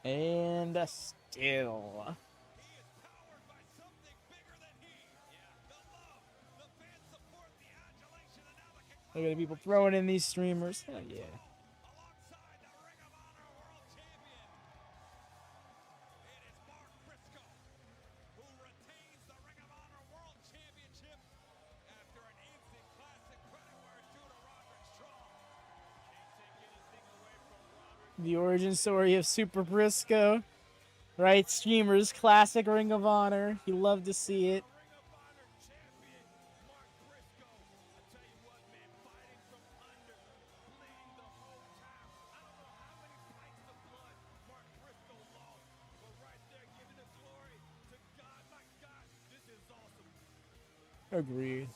And still. Look at the people throwing in these streamers. Hell yeah. The origin story of Super Briscoe. Right, streamers, classic Ring of Honor. You love to see it. Agreed.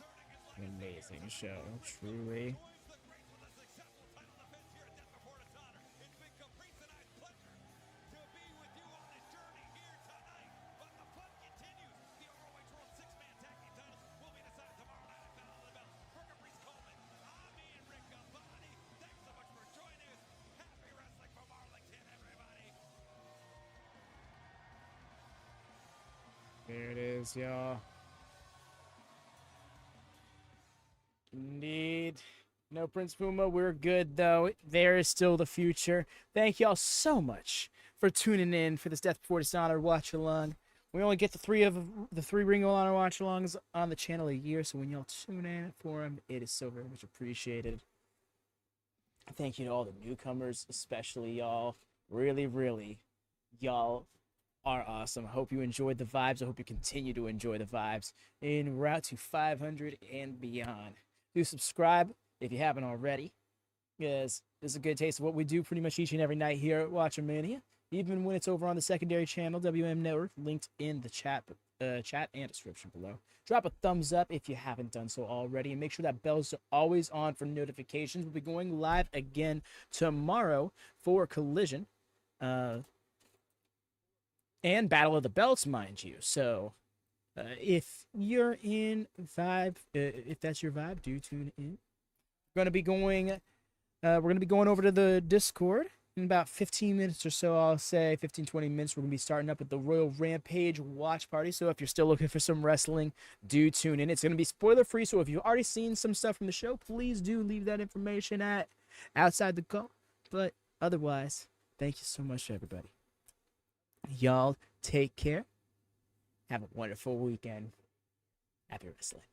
Amazing show, truly. There it is, y'all. Indeed. No Prince Puma, we're good though. There is still the future. Thank y'all so much for tuning in for this Death Before Dishonor watch along. We only get the three Ring of Honor watch alongs on the channel a year, so when y'all tune in for them, it is so very much appreciated. Thank you to all the newcomers, especially y'all. Really, really, y'all are awesome. I hope you enjoyed the vibes. I hope you continue to enjoy the vibes en route to 500 and beyond. Do subscribe if you haven't already, because this is a good taste of what we do pretty much each and every night here at WatchaMania, even when it's over on the secondary channel, WM Network, linked in the chat and description below. Drop a thumbs up if you haven't done so already, and make sure that bells are always on for notifications. We'll be going live again tomorrow for Collision. And Battle of the Belts, mind you. So, if you're in vibe, if that's your vibe, do tune in. We're gonna be going over to the Discord in about 15 minutes or so. I'll say 15-20 minutes. We're gonna be starting up with the Royal Rampage watch party. So if you're still looking for some wrestling, do tune in. It's gonna be spoiler free. So if you've already seen some stuff from the show, please do leave that information outside the call. But otherwise, thank you so much, everybody. Y'all take care. Have a wonderful weekend. Happy wrestling.